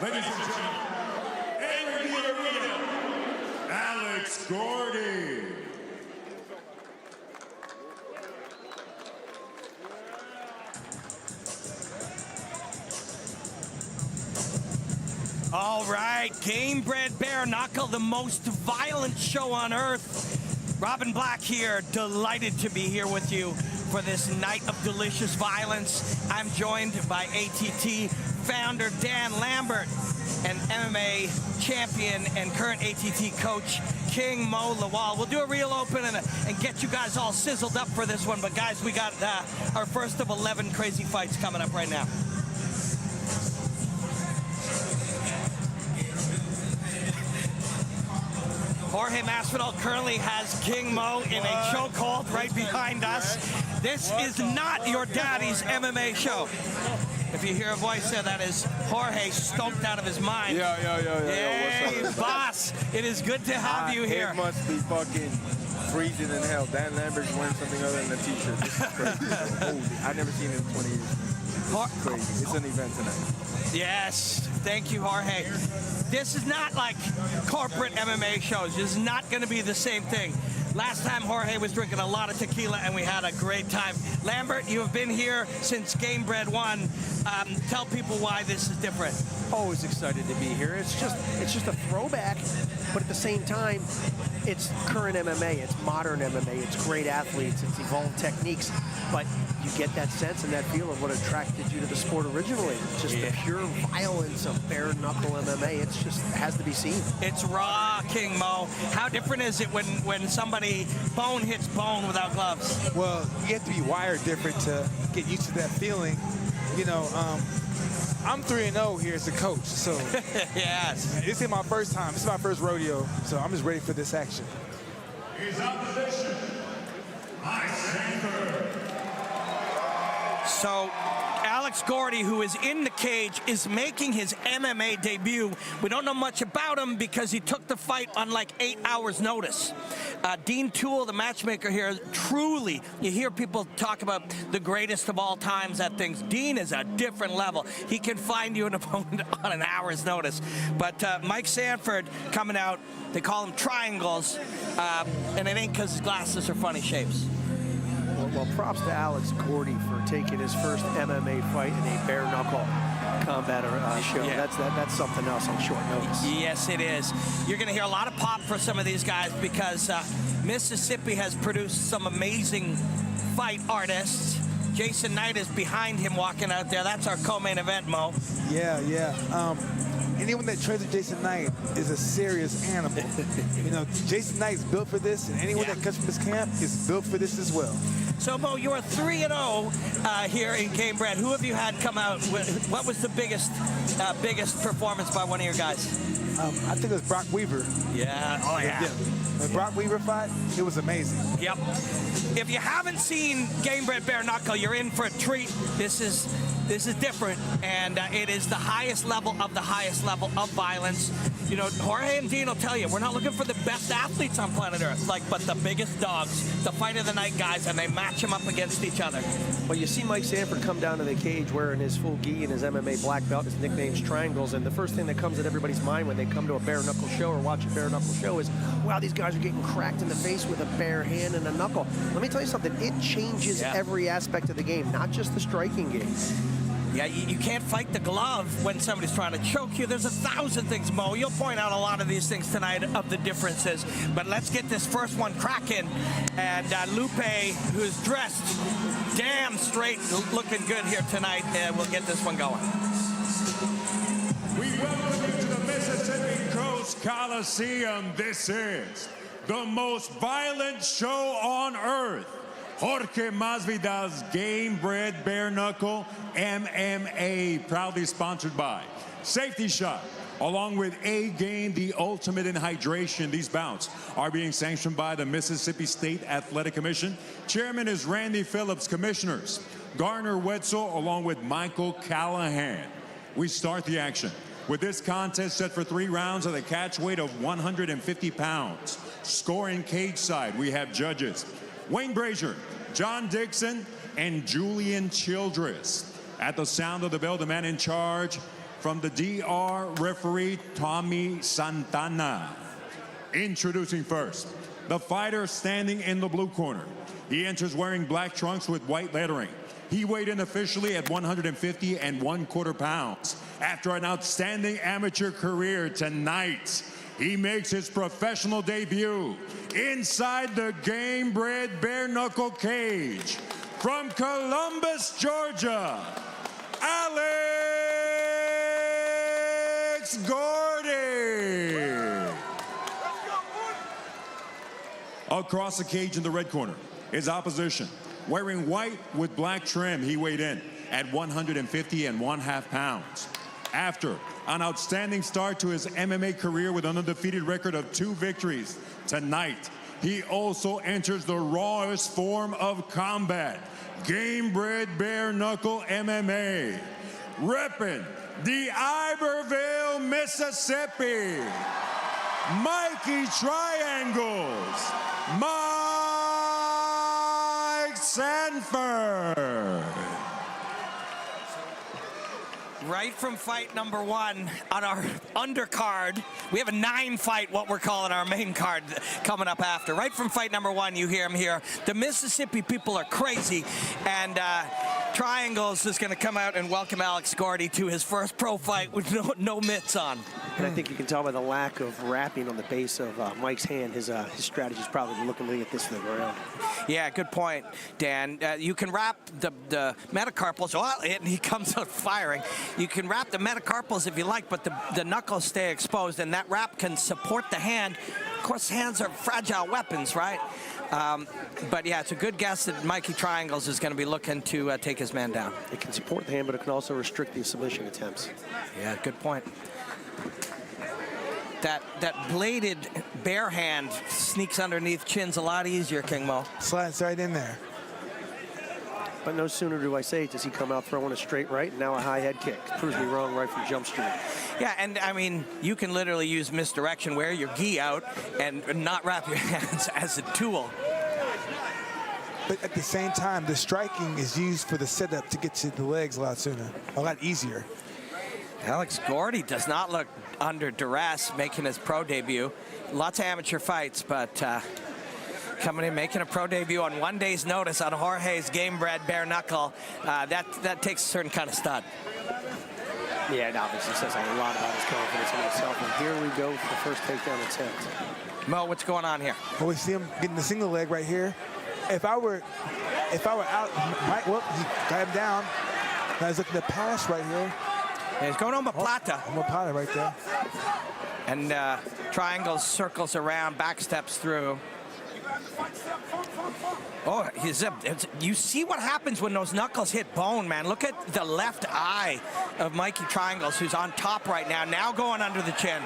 Ladies and gentlemen, entering the arena, Alex Gordy. All right, Gamebred Bareknuckle, the most violent show on earth. Robin Black here, delighted to be here with you for this night of delicious violence. I'm joined by ATT founder Dan Lambert and MMA champion and current ATT coach King Mo Lawal. We'll do a real open and get you guys all sizzled up for this one. But guys, we got our first of 11 crazy fights coming up right now. Jorge Masvidal currently has King Mo in a chokehold right behind us. This is not your daddy's MMA show. If you hear a voice there, that is Jorge stoked out of his mind. Hey, what's up, boss. It is good to have you here. It must be fucking freezing in hell. Dan Lambert's wearing something other than a t-shirt. This is crazy. Holy, I've never seen it in 20 years. It's crazy. It's an event tonight. Yes, thank you, Jorge. This is not like corporate MMA shows. This is not going to be the same thing. Last time Jorge was drinking a lot of tequila and we had a great time. Lambert, you have been here since Gamebred 1. Tell people why this is different. Always excited to be here. It's just a throwback, but at the same time, it's current MMA, it's modern MMA, it's great athletes, it's evolved techniques, but you get that sense and that feel of what attracted you to the sport originally. Just the pure violence of bare knuckle MMA. It's just, it has to be seen. It's raw, King Mo. How different is it when somebody bone hits bone without gloves? Well, you have to be wired different to get used to that feeling. You know, I'm 3-0 here as a coach, so yes. This is my first time. This is my first rodeo, so I'm just ready for this action. His opposition, Sanford. So Alex Gordy, who is in the cage, is making his MMA debut. We don't know much about him because he took the fight on like 8 hours notice. Dean Toole, the matchmaker here, truly, you hear people talk about the greatest of all times at things. Dean is a different level. He can find you an opponent on an hour's notice. But Mike Sanford coming out, they call him triangles, and it ain't because his glasses are funny shapes. Well, props to Alex Gordy for taking his first MMA fight in a bare knuckle combat show. Yeah. That's something else on short notice. Yes, it is. You're going to hear a lot of pop for some of these guys because Mississippi has produced some amazing fight artists. Jason Knight is behind him walking out there. That's our co-main event, Mo. Yeah. Anyone that trains with Jason Knight is a serious animal. You know, Jason Knight's built for this, and anyone that comes from his camp is built for this as well. So, Mo, you are 3-0 here in Gamebred. Who have you had come out with? What was the biggest performance by one of your guys? I think it was Brock Weaver. Yeah. Oh, yeah. When Brock Weaver fought, it was amazing. Yep. If you haven't seen Gamebred Bareknuckle, you're in for a treat. This is different, and it is the highest level of violence. You know, Jorge and Dean will tell you, we're not looking for the best athletes on planet Earth, but the biggest dogs, the fight of the night guys, and they match them up against each other. Well, you see Mike Sanford come down to the cage wearing his full gi and his MMA black belt. His nickname's Triangles, and the first thing that comes in everybody's mind when they come to a bare knuckle show or watch a bare knuckle show is, wow, these guys are getting cracked in the face with a bare hand and a knuckle. Let me tell you something, it changes every aspect of the game, not just the striking game. Yeah, you can't fight the glove when somebody's trying to choke you. There's 1,000 things, Mo. You'll point out a lot of these things tonight of the differences. But let's get this first one cracking. And Lupe, who's dressed damn straight, looking good here tonight, and we'll get this one going. We welcome you to the Mississippi Coast Coliseum. This is the most violent show on earth. Jorge Masvidal's Gamebred Bareknuckle MMA, proudly sponsored by Safety Shot, along with A-Game, the ultimate in hydration. These bouts are being sanctioned by the Mississippi State Athletic Commission. Chairman is Randy Phillips. Commissioners, Garner Wetzel, along with Michael Callahan. We start the action with this contest set for 3 rounds at a catch weight of 150 pounds. Scoring cage side, we have judges Wayne Brazier, John Dixon, and Julian Childress. At the sound of the bell, the man in charge, from the DR referee Tommy Santana. Introducing first, the fighter standing in the blue corner. He enters wearing black trunks with white lettering. He weighed in officially at 150 1/4 pounds. After an outstanding amateur career tonight, he makes his professional debut inside the Gamebred Bareknuckle cage. From Columbus, Georgia, Alex Gordy. Across the cage in the red corner, his opposition, wearing white with black trim, he weighed in at 150 1/2 pounds. After an outstanding start to his MMA career with an undefeated record of 2 victories, tonight he also enters the rawest form of combat, Gamebred Bareknuckle MMA. Reppin' the Iberville, Mississippi, Mikey Triangles, Mike Sanford. Right from fight number 1 on our undercard, we have a 9-fight, what we're calling our main card, coming up after. Right from fight number 1, you hear him here. The Mississippi people are crazy, and Triangles is going to come out and welcome Alex Gordy to his first pro fight with no mitts on. And I think you can tell by the lack of wrapping on the base of Mike's hand, his strategy is probably looking to get this to the ground. Yeah, good point, Dan. You can wrap the metacarpals, and he comes out firing. You can wrap the metacarpals if you like, but the knuckles stay exposed, and that wrap can support the hand. Of course, hands are fragile weapons, right? But yeah, it's a good guess that Mikey Triangles is going to be looking to take his man down. It can support the hand, but it can also restrict the submission attempts. Yeah, good point. That bladed bare hand sneaks underneath chins a lot easier, King Mo. Slides right in there. But no sooner do I say, does he come out throwing a straight right, and now a high head kick. Proves me wrong right from Jump Street. Yeah, and I mean, you can literally use misdirection, wear your gi out, and not wrap your hands as a tool. But at the same time, the striking is used for the setup to get to the legs a lot sooner, a lot easier. Alex Gordy does not look under duress, making his pro debut. Lots of amateur fights, but coming in, making a pro debut on 1 day's notice on Jorge's Gamebred Bareknuckle, that takes a certain kind of stud. Yeah, it obviously says a lot about his confidence in himself. And here we go for the first takedown attempt. Mo, what's going on here? Well, we see him getting the single leg right here. If I were out, he got him down. Now he's looking to pass right here. Yeah, he's going omoplata. Omoplata right there. And Triangles circles around, back steps through. Oh, you see what happens when those knuckles hit bone, man. Look at the left eye of Mikey Triangles, who's on top right now going under the chin.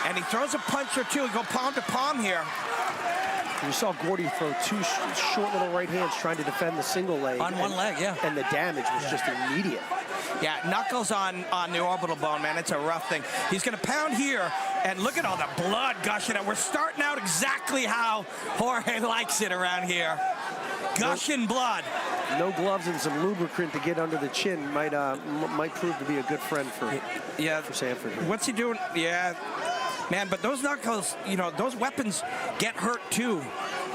And he throws a punch or two. He go palm to palm here. You saw Gordy throw 2 short little right hands trying to defend the single leg. On one leg, yeah. And the damage was just immediate. Yeah, knuckles on the orbital bone, man. It's a rough thing. He's going to pound here, and look at all the blood gushing out. We're starting out exactly how Jorge likes it around here. Gushing blood. No gloves and some lubricant to get under the chin might prove to be a good friend for Sanford. What's he doing? Yeah. Man, but those knuckles, those weapons get hurt too.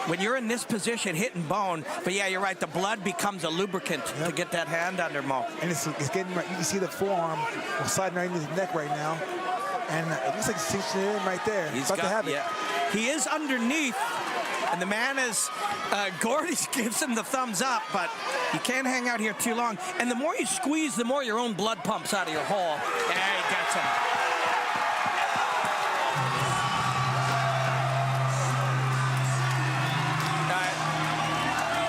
When you're in this position, hitting bone. But yeah, you're right. The blood becomes a lubricant to get that hand under, Mo. And it's getting right. You can see the forearm sliding right into his neck right now. And it looks like he's cinching it in right there. He's about to have it. He is underneath. And the man is, Gordy gives him the thumbs up, but you can't hang out here too long. And the more you squeeze, the more your own blood pumps out of your hole. And he gets him.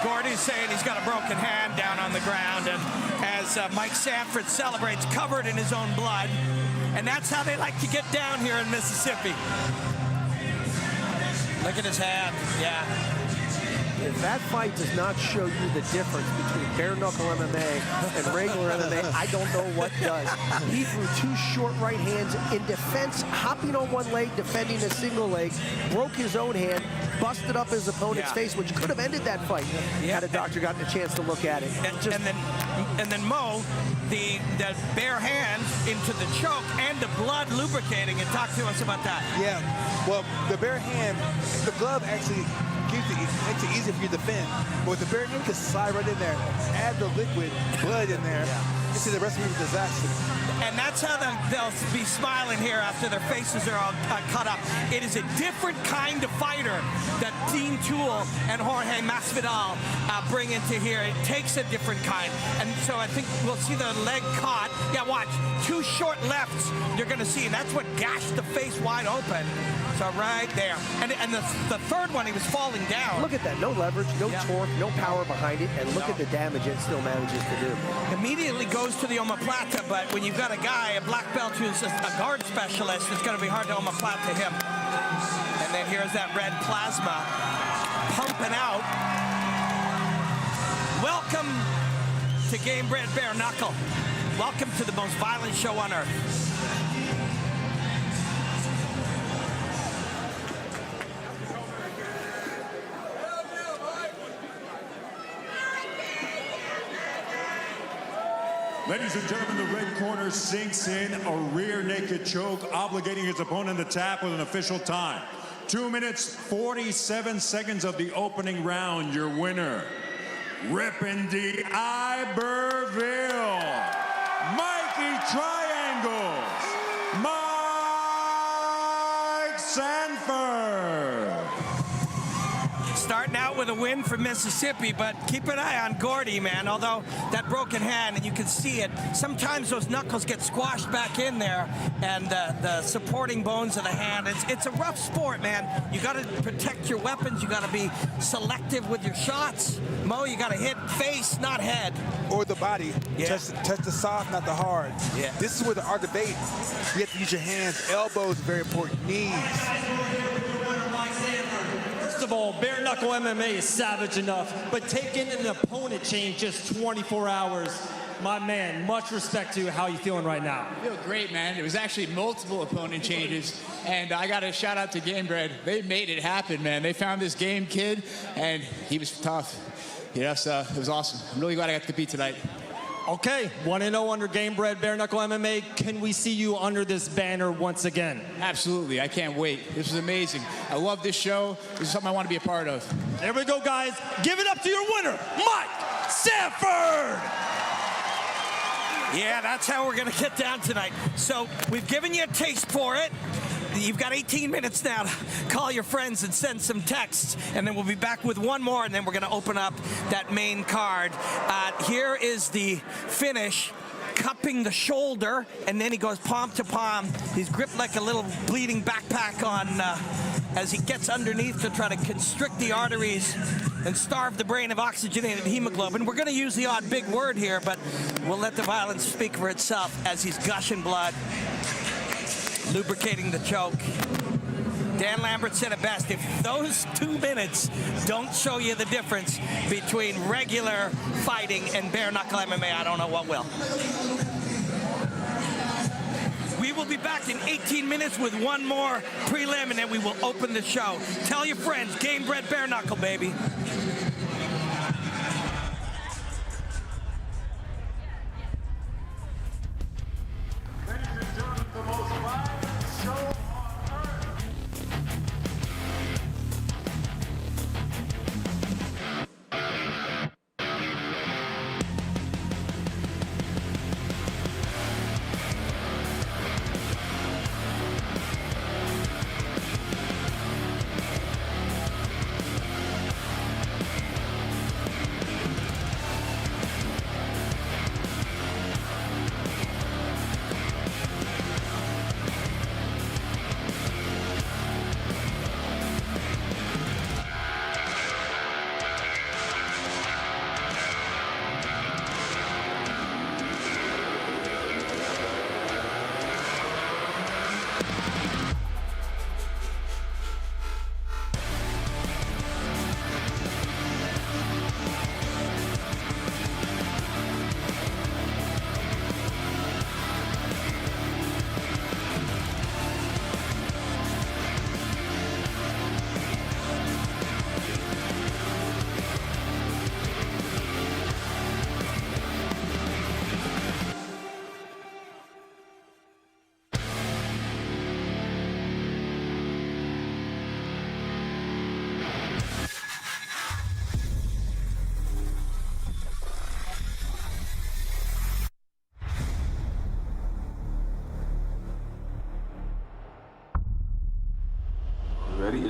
Gordy's saying he's got a broken hand down on the ground, and as Mike Sanford celebrates, covered in his own blood. And that's how they like to get down here in Mississippi. Look at his hand, yeah. if that fight does not show you the difference between bare knuckle MMA and regular MMA, I don't know what does. He threw 2 short right hands in defense, hopping on one leg, defending a single leg, broke his own hand, busted up his opponent's face, which could have ended that fight had a doctor gotten a chance to look at it. And then Mo, the bare hand into the choke and the blood lubricating. And talk to us about that. Yeah, well, the bare hand, the glove actually makes it easier for you to defend. But with the bare hand, you can slide right in there, add the liquid blood in there. This is a recipe for disaster. And that's how they'll be smiling here after their faces are all cut up. It is a different kind of fighter that Dean Toole and Jorge Masvidal bring into here. It takes a different kind. And so I think we'll see the leg caught. Yeah, watch. 2 short lefts you're going to see. And that's what gashed the face wide open. So right there. And the third one, he was falling down. Look at that. No leverage, no torque, no power behind it. And look at the damage it still manages to do. Immediately goes to the omoplata, but when you've got a guy, a black belt who's a guard specialist, it's going to be hard to omoplata him. And then here's that red plasma pumping out. Welcome to Gamebred Bareknuckle. Welcome to the most violent show on earth. Ladies and gentlemen, the red corner sinks in a rear naked choke, obligating his opponent to tap with an official time. 2 minutes, 47 seconds of the opening round. Your winner, ripping the Iberville, Mikey Triangles, Mike Sanford. Starting out with a win for Mississippi, but keep an eye on Gordy, man. Although that broken hand, and you can see it, sometimes those knuckles get squashed back in there, and the supporting bones of the hand. It's a rough sport, man. You got to protect your weapons. You got to be selective with your shots. Mo, you got to hit face, not head. Or the body. Touch the soft, not the hard. Yeah. This is where our debate. You have to use your hands. Elbows, very important. Knees. First of all, bare knuckle MMA is savage enough, but taking an opponent change just 24 hours, my man, much respect to you. How you feeling right now? I feel great, man. It was actually multiple opponent changes, and I got to shout out to Gamebred. They made it happen, man. They found this game kid, and he was tough. Yes, it was awesome. I'm really glad I got to compete tonight. Okay, 1-0 under Gamebred Bareknuckle MMA. Can we see you under this banner once again? Absolutely. I can't wait. This was amazing. I love this show. This is something I want to be a part of. There we go, guys. Give it up to your winner, Mike Sanford. Yeah, that's how we're going to get down tonight. So we've given you a taste for it. You've got 18 minutes now to call your friends and send some texts, and then we'll be back with one more, and then we're going to open up that main card. Here is the finish. Cupping the shoulder, and then he goes palm to palm. He's gripped like a little bleeding backpack on as he gets underneath to try to constrict the arteries and starve the brain of oxygenated hemoglobin. We're going to use the odd big word here, but we'll let the violence speak for itself as he's gushing blood, lubricating the choke. Dan Lambert said it best, if those 2 minutes don't show you the difference between regular fighting and bare knuckle MMA, I don't know what will. We will be back in 18 minutes with one more prelim, and then we will open the show. Tell your friends, Gamebred Bareknuckle, baby.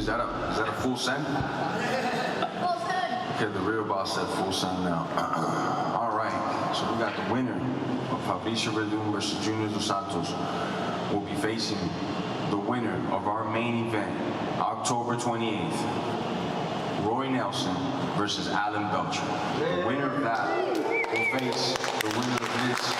is that a full send? Full send. Okay, the real boss said full send now. All right, so we got the winner of Fabricio Werdum versus Junior dos Santos. Will be facing the winner of our main event, October 28th, Roy Nelson versus Alan Belcher. The winner of that will face the winner of this.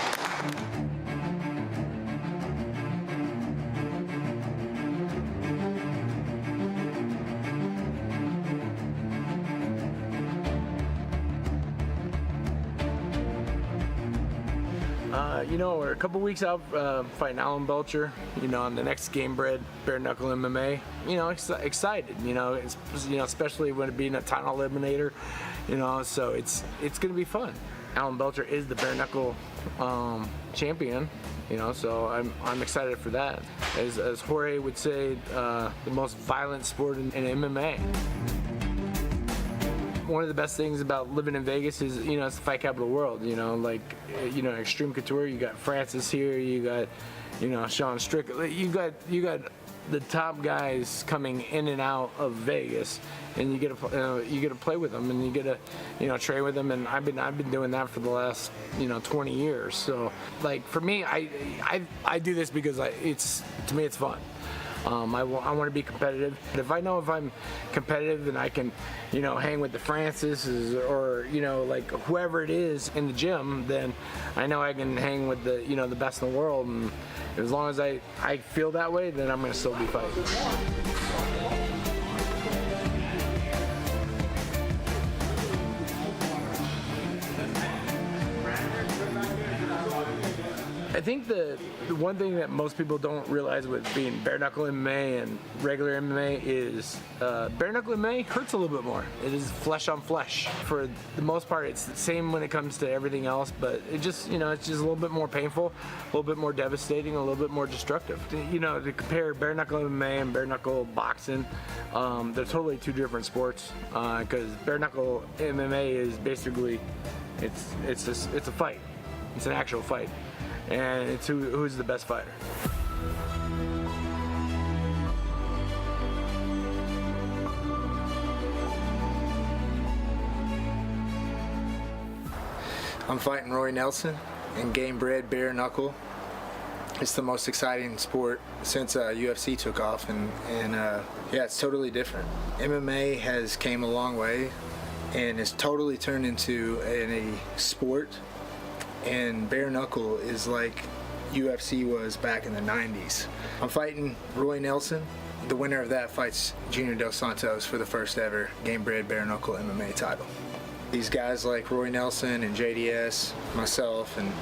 You know, we're a couple weeks out fighting Alan Belcher, you know, on the next Gamebred Bareknuckle MMA. You know, excited, you know, especially when it being a title eliminator, you know, so it's going to be fun. Alan Belcher is the Bareknuckle champion, you know, so I'm excited for that. As Jorge would say, the most violent sport in MMA. One of the best things about living in Vegas is, you know, it's the fight capital of the world, you know, like, you know, Extreme Couture, you got Francis here, you got, you know, Sean Strickland, you got the top guys coming in and out of Vegas, and you get to play with them, and you get to, you know, train with them, and I've been doing that for the last, you know, 20 years. So, like, for me, I do this because to me it's fun. I want to be competitive. If I know if I'm competitive and I can, you know, hang with the Francises or, you know, like whoever it is in the gym, then I know I can hang with the, you know, the best in the world. And as long as I feel that way, then I'm going to still be fighting. I think the one thing that most people don't realize with being bare knuckle MMA and regular MMA is bare knuckle MMA hurts a little bit more. It is flesh on flesh. For the most part, it's the same when it comes to everything else, but it just, you know, it's just a little bit more painful, a little bit more devastating, a little bit more destructive. You know, to compare bare knuckle MMA and bare knuckle boxing, they're totally two different sports. Because bare knuckle MMA is basically, it's a fight. It's an actual fight. And it's who's the best fighter. I'm fighting Roy Nelson in Gamebred Bareknuckle. It's the most exciting sport since UFC took off, and yeah, it's totally different. MMA has came a long way, and it's totally turned into a sport. And bare knuckle is like UFC was back in the 90s. I'm fighting Roy Nelson. The winner of that fights Junior dos Santos for the first ever Gamebred Bareknuckle MMA title. These guys like Roy Nelson and JDS, myself, and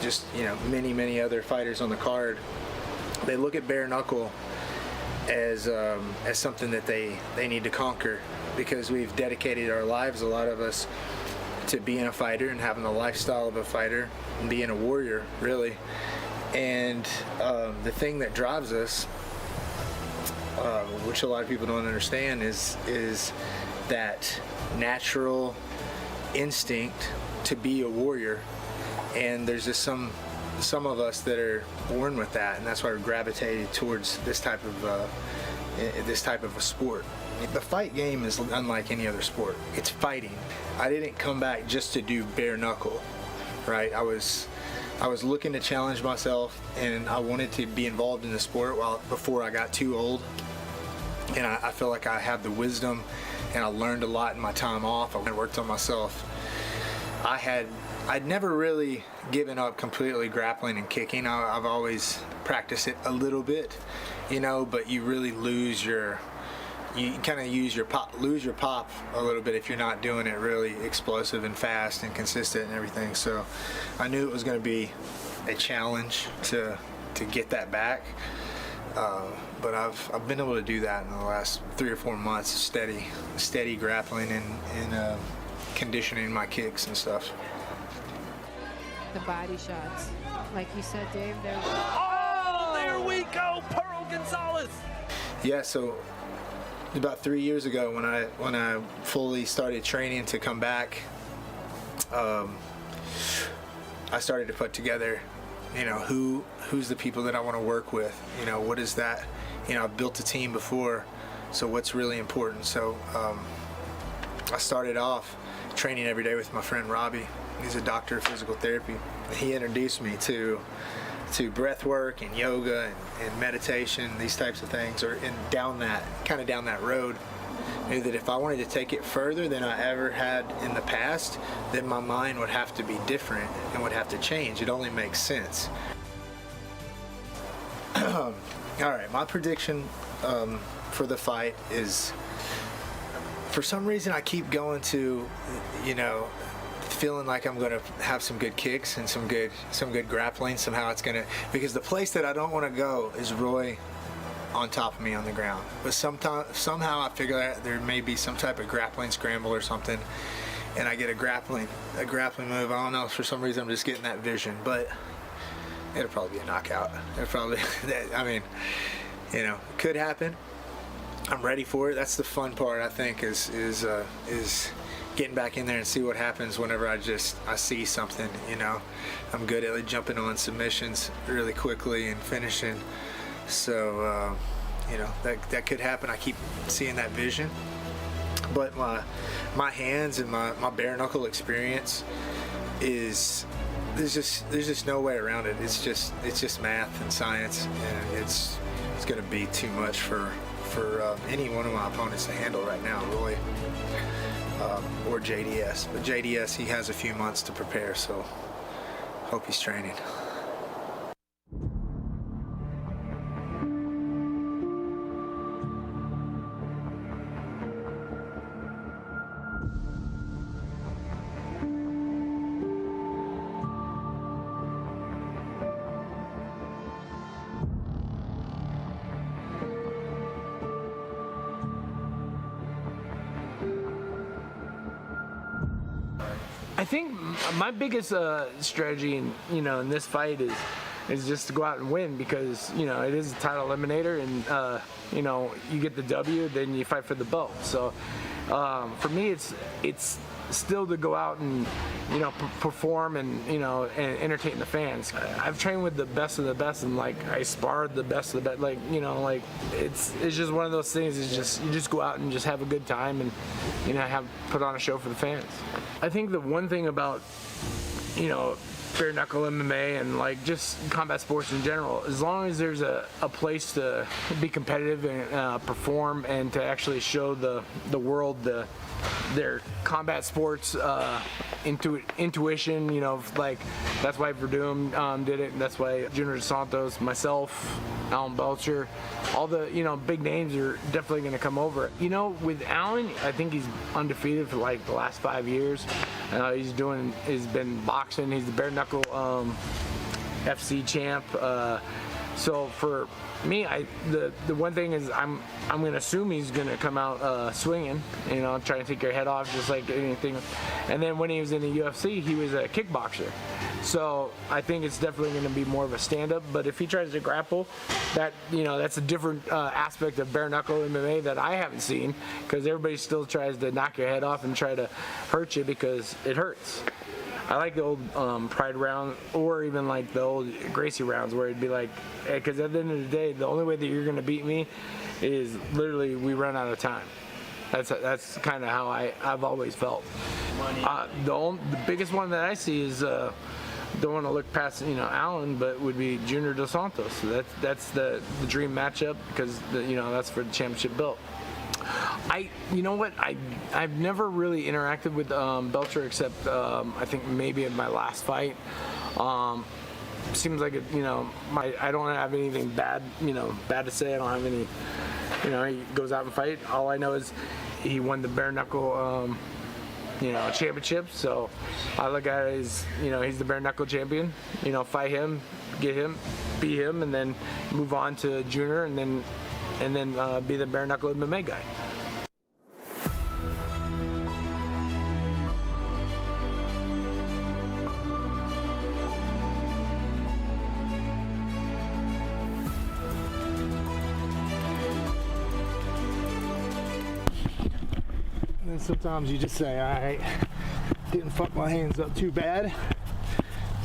just, you know, many other fighters on the card, they look at bare knuckle as something that they need to conquer, because we've dedicated our lives, a lot of us, to being a fighter and having the lifestyle of a fighter and being a warrior, really. And the thing that drives us, which a lot of people don't understand, is that natural instinct to be a warrior. And there's just some of us that are born with that, and that's why we're gravitated towards this type of a sport. The fight game is unlike any other sport. It's fighting. I didn't come back just to do bare knuckle, right? I was looking to challenge myself, and I wanted to be involved in the sport before I got too old. And I feel like I have the wisdom, and I learned a lot in my time off. I worked on myself. I'd never really given up completely grappling and kicking. I've always practiced it a little bit, you know, but you really you kind of lose your pop a little bit if you're not doing it really explosive and fast and consistent and everything. So I knew it was going to be a challenge to get that back. But I've been able to do that in the last 3 or 4 months, steady grappling and conditioning my kicks and stuff. The body shots, like you said, Dave. There we go, Pearl Gonzalez. Yeah, so about 3 years ago when I fully started training to come back, I started to put together, you know, who's the people that I want to work with. You know, what is that? You know, I've built a team before, So what's really important? So I started off training every day with my friend Robbie. He's a doctor of physical therapy. He introduced me to breath work and yoga and meditation, these types of things, down that road. Knew that if I wanted to take it further than I ever had in the past, then my mind would have to be different and would have to change. It only makes sense. All right, my prediction for the fight is, for some reason I keep going to, feeling like I'm going to have some good kicks and some good grappling. Somehow it's going to, because the place that I don't want to go is Roy on top of me on the ground. But somehow I figure out there may be some type of grappling scramble or something, and I get a grappling move. I don't know, for some reason I'm just getting that vision, but it'll probably be a knockout. It'll probably, I mean, could happen. I'm ready for it. That's the fun part, I think, is getting back in there and see what happens whenever I see something. I'm good at jumping on submissions really quickly and finishing. So that could happen. I keep seeing that vision. But my hands and my bare knuckle experience is, there's just no way around it. It's just math and science, and it's going to be too much for any one of my opponents to handle right now, Roy or JDS. But JDS, he has a few months to prepare, so hope he's training. I think my biggest strategy in this fight is just to go out and win, because it is a title eliminator, and you get the W, then you fight for the belt. So for me, it's still to go out and perform and and entertain the fans. I've trained with the best of the best, and I sparred the best of the best. It's just one of those things. It's just, you just go out and just have a good time and put on a show for the fans. I think the one thing about bare knuckle MMA and just combat sports in general, as long as there's a place to be competitive and perform and to actually show the world their combat sports intuition, that's why Werdum did it, and that's why Junior Santos, myself, Alan Belcher, all the big names are definitely going to come over. With Alan, I think he's undefeated for the last 5 years. He's been boxing. He's the bare knuckle FC champ. So for me, the one thing is I'm going to assume he's going to come out swinging, trying to take your head off just like anything. And then when he was in the UFC, he was a kickboxer. So I think it's definitely going to be more of a stand-up. But if he tries to grapple, that's a different aspect of bare knuckle MMA that I haven't seen, because everybody still tries to knock your head off and try to hurt you because it hurts. I like the old Pride round, or even the old Gracie rounds, where it'd be because at the end of the day, the only way that you're going to beat me is literally we run out of time. That's kind of how I've always felt. The biggest one that I see is don't want to look past Alan, but would be Junior Dos Santos. So that's the dream matchup, because that's for the championship belt. You know what? I've never really interacted with Belcher, except I think maybe in my last fight. Seems like I don't have anything bad to say. I don't have any. He goes out and fight. All I know is he won the bare knuckle championship. So I look at it as he's the bare knuckle champion. Fight him, get him, beat him, and then move on to Junior, and then be the bare knuckle MMA guy. And sometimes you just say, all right, didn't fuck my hands up too bad. So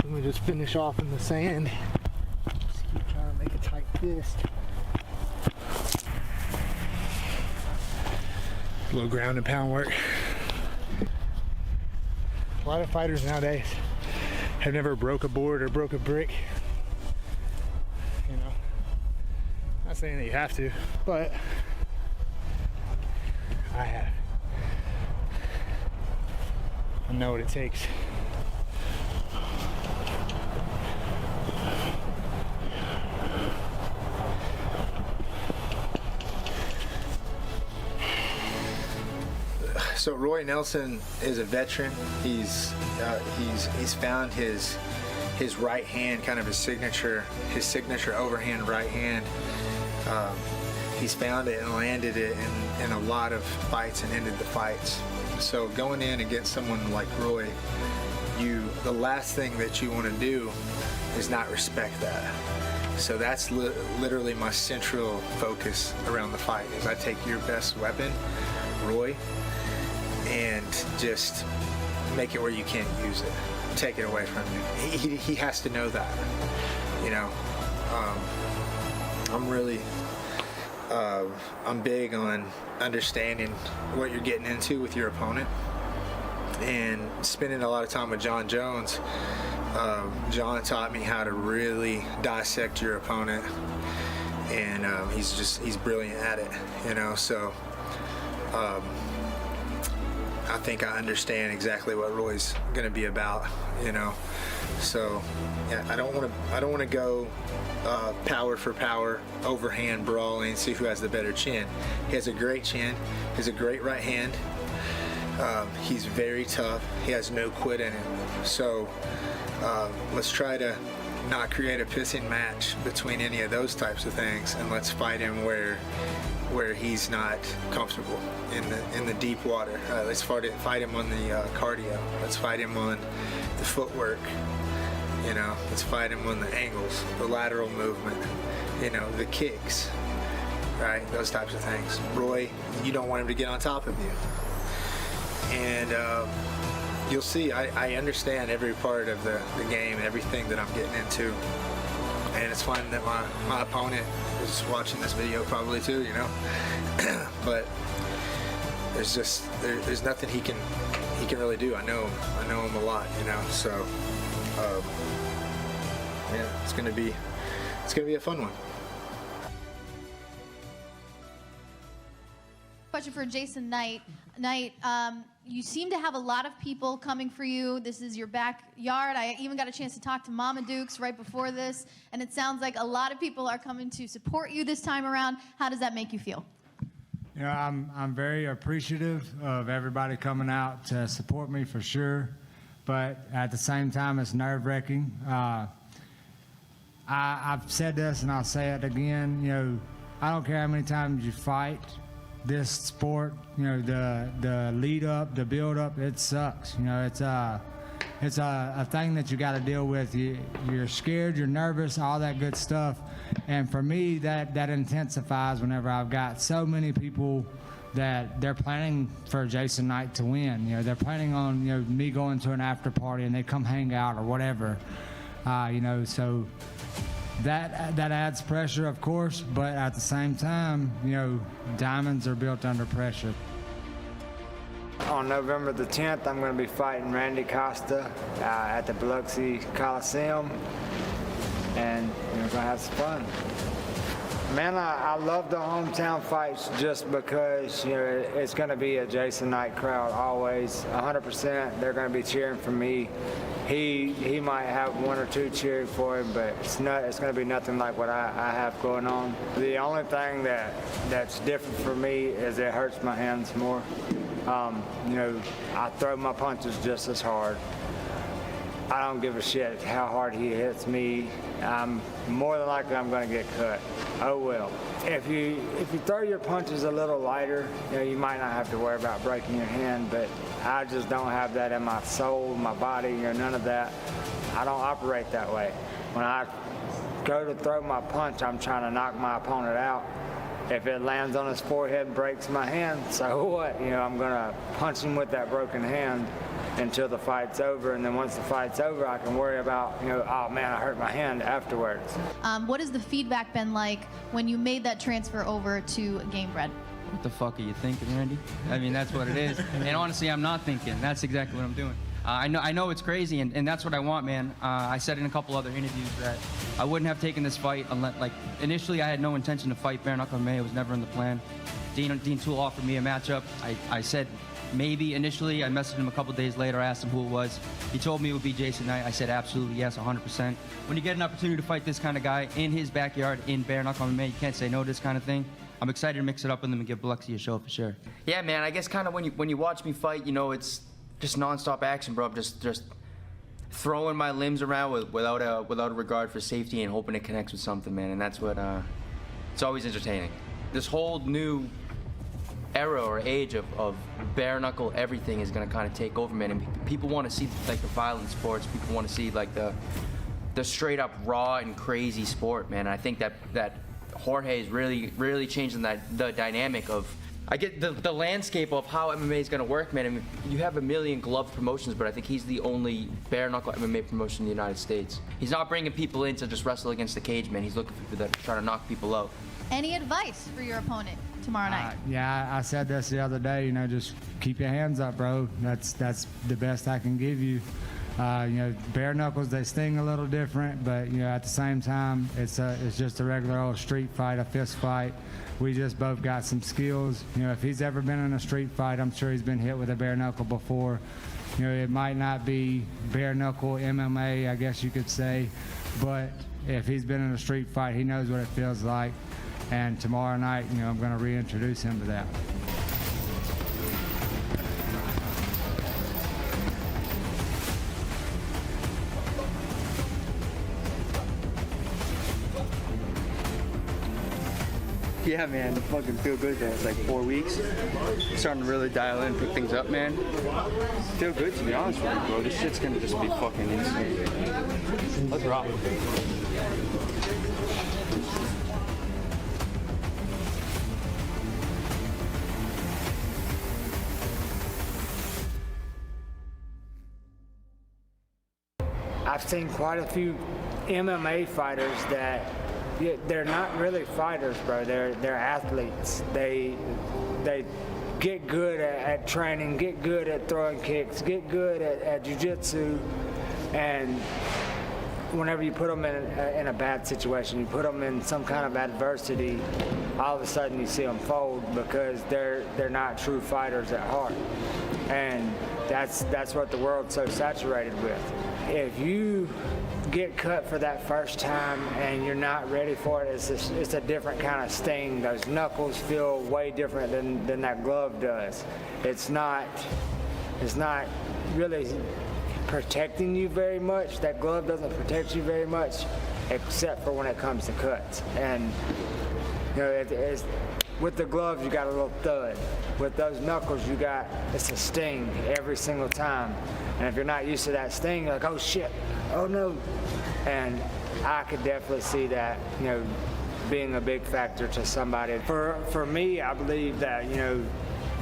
let me just finish off in the sand. Just keep trying to make a tight fist. A little ground and pound work. A lot of fighters nowadays have never broke a board or broke a brick. You know, not saying that you have to, but I have. I know what it takes. So Roy Nelson is a veteran. He's found his right hand, kind of his signature overhand right hand. He's found it and landed it in a lot of fights and ended the fights. So going in against someone like Roy, the last thing that you want to do is not respect that. So that's literally my central focus around the fight. Is I take your best weapon, Roy, and just make it where you can't use it. Take it away from you. He has to know that. You know, I'm big on understanding what you're getting into with your opponent, and spending a lot of time with John Jones. John taught me how to really dissect your opponent, and he's brilliant at it. You know, so. I think I understand exactly what Roy's going to be about, you know. So, yeah, I don't want to go power for power, overhand brawling, see who has the better chin. He has a great chin. He has a great right hand. He's very tough. He has no quit in him. So, let's try to not create a pissing match between any of those types of things, and let's fight him where he's not comfortable in the deep water. Let's fight him on the cardio. Let's fight him on the footwork. You know, let's fight him on the angles, the lateral movement. You know, the kicks. Right, those types of things. Roy, you don't want him to get on top of you. And you'll see, I understand every part of the game and everything that I'm getting into. And it's fun that my opponent is watching this video probably too, you know. But there's nothing he can really do. I know him a lot, you know. So yeah, it's gonna be a fun one. Question for Jason Knight. Knight, you seem to have a lot of people coming for you. This is your backyard. I even got a chance to talk to Mama Dukes right before this, and it sounds like a lot of people are coming to support you this time around. How does that make you feel? You know, I'm very appreciative of everybody coming out to support me for sure, but at the same time, it's nerve-wracking. I've said this and I'll say it again. You know, I don't care how many times you fight this sport, you know, the lead up, the build up, it sucks. You know, it's a thing that you got to deal with. You're scared, you're nervous, all that good stuff. And for me, that intensifies whenever I've got so many people that they're planning for Jason Knight to win. You know, they're planning on, you know, me going to an after party and they come hang out or whatever. You know, so that adds pressure, of course, but at the same time, you know, diamonds are built under pressure. On November the 10th, I'm going to be fighting Randy Costa at the Biloxi Coliseum, and we're going to have some fun. Man, I love the hometown fights just because, you know, it's going to be a Jason Knight crowd always, 100%. They're going to be cheering for me. He might have one or two cheering for him, but it's going to be nothing like what I have going on. The only thing that's different for me is it hurts my hands more. You know, I throw my punches just as hard. I don't give a shit how hard he hits me. More than likely I'm going to get cut. Oh well. If you throw your punches a little lighter, you know, you might not have to worry about breaking your hand, but I just don't have that in my soul, my body, you know, none of that. I don't operate that way. When I go to throw my punch, I'm trying to knock my opponent out. If it lands on his forehead and breaks my hand, so what? You know, I'm going to punch him with that broken hand until the fight's over, and then once the fight's over, I can worry about, you know, oh man, I hurt my hand afterwards. What has the feedback been like when you made that transfer over to Gamebred? what the fuck are you thinking, Randy? I mean, that's what it is. And honestly, I'm not thinking. That's exactly what I'm doing. I know it's crazy, and that's what I want, man. I said in a couple other interviews that I wouldn't have taken this fight unless, like, initially I had no intention to fight Bareknuckle MMA. It was never in the plan. Dean Toole offered me a matchup. I said maybe initially. I messaged him a couple days later. I asked him who it was. He told me it would be Jason Knight. I said absolutely yes, 100%. When you get an opportunity to fight this kind of guy in his backyard in Bareknuckle MMA, you can't say no to this kind of thing. I'm excited to mix it up with him and give Biloxi a show for sure. Yeah, man. I guess kind of when you watch me fight, you know, it's just nonstop action, bro. I'm just throwing my limbs around without a regard for safety and hoping it connects with something, man. And that's what it's always entertaining. This whole new era or age of bare knuckle everything is gonna kind of take over, man. And people want to see like the violent sports. People want to see like the straight up raw and crazy sport, man. And I think that Jorge is really changing the dynamic of. I get the landscape of how MMA is going to work, man. I mean, you have a million glove promotions, but I think he's the only bare knuckle MMA promotion in the United States. He's not bringing people in to just wrestle against the cage, man. He's looking for people that try to knock people out. Any advice for your opponent tomorrow night? Yeah, I said this the other day. You know, just keep your hands up, bro. That's the best I can give you. You know, bare knuckles, they sting a little different, but you know, at the same time, it's just a regular old street fight, a fist fight. We just both got some skills. You know, if he's ever been in a street fight, I'm sure he's been hit with a bare knuckle before. You know, it might not be bare knuckle MMA, I guess you could say, but if he's been in a street fight, he knows what it feels like. And tomorrow night, you know, I'm going to reintroduce him to that. Yeah, man, fucking feel good, man. It's like 4 weeks. Starting to really dial in, pick things up, man. Feel good, to be honest with you, bro. This shit's gonna just be fucking insane. Let's rock. I've seen quite a few MMA fighters that they're not really fighters, bro. They're athletes. They get good at training, get good at throwing kicks, get good at jiu-jitsu, and whenever you put them in a bad situation, you put them in some kind of adversity, all of a sudden you see them fold because they're not true fighters at heart. And that's what the world's so saturated with. If you get cut for that first time and you're not ready for it, it's a different kind of sting. Those knuckles feel way different than that glove does. It's not really protecting you very much. That glove doesn't protect you very much, except for when it comes to cuts. And you know, with the gloves, you got a little thud. With those knuckles, it's a sting every single time. And if you're not used to that sting, you're like, oh shit, oh no. And I could definitely see that, you know, being a big factor to somebody. For me, I believe that, you know,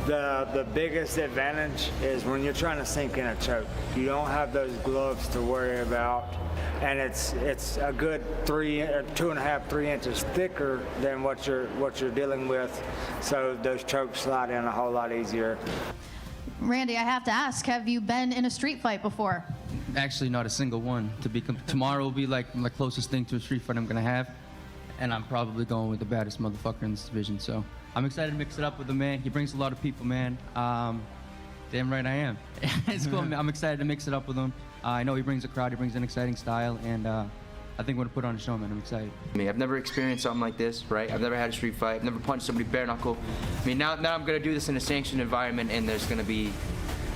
the biggest advantage is when you're trying to sink in a choke. You don't have those gloves to worry about. And it's a good 2.5, 3 inches thicker than what you're dealing with, so those chokes slide in a whole lot easier. Randy, I have to ask, have you been in a street fight before? Actually, not a single one. Tomorrow will be like the closest thing to a street fight I'm gonna have, and I'm probably going with the baddest motherfucker in this division. So I'm excited to mix it up with him, man. He brings a lot of people, man. Damn right I am. It's cool, man. I'm excited to mix it up with him. I know he brings a crowd, he brings an exciting style, and I think we're gonna put on a show, man. I'm excited. I've never experienced something like this, right? I've never had a street fight. I've never punched somebody bare knuckle. I mean, now I'm gonna do this in a sanctioned environment, and there's gonna be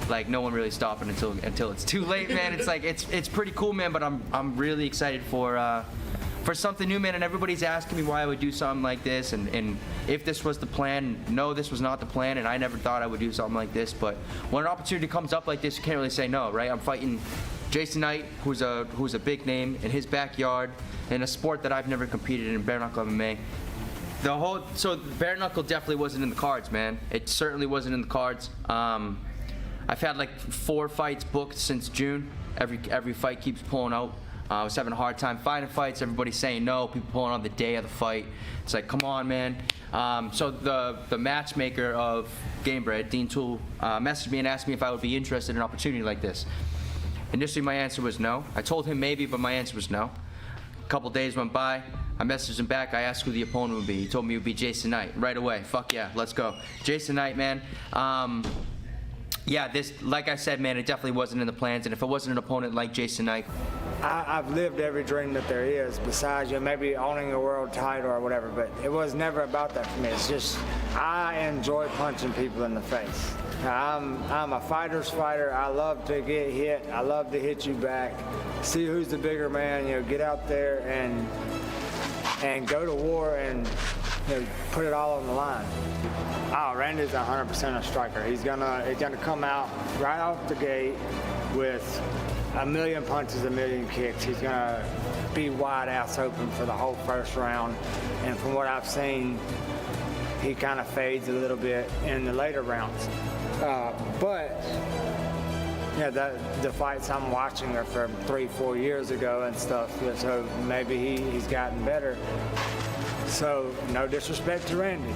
like no one really stopping until it's too late, man. It's like it's pretty cool, man. But I'm really excited for something new, man. And everybody's asking me why I would do something like this, and if this was the plan. No, this was not the plan, and I never thought I would do something like this. But when an opportunity comes up like this, you can't really say no, right? I'm fighting Jason Knight, who's a big name in his backyard in a sport that I've never competed in, bare knuckle MMA. So bare knuckle definitely wasn't in the cards, man. It certainly wasn't in the cards. I've had like 4 fights booked since June. Every fight keeps pulling out. I was having a hard time finding fights. Everybody saying no. People pulling on the day of the fight. It's like, come on, man. So the matchmaker of Gamebred, Dean Toole, messaged me and asked me if I would be interested in an opportunity like this. Initially, my answer was no. I told him maybe, but my answer was no. A couple days went by. I messaged him back. I asked who the opponent would be. He told me it would be Jason Knight right away. Fuck yeah, let's go. Jason Knight, man. Yeah, this, like I said, man, it definitely wasn't in the plans. And if it wasn't an opponent like Jason Knight, I've lived every dream that there is, besides maybe owning a world title or whatever, but it was never about that for me. It's just, I enjoy punching people in the face. I'm a fighter's fighter. I love to get hit. I love to hit you back. See who's the bigger man, get out there and go to war and put it all on the line. Oh, Randy's 100% a striker. He's gonna come out right off the gate with a million punches, a million kicks. He's gonna be wide ass open for the whole first round. And from what I've seen, he kind of fades a little bit in the later rounds. But yeah, the fights I'm watching are from 3-4 years ago and stuff. So maybe he's gotten better. So no disrespect to Randy,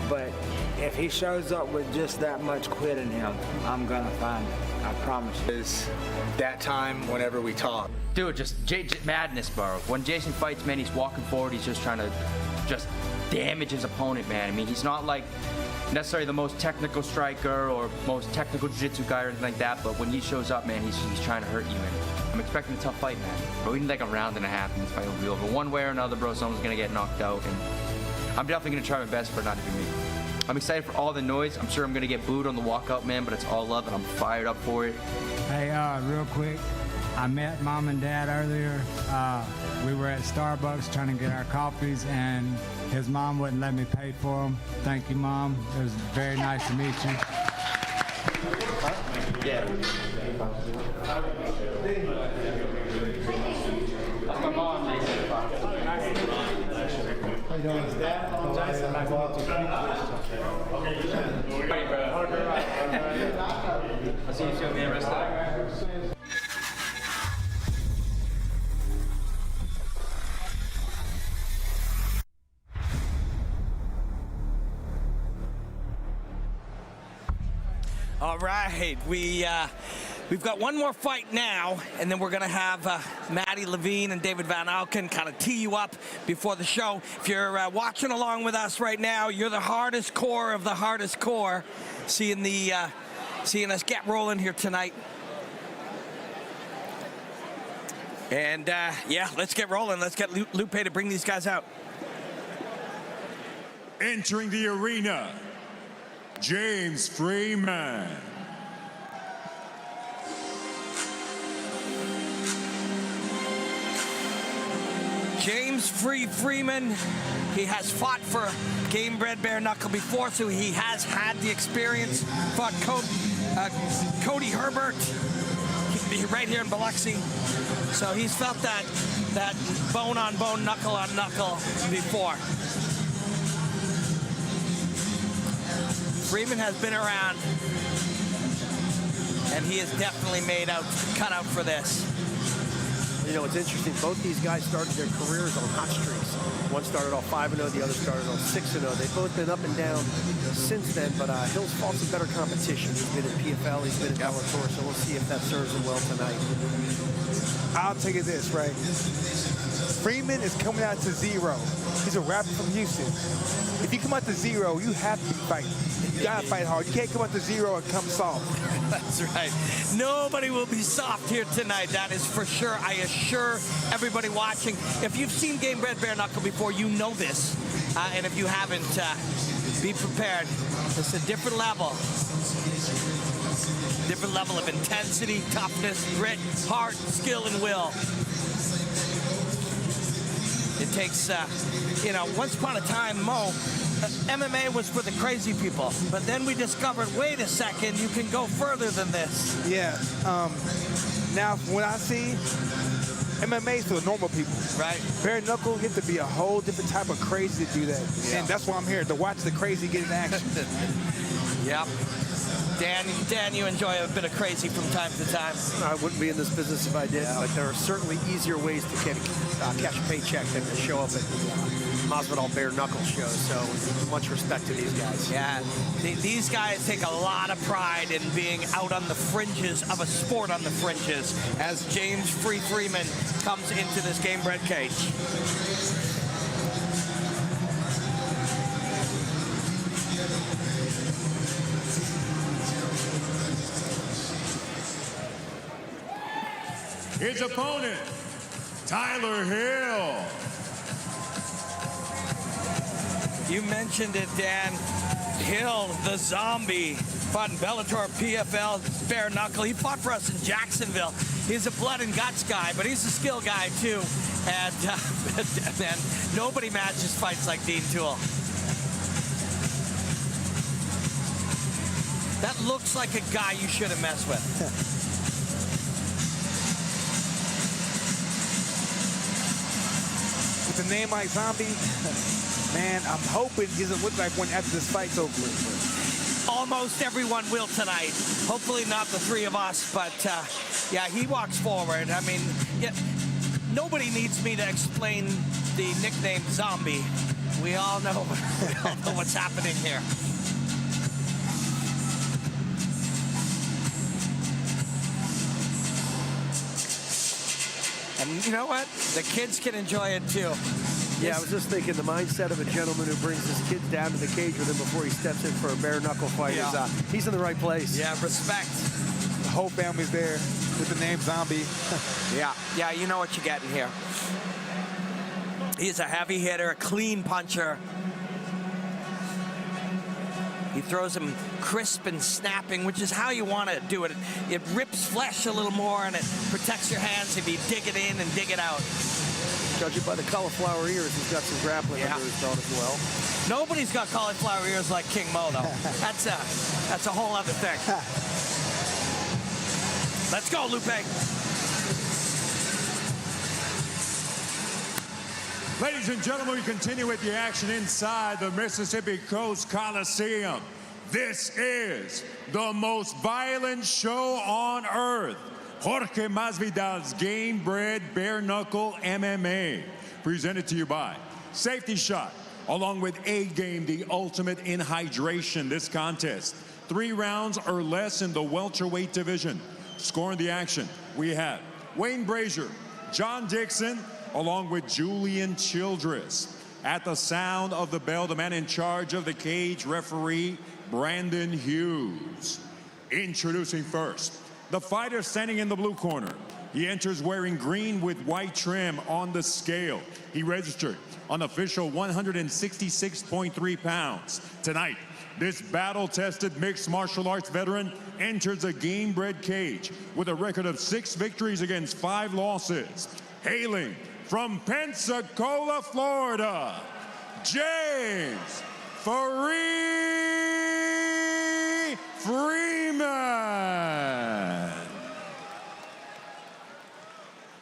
but if he shows up with just that much quit in him, I'm gonna find it. I promise you. Is that time whenever we talk. dude, just madness, bro. When Jason fights, man, he's walking forward. He's just trying to damage his opponent, man. I mean, he's not like necessarily the most technical striker or most technical jiu-jitsu guy or anything like that, but when he shows up, man, he's trying to hurt you, and I'm expecting a tough fight, man. But we need like a round and a half, and this fight will be over. One way or another, bro, someone's gonna get knocked out, and I'm definitely gonna try my best for it not to be me. I'm excited for all the noise. I'm sure I'm gonna get booed on the walkout, man, but it's all love, and I'm fired up for it. Hey, real quick, I met Mom and Dad earlier. We were at Starbucks trying to get our coffees, and his mom wouldn't let me pay for them. Thank you, Mom. It was very nice to meet you. Yeah. That's my mom, Jason. How you doing? Jason, nice to meet you. I'll see you soon, man. Rest up. All right, we've got one more fight now, and then we're gonna have Maddie Levine and David Van Alken kind of tee you up before the show. If you're watching along with us right now, you're the hardest core of the hardest core, seeing us get rolling here tonight. And yeah, let's get rolling. Let's get Lupe to bring these guys out. Entering the arena, James Freeman. James Freeman, he has fought for Gamebred Bareknuckle before, so he has had the experience. Fought Cody Herbert right here in Biloxi. So he's felt that bone on bone, knuckle on knuckle before. Freeman has been around, and he is definitely cut out for this. You know, it's interesting. Both these guys started their careers on hot streaks. One started off 5-0, the other started off 6-0. They've both been up and down since then, but Hill's fought some better competition. He's been in PFL, he's been in Bellator, so we'll see if that serves him well tonight. I'll tell you this, right? Freeman is coming out to 0. He's a rapper from Houston. If you come out to 0, you have to fight. You gotta fight hard. You can't come out to 0 and come soft. That's right. Nobody will be soft here tonight. That is for sure. I assure everybody watching, if you've seen Gamebred Bareknuckle before, you know this. And if you haven't, be prepared. It's a different level. Different level of intensity, toughness, grit, heart, skill, and will. It takes, once upon a time, MMA was for the crazy people, but then we discovered, wait a second, you can go further than this. Yeah. Now, when I see MMA is for the normal people. Right. Bareknuckle, you have to be a whole different type of crazy to do that. Yeah. And that's why I'm here, to watch the crazy get in action. Yep. Dan, you enjoy a bit of crazy from time to time. I wouldn't be in this business if I didn't, but there are certainly easier ways to catch a paycheck than to show up at Masvidal Bare Knuckle show. So much respect to these guys. Yeah, these guys take a lot of pride in being out on the fringes of a sport on the fringes as James Freeman comes into this Gamebred cage. His opponent, Tyler Hill. You mentioned it, Dan. Hill, the zombie, fought in Bellator, PFL, Bare Knuckle. He fought for us in Jacksonville. He's a blood and guts guy, but he's a skill guy too. And man, nobody matches fights like Dean Toole. That looks like a guy you shouldn't mess with. With a name like Zombie, man, I'm hoping he doesn't look like one after this fight's over with. Almost everyone will tonight. Hopefully not the three of us, but yeah, he walks forward. I mean, yeah, nobody needs me to explain the nickname Zombie. We all know what's happening here. And you know what? The kids can enjoy it too. Yeah, I was just thinking the mindset of a gentleman who brings his kids down to the cage with him before he steps in for a bare knuckle fight is he's in the right place. Yeah, respect. The whole family's there with the name Zombie. Yeah, you know what you're getting here. He's a heavy hitter, a clean puncher. He throws him crisp and snapping, which is how you want to do it. It rips flesh a little more, and it protects your hands if you dig it in and dig it out. Judging by the cauliflower ears, he's got some grappling under his belt as well. Nobody's got cauliflower ears like King Mo, though. That's a whole other thing. Let's go, Lupe. Ladies and gentlemen, we continue with the action inside the Mississippi Coast Coliseum. This is the most violent show on earth. Jorge Masvidal's Gamebred Bareknuckle MMA. Presented to you by Safety Shot, along with A-Game, the ultimate in hydration. This contest, 3 rounds or less in the welterweight division. Scoring the action, we have Wayne Brazier, John Dixon, along with Julian Childress. At the sound of the bell, the man in charge of the cage, referee Brandon Hughes. Introducing first, the fighter standing in the blue corner. He enters wearing green with white trim on the scale. He registered an official 166.3 pounds. Tonight, this battle-tested mixed martial arts veteran enters a Gamebred cage with a record of 6 victories against 5 losses. Hailing from Pensacola, Florida, James Freeman.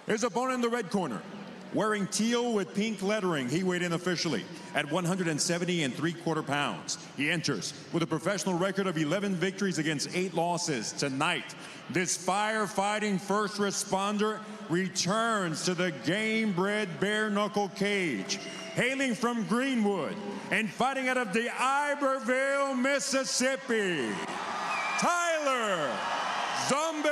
His opponent in the red corner, wearing teal with pink lettering. He weighed in officially at 170.75 pounds. He enters with a professional record of 11 victories against 8 losses. Tonight, this firefighting first responder returns to the Gamebred Bareknuckle cage, hailing from Greenwood and fighting out of the Iberville, Mississippi, Tyler Zombie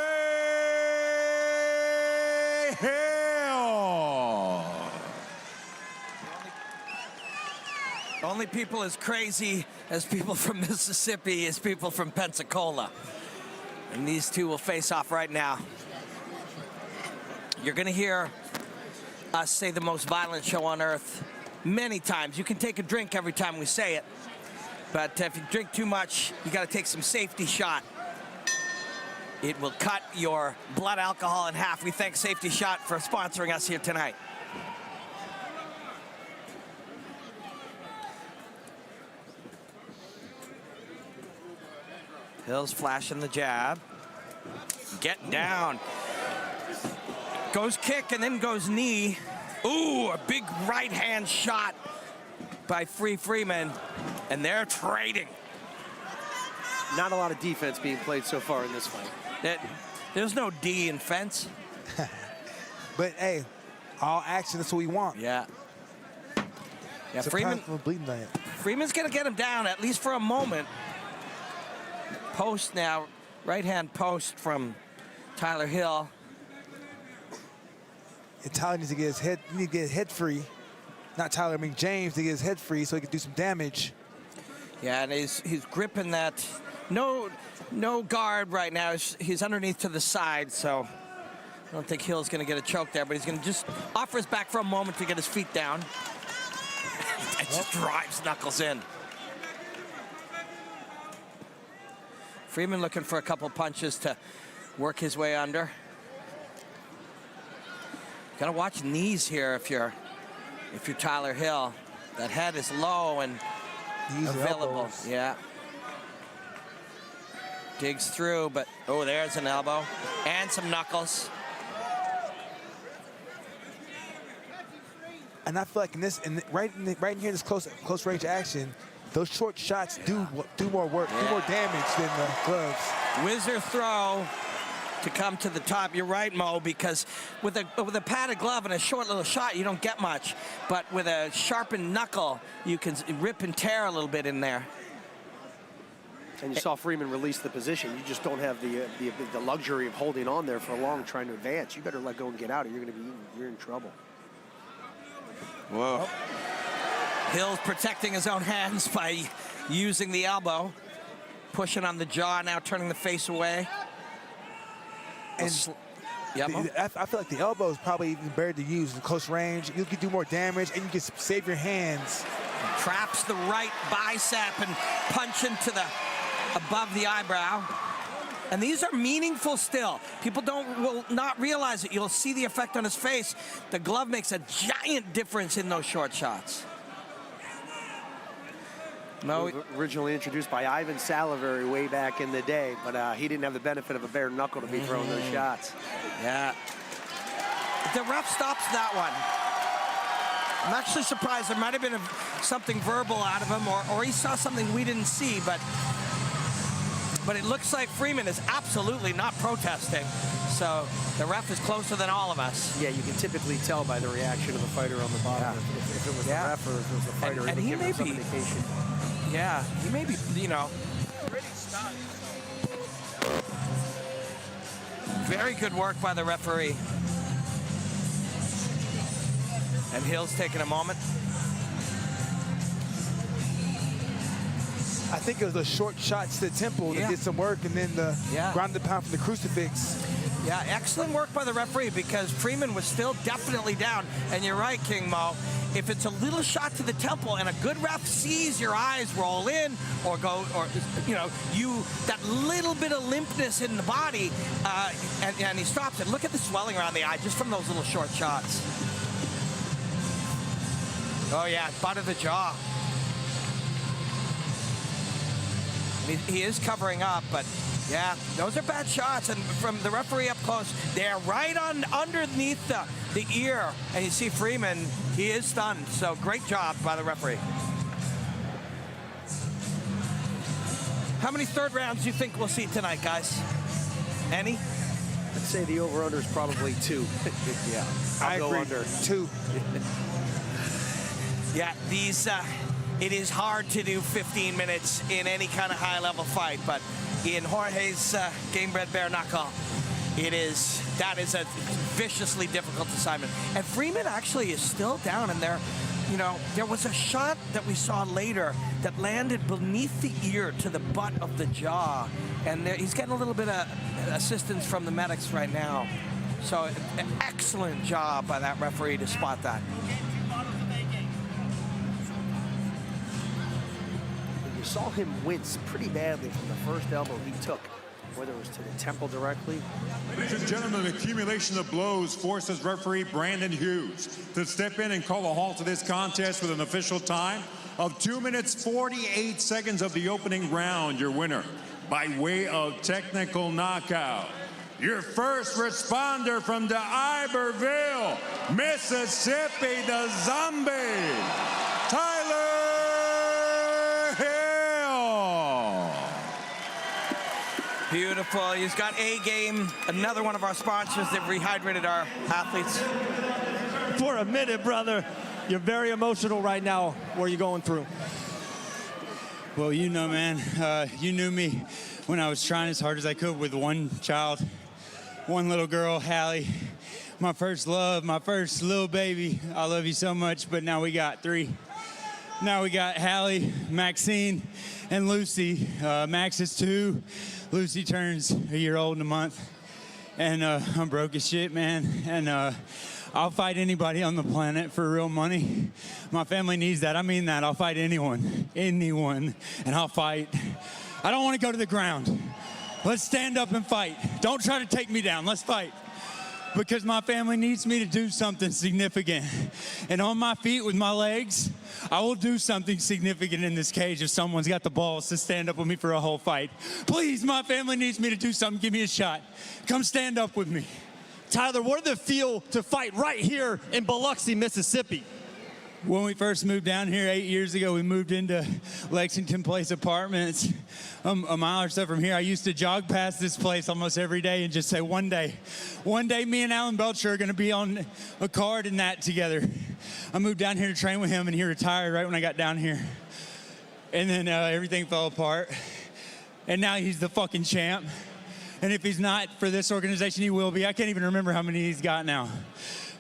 Hill. Only people as crazy as people from Mississippi is people from Pensacola. And these two will face off right now. You're gonna hear us say the most violent show on earth many times. You can take a drink every time we say it, but if you drink too much, you gotta take some Safety Shot. It will cut your blood alcohol in half. We thank Safety Shot for sponsoring us here tonight. Hill's flashing the jab. Getting down. Goes kick and then goes knee. Ooh, a big right hand shot by Freeman. And they're trading. Not a lot of defense being played so far in this fight. There's no D in fence. But hey, all action, that's what we want. Yeah. Yeah, Freeman's going to get him down, at least for a moment. Post now, right-hand post from Tyler Hill. And Tyler needs to get his head, free. Not Tyler, I mean James, to get his head free so he can do some damage. Yeah, and he's gripping that. No guard right now. He's underneath to the side, so I don't think Hill's going to get a choke there, but he's going to just offer his back for a moment to get his feet down. It just drives Knuckles in. Freeman looking for a couple punches to work his way under. Got to watch knees here if you're Tyler Hill. That head is low and available. Yeah. Digs through, but oh, there's an elbow and some knuckles. And I feel like right in here in this close range action, those short shots do more work, do more damage than the gloves. Whizzer throw to come to the top. You're right, Mo, because with a padded glove and a short little shot, you don't get much. But with a sharpened knuckle, you can rip and tear a little bit in there. And you saw Freeman release the position. You just don't have the luxury of holding on there for long, trying to advance. You better let go and get out, or you're in trouble. Whoa. Hill's protecting his own hands by using the elbow, pushing on the jaw, now turning the face away. And I feel like the elbow is probably even better to use in close range. You can do more damage, and you can save your hands. Traps the right bicep and punch into the above the eyebrow. And these are meaningful still. People will not realize it. You'll see the effect on his face. The glove makes a giant difference in those short shots. No, originally introduced by Ivan Salivary way back in the day, but he didn't have the benefit of a bare knuckle to be throwing those shots. Yeah. The ref stops that one. I'm actually surprised. There might have been something verbal out of him, or he saw something we didn't see, but it looks like Freeman is absolutely not protesting. So the ref is closer than all of us. Yeah, you can typically tell by the reaction of the fighter on the bottom if it was the ref or if it was the fighter. And he may be, yeah, he may be, very good work by the referee. And Hill's taking a moment. I think it was those short shots to the temple that did some work, and then the ground and pound from the crucifix. Yeah, excellent work by the referee, because Freeman was still definitely down. And you're right, King Mo. If it's a little shot to the temple and a good ref sees your eyes roll in or go, or that little bit of limpness in the body, and he stops it. Look at the swelling around the eye just from those little short shots. Oh yeah, butt of the jaw. He is covering up, but yeah, those are bad shots. And from the referee up close, they're right on underneath the ear. And you see Freeman, he is stunned. So great job by the referee. How many third rounds do you think we'll see tonight, guys? Any? I'd say the over-under is probably 2. Yeah, I'll go under 2. Yeah, these. It is hard to do 15 minutes in any kind of high-level fight, but in Jorge's Gamebred Bareknuckle, that is a viciously difficult assignment. And Freeman actually is still down, and there was a shot that we saw later that landed beneath the ear to the butt of the jaw, and he's getting a little bit of assistance from the medics right now. So an excellent job by that referee to spot that. You saw him wince pretty badly from the first elbow he took, whether it was to the temple directly. Ladies and gentlemen, the accumulation of blows forces referee Brandon Hughes to step in and call a halt to this contest with an official time of 2 minutes 48 seconds of the opening round. Your winner by way of technical knockout, your first responder from the Iberville, Mississippi, the Zombie, Tyler Hill. Beautiful. He's got A-Game, another one of our sponsors that rehydrated our athletes. For a minute, brother, you're very emotional right now. What are you going through? Well, you know, man, you knew me when I was trying as hard as I could with one child, one little girl, Hallie, my first love, my first little baby. I love you so much, but now we got 3. Now we got Hallie, Maxine, and Lucy. Max is 2. Lucy turns a year old in a month. And I'm broke as shit, man. And I'll fight anybody on the planet for real money. My family needs that. I mean that. I'll fight anyone, and I'll fight. I don't want to go to the ground. Let's stand up and fight. Don't try to take me down. Let's fight. Because my family needs me to do something significant. And on my feet with my legs, I will do something significant in this cage if someone's got the balls to stand up with me for a whole fight. Please, my family needs me to do something. Give me a shot. Come stand up with me. Tyler, what did it feel to fight right here in Biloxi, Mississippi? When we first moved down here 8 years ago, we moved into Lexington Place Apartments, a mile or so from here. I used to jog past this place almost every day and just say, one day me and Alan Belcher are going to be on a card in that together. I moved down here to train with him, and he retired right when I got down here. And then everything fell apart. And now he's the fucking champ. And if he's not for this organization, he will be. I can't even remember how many he's got now.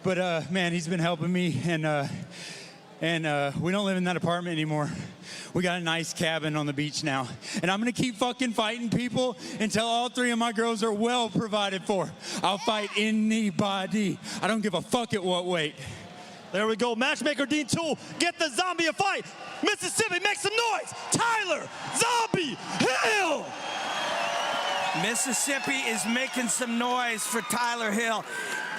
But, man, he's been helping me, and we don't live in that apartment anymore. We got a nice cabin on the beach now. And I'm going to keep fucking fighting people until all 3 of my girls are well provided for. I'll fight anybody. I don't give a fuck at what weight. There we go. Matchmaker Dean Tool, get the zombie a fight. Mississippi, make some noise. Tyler Zombie Hill. Mississippi is making some noise for Tyler Hill.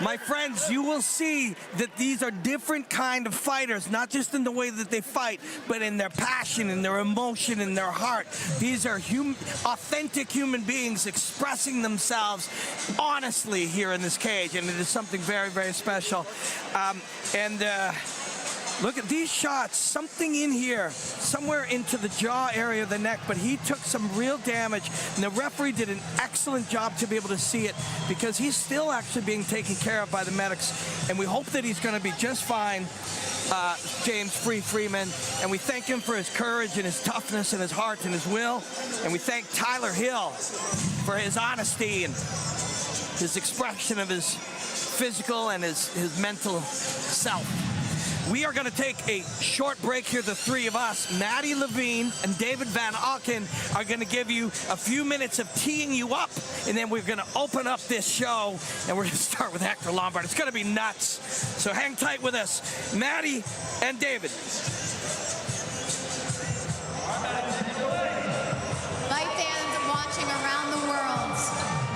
My friends, you will see that these are different kind of fighters, not just in the way that they fight, but in their passion, in their emotion, in their heart. These are authentic human beings expressing themselves honestly here in this cage, and it is something very, very special. Look at these shots, something in here, somewhere into the jaw area of the neck, but he took some real damage, and the referee did an excellent job to be able to see it, because he's still actually being taken care of by the medics, and we hope that he's going to be just fine, James Freeman, and we thank him for his courage and his toughness and his heart and his will, and we thank Tyler Hill for his honesty and his expression of his physical and his mental self. We are going to take a short break here, the 3 of us. Maddie Levine and David Van Auken are going to give you a few minutes of teeing you up, and then we're going to open up this show, and we're going to start with Hector Lombard. It's going to be nuts, so hang tight with us. Maddie and David. Fight fans watching around the world,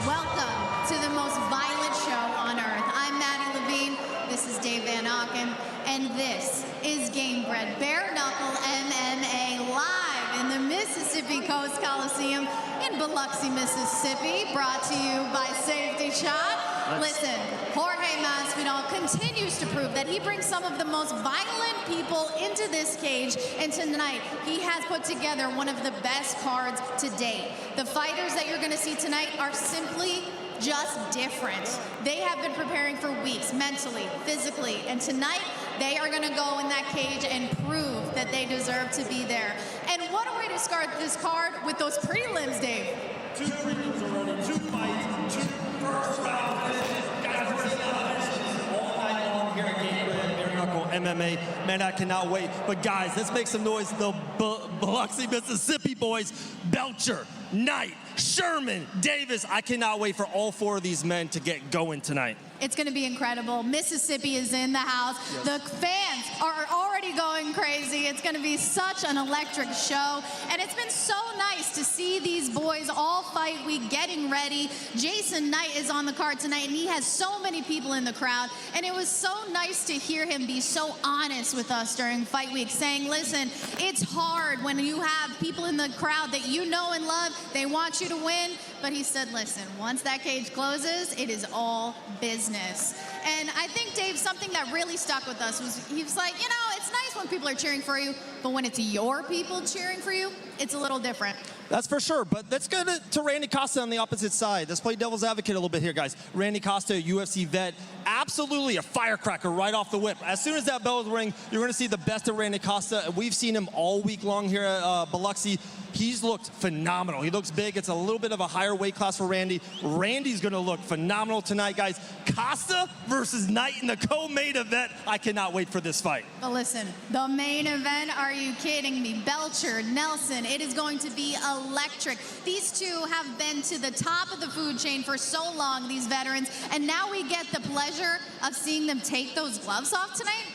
welcome to the most violent show on earth. I'm Maddie Levine. This is Dave Van Auken. And this is Gamebred Bareknuckle MMA live in the Mississippi Coast Coliseum in Biloxi, Mississippi, brought to you by Safety Shot. Listen, Jorge Masvidal continues to prove that he brings some of the most violent people into this cage, and tonight he has put together one of the best cards to date. The fighters that you're going to see tonight are simply just different. They have been preparing for weeks, mentally, physically, and tonight they are going to go in that cage and prove that they deserve to be there. And what a way to start this card with those prelims, Dave. 2 prelims already, 2 fights, 2 first round finishes. Guys, we're seeing all night long here at Gamebred Bareknuckle MMA. Man, I cannot wait. But guys, let's make some noise. The Biloxi, Mississippi boys, Belcher, Knight, Sherman, Davis. I cannot wait for all 4 of these men to get going tonight. It's going to be incredible. Mississippi is in the house. Yes. The fans are already going crazy. It's going to be such an electric show. And it's been so nice to see these boys all fight week getting ready. Jason Knight is on the card tonight, and he has so many people in the crowd. And it was so nice to hear him be so honest with us during fight week, saying, listen, it's hard when you have people in the crowd that you know and love. They want you to win. But he said, listen, once that cage closes, it is all business. And I think, Dave, something that really stuck with us was he was like, you know, it's nice when people are cheering for you, but when it's your people cheering for you, it's a little different. That's for sure, but let's go to Randy Costa on the opposite side. Let's play devil's advocate a little bit here, guys. Randy Costa, UFC vet, absolutely a firecracker right off the whip. As soon as that bell is ring, you're going to see the best of Randy Costa. We've seen him all week long here at Biloxi. He's looked phenomenal. He looks big. It's a little bit of a higher weight class for Randy. Randy's going to look phenomenal tonight, guys. Costa versus Knight in the co-main event. I cannot wait for this fight. But listen, the main event, are you kidding me? Belcher, Nelson, it is going to be electric. These two have been to the top of the food chain for so long, these veterans, and now we get the pleasure of seeing them take those gloves off tonight.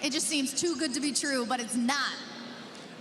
It just seems too good to be true, but it's not.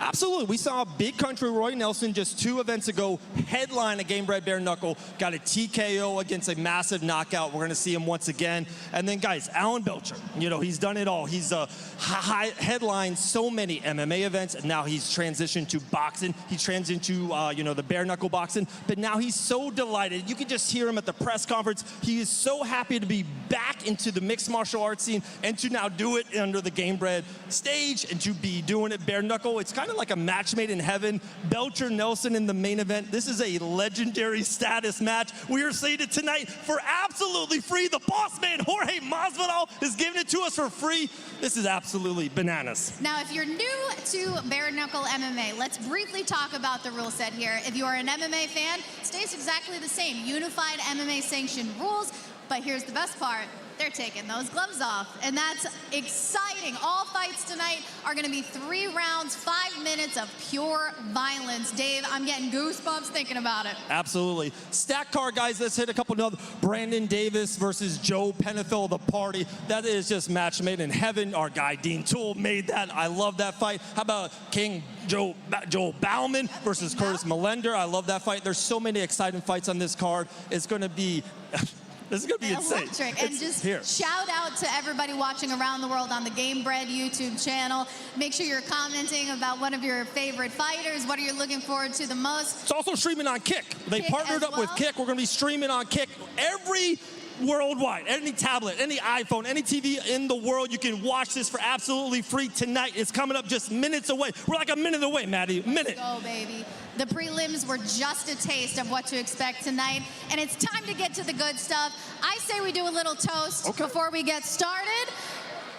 Absolutely. We saw Big Country Roy Nelson just 2 events ago headline a Gamebred Bareknuckle, got a TKO against a massive knockout. We're going to see him once again. And then, guys, Alan Belcher, you know, he's done it all. He's headlined so many MMA events, and now he's transitioned to boxing. He transitioned to, you know, the bare knuckle boxing. But now he's so delighted. You can just hear him at the press conference. He is so happy to be back into the mixed martial arts scene and to now do it under the Gamebred stage and to be doing it bare knuckle. It's kind of like a match made in heaven. Belcher Nelson in the main event. This is a legendary status match. We are seeing it tonight for absolutely free. The boss man, Jorge Masvidal, is giving it to us for free. This is absolutely bananas. Now, if you're new to bare knuckle MMA, let's briefly talk about the rule set here. If you are an MMA fan, it stays exactly the same. Unified MMA sanctioned rules. But here's the best part. They're taking those gloves off, and that's exciting. All fights tonight are going to be 3 rounds, 5 minutes of pure violence. Dave, I'm getting goosebumps thinking about it. Absolutely. Stack card, guys. Let's hit a couple of Brandon Davis versus Joe Penfield, the party. That is just match made in heaven. Our guy Dean Toole made that. I love that fight. How about King Joe Bowman versus Curtis Melender? I love that fight. There's so many exciting fights on this card. It's going to be... This is going to be insane. Electric. And just shout out to everybody watching around the world on the Gamebred YouTube channel. Make sure you're commenting about one of your favorite fighters. What are you looking forward to the most? It's also streaming on Kick. They partnered up with Kick. We're going to be streaming on Kick worldwide, any tablet, any iPhone, any TV in the world. You can watch this for absolutely free tonight. It's coming up just minutes away. We're like a minute away, Maddie. Minute. Let's go, baby. The prelims were just a taste of what to expect tonight, and it's time to get to the good stuff. I say we do a little toast before we get started.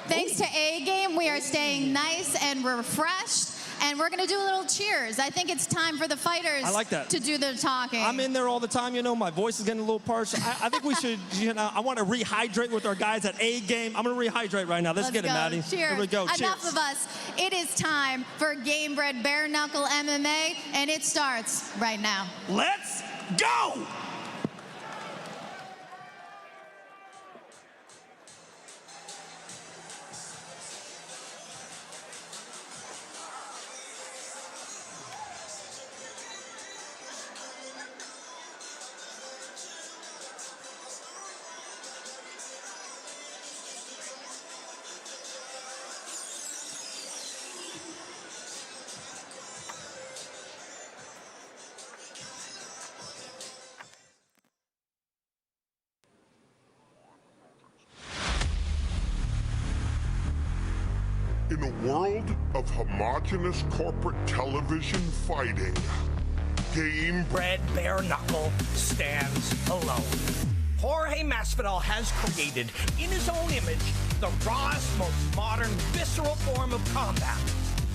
Thanks to A-Game, we are staying nice and refreshed. And we're going to do a little cheers. I think it's time for the fighters to do their talking. I'm in there all the time, you know. My voice is getting a little parched. I think we should, you know, I want to rehydrate with our guys at A-Game. I'm going to rehydrate right now. Let's get it, Maddie. Cheers. Here we go. Enough Cheers. of us. It is time for Gamebred Bareknuckle MMA, and it starts right now. Let's go! In a world of homogeneous corporate television fighting, Gamebred Bareknuckle stands alone. Jorge Masvidal has created, in his own image, the rawest, most modern, visceral form of combat.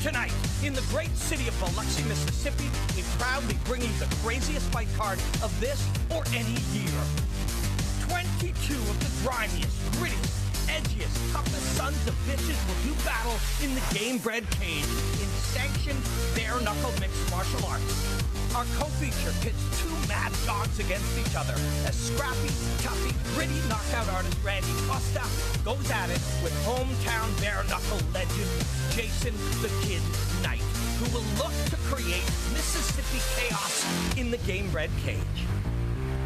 Tonight, in the great city of Biloxi, Mississippi, we proudly bring you the craziest fight card of this or any year. 22 of the grimiest, grittiest, edgiest, toughest sons of bitches will do battle in the Gamebred cage in sanctioned bare-knuckle mixed martial arts. Our co-feature pits 2 mad dogs against each other as scrappy, toughy, gritty knockout artist Randy Costa goes at it with hometown bare-knuckle legend Jason the Kid Knight, who will look to create Mississippi chaos in the Gamebred cage.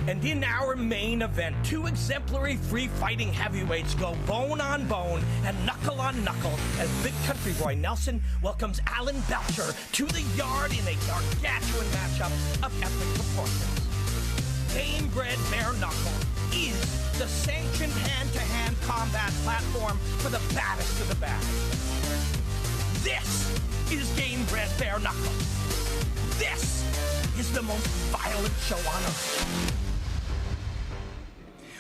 And in our main event, 2 exemplary free-fighting heavyweights go bone on bone and knuckle on knuckle as Big Country Roy Nelson welcomes Alan Belcher to the yard in a gargantuan matchup of epic proportions. Gamebred Bareknuckle is the sanctioned hand-to-hand combat platform for the baddest of the bad. This is Gamebred Bareknuckle. This is the most violent show on earth.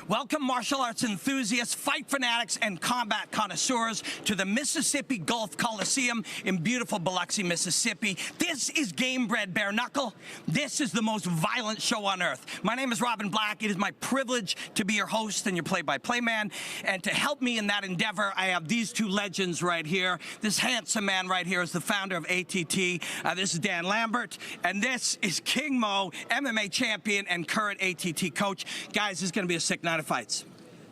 Welcome, martial arts enthusiasts, fight fanatics, and combat connoisseurs to the Mississippi Gulf Coliseum in beautiful Biloxi, Mississippi. This is Gamebred Bareknuckle. This is the most violent show on earth. My name is Robin Black. It is my privilege to be your host and your play-by-play man. And to help me in that endeavor, I have these two legends right here. This handsome man right here is the founder of ATT. This is Dan Lambert. And this is King Mo, MMA champion and current ATT coach. Guys, this is going to be a sick night of fights.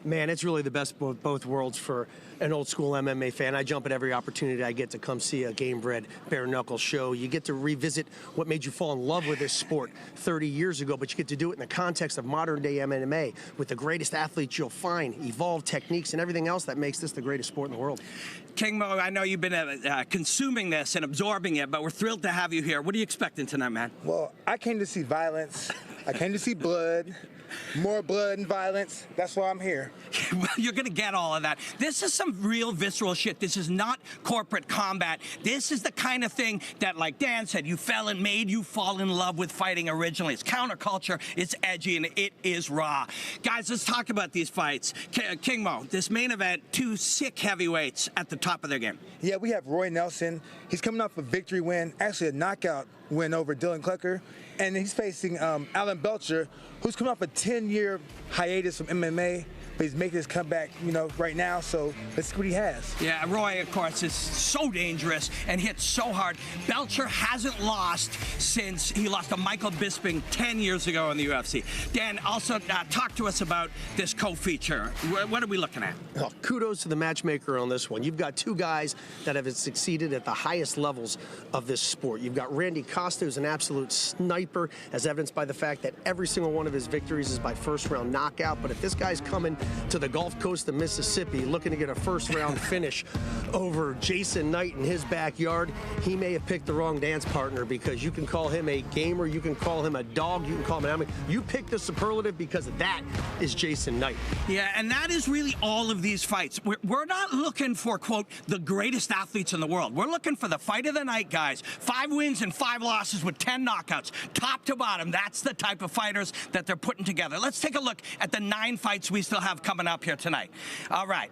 Man, it's really the best of both worlds for an old school MMA fan. I jump at every opportunity I get to come see a Gamebred Bareknuckle show. You get to revisit what made you fall in love with this sport 30 years ago, but you get to do it in the context of modern day MMA with the greatest athletes you'll find, evolved techniques, and everything else that makes this the greatest sport in the world. King Mo, I know you've been consuming this and absorbing it, but we're thrilled to have you here. What are you expecting tonight, man? Well, I came to see violence. I came to see blood. More blood and violence. That's why I'm here. Well, you're going to get all of that. This is some real visceral shit. This is not corporate combat. This is the kind of thing that, like Dan said, made you fall in love with fighting originally. It's counterculture, it's edgy, and it is raw. Guys, let's talk about these fights. King Mo, this main event, two sick heavyweights at the top of their game. Yeah, we have Roy Nelson. He's coming off a victory win, actually a knockout win over Dillon Clecker. And he's facing Alan Belcher, who's coming off a 10-year hiatus from MMA, but he's making his comeback, right now, so let's see what he has. Yeah, Roy, of course, is so dangerous and hits so hard. Belcher hasn't lost since he lost to Michael Bisping 10 years ago in the UFC. Dan, also talk to us about this co-feature. What are we looking at? Oh, kudos to the matchmaker on this one. You've got two guys that have succeeded at the highest levels of this sport. You've got Randy Costa, who's an absolute sniper, as evidenced by the fact that every single one of his victories is by first-round knockout. But if this guy's coming to the Gulf Coast of Mississippi looking to get a first-round finish over Jason Knight in his backyard, he may have picked the wrong dance partner, because you can call him a gamer, you can call him a dog, you can call him an animal. You pick the superlative because that is Jason Knight. Yeah, and that is really all of these fights. We're not looking for, quote, the greatest athletes in the world. We're looking for the fight of the night guys. 5 wins and 5 losses with 10 knockouts, top to bottom. That's the type of fighters that they're putting together. Let's take a look at the 9 fights we still have coming up here tonight. All right.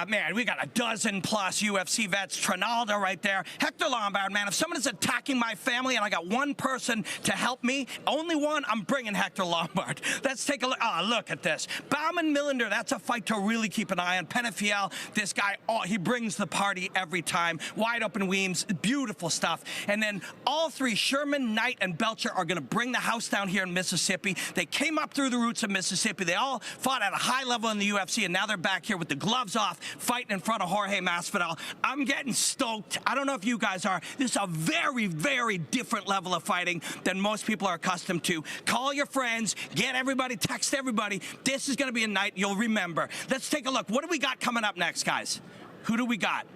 Man, we got a dozen plus UFC vets. Trinaldo right there. Hector Lombard, man. If someone is attacking my family and I got one person to help me, only one, I'm bringing Hector Lombard. Let's take a look. Oh, look at this. Bowman Millender, that's a fight to really keep an eye on. Penfield, this guy, he brings the party every time. Wide open Weams, beautiful stuff. And then all 3, Sherman, Knight, and Belcher, are going to bring the house down here in Mississippi. They came up through the roots of Mississippi. They all fought at a high level in the UFC, and now they're back here with the gloves off, fighting in front of Jorge Masvidal. I'm getting stoked. I don't know if you guys are. This is a very, very different level of fighting than most people are accustomed to. Call your friends, get everybody, text everybody. This is going to be a night you'll remember. Let's take a look. What do we got coming up next, guys? Who do we got?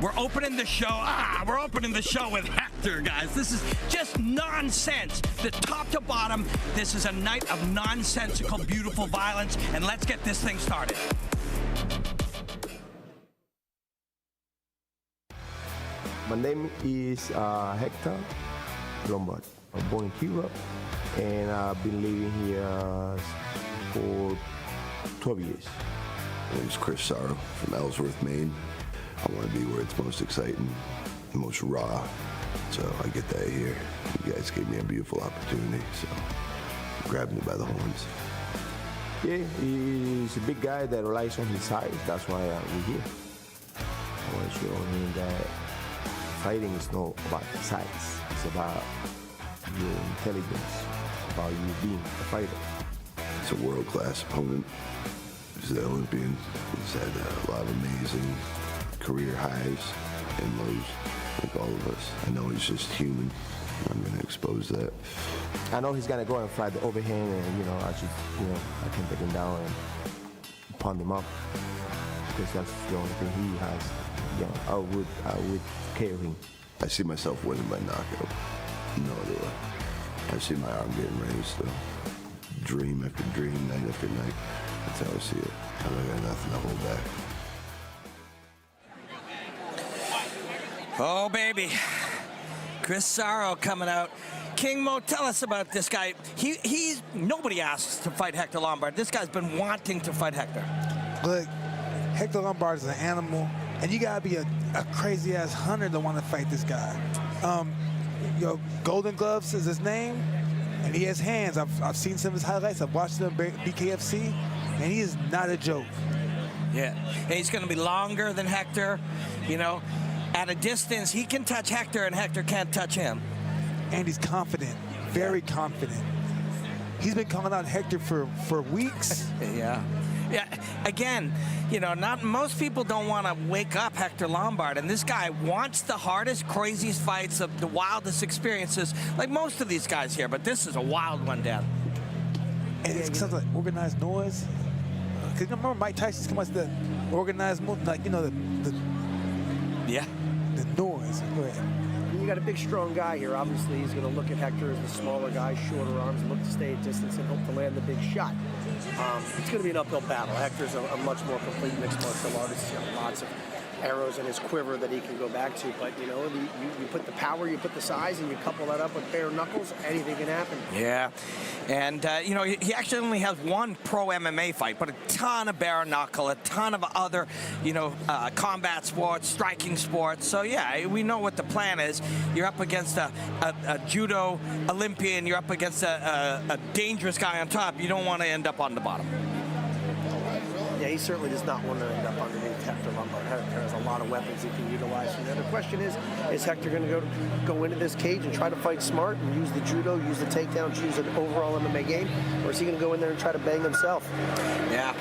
We're opening the show. We're opening the show with Hector, guys. This is just nonsense. The top to bottom, this is a night of nonsensical, beautiful violence, and let's get this thing started. My name is Hector Lombard. I'm born in Cuba, and I've been living here for 12 years. My name is Sarrow from Ellsworth, Maine. I want to be where it's most exciting, most raw, so I get that here. You guys gave me a beautiful opportunity, so grab me by the horns. Yeah, he's a big guy that relies on his size. That's why we're here. I want to show him that fighting is not about size. It's about your intelligence, about you being a fighter. It's a world-class opponent. He's the Olympian. He's had a lot of amazing career highs and lows, like all of us. I know he's just human. I'm going to expose that. I know he's going to go and fight the overhand, and I can take him down and pound him up, because that's the only thing he has. I would KO him. I see myself winning by knockout. No other way. I see my arm getting raised, though. Dream after dream, night after night. That's how I see it. I got nothing to hold back. Oh, baby. Chris Sarrow coming out. King Mo, tell us about this guy. He's nobody asks to fight Hector Lombard. This guy's been wanting to fight Hector. Look, Hector Lombard is an animal, and you gotta be a crazy-ass hunter to want to fight this guy. Golden Gloves is his name, and he has hands. I've seen some of his highlights. I've watched him at BKFC, and he is not a joke. Yeah, and he's going to be longer than Hector. You know, at a distance, he can touch Hector, and Hector can't touch him. And he's confident, very confident. He's been calling out Hector for weeks. Yeah. Yeah, again, you know, not most people don't want to wake up Hector Lombard, and this guy wants the hardest, craziest fights, of the wildest experiences, like most of these guys here, but this is a wild one, Dan. And it's something like organized noise. Because you remember Mike Tyson's come out to the organized, like, you know, the noise. Go ahead. You got a big, strong guy here. Obviously, he's going to look at Hector as the smaller guy, shorter arms, look to stay at distance and hope to land the big shot. It's going to be an uphill battle. Hector's a much more complete mixed martial artist. He's got lots of arrows in his quiver that he can go back to. But, you know, you put the power, you put the size, and you couple that up with bare knuckles, anything can happen. Yeah. And, you know, he actually only has one pro MMA fight, but a ton of bare knuckle, a ton of other, you know, combat sports, striking sports. So, yeah, we know what the plan is. You're up against a judo Olympian. You're up against a dangerous guy on top. You don't want to end up on the bottom. Yeah, he certainly does not want to end up underneath Hector Lombard. Hector has a lot of weapons he can utilize from there. The question is Hector going to go into this cage and try to fight smart and use the judo, use the takedowns, use an overall MMA game, or is he going to go in there and try to bang himself? Yeah.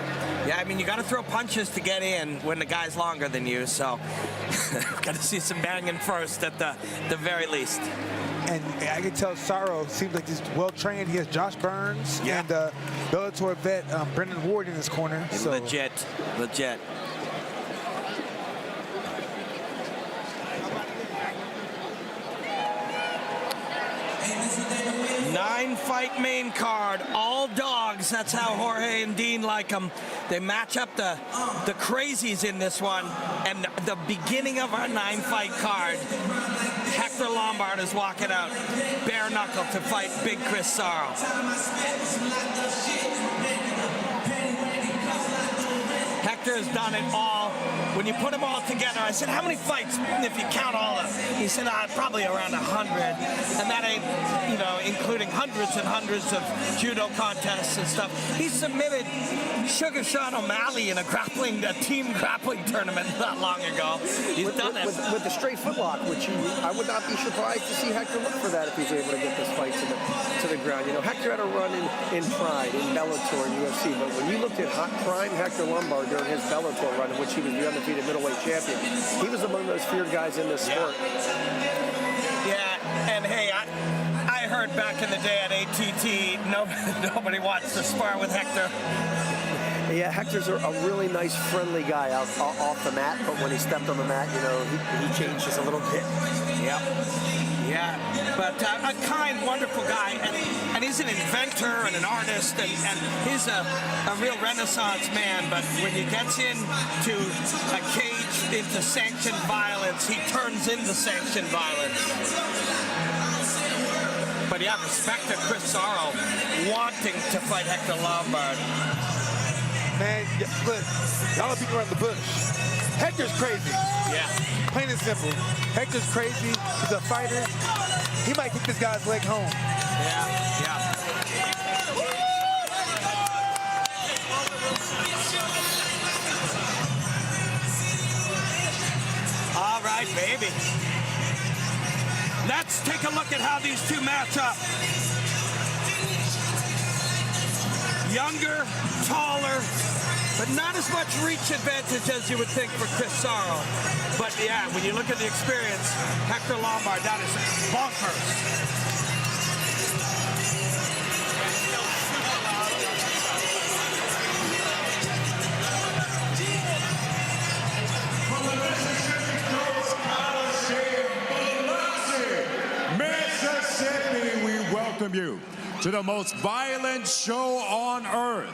Yeah, I mean, you got to throw punches to get in when the guy's longer than you, so got to see some banging first at the very least. And I can tell Sarrow seems like he's well-trained. He has Josh Burns and Bellator vet Brendan Ward in his corner. So. Legit. 9-fight main card, all dogs. That's how Jorge and Dean like them. They match up the crazies in this one. And the beginning of our 9-fight card, Hector Lombard is walking out bare knuckle to fight Big Chris Sarrow. Hector has done it all. When you put them all together, I said, how many fights if you count all of them? He said, probably around 100. And that ain't, you know, including hundreds and hundreds of judo contests and stuff. He submitted Sugar Sean O'Malley in a team grappling tournament not long ago. He's done it. With the straight footlock, which I would not be surprised to see Hector look for that if he's able to get this fight to the ground. You know, Hector had a run in Pride, in Bellator, and UFC, but when you looked at prime Hector Lombard during his Bellator run, in which he was the undefeated middleweight champion, he was among those feared guys in this sport. Yeah, and hey, I heard back in the day at ATT, nobody wants to spar with Hector. Yeah, Hector's a really nice, friendly guy off the mat, but when he stepped on the mat, you know, he changed just a little bit. Yeah, but a kind, wonderful guy, and he's an inventor and an artist, and he's a real Renaissance man, but when he gets into a cage, into sanctioned violence, he turns into sanctioned violence. But yeah, respect to Chris Sarrow wanting to fight Hector Lombard. Man, look, y'all beating around the bush. Hector's crazy. Yeah. Plain and simple. Hector's crazy. He's a fighter. He might kick this guy's leg home. Yeah. All right, baby. Let's take a look at how these two match up. Younger, taller, but not as much reach advantage as you would think for Chris Sarrow. But yeah, when you look at the experience, Hector Lombard, that is bonkers. Mississippi, we welcome you to the most violent show on earth.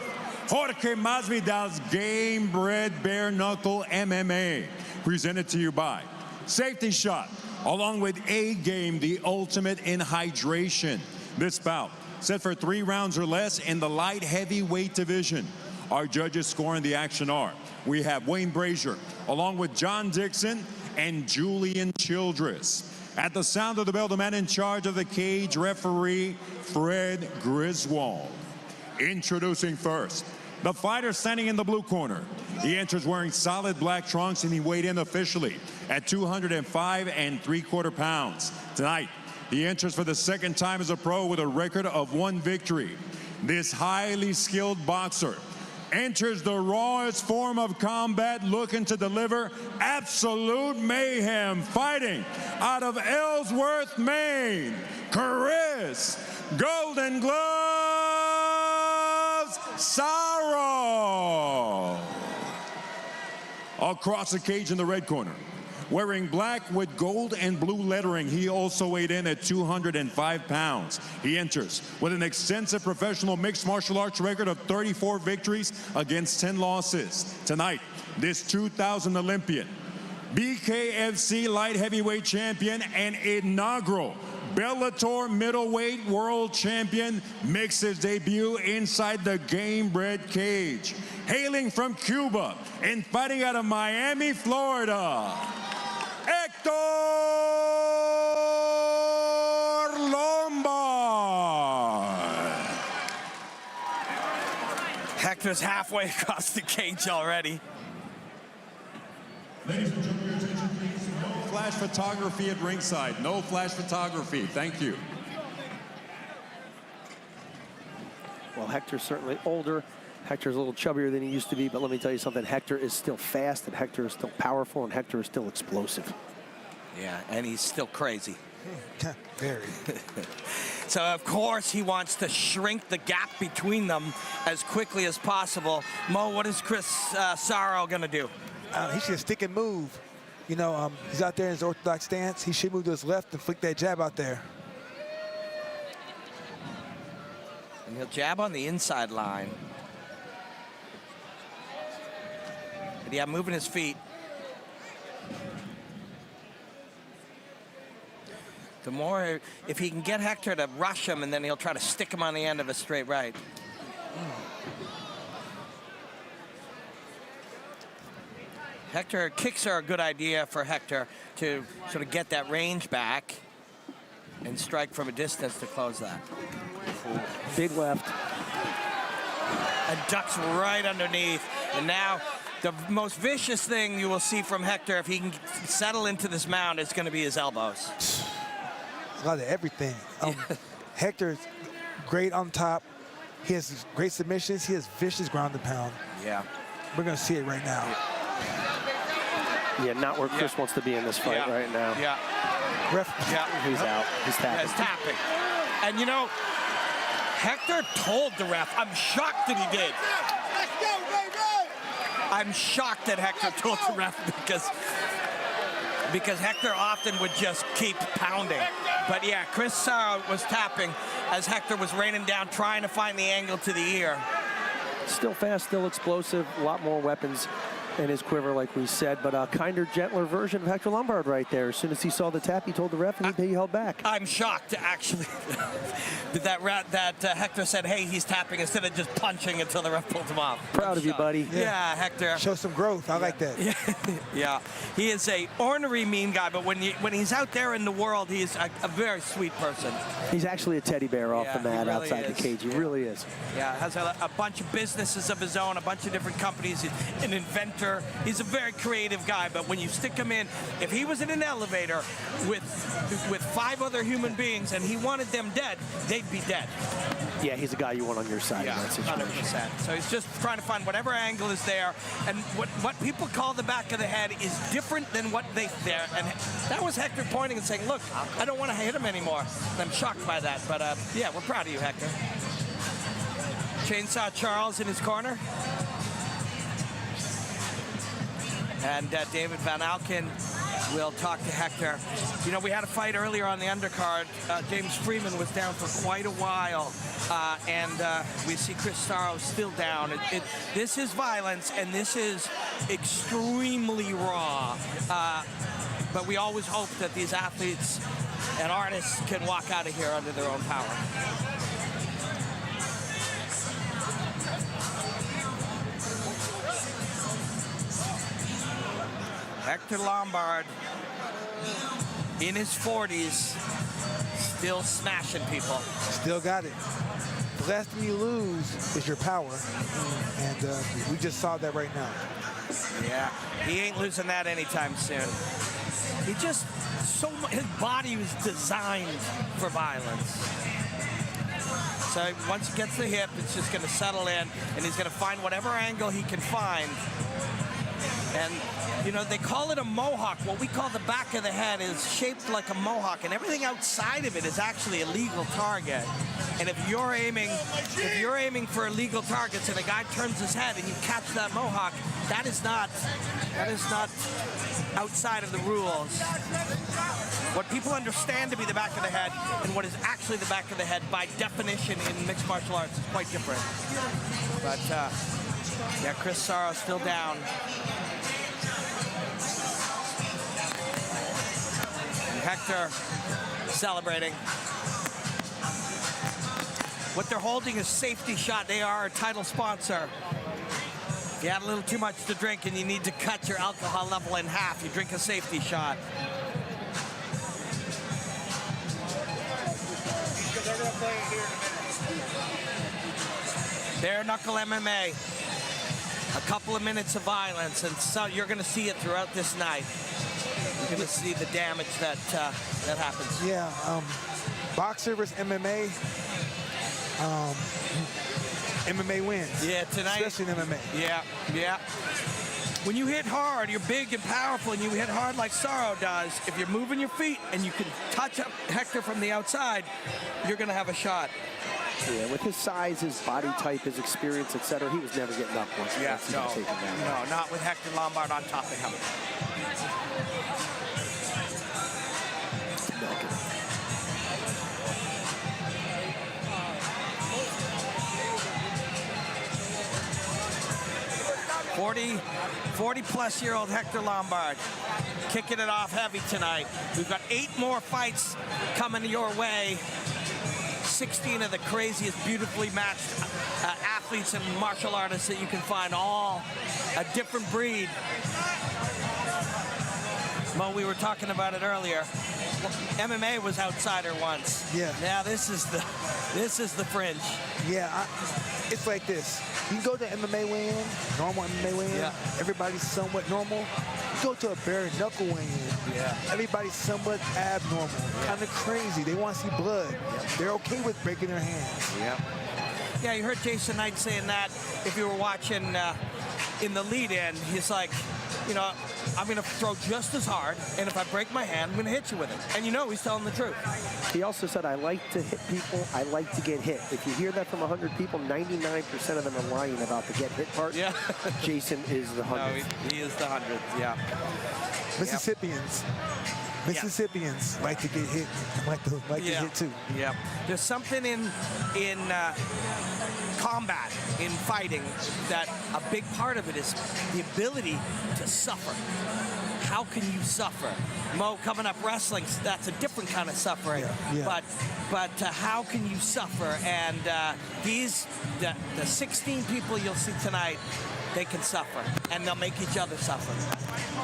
Jorge Masvidal's Gamebred Bareknuckle MMA, presented to you by Safety Shot, along with A-Game, the ultimate in hydration. This bout set for 3 rounds or less in the light heavyweight division. Our judges scoring the action are, we have Wayne Brazier, along with John Dixon and Julian Childress. At the sound of the bell, the man in charge of the cage, referee Fred Griswold. Introducing first, the fighter standing in the blue corner. He enters wearing solid black trunks, and he weighed in officially at 205 3/4 pounds. Tonight, he enters for the second time as a pro with a record of 1 victory. This highly skilled boxer enters the rawest form of combat, looking to deliver absolute mayhem. Fighting out of Ellsworth, Maine, Chris Golden Gloves Sarrow. Across the cage in the red corner, wearing black with gold and blue lettering, he also weighed in at 205 pounds. He enters with an extensive professional mixed martial arts record of 34 victories against 10 losses. Tonight, this 2000 Olympian, BKFC light heavyweight champion, and inaugural Bellator middleweight world champion makes his debut inside the Gamebred cage. Hailing from Cuba and fighting out of Miami, Florida, Hector Lombard. Hector's halfway across the cage already. Ladies and gentlemen, your attention please. No flash photography at ringside. No flash photography. Thank you. Well, Hector's certainly older. Hector's a little chubbier than he used to be, but let me tell you something. Hector is still fast, and Hector is still powerful, and Hector is still explosive. Yeah, and he's still crazy. Very. So, of course, he wants to shrink the gap between them as quickly as possible. Mo, what is Chris Sarrow going to do? He should stick and move. You know, he's out there in his orthodox stance. He should move to his left and flick that jab out there. And he'll jab on the inside line. But yeah, moving his feet. The more, if he can get Hector to rush him, and then he'll try to stick him on the end of a straight right. Hector, kicks are a good idea for Hector to sort of get that range back and strike from a distance to close that. Big left. And ducks right underneath. And now the most vicious thing you will see from Hector, if he can settle into this mound, is going to be his elbows. A lot of everything. Hector's great on top. He has great submissions. He has vicious ground and pound. Yeah. We're going to see it right now. Yeah, not where Chris wants to be in this fight right now. Yeah. Ref. Yeah. He's out. He's tapping. Yeah, he's tapping. And, you know, Hector told the ref. I'm shocked that he did. Let's go, baby! I'm shocked that Hector told the ref because Hector often would just keep pounding. But yeah, Chris Sarrow was tapping as Hector was raining down, trying to find the angle to the ear. Still fast, still explosive, a lot more weapons in his quiver, like we said, but a kinder, gentler version of Hector Lombard right there. As soon as he saw the tap, he told the ref, and he held back. I'm shocked, actually, that Hector said, hey, he's tapping, instead of just punching until the ref pulled him off. Proud of you, buddy. Yeah, Hector. Show some growth. I like that. Yeah, he is a ornery, mean guy, but when he's out there in the world, he's a very sweet person. He's actually a teddy bear off the mat, really outside the cage. He really is. Yeah, has a bunch of businesses of his own, a bunch of different companies. He's an inventor. He's a very creative guy, but when you stick him in, if he was in an elevator with 5 other human beings and he wanted them dead, they'd be dead. Yeah, he's a guy you want on your side in that situation. 100%. So he's just trying to find whatever angle is there, and what people call the back of the head is different than what they there. And that was Hector pointing and saying, look, I don't want to hit him anymore. And I'm shocked by that, but yeah, we're proud of you, Hector. Chainsaw Charles in his corner. And David Van Alken will talk to Hector. You know, we had a fight earlier on the undercard. James Freeman was down for quite a while. And we see Chris Sarrow still down. This is violence, and this is extremely raw. but we always hope that these athletes and artists can walk out of here under their own power. Hector Lombard, in his 40s, still smashing people. Still got it. The last thing you lose is your power, and we just saw that right now. Yeah, he ain't losing that anytime soon. He just, his body was designed for violence. So once he gets the hip, it's just going to settle in, and he's going to find whatever angle he can find. And, you know, they call it a mohawk. What we call the back of the head is shaped like a mohawk, and everything outside of it is actually a legal target. And if you're aiming for illegal targets and a guy turns his head and you catch that mohawk, that is not outside of the rules. What people understand to be the back of the head and what is actually the back of the head by definition in mixed martial arts is quite different. But yeah, Chris Sarrow still down. And Hector celebrating. What they're holding is Safety Shot. They are a title sponsor. If you had a little too much to drink and you need to cut your alcohol level in half, you drink a Safety Shot. Bare knuckle MMA. A couple of minutes of violence, and so you're going to see it throughout this night. You're going to see the damage that that happens. Yeah, boxer versus MMA. MMA wins. Yeah, tonight. Especially in MMA. Yeah, yeah. When you hit hard, you're big and powerful, and you hit hard like Sarrow does. If you're moving your feet and you can touch up Hector from the outside, you're going to have a shot. Yeah, with his size, his body type, his experience, etc., he was never getting up once. Yeah, no, not with Hector Lombard on top of him. 40-plus-year-old Hector Lombard kicking it off heavy tonight. We've got 8 more fights coming your way. 16 of the craziest, beautifully matched athletes and martial artists that you can find, all a different breed. Mo, we were talking about it earlier. MMA was outsider once. Yeah. Now this is the fringe. Yeah, it's like this. You can go to MMA weigh-in, normal MMA weigh-in. Yeah. Everybody's somewhat normal. You go to a bare knuckle weigh-in. Yeah. Everybody's somewhat abnormal. Yeah. Kind of crazy. They want to see blood. Yeah. They're okay with breaking their hands. Yeah. Yeah, you heard Jason Knight saying that if you were watching in the lead-in. He's like, you know, I'm going to throw just as hard, and if I break my hand, I'm going to hit you with it. And you know he's telling the truth. He also said, I like to hit people, I like to get hit. If you hear that from 100 people, 99% of them are lying about the get hit part. Yeah. Jason is the 100th. No, he is the 100th, yeah. Mississippians. Mississippians like to get hit, like to hit too. Yeah. There's something in combat, in fighting, that a big part of it is the ability to suffer. How can you suffer? Mo, coming up wrestling, that's a different kind of suffering. Yeah. But how can you suffer? And the 16 people you'll see tonight, they can suffer, and they'll make each other suffer.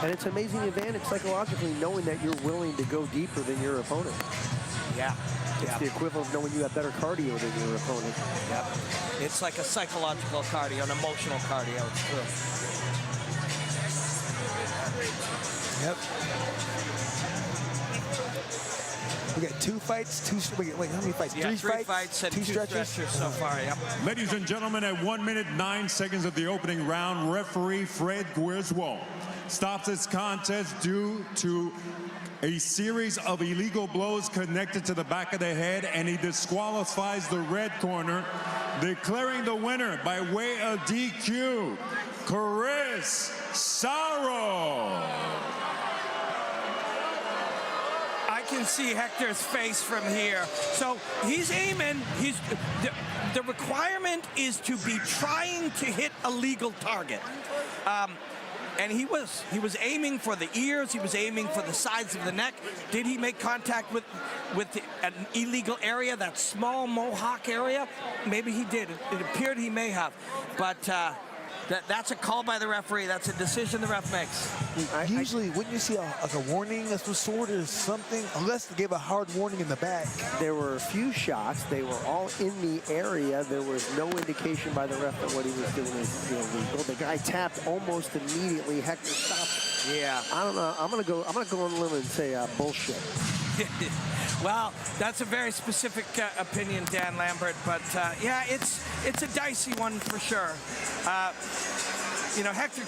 And it's an amazing advantage psychologically knowing that you're willing to go deeper than your opponent. Yeah. It's the equivalent of knowing you have better cardio than your opponent. Yeah. It's like a psychological cardio, an emotional cardio. It's true. Yep. We got 2 fights, wait, how many fights? Yeah, 3 fights and 2 stretchers so far, yep. Ladies and gentlemen, at 1 minute, 9 seconds of the opening round, referee Fred Griswold stops this contest due to a series of illegal blows connected to the back of the head, and he disqualifies the red corner, declaring the winner by way of DQ, Chris Sarrow. I can see Hector's face from here. So he's aiming. The requirement is to be trying to hit a legal target. And he was aiming for the ears. He was aiming for the sides of the neck. Did he make contact with an illegal area, that small mohawk area? Maybe he did. It appeared he may have. But that's a call by the referee. That's a decision the ref makes. Usually, wouldn't you see like a warning of some sort or something? Unless they gave a hard warning in the back. There were a few shots. They were all in the area. There was no indication by the ref that what he was doing was illegal. The guy tapped almost immediately. Hector stopped. Yeah. I don't know. I'm gonna go on a limb and say bullshit. Well, that's a very specific opinion, Dan Lambert. But yeah, it's a dicey one for sure. You know, Hector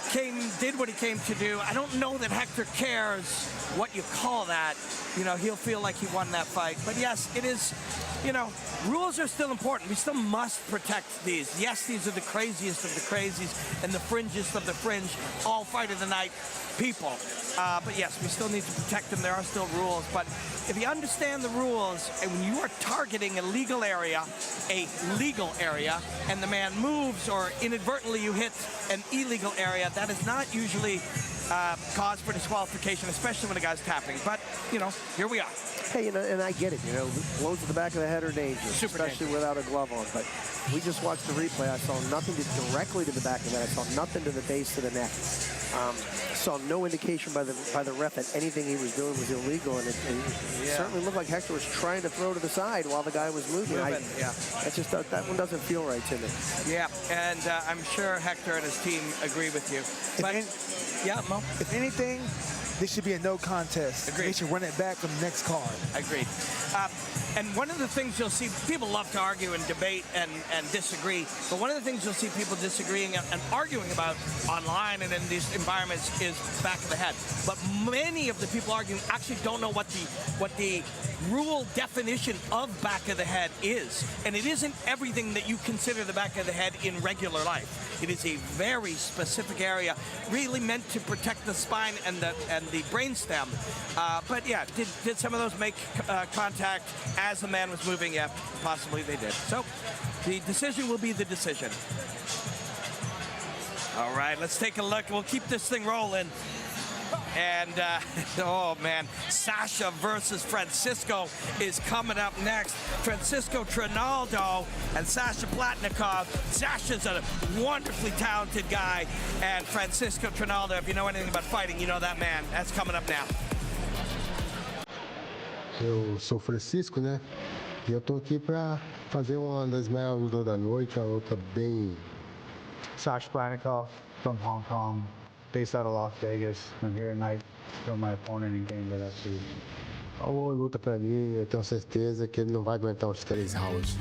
did what he came to do. I don't know that Hector cares what you call that. You know, he'll feel like he won that fight. But yes, it is, you know, rules are still important. We still must protect these. Yes, these are the craziest of the crazies and the fringest of the fringe, all fight of the night people. But yes, we still need to protect them. There are still rules. But if you understand the rules, and when you are targeting a legal area, and the man moves or inadvertently you hit an illegal area, that is not usually cause for disqualification, especially when a guy's tapping. But, you know, here we are. Hey, you know, and I get it. You know, blows to the back of the head are dangerous, especially without a glove on. But we just watched the replay. I saw nothing directly to the back of the head. I saw nothing to the base of the neck. Saw no indication by the ref that anything he was doing was illegal, and it certainly looked like Hector was trying to throw to the side while the guy was moving. That one doesn't feel right to me. Yeah, and I'm sure Hector and his team agree with you. Yeah, Mo? If anything, this should be a no contest. Agreed. They should run it back from the next card. Agreed. And one of the things you'll see, people love to argue and debate and disagree, but one of the things you'll see people disagreeing and arguing about online and in these environments is back of the head. But many of the people arguing actually don't know what the rule definition of back of the head is. And it isn't everything that you consider the back of the head in regular life. It is a very specific area, really meant to protect the spine and the brainstem. But yeah, did some of those make contact as the man was moving? Yeah, possibly they did. So the decision will be the decision. All right, let's take a look. We'll keep this thing rolling. And, oh, man, Sasha versus Francisco is coming up next. Francisco Trinaldo and Sasha Palatnikov. Sasha's a wonderfully talented guy. And Francisco Trinaldo, if you know anything about fighting, you know that man. That's coming up now. Eu sou Francisco, né? E eu tô aqui pra fazer uma das melhores lutas da noite, uma luta bem... Sasha Palatnikov from Hong Kong, based out of Las Vegas. I'm here tonight, show my opponent in Gamebred FC. A boa luta pra mim, eu tenho certeza que ele não vai aguentar os 3 rounds.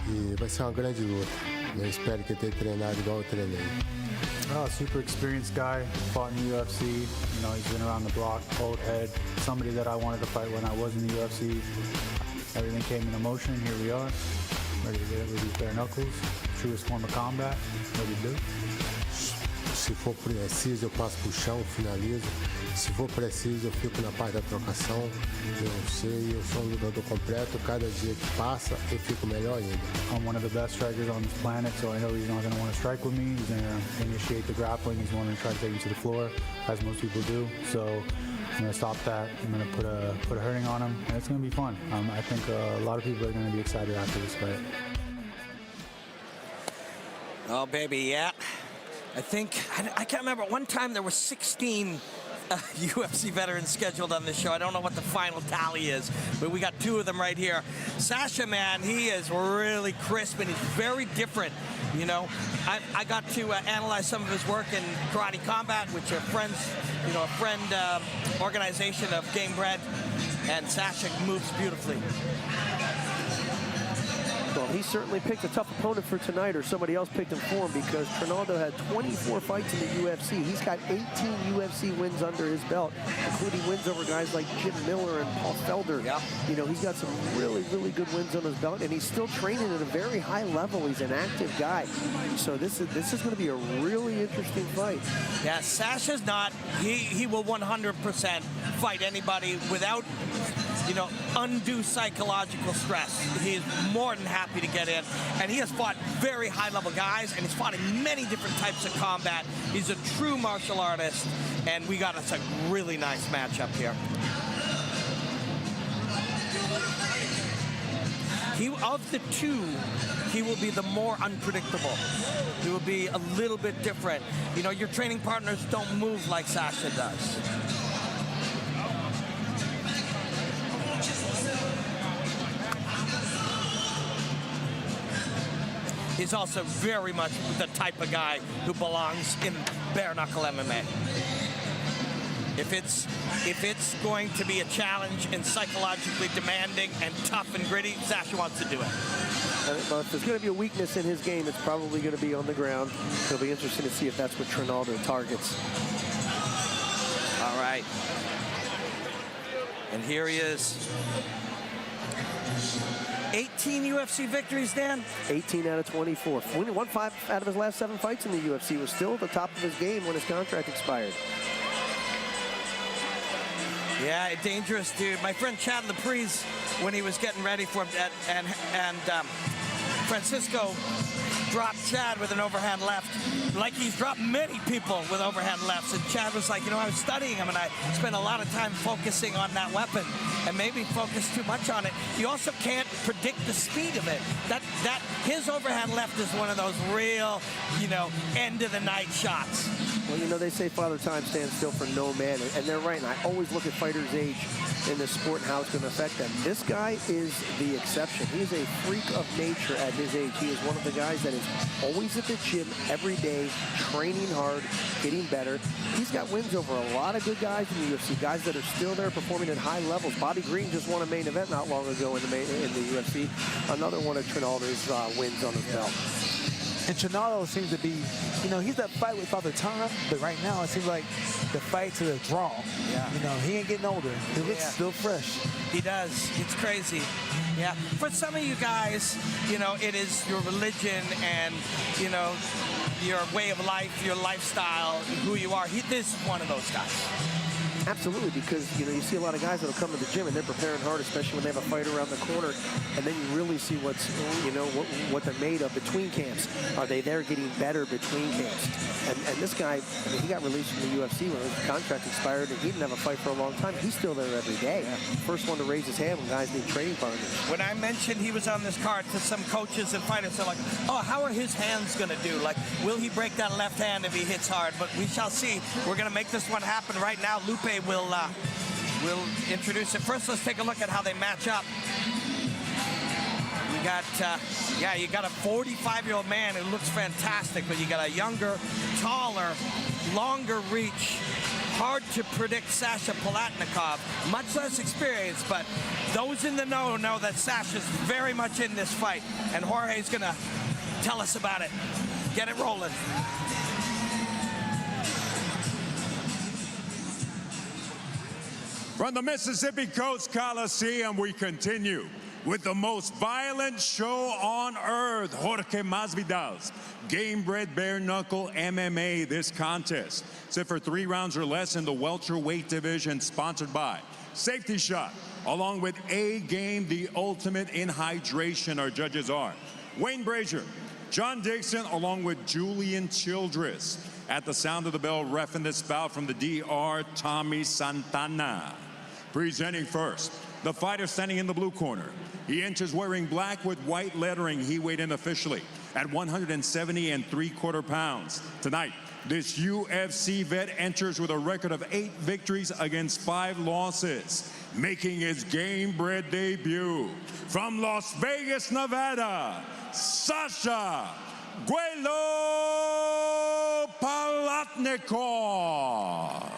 E vai ser uma grande luta. Eu espero que ele tenha treinado igual eu treinei. Super experienced guy, fought in the UFC. You know, he's been around the block, old head, somebody that I wanted to fight when I was in the UFC. Everything came into motion, here we are. Ready to get it with these bare knuckles. Truest form of combat, ready to do. Se for preciso, eu passo pro chão, finalizo. Se for preciso, eu fico na parte da trocação. Eu sei, eu sou um lutador completo. Cada dia que passa, eu fico melhor ainda. I'm one of the best strikers on this planet, so I know he's not going to want to strike with me. He's going to initiate the grappling. He's going to try to take me to the floor, as most people do. So I'm going to stop that. I'm going to put a hurting on him, and it's going to be fun. I think a lot of people are going to be excited after this fight. Oh, baby, yeah. I think, I can't remember, one time there were 16 UFC veterans scheduled on this show. I don't know what the final tally is, but we got 2 of them right here. Sasha, man, he is really crisp and he's very different. You know, I got to analyze some of his work in Karate Combat, which are friends, you know, a friend organization of Gamebred, and Sasha moves beautifully. Well, he certainly picked a tough opponent for tonight, or somebody else picked him for him, because Trinaldo had 24 fights in the UFC. He's got 18 UFC wins under his belt, including wins over guys like Jim Miller and Paul Felder. Yeah. You know, he's got some really, really good wins on his belt, and he's still training at a very high level. He's an active guy. So this is going to be a really interesting fight. Yeah, Sasha's not. He will 100% fight anybody without undue psychological stress. He's more than happy to get in. And he has fought very high-level guys, and he's fought in many different types of combat. He's a true martial artist, and we got us a really nice matchup here. Of the two, he will be the more unpredictable. He will be a little bit different. Your training partners don't move like Sasha does. He's also very much the type of guy who belongs in bare knuckle MMA. If it's going to be a challenge and psychologically demanding and tough and gritty, Sasha wants to do it. But if there's going to be a weakness in his game, it's probably going to be on the ground. It'll be interesting to see if that's what Trinaldo targets. All right. And here he is. 18 UFC victories, Dan? 18 out of 24. Won 5 out of his last 7 fights in the UFC. Was still at the top of his game when his contract expired. Yeah, a dangerous dude. My friend Chad Laprise, when he was getting ready for him, and Francisco dropped Chad with an overhand left, like he's dropped many people with overhand lefts. And Chad was like, I was studying him, and I spent a lot of time focusing on that weapon, and maybe focused too much on it. You also can't predict the speed of it. His overhand left is one of those real, end of the night shots. Well, they say Father Time stands still for no man, and they're right. And I always look at fighters' age in this sport and how it's going to affect them. This guy is the exception. He's a freak of nature at his age. He is one of the guys that is always at the gym every day, training hard, getting better. He's got wins over a lot of good guys in the UFC, guys that are still there performing at high levels. Bobby Green just won a main event not long ago in the UFC. Another one of Trinaldo's wins on his belt. And Trinaldo seems to be, he's that fight with Father Time, but right now it seems like the fights are a draw. Yeah. He ain't getting older. He looks still fresh. He does. It's crazy. Yeah. For some of you guys, it is your religion and, your way of life, your lifestyle, who you are. This is one of those guys. Absolutely, because you see a lot of guys that'll come to the gym and they're preparing hard, especially when they have a fight around the corner, and then you really see what's what they're made of between camps. Are they there getting better between camps? And this guy, he got released from the UFC when his contract expired, and he didn't have a fight for a long time. He's still there every day. First one to raise his hand when guys need training partners. When I mentioned he was on this card to some coaches and fighters, they're like, "Oh, how are his hands going to do? Like, will he break that left hand if he hits hard?" But we shall see. We're going to make this one happen right now. Lupe will introduce it. First, let's take a look at how they match up. You got, you got a 45-year-old man who looks fantastic, but you got a younger, taller, longer reach, hard to predict Sasha Palatnikov. Much less experience, but those in the know that Sasha's very much in this fight, and Jorge's gonna tell us about it. Get it rolling. From the Mississippi Coast Coliseum, we continue with the most violent show on earth, Jorge Masvidal's Gamebred Bareknuckle MMA. This contest set for 3 rounds or less in the welterweight division, sponsored by Safety Shot, along with A-Game, the ultimate in hydration. Our judges are Wayne Brazier, John Dixon, along with Julian Childress. At the sound of the bell, reffing this bout from the DR, Tommy Santana. Presenting first, the fighter standing in the blue corner. He enters wearing black with white lettering. He weighed in officially at 170 3/4 pounds. Tonight, this UFC vet enters with a record of 8 victories against 5 losses, making his Gamebred debut. From Las Vegas, Nevada, Sasha Guelo Palatnikov.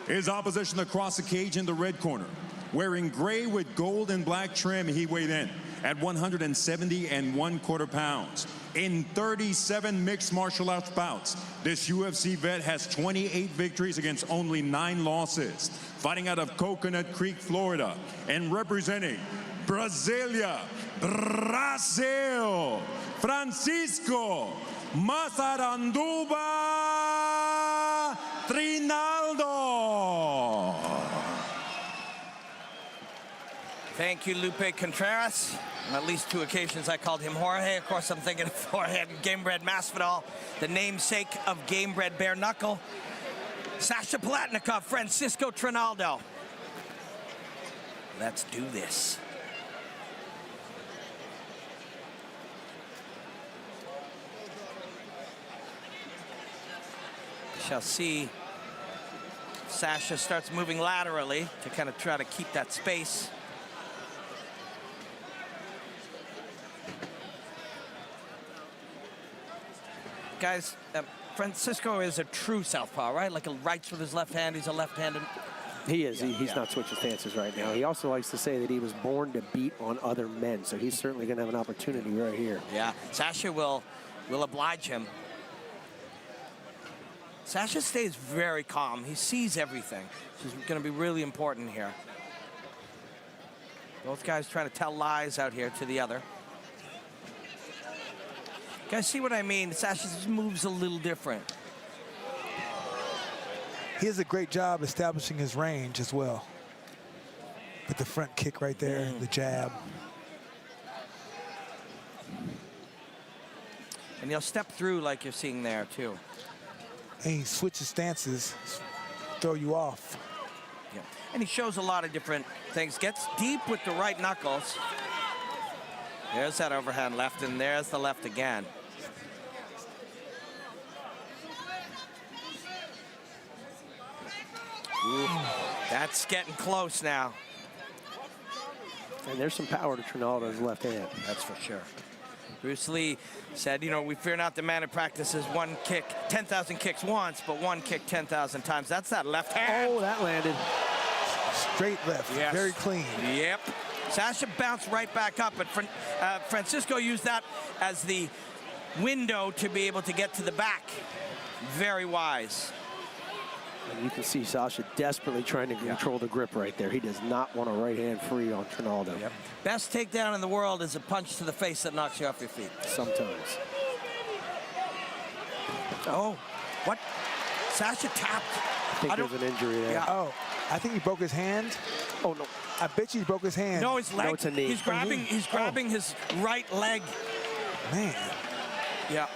His opposition across the cage in the red corner, wearing gray with gold and black trim. He weighed in at 170 1/4 pounds. In 37 mixed martial arts bouts, this UFC vet has 28 victories against only 9 losses. Fighting out of Coconut Creek, Florida, and representing Brasilia, Brazil, Francisco Masaranduba, ' Thank you, Lupe Contreras. On at least 2 occasions I called him Jorge. Of course, I'm thinking of Jorge Gamebred Masvidal, the namesake of Gamebred Bareknuckle. Sasha Palatnikov, Francisco Trinaldo. Let's do this. We shall see. Sasha starts moving laterally to kind of try to keep that space. Guys, Francisco is a true southpaw, right? Like a rights with his left hand. He's a left-handed. He is. He's not switching stances right now. He also likes to say that he was born to beat on other men, so he's certainly going to have an opportunity right here. Yeah, Sasha will oblige him. Sasha stays very calm. He sees everything. This is going to be really important here. Both guys trying to tell lies out here to the other. Guys, see what I mean? Sasha's moves a little different. He does a great job establishing his range as well. With the front kick right there, the jab. And he'll step through like you're seeing there, too. And he switches stances, throw you off. Yeah. And he shows a lot of different things. Gets deep with the right knuckles. There's that overhand left, and there's the left again. Ooh, that's getting close now. And there's some power to Trinaldo's left hand. That's for sure. Bruce Lee said, you know, we fear not the man who practices one kick, 10,000 kicks once, but one kick 10,000 times. That's that left hand. Oh, that landed. Straight left, yes. Very clean. Yep. Sasha bounced right back up, but Francisco used that as the window to be able to get to the back. Very wise. And you can see Sasha desperately trying to control the grip right there. He does not want a right hand free on Trinaldo. Yep. Best takedown in the world is a punch to the face that knocks you off your feet. Sometimes. Oh, what? Sasha tapped. I think there's an injury there. Yeah. Oh, I think he broke his hand. Oh, no. I bet you he broke his hand. No, his leg. No, it's a knee. He's grabbing his right leg. Man. Yeah.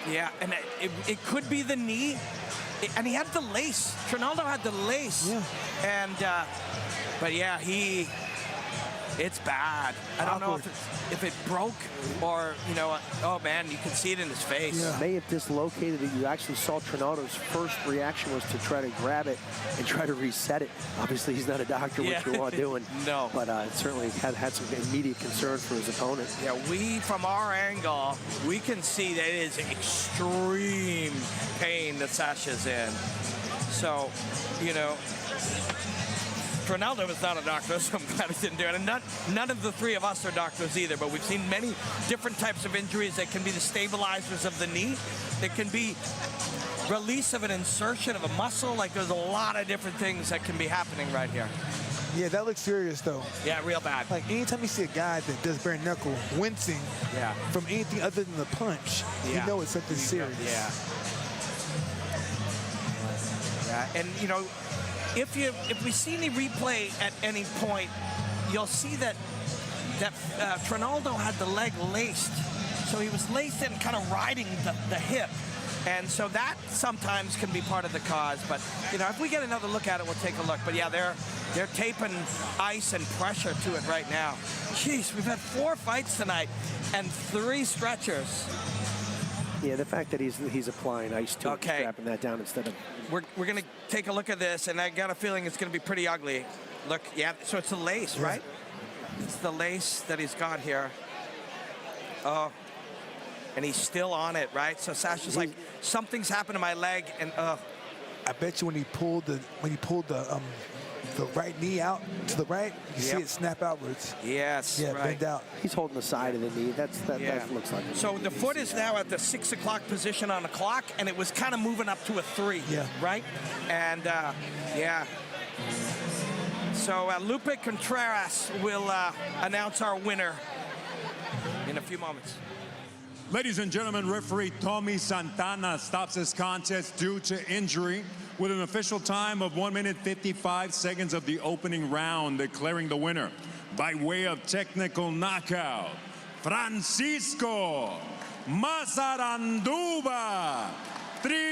Yeah, and it could be the knee. And he had the lace. Trinaldo had the lace. Yeah. And, but yeah, it's bad. I don't know if it broke or, you know, oh man, you can see it in his face. Yeah. May have dislocated it. You actually saw Trinaldo's first reaction was to try to grab it and try to reset it. Obviously, he's not a doctor, which you are doing. No. But it certainly had some immediate concern for his opponent. Yeah, from our angle, we can see that it is extreme pain that Sasha's in. So, you know, Trinaldo is not a doctor, so I'm glad he didn't do it. And none of the three of us are doctors either, but we've seen many different types of injuries that can be the stabilizers of the knee. It can be release of an insertion of a muscle. Like, there's a lot of different things that can be happening right here. Yeah, that looks serious, though. Yeah, real bad. Like, anytime you see a guy that does bare knuckle wincing from anything other than the punch, you know it's something serious. Yeah. Yeah, and, you know, if we see any replay at any point, you'll see that Trinaldo had the leg laced. So he was laced and kind of riding the hip. And so that sometimes can be part of the cause. But, you know, if we get another look at it, we'll take a look. But, yeah, they're taping ice and pressure to it right now. Jeez, we've had 4 fights tonight and 3 stretchers. Yeah, the fact that he's applying ice to it, strapping that down instead of... We're going to take a look at this, and I got a feeling it's going to be pretty ugly. Look, yeah, so it's the lace, right? It's the lace that he's got here. Oh, and he's still on it, right? So Sasha's like, something's happened to my leg, and I bet you when he pulled the right knee out to the right, you see it snap outwards. Yes, yeah, right. bend out. He's holding the side of the knee. That looks like it. So the foot is now at the 6 o'clock position on the clock, and it was kind of moving up to a 3, right? And, yeah. So Lupe Contreras will announce our winner in a few moments. Ladies and gentlemen, referee Tommy Santana stops this contest due to injury. with an official time of 1 minute 55 seconds of the opening round, declaring the winner by way of technical knockout, Francisco Masaranduba Trinaldo.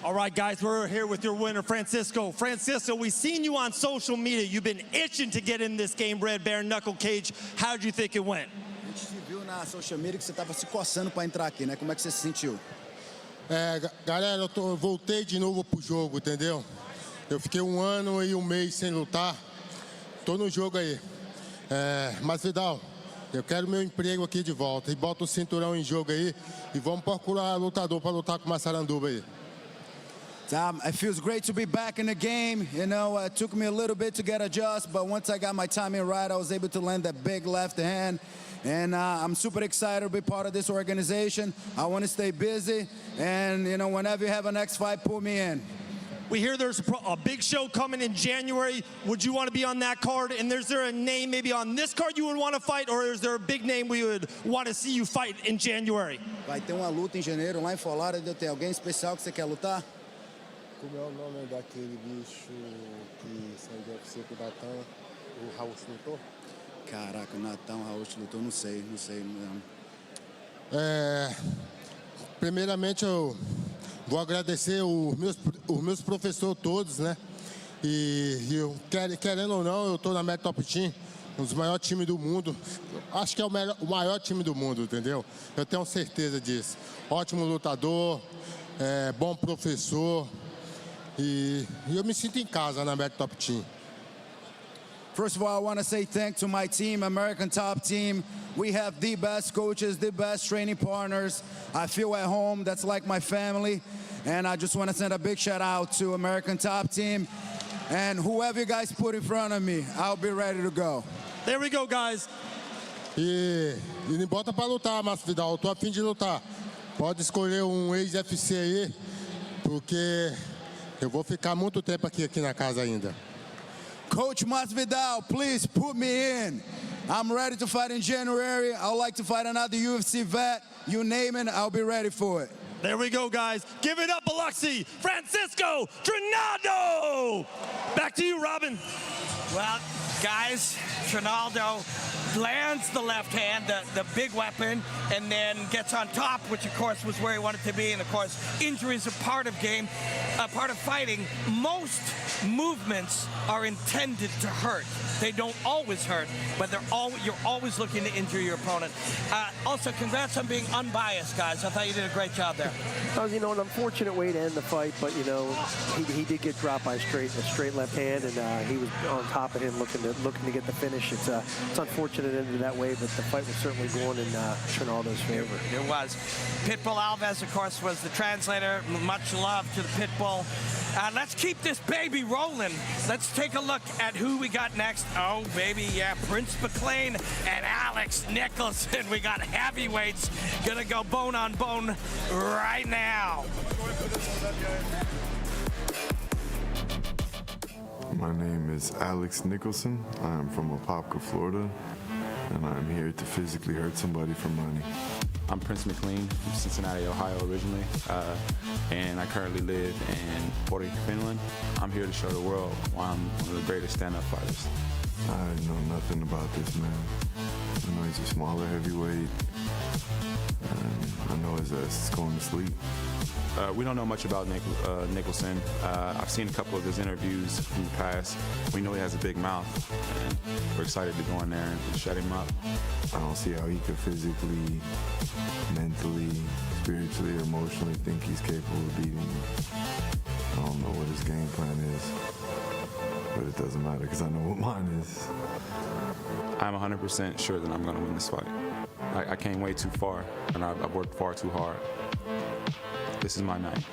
All right, guys, we're here with your winner, Francisco. Francisco, we've seen you on social media. You've been itching to get in this Gamebred Bareknuckle cage. How did you think it went? A gente viu na social media que você estava se coçando para entrar aqui, né? Como é que você se sentiu? Galera, eu voltei de novo pro jogo, entendeu? Eu fiquei 1 ano e 1 mês sem lutar. Tô no jogo aí. Mas, Vidal, eu quero meu emprego aqui de volta. E bota o cinturão em jogo aí e vamos procurar lutador para lutar com o Massaranduba aí. It feels great to be back in the game. You know, it took me a little bit to get adjusted, but once I got my timing right, I was able to land that big left hand. And I'm super excited to be part of this organization. I want to stay busy, and you know, whenever you have a next fight, pull me in. We hear there's a big show coming in January. Would you want to be on that card? And is there a name maybe on this card you would want to fight, or is there a big name we would want to see you fight in January? Vai ter uma luta em janeiro lá em Florida. Tem alguém especial que você quer lutar? Como é o nome daquele bicho que saiu do UFC com o Natão, o Raul lutou? Caraca, o Natão, o Raul lutou, não sei mesmo. Primeiramente eu vou agradecer os meus professores todos, né? E eu, querendo ou não, eu tô na Meta Top Team, um dos maiores times do mundo. Acho que é o maior time do mundo, entendeu? Eu tenho certeza disso. Ótimo lutador, bom professor. E eu me sinto em casa na Meta Top Team. First of all, I want to say thanks to my team, American Top Team. We have the best coaches, the best training partners. I feel at home. That's like my family. And I just want to send a big shout out to American Top Team. And whoever you guys put in front of me, I'll be ready to go. There we go, guys. E me bota pra lutar, Márcio Vidal. Eu tô a fim de lutar. Pode escolher um ex-FC aí, porque eu vou ficar muito tempo aqui na casa ainda. Coach Masvidal, please put me in. I'm ready to fight in January. I would like to fight another UFC vet. You name it, I'll be ready for it. There we go, guys. Give it up, Biloxi. Francisco Trinaldo. Back to you, Robin. Well, guys, Trinaldo lands the left hand, the big weapon, and then gets on top, which of course was where he wanted to be. And of course, injuries are part of fighting. Most movements are intended to hurt. They don't always hurt, but you're always looking to injure your opponent. Also, congrats on being unbiased, guys. I thought you did a great job there. You know, an unfortunate way to end the fight, but you know, he did get dropped by a straight left hand, and he was on top of him looking to get the finish. It's unfortunate it ended that way, but the fight was certainly going in Trinaldo's favor. It was. Pitbull Alves, of course, was the translator. Much love to the Pitbull. Let's keep this baby rolling. Let's take a look at who we got next. Oh, baby, yeah, Prince McLean and Alex Nicholson. We got heavyweights gonna go bone on bone right now. My name is Alex Nicholson. I am from Apopka, Florida, and I'm here to physically hurt somebody for money. I'm Prince McLean from Cincinnati, Ohio originally, and I currently live in Puerto Rico, Finland. I'm here to show the world why I'm one of the greatest stand-up fighters. I know nothing about this man. I know he's a smaller heavyweight, and I know his ass is going to sleep. We don't know much about Nicholson. I've seen a couple of his interviews from the past. We know he has a big mouth, and we're excited to go in there and shut him up. I don't see how he could physically, mentally, spiritually, or emotionally think he's capable of beating me. I don't know what his game plan is, but it doesn't matter because I know what mine is. I'm 100% sure that I'm going to win this fight. I came way too far, and I've worked far too hard. This is my night.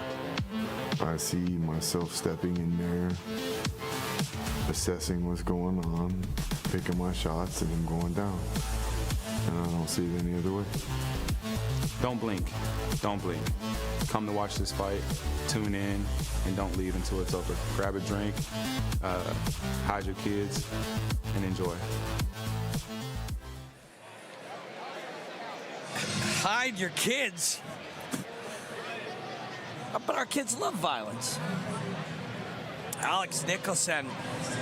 I see myself stepping in there, assessing what's going on, picking my shots, and then going down. And I don't see it any other way. Don't blink. Don't blink. come to watch this fight, tune in, and don't leave until it's over. Grab a drink, hide your kids, and enjoy. Hide your kids. But our kids love violence. Alex Nicholson,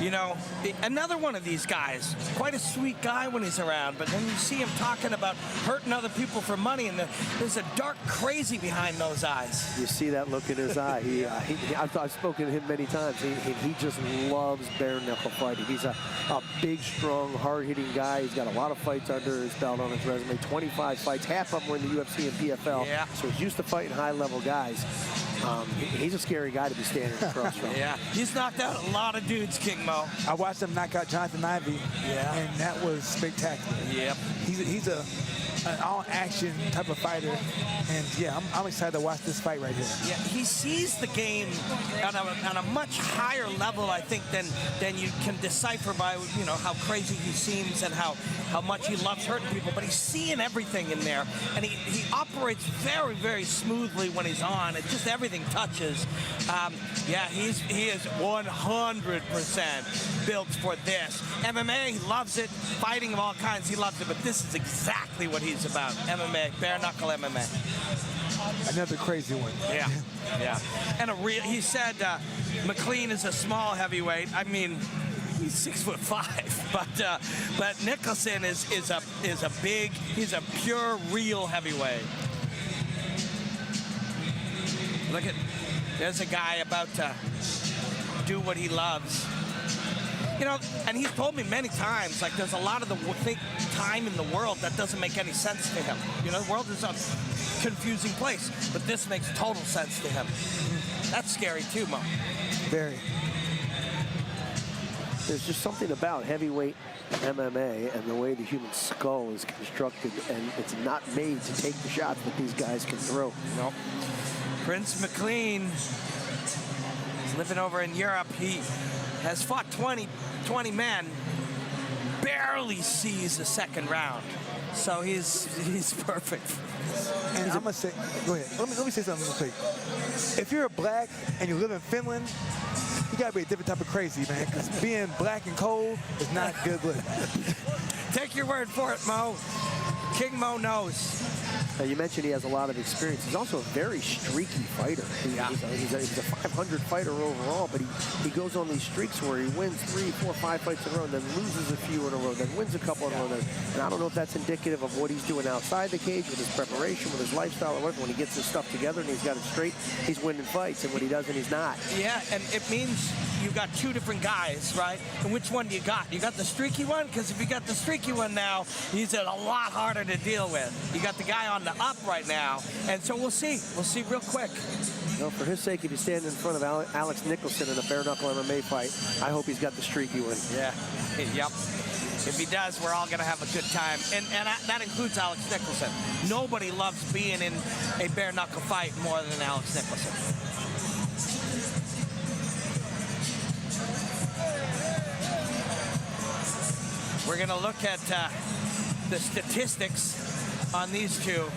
you know, another one of these guys. Quite a sweet guy when he's around, but then you see him talking about hurting other people for money, and there's a dark crazy behind those eyes. You see that look in his eye. I've spoken to him many times. He just loves bare knuckle fighting. He's a big, strong, hard-hitting guy. He's got a lot of fights under his belt on his resume. 25 fights, half of them were in the UFC and PFL. Yeah. So he's used to fighting high-level guys. He's a scary guy to be standing across from. Yeah, he's knocked out a lot of dudes, King Mo. I watched him knock out Jonathan Ivey. Yeah. And that was spectacular. Yep. He's an all-action type of fighter, and yeah, I'm excited to watch this fight right here. Yeah, he sees the game on a much higher level, I think, than you can decipher by, you know, how crazy he seems and how much he loves hurting people. But he's seeing everything in there, and he operates very, very smoothly when he's on. It just everything touches. Yeah, he is 100% built for this. MMA, he loves it. Fighting of all kinds, he loves it. But this is exactly what he's about. MMA, bare knuckle MMA. Another crazy one. Yeah, yeah. And he said McLean is a small heavyweight. I mean, he's 6'5", but Nicholson is a big, he's a pure, real heavyweight. Look at, there's a guy about to do what he loves. You know, and he's told me many times, like, there's a lot of the time in the world that doesn't make any sense to him. You know, the world is a confusing place, but this makes total sense to him. That's scary too, Mo. Very. There's just something about heavyweight MMA and the way the human skull is constructed, and it's not made to take the shots that these guys can throw. Nope. Prince McLean is living over in Europe. He has fought 20 men, barely sees the second round. So he's perfect. And I'm gonna say, go ahead. Let me say something real quick. If you're a black and you live in Finland, you gotta be a different type of crazy, man. Because being black and cold is not good look. Take your word for it, Mo. King Mo knows. You mentioned he has a lot of experience. He's also a very streaky fighter. He's a 500 fighter overall, but he goes on these streaks where he wins 3, 4, 5 fights in a row, and then loses a few in a row, then wins a couple in a row. And I don't know if that's indicative of what he's doing outside the cage with his preparation, with his lifestyle, or whatever. When he gets his stuff together and he's got it straight, he's winning fights, and when he doesn't, he's not. Yeah, and it means you've got two different guys, right? And which one do you got? You got the streaky one? Because if you got the streaky one now, he's a lot harder to deal with. You got the guy on the up right now, and so we'll see. We'll see real quick. Well, for his sake, if you stand in front of Alex Nicholson in a bare-knuckle MMA fight, I hope he's got the streaky one. Yeah, yep. If he does, we're all going to have a good time. And that includes Alex Nicholson. Nobody loves being in a bare-knuckle fight more than Alex Nicholson. We're going to look at the statistics on these two.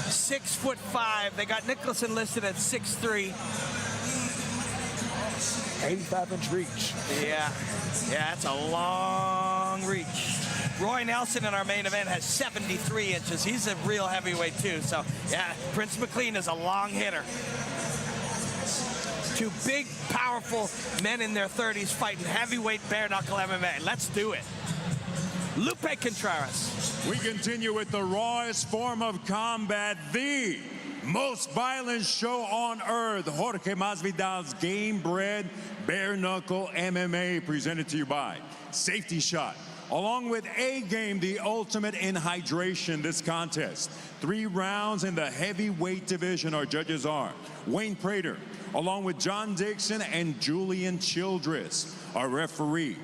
6'5". They got Nicholson listed at 6'3". 85-inch reach. Yeah, that's a long reach. Roy Nelson in our main event has 73 inches. He's a real heavyweight too. So yeah, Prince McLean is a long hitter. Two big, powerful men in their 30s fighting heavyweight bare-knuckle MMA. Let's do it. Lupe Contreras. We continue with the rawest form of combat, the most violent show on earth, Jorge Masvidal's Gamebred Bareknuckle MMA, presented to you by Safety Shot. Along with A-Game, the ultimate in hydration this contest. 3 rounds in the heavyweight division. Our judges are Wayne Prater, along with John Dixon and Julian Childress. Our referee,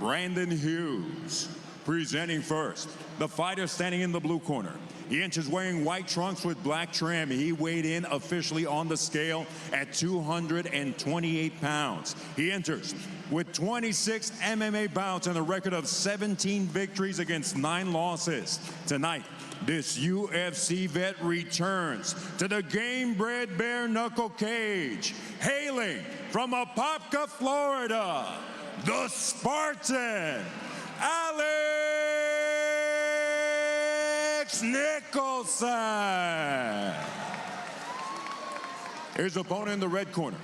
Brandon Hughes. Presenting first, the fighter standing in the blue corner. He enters wearing white trunks with black trim. He weighed in officially on the scale at 228 pounds. He enters with 26 MMA bouts and a record of 17 victories against 9 losses. Tonight, this UFC vet returns to the Gamebred Bareknuckle cage, hailing from Apopka, Florida, the Spartan, Nicholson. His opponent in the red corner,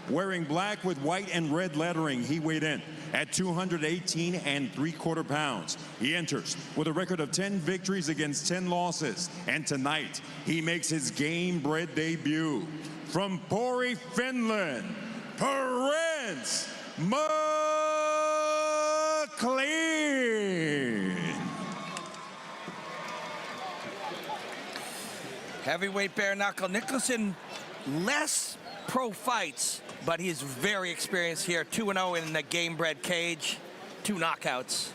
wearing black with white and red lettering, he weighed in at 218 3/4 pounds. He enters with a record of 10 victories against 10 losses, and tonight he makes his Gamebred debut. From Pori, Finland, Prince McLean. Heavyweight bare knuckle. Nicholson, less pro fights, but he's very experienced here. 2-0 in the Gamebred cage, 2 knockouts.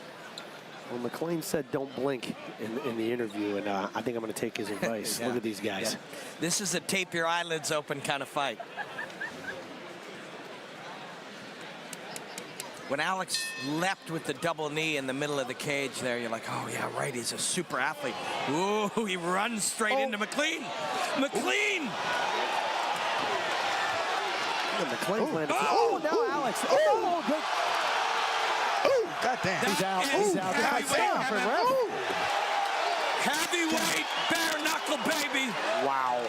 Well, McLean said don't blink in the interview, and I think I'm going to take his advice. Yeah. Look at these guys. Yeah. This is a tape your eyelids open kind of fight. When Alex leapt with the double knee in the middle of the cage there, you're like, oh, yeah, right, he's a super athlete. Ooh, he runs straight into McLean. McLean! McLean landed. Oh, now Alex. Oh, good. Oh, goddamn. He's out. He's out. Heavyweight bare knuckle, baby. Wow.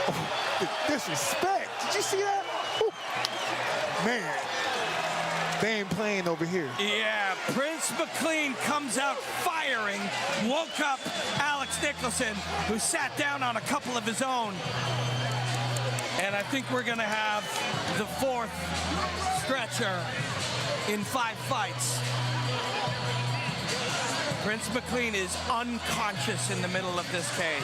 Oh, the disrespect. Did you see that? Ooh. Man. They ain't playing over here. Yeah, Prince McLean comes out firing, woke up Alex Nicholson, who sat down on a couple of his own. And I think we're gonna have the 4th stretcher in 5 fights. Prince McLean is unconscious in the middle of this cage.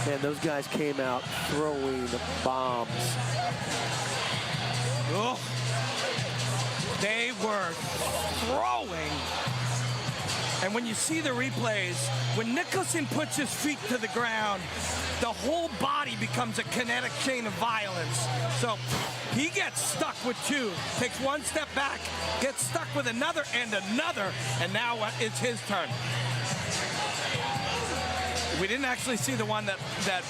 Man, those guys came out throwing bombs. Oh. They were throwing. And when you see the replays, when Nicholson puts his feet to the ground, the whole body becomes a kinetic chain of violence. So he gets stuck with 2, takes 1 step back, gets stuck with another, and now it's his turn. We didn't actually see the one that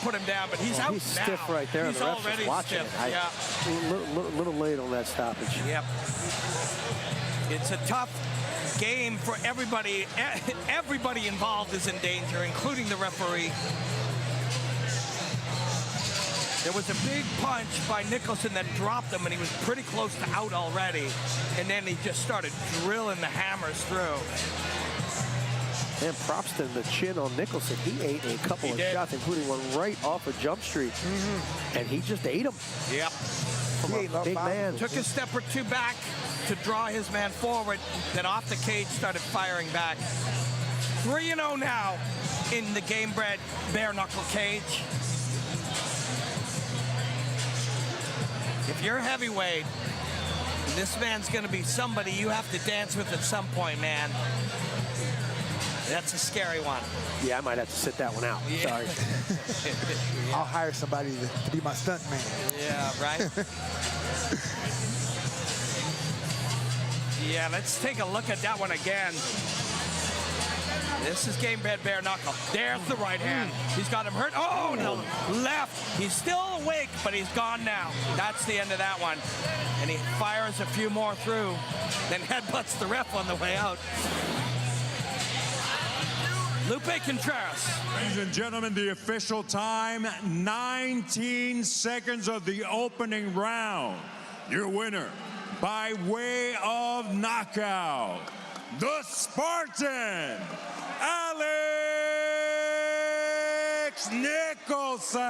put him down, but he's out He's now. stiff right there. He's the ref already is watching stiff. it. Yeah. A little late on that stoppage. Yep. It's a tough game for everybody. Everybody involved is in danger, including the referee. There was a big punch by Nicholson that dropped him, and he was pretty close to out already. And then he just started drilling the hammers through. And props to the chin on Nicholson. He ate a couple of shots, including one right off of Jump Street. And he just ate them. Yep. From a big man. Took a step or 2 back to draw his man forward, then off the cage started firing back. 3-0 now in the Gamebred Bareknuckle cage. If you're heavyweight, this man's gonna be somebody you have to dance with at some point, man. That's a scary one. Yeah, I might have to sit that one out. Yeah. Sorry. I'll hire somebody to be my stunt man. Yeah, right? Yeah, let's take a look at that one again. This is Gamebred Bareknuckle. There's the right hand. He's got him hurt. Oh, no, left. He's still awake, but he's gone now. That's the end of that one. And he fires a few more through, then headbutts the ref on the way out. Lupe Contreras. Ladies and gentlemen, the official time, 19 seconds of the opening round. Your winner, by way of knockout, the Spartan, Alex Nicholson.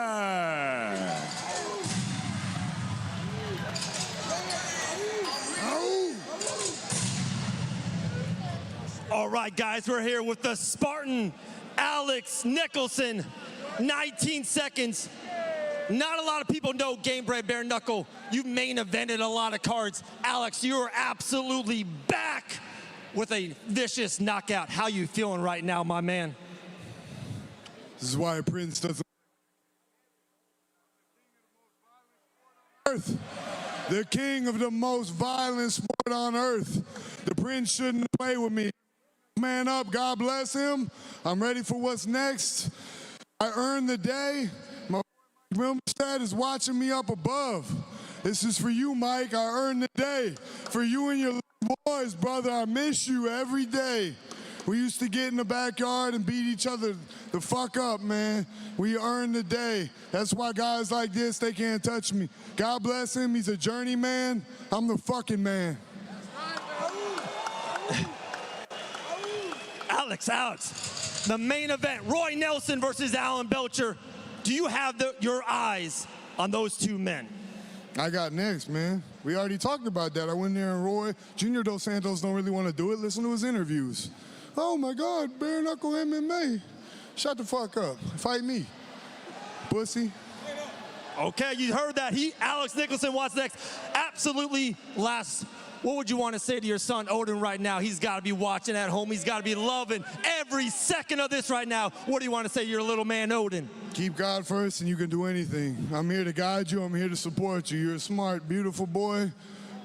All right, guys, we're here with the Spartan, Alex Nicholson. 19 seconds. Not a lot of people know Gamebred Bareknuckle. You've main evented a lot of cards. Alex, you are absolutely back with a vicious knockout. How you feeling right now, my man? This is why Prince doesn't. Earth, the king of the most violent sport on earth. The Prince shouldn't play with me. Man up, God bless him. I'm ready for what's next. I earned the day. My Wilmstead is watching me up above. This is for you, Mike. I earned the day. For you and your boys, brother, I miss you every day. We used to get in the backyard and beat each other the fuck up, man. We earned the day. That's why guys like this, they can't touch me. God bless him. He's a journeyman. I'm the fucking man. Alex, the main event, Roy Nelson versus Alan Belcher. Do you have your eyes on those two men? I got next, man. We already talked about that. I went there and Roy, Junior Dos Santos don't really want to do it. Listen to his interviews. Oh my God, bare knuckle MMA. Shut the fuck up. Fight me, pussy. Okay, you heard that. Alex Nicholson wants next. Absolutely last. What would you want to say to your son, Odin, right now? He's got to be watching at home. He's got to be loving every second of this right now. What do you want to say to your little man, Odin? Keep God first and you can do anything. I'm here to guide you. I'm here to support you. You're a smart, beautiful boy.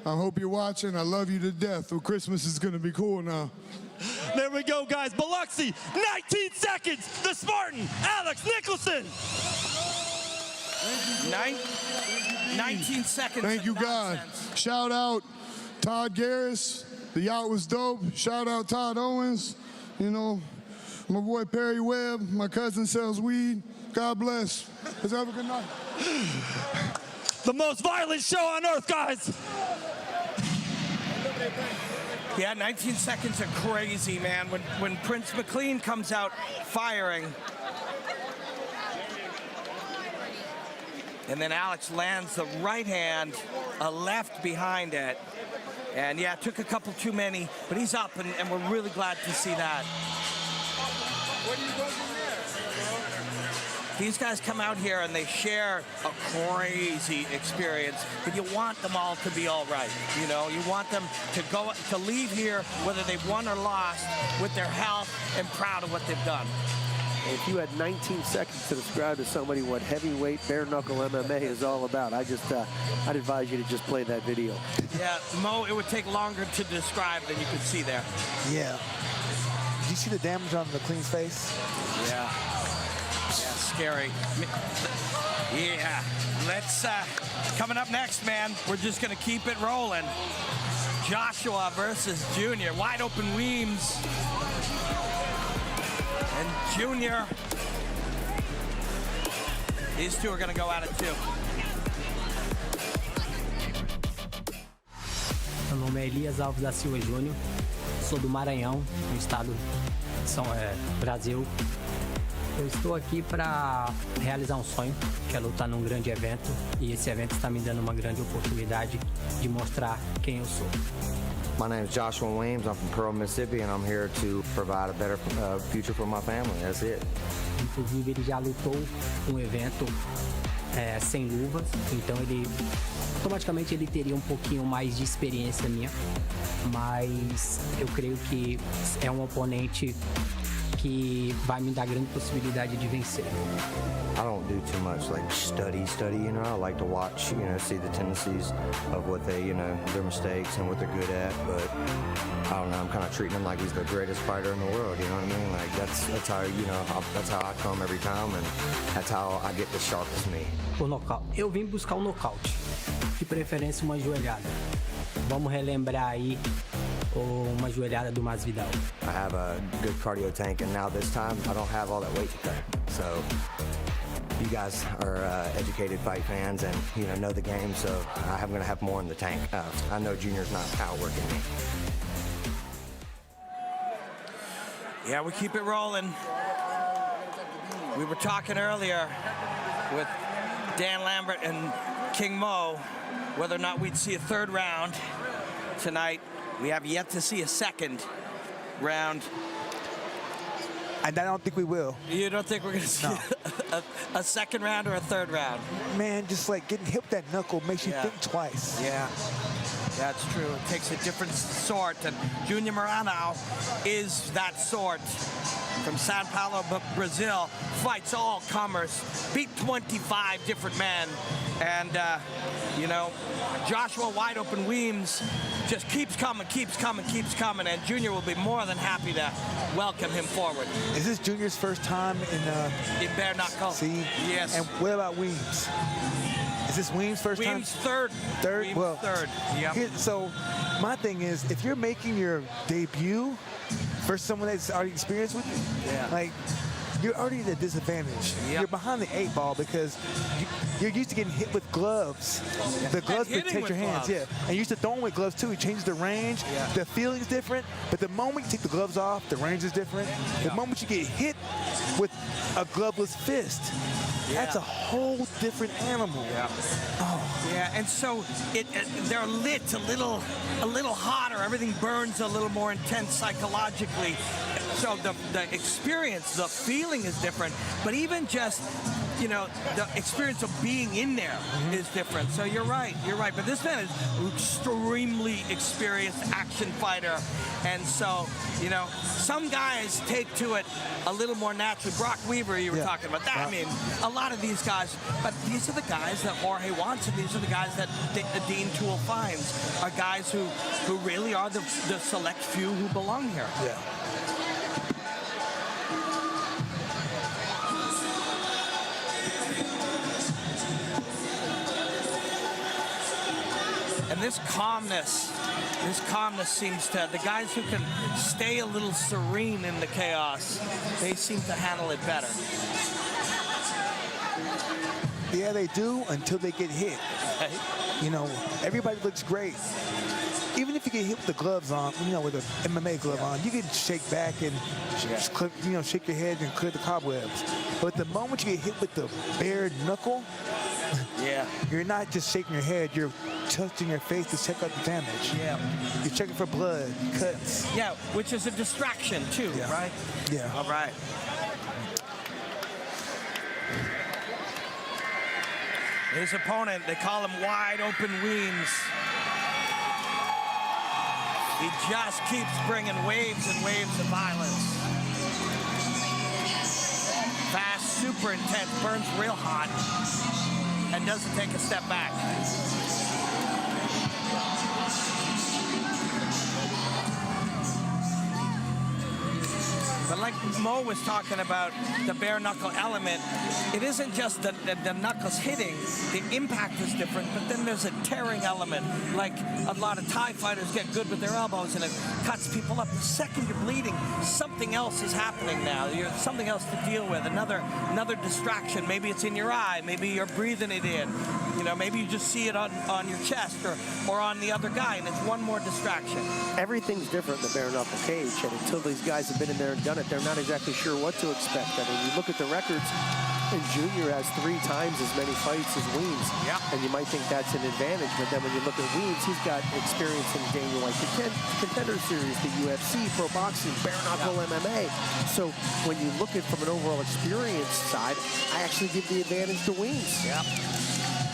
I hope you're watching. I love you to death. Well, Christmas is going to be cool now. There we go, guys. Biloxi, 19 seconds. The Spartan, Alex Nicholson. 19 seconds. Thank you, God. Shout out Todd Garris. The yacht was dope. Shout out Todd Owens. You know, my boy Perry Webb. My cousin sells weed. God bless. Let's have a good night. The most violent show on earth, guys. Yeah, 19 seconds are crazy, man. When Prince McLean comes out firing, and then Alex lands the right hand, a left behind it. And yeah, it took a couple too many, but he's up, and we're really glad to see that. These guys come out here and they share a crazy experience, but you want them all to be all right. You know, you want them to leave here, whether they've won or lost, with their health and proud of what they've done. If you had 19 seconds to describe to somebody what heavyweight bare knuckle MMA is all about, I'd advise you to just play that video. Yeah, Mo, it would take longer to describe than you could see there. Yeah. Did you see the damage on McLean's face? Yeah. Yeah, scary. Yeah. Let's, coming up next, man, we're just going to keep it rolling. Joshua versus Junior. Wide open Weams. And Junior. These two are going to go at it, too. Meu nome é Elias Alves da Silva Júnior. Sou do Maranhão, no estado de Brasil. Eu estou aqui para realizar um sonho, que é lutar num grande evento, e esse evento está me dando uma grande oportunidade de mostrar quem eu sou. My name is Joshua Weams. I'm from Pearl, Mississippi, and I'm here to provide a better future for my family. That's it. Inclusive, ele já lutou um evento sem luvas, então ele automaticamente ele teria um pouquinho mais de experiência minha, mas eu creio que é um oponente que vai me dar grande possibilidade de vencer. I don't do too much like study, you know. I like to watch, you know, see the tendencies of what they, you know, their mistakes and what they're good at, but I don't know, I'm kind of treating him like he's the greatest fighter in the world, you know what I mean? Like that's how, you know, that's how I come every time, and that's how I get the sharpest me. O nocaute. Eu vim buscar um nocaute, de preferência uma joelhada. Vamos relembrar aí uma joelhada do Masvidal. I have a good cardio tank, and now this time I don't have all that weight to cut. So you guys are educated fight fans and, you know the game, so I'm going to have more in the tank. I know Junior's not outworking me. Yeah, we keep it rolling. We were talking earlier with Dan Lambert and King Mo whether or not we'd see a third round tonight. We have yet to see a second round. And I don't think we will. You don't think we're going to see a second round or a third round? Man, just like getting hit with that knuckle makes you think twice. Yeah, that's true. It takes a different sort, and Junior Morano is that sort. From Sao Paulo, Brazil, fights all comers, beat 25 different men, and you know, Joshua Wide Open Weems just keeps coming, and Junior will be more than happy to welcome him forward. Is this Junior's first time in Bareknuckle? See? Yes. And what about Weems? Is this Weems' first time? Weems third. Third? Weems well, third. Yep. So my thing is, if you're making your debut for someone that's already experienced with you, like, you're already at a disadvantage. You're behind the 8 ball because you're used to getting hit with gloves. The gloves protect your hands, and you're used to throwing with gloves too. It changes the range. The feeling's different, but the moment you take the gloves off, the range is different. The moment you get hit with a gloveless fist, that's a whole different animal. Yeah, and so they're lit a little hotter. Everything burns a little more intense psychologically. So the experience, the feeling is different. But even just, you know, the experience of being in there is different. So you're right. But this man is an extremely experienced action fighter. And so, you know, some guys take to it a little more naturally. Brock Weaver, you were talking about that. I mean, a lot of these guys, but these are the guys that Jorge wants, and these are the guys that Dean Toole finds, are guys who really are the select few who belong here. Yeah. And this calmness seems to, the guys who can stay a little serene in the chaos, they seem to handle it better. Yeah, they do until they get hit. You know, everybody looks great. Even if you get hit with the gloves on, you know, with an MMA glove on, you can shake back and shake your head and clear the cobwebs. But the moment you get hit with the bare knuckle, you're not just shaking your head, you're touching your face to check out the damage. You're checking for blood, cuts. Yeah, which is a distraction too, right? Yeah. All right. His opponent, they call him Wide Open Weems. He just keeps bringing waves and waves of violence. Fast, super intense, burns real hot, and doesn't take a step back. But like Mo was talking about, the bare knuckle element, it isn't just the knuckles hitting, the impact is different, but then there's a tearing element. Like a lot of Thai fighters get good with their elbows and it cuts people up. The second you're bleeding, something else is happening now. You're something else to deal with, another distraction. Maybe it's in your eye, maybe you're breathing it in. You know, maybe you just see it on your chest or on the other guy, and it's one more distraction. Everything's different in the bare knuckle cage, and until these guys have been in there and done it, they're not exactly sure what to expect. I mean, you look at the records, and Junior has 3 times as many fights as Weems. And you might think that's an advantage, but then when you look at Weems, he's got experience in the Daniel White Contender Series, the UFC, pro boxing, bare knuckle MMA. So when you look at it from an overall experience side, I actually give the advantage to Weems.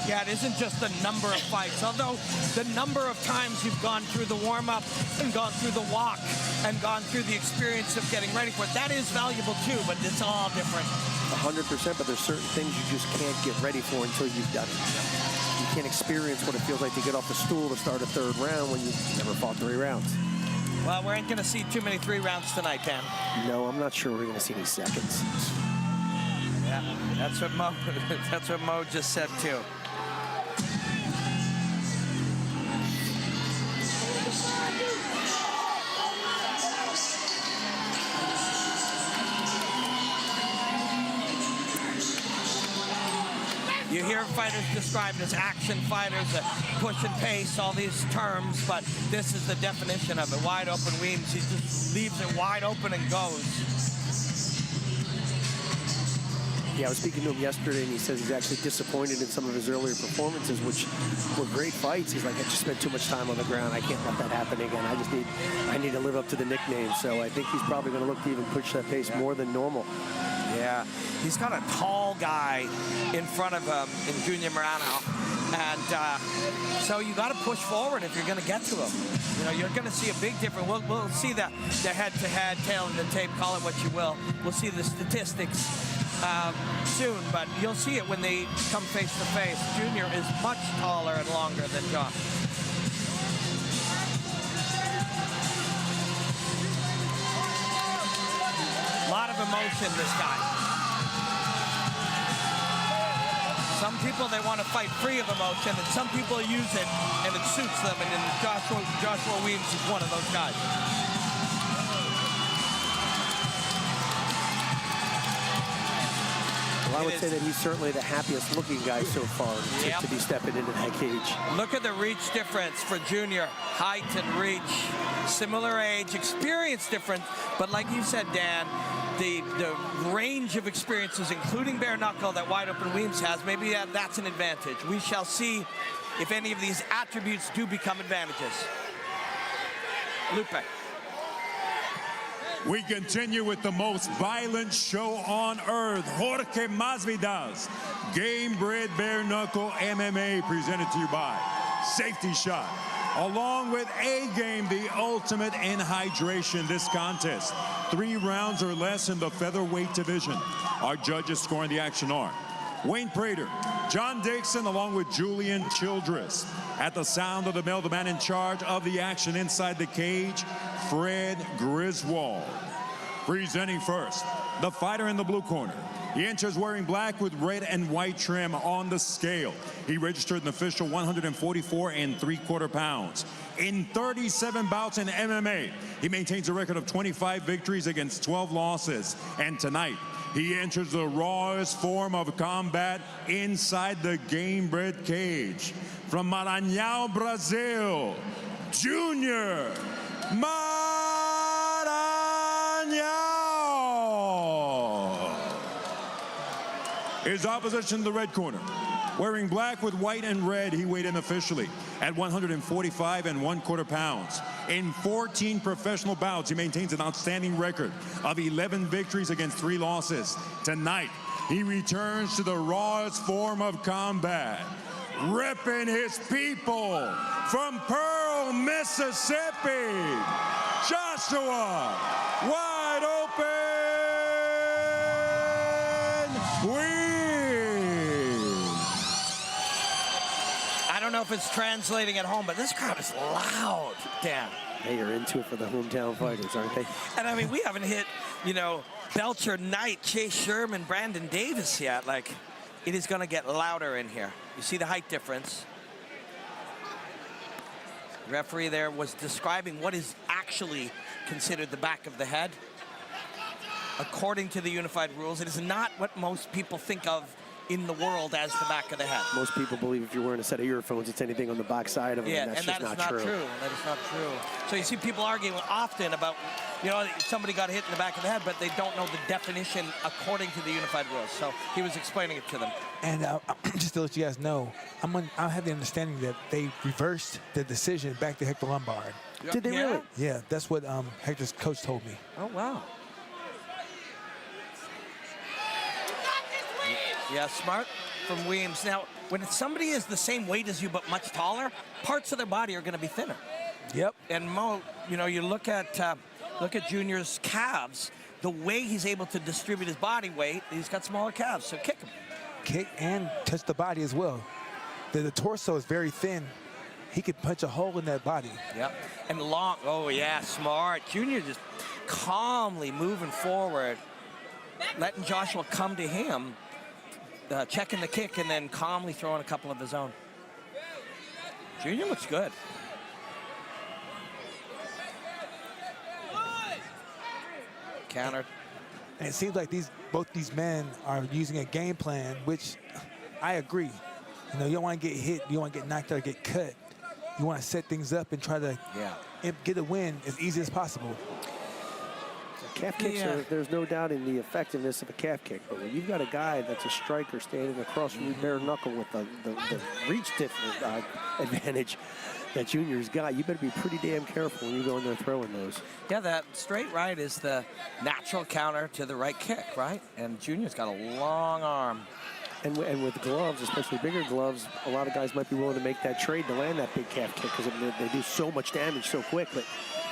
Yeah, it isn't just the number of fights, although the number of times you've gone through the warm-up and gone through the walk and gone through the experience of getting ready for it, that is valuable too, but it's all different. 100%, but there's certain things you just can't get ready for until you've done it. You can't experience what it feels like to get off the stool to start a 3rd round when you've never fought 3 rounds. Well, we ain't going to see too many 3 rounds tonight, Cam. No, I'm not sure we're going to see any seconds. Yeah, that's what Mo just said too. You hear fighters described as action fighters, push and pace, all these terms, but this is the definition of it. Wide open Weems, he just leaves it wide open and goes. Yeah, I was speaking to him yesterday, and he says he's actually disappointed in some of his earlier performances, which were great fights. He's like, I just spent too much time on the ground. I can't let that happen again. I need to live up to the nickname. So I think he's probably going to look to even push that pace more than normal. Yeah, he's got a tall guy in front of him in Junior Morano. And so you got to push forward if you're going to get to him. You know, you're going to see a big difference. We'll see the head-to-head, tail in the tape, call it what you will. We'll see the statistics soon, but you'll see it when they come face-to-face. Junior is much taller and longer than John. A lot of emotion, this guy. Some people, they want to fight free of emotion, and some people use it, and it suits them, and then Joshua Weams is one of those guys. Well, I would say that he's certainly the happiest looking guy so far to be stepping into that cage. Look at the reach difference for Junior. Height and reach, similar age, experience difference, but like you said, Dan, the range of experiences, including bare knuckle that wide open Weems has, maybe that's an advantage. We shall see if any of these attributes do become advantages. Lupe. We continue with the most violent show on earth, Jorge Masvidal's Gamebred Bareknuckle MMA, presented to you by Safety Shot. Along with A-Game, the ultimate in hydration. This contest, 3 rounds or less in the featherweight division. Our judges scoring the action are Wayne Prater, John Dixon, along with Julian Childress. At the sound of the bell, the man in charge of the action inside the cage, Fred Griswold. Presenting first, the fighter in the blue corner. He enters wearing black with red and white trim on the scale. He registered an official 144 3/4 pounds. In 37 bouts in MMA, he maintains a record of 25 victories against 12 losses. And tonight, he enters the rawest form of combat inside the Gamebred cage. From Maranhão, Brazil, Junior Maranhão. His opposition in the red corner. Wearing black with white and red, he weighed in officially at 145 1/4 pounds. In 14 professional bouts, he maintains an outstanding record of 11 victories against 3 losses. Tonight, he returns to the rawest form of combat, repping his people from Pearl, Mississippi, Joshua Wide Open Weams. I don't know if it's translating at home, but this crowd is loud, Dan. They are into it for the hometown fighters, aren't they? And I mean, we haven't hit, you know, Belcher, Knight, Chase Sherman, Brandon Davis yet. Like, it is going to get louder in here. You see the height difference. The referee there was describing what is actually considered the back of the head. According to the unified rules, it is not what most people think of in the world as the back of the head. Most people believe if you're wearing a set of earphones, it's anything on the back side of them, and that's just not true. That is not true. So you see people arguing often about, you know, somebody got hit in the back of the head, but they don't know the definition according to the unified rules. So he was explaining it to them. And just to let you guys know, I have the understanding that they reversed the decision back to Hector Lombard. Did they really? Yeah, that's what Hector's coach told me. Oh, wow. Yeah, smart from Weems. Now, when somebody is the same weight as you but much taller, parts of their body are going to be thinner. Yep. And Mo, you know, you look at Junior's calves, the way he's able to distribute his body weight, he's got smaller calves, so kick him. Kick and touch the body as well. The torso is very thin. He could punch a hole in that body. Yep. And long, oh yeah, smart. Junior just calmly moving forward, letting Joshua come to him. Checking the kick and then calmly throwing a couple of his own. Junior looks good. Countered. And it seems like both these men are using a game plan, which I agree. You know, you don't want to get hit, you don't want to get knocked out or get cut. You want to set things up and try to get a win as easy as possible. Calf kicks, there's no doubt in the effectiveness of a calf kick, but when you've got a guy that's a striker standing across from you bare knuckle with the reach advantage that Junior's got, you better be pretty damn careful when you go in there throwing those. Yeah, that straight right is the natural counter to the right kick, right? And Junior's got a long arm. And with gloves, especially bigger gloves, a lot of guys might be willing to make that trade to land that big calf kick because they do so much damage so quick. But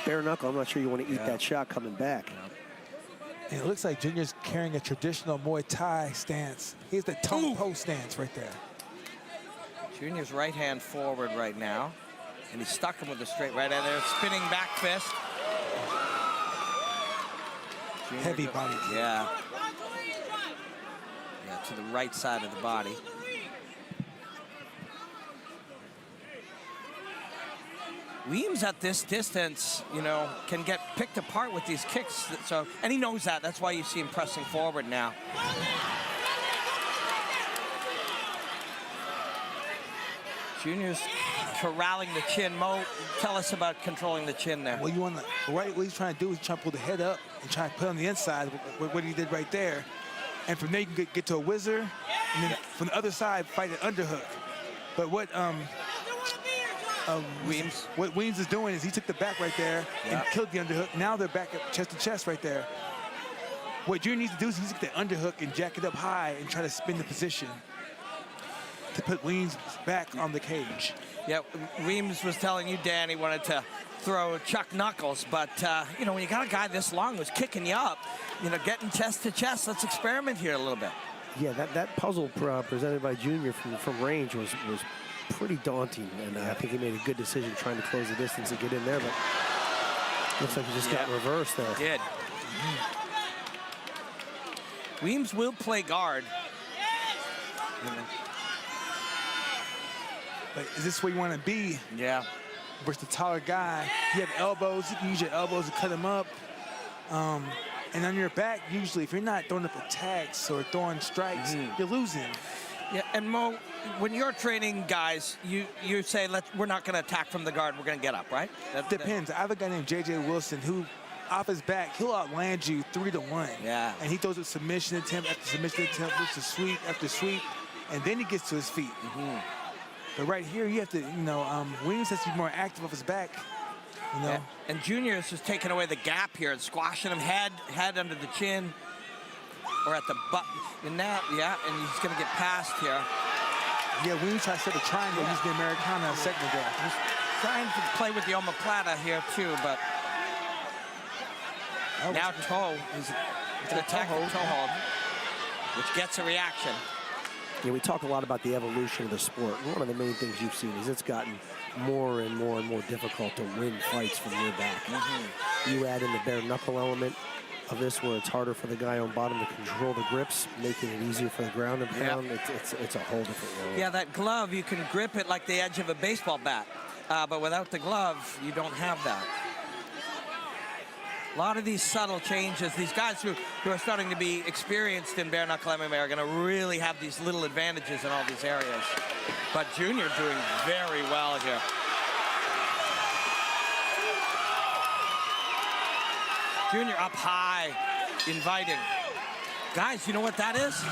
bare knuckle, I'm not sure you want to eat that shot coming back. And it looks like Junior's carrying a traditional Muay Thai stance. Here's the tongue post stance right there. Junior's right hand forward right now. And he stuck him with the straight right. And there's spinning back fist. Heavy body. Yeah. Yeah, to the right side of the body. Weams at this distance, you know, can get picked apart with these kicks. So, and he knows that. That's why you see him pressing forward now. Junior's corralling the chin. Mo, tell us about controlling the chin there. Well, you want to, what he's trying to do is try to pull the head up and try to put on the inside, what he did right there. And from there, you can get to a whizzer, and then from the other side, fight an underhook. But what Weams is doing is he took the back right there and killed the underhook. Now they're back up chest to chest right there. What Junior needs to do is he needs to get the underhook and jack it up high and try to spin the position to put Weams back on the cage. Yeah, Weams was telling you, Dan, he wanted to throw Chuck Knuckles, but you know, when you got a guy this long who's kicking you up, you know, getting chest to chest, let's experiment here a little bit. Yeah, that puzzle presented by Junior from range was pretty daunting, and I think he made a good decision trying to close the distance and get in there, but looks like he just got reversed there. Did. Weams will play guard. But is this where you want to be? Yeah. Versus the taller guy. You have elbows. You can use your elbows to cut him up. And on your back, usually, if you're not throwing up attacks or throwing strikes, you're losing. Yeah, and Mo, when you're training guys, you say, we're not going to attack from the guard, we're going to get up, right? Depends. I have a guy named J.J. Wilson who, off his back, he'll outland you 3-1. Yeah. And he throws a submission attempt after submission attempt, which is sweep after sweep, and then he gets to his feet. But right here, you have to, you know, Weams has to be more active off his back. You know? Yeah. And Junior is just taking away the gap here and squashing him head under the chin or at the butt. And now, and he's going to get past here. Yeah, Weams tries to set a triangle. He's the Americana a second ago. He's trying to play with the omoplata here too, but now toe is an attack toe hold, which gets a reaction. Yeah, we talk a lot about the evolution of the sport. One of the main things you've seen is it's gotten more and more and more difficult to win fights from your back. You add in the bare knuckle element of this where it's harder for the guy on bottom to control the grips, making it easier for the ground and pound. It's a whole different world. Yeah, that glove, you can grip it like the edge of a baseball bat. But without the glove, you don't have that. A lot of these subtle changes, these guys who are starting to be experienced in bare knuckle MMA are going to really have these little advantages in all these areas. But Junior doing very well here. Junior up high, inviting. Guys, you know what that is?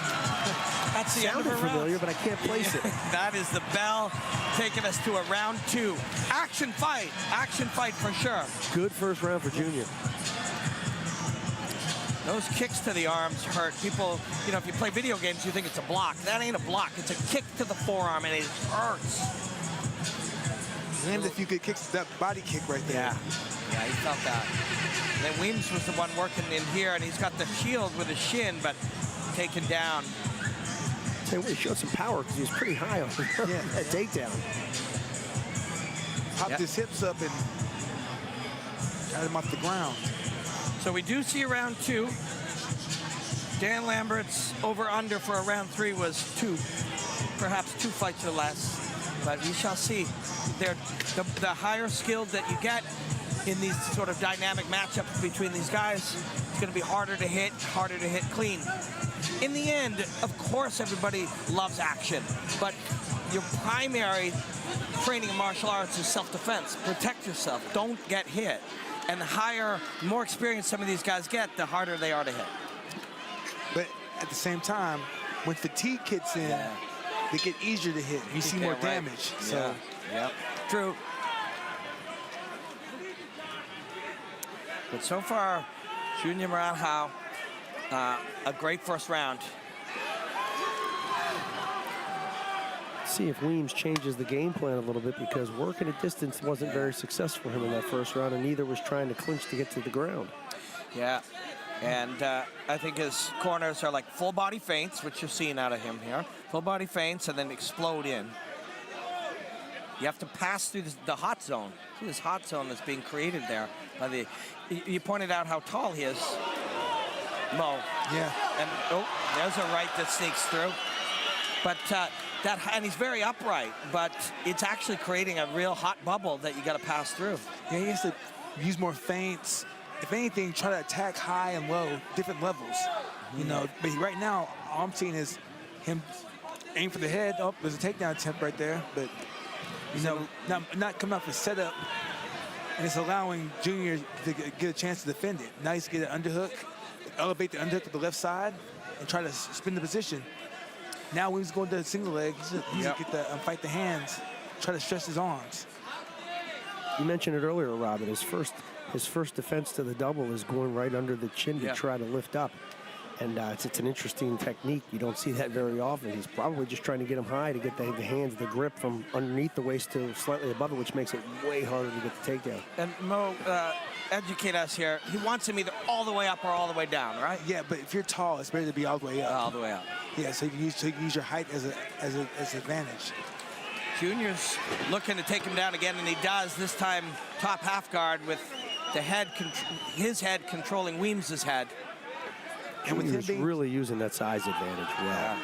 That's the end of a round. Familiar, but I can't place it. That is the bell taking us to a round 2. Action fight for sure. Good first round for Junior. Those kicks to the arms hurt. People, you know, if you play video games, you think it's a block. That ain't a block. It's a kick to the forearm, and it hurts. And if you could kick that body kick right there. Yeah, he felt that. Then Weams was the one working in here, and he's got the shield with his shin, but taken down. Tell you what, he showed some power because he was pretty high on that takedown. Popped his hips up and got him off the ground. So we do see a round 2. Dan Lambert's over-under for a round 3 was 2. Perhaps 2 fights or less. But we shall see. The higher skilled that you get in these sort of dynamic matchups between these guys, it's going to be harder to hit clean. In the end, of course, everybody loves action. But your primary training in martial arts is self-defense. Protect yourself. Don't get hit. And the higher, more experience some of these guys get, the harder they are to hit. But at the same time, when fatigue kicks in, they get easier to hit. You see more damage. So, yeah, true. But so far, Junior Maranhão, a great first round. See if Weams changes the game plan a little bit, because working at distance wasn't very successful for him in that first round, and neither was trying to clinch to get to the ground. Yeah, and I think his corners are like full body feints, which you're seeing out of him here. Full body feints and then explode in. You have to pass through the hot zone. See this hot zone that's being created there by the. You pointed out how tall he is, Mo. Yeah. And oh, there's a right that sneaks through. But and he's very upright, but it's actually creating a real hot bubble that you got to pass through. Yeah, he has to use more feints. If anything, try to attack high and low, different levels. You know, but right now, all I'm seeing is him aim for the head. Oh, there's a takedown attempt right there, but you know, not coming off the setup, and it's allowing Junior to get a chance to defend it. Now he's get an underhook, elevate the underhook to the left side, and try to spin the position. Now when he's going to the single leg, he's gonna get the fight the hands, try to stretch his arms. You mentioned it earlier, Robin. His first defense to the double is going right under the chin to try to lift up. And it's an interesting technique. You don't see that very often. He's probably just trying to get him high to get the hands, the grip from underneath the waist to slightly above it, which makes it way harder to get the takedown. And Mo, educate us here. He wants him either all the way up or all the way down, right? Yeah, but if you're tall, it's better to be all the way up. All the way up. Yeah, so you can use your height as an advantage. Junior's looking to take him down again, and he does. This time, top half guard with the head, his head controlling Weems's head. And with him really using that size advantage well.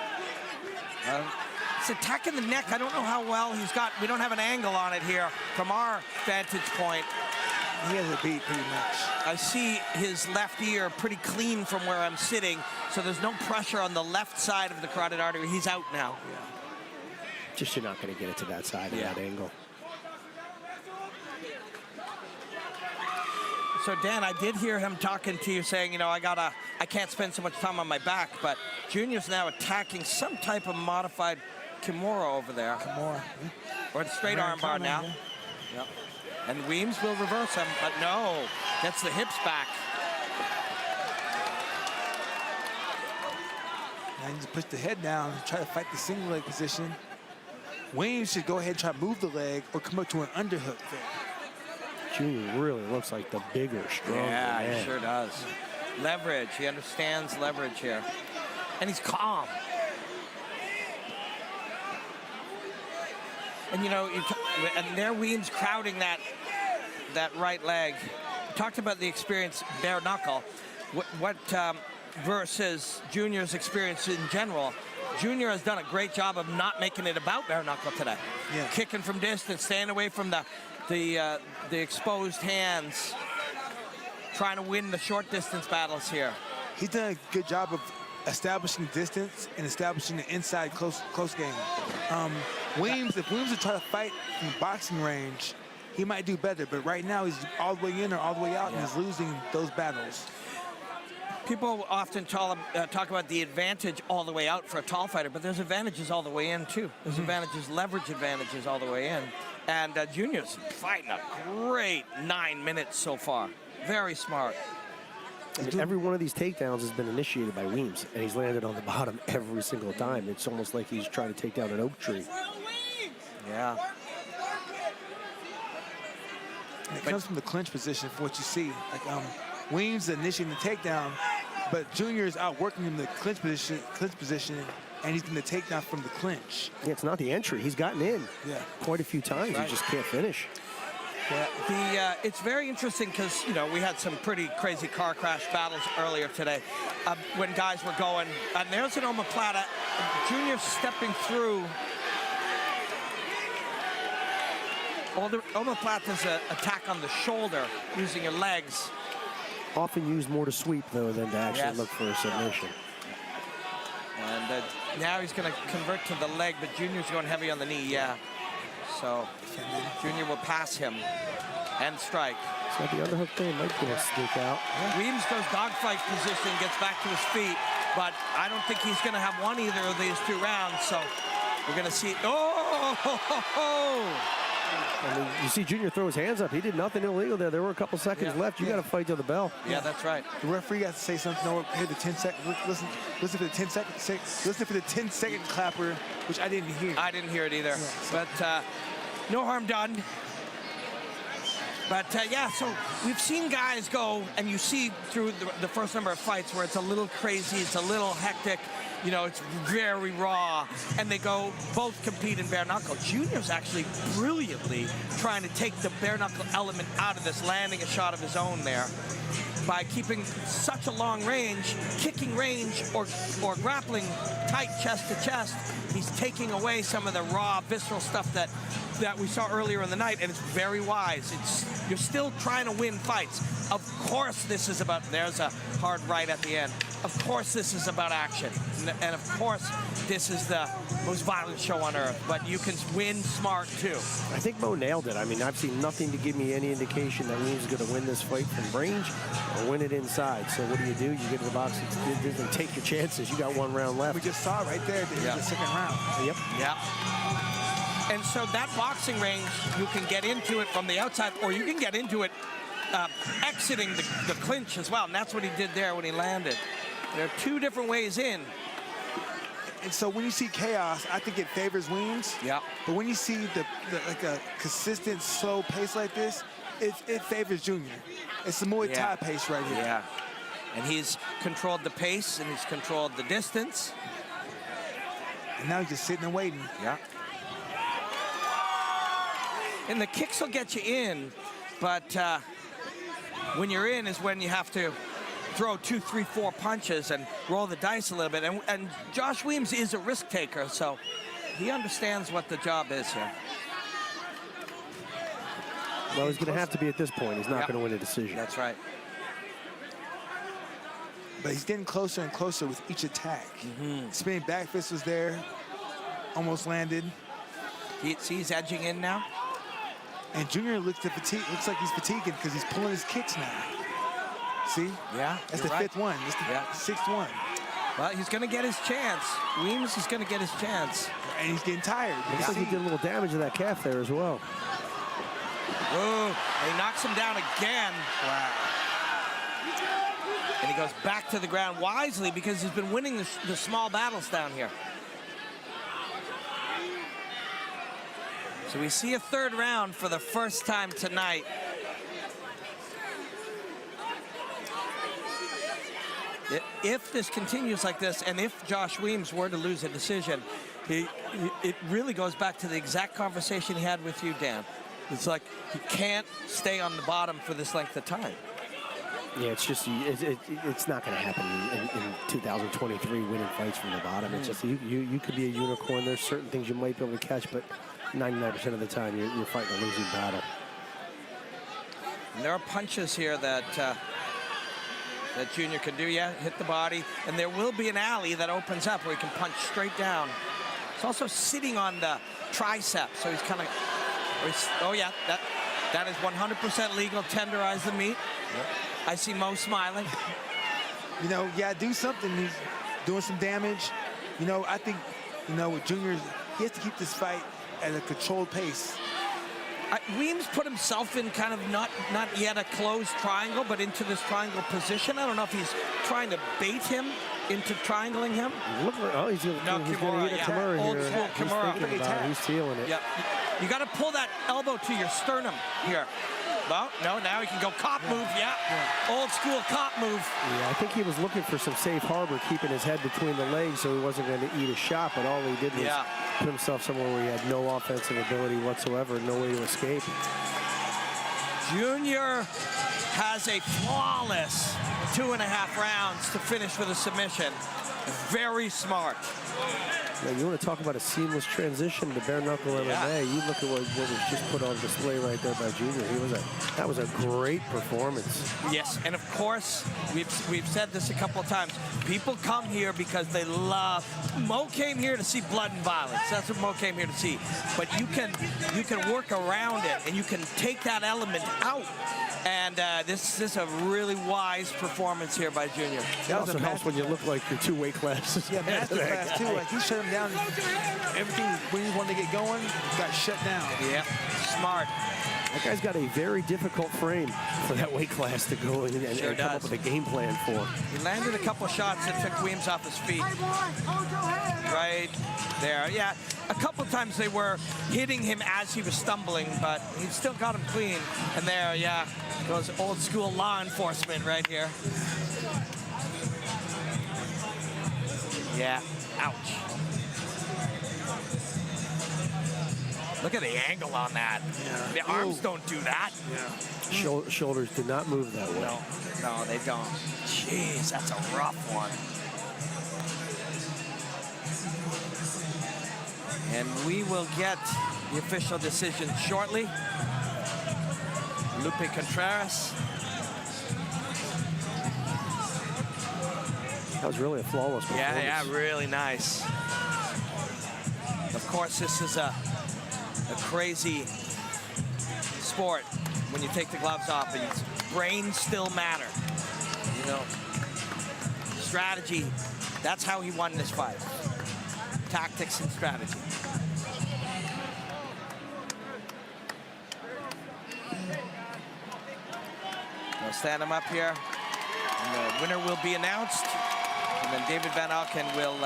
It's attacking the neck. I don't know how well he's got. We don't have an angle on it here from our vantage point. He has a beat pretty much. I see his left ear pretty clean from where I'm sitting, so there's no pressure on the left side of the carotid artery. He's out now. Just you're not going to get it to that side of that angle. So Dan, I did hear him talking to you saying, you know, I can't spend so much time on my back, but Junior's now attacking some type of modified Kimura over there. Kimura. Or the straight armbar now. Yep. And Weems will reverse him, but no, gets the hips back. Now he just push the head down and try to fight the single leg position. Weems should go ahead and try to move the leg or come up to an underhook there. Junior really looks like the bigger, stronger man. He sure does. Leverage, he understands leverage here. And he's calm. And you know, and there Weems crowding that right leg. We talked about the experience bare knuckle. What versus Junior's experience in general. Junior has done a great job of not making it about bare knuckle today. Yeah. Kicking from distance, staying away from the exposed hands, trying to win the short distance battles here. He's done a good job of establishing distance and establishing the inside close game. Weems, if Weems would try to fight from boxing range, he might do better. But right now he's all the way in or all the way out, and he's losing those battles. People often talk about the advantage all the way out for a tall fighter, but there's advantages all the way in too. There's advantages, leverage advantages all the way in. And Junior's fighting a great 9 minutes so far. Very smart. I mean, every one of these takedowns has been initiated by Weems, and he's landed on the bottom every single time. It's almost like he's trying to take down an oak tree. Yeah. And it comes from the clinch position for what you see. Like Weems initiating the takedown, but Junior is outworking him in the clinch position, and he's going to take down from the clinch. Yeah, it's not the entry. He's gotten in quite a few times. He just can't finish. Yeah, it's very interesting because, you know, we had some pretty crazy car crash battles earlier today when guys were going, and there's an omoplata. Junior stepping through. Omoplata is an attack on the shoulder using your legs. Often used more to sweep, though, than to actually look for a submission. And now he's going to convert to the leg, but Junior's going heavy on the knee, So Junior will pass him. And strike. So the underhook thing might be a sneak out. Weams goes dogfight position, gets back to his feet, but I don't think he's going to have won either of these 2 rounds, so we're going to see. I mean, you see Junior throw his hands up. He did nothing illegal there. There were a couple seconds left. You got to fight to the bell. Yeah, that's right. The referee got to say something. No, here the 10 second. Listen for the 10-second. Listen for the 10-second clapper, which I didn't hear. I didn't hear it either. Yeah, but no harm done. But yeah, so we've seen guys go, and you see through the first number of fights where it's a little crazy, it's a little hectic, you know, it's very raw, and they go both compete in bare knuckle. Junior's actually brilliantly trying to take the bare knuckle element out of this, landing a shot of his own there by keeping such a long range, kicking range or grappling tight chest to chest. He's taking away some of the raw, visceral stuff that we saw earlier in the night, and it's very wise. You're still trying to win fights. Of course this is about, there's a hard right at the end. Of course this is about action. And of course this is the most violent show on earth, but you can win smart too. I think Mo nailed it. I mean, I've seen nothing to give me any indication that Weams is going to win this fight from range or win it inside. So what do? You get to the box and take your chances. You got 1 round left. We just saw right there the second round. Yep. Yeah. And so that boxing range, you can get into it from the outside, or you can get into it exiting the clinch as well. And that's what he did there when he landed. There are 2 different ways in. And so when you see chaos, I think it favors Weams. Yeah. But when you see like a consistent, slow pace like this, it favors Junior. It's the Muay Thai pace right here. Yeah. And he's controlled the pace, and he's controlled the distance. And now he's just sitting and waiting. Yeah. And the kicks will get you in, but when you're in is when you have to throw 2, 3, 4 punches and roll the dice a little bit. And Josh Weams is a risk taker, so he understands what the job is here. Well, he's going to have to be at this point. He's not going to win a decision. That's right. But he's getting closer and closer with each attack. Spinning back fist was there, almost landed. He's edging in now. And Junior looks like he's fatiguing because he's pulling his kicks now. See? Yeah, that's the 5th one. That's the 6th one. Well, he's going to get his chance. Weems is going to get his chance. And he's getting tired. Looks like he did a little damage to that calf there as well. Oh, he knocks him down again. Wow. And he goes back to the ground wisely because he's been winning the small battles down here. So we see a 3rd round for the first time tonight. If this continues like this, and if Josh Weems were to lose a decision, it really goes back to the exact conversation he had with you, Dan. It's like he can't stay on the bottom for this length of time. Yeah, it's just, it's not going to happen in 2023, winning fights from the bottom. It's just, you could be a unicorn. There's certain things you might be able to catch, but 99% of the time, you're fighting a losing battle. And there are punches here that that Junior can do. Yeah, hit the body. And there will be an alley that opens up where he can punch straight down. He's also sitting on the tricep, so he's kind of, oh yeah, that is 100% legal. Tenderize the meat. Yep. I see Mo smiling. You know, yeah, do something. He's doing some damage. You know, I think, you know, with Junior, he has to keep this fight at a controlled pace. Weems put himself in kind of not yet a closed triangle, but into this triangle position. I don't know if he's trying to bait him into triangling him. Look, oh, he's going to hit a Kimura here. Old school Kimura. He's feeling it. Yeah. You got to pull that elbow to your sternum here. Well, no, now he can go cop move, Old school cop move. Yeah, I think he was looking for some safe harbor, keeping his head between the legs so he wasn't going to eat a shot, but all he did was put himself somewhere where he had no offensive ability whatsoever, no way to escape. Junior has a flawless 2.5 rounds to finish with a submission. Very smart. Now, you want to talk about a seamless transition to bare knuckle MMA. You look at what was just put on display right there by Junior. That was a great performance. Yes, and of course, we've said this a couple of times. People come here because they love. Mo came here to see blood and violence. That's what Mo came here to see. But you can work around it, and you can take that element out. And this is a really wise performance here by Junior. It also helps when you look like you're two weight classes. Yeah, master class too. Like he shut him down. Everything when he wanted to get going got shut down. Yeah, smart. That guy's got a very difficult frame for that weight class to go in and come up with a game plan for. He landed a couple shots that took Weams off his feet. Right there. Yeah, a couple times they were hitting him as he was stumbling, but he still got him clean. And there, yeah, goes old school law enforcement right here. Yeah, ouch. Look at the angle on that. Yeah. The arms don't do that. Yeah. Shoulders do not move that way. No, they don't. Jeez, that's a rough one. And we will get the official decision shortly. Lupe Contreras. That was really a flawless performance. Yeah, really nice. Of course, this is a crazy sport when you take the gloves off, and brains still matter. You know, strategy, that's how he won this fight. Tactics and strategy. We'll stand him up here. And the winner will be announced. And then David Van Alken will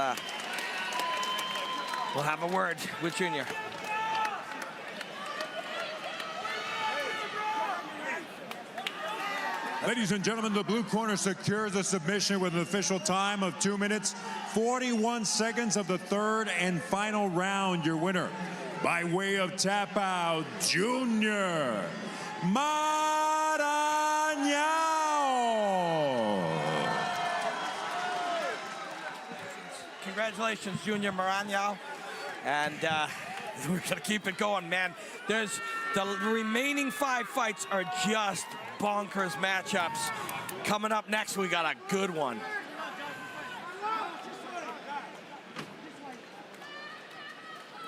have a word with Junior. Ladies and gentlemen, the blue corner secures a submission with an official time of 2 minutes, 41 seconds of the third and final round. Your winner, by way of tap out, Junior Marañao. Congratulations, Junior Marañao. And we're gonna keep it going, man. There's the remaining 5 fights are just bonkers matchups. Coming up next, we got a good one.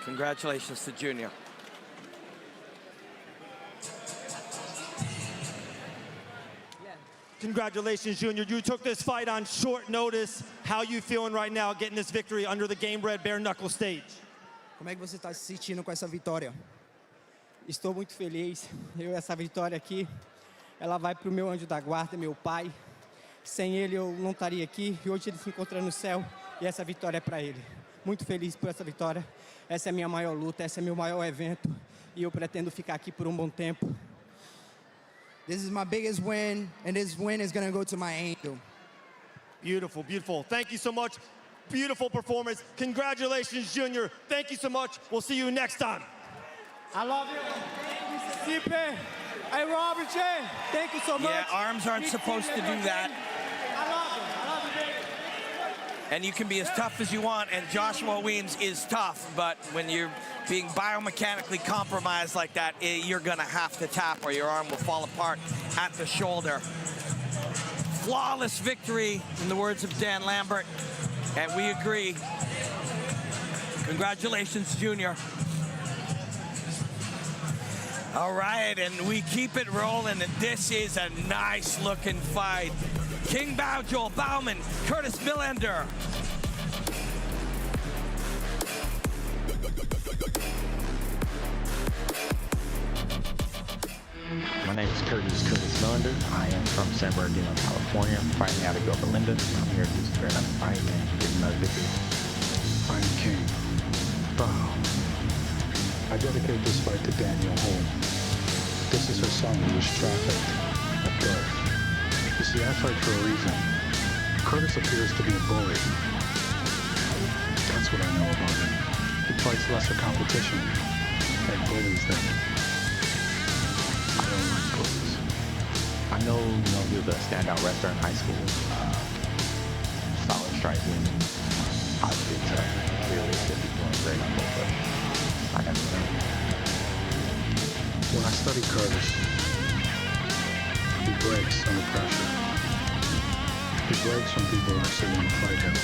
Congratulations to Junior. Congratulations, Junior. You took this fight on short notice. How you feeling right now getting this victory under the Gamebred Bareknuckle stage? Como é que você está se sentindo com essa vitória? Estou muito feliz. Essa vitória aqui, ela vai para o meu anjo da guarda, meu pai. Sem ele eu não estaria aqui. E hoje ele se encontra no céu e essa vitória é para ele. Muito feliz por essa vitória. Essa é a minha maior luta, esse é meu maior evento e eu pretendo ficar aqui por bom tempo. This is my biggest win, and this win is going to go to my angel. Beautiful, beautiful. Thank you so much. Beautiful performance. Congratulations, Junior. Thank you so much. We'll see you next time. I love you. Mississippi. Hey, Robert J. Thank you so much. Yeah, arms aren't supposed to do that. I love you. I love you, baby. And you can be as tough as you want, and Joshua Weams is tough, but when you're being biomechanically compromised like that, you're gonna have to tap or your arm will fall apart at the shoulder. Flawless victory, in the words of Dan Lambert, and we agree. Congratulations, Junior. All right, and we keep it rolling, and this is a nice looking fight. King Bao, Joel Bowman, Curtis Millender. My name is Curtis Millender. I am from San Bernardino, California. I'm fighting out of Gilbert Linden. I'm here to fair enough fight and get another victory. I'm King Bao. I dedicate this fight to Danielle Holm. This is her son who was trafficked at birth. You see, I fight for a reason. Curtis appears to be a bully. That's what I know about him. He fights lesser competition and bullies them. I don't like bullies. I know, he was a standout wrestler in high school. Solid striking. It's realistic. He's doing great on both, but I got to know. When I study Curtis, he breaks under pressure. He breaks when people actually want to fight him.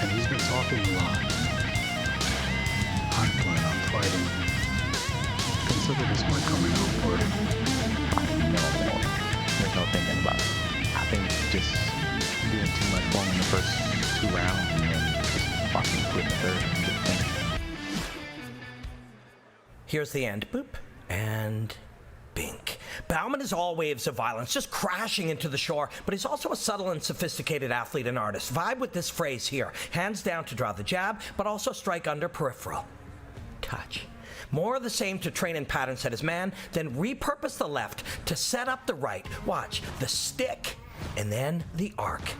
And he's been talking a lot. I plan on fighting. Consider this my coming out party. No more. There's no thinking about it. I think just doing too much for him in the first 2 rounds and then just watching quit in the third and get finished. Here's the end. Boop. And bink. Bowman is all waves of violence, just crashing into the shore, but he's also a subtle and sophisticated athlete and artist. Vibe with this phrase here. Hands down to draw the jab, but also strike under peripheral. Touch. More of the same to train in pattern set his man, then repurpose the left to set up the right. Watch. The stick, and then the arc.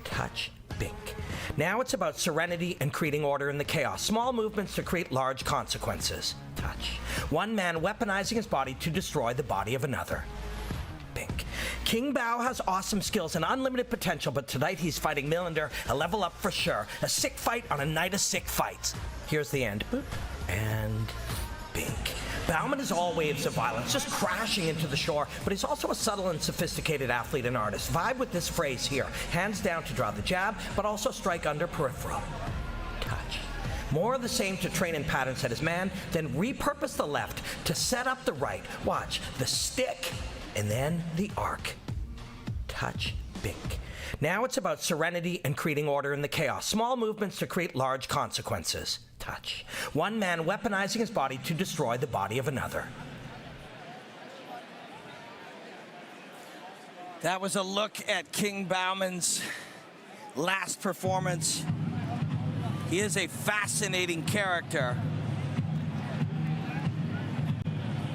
Touch. Bink. Now it's about serenity and creating order in the chaos. Small movements to create large consequences. Touch. One man weaponizing his body to destroy the body of another. Bink. King Bao has awesome skills and unlimited potential, but tonight he's fighting Mander, a level up for sure. A sick fight on a night of sick fights. Here's the end. Boop. And bink. Bowman is all waves of violence, just crashing into the shore, but he's also a subtle and sophisticated athlete and artist. Vibe with this phrase here. Hands down to draw the jab, but also strike under peripheral. Touch. More of the same to train in pattern set his man, then repurpose the left to set up the right. Watch. The stick, and then the arc. Touch. Bink. Now it's about serenity and creating order in the chaos. Small movements to create large consequences. Touch. One man weaponizing his body to destroy the body of another. That was a look at King Bowman's last performance. He is a fascinating character.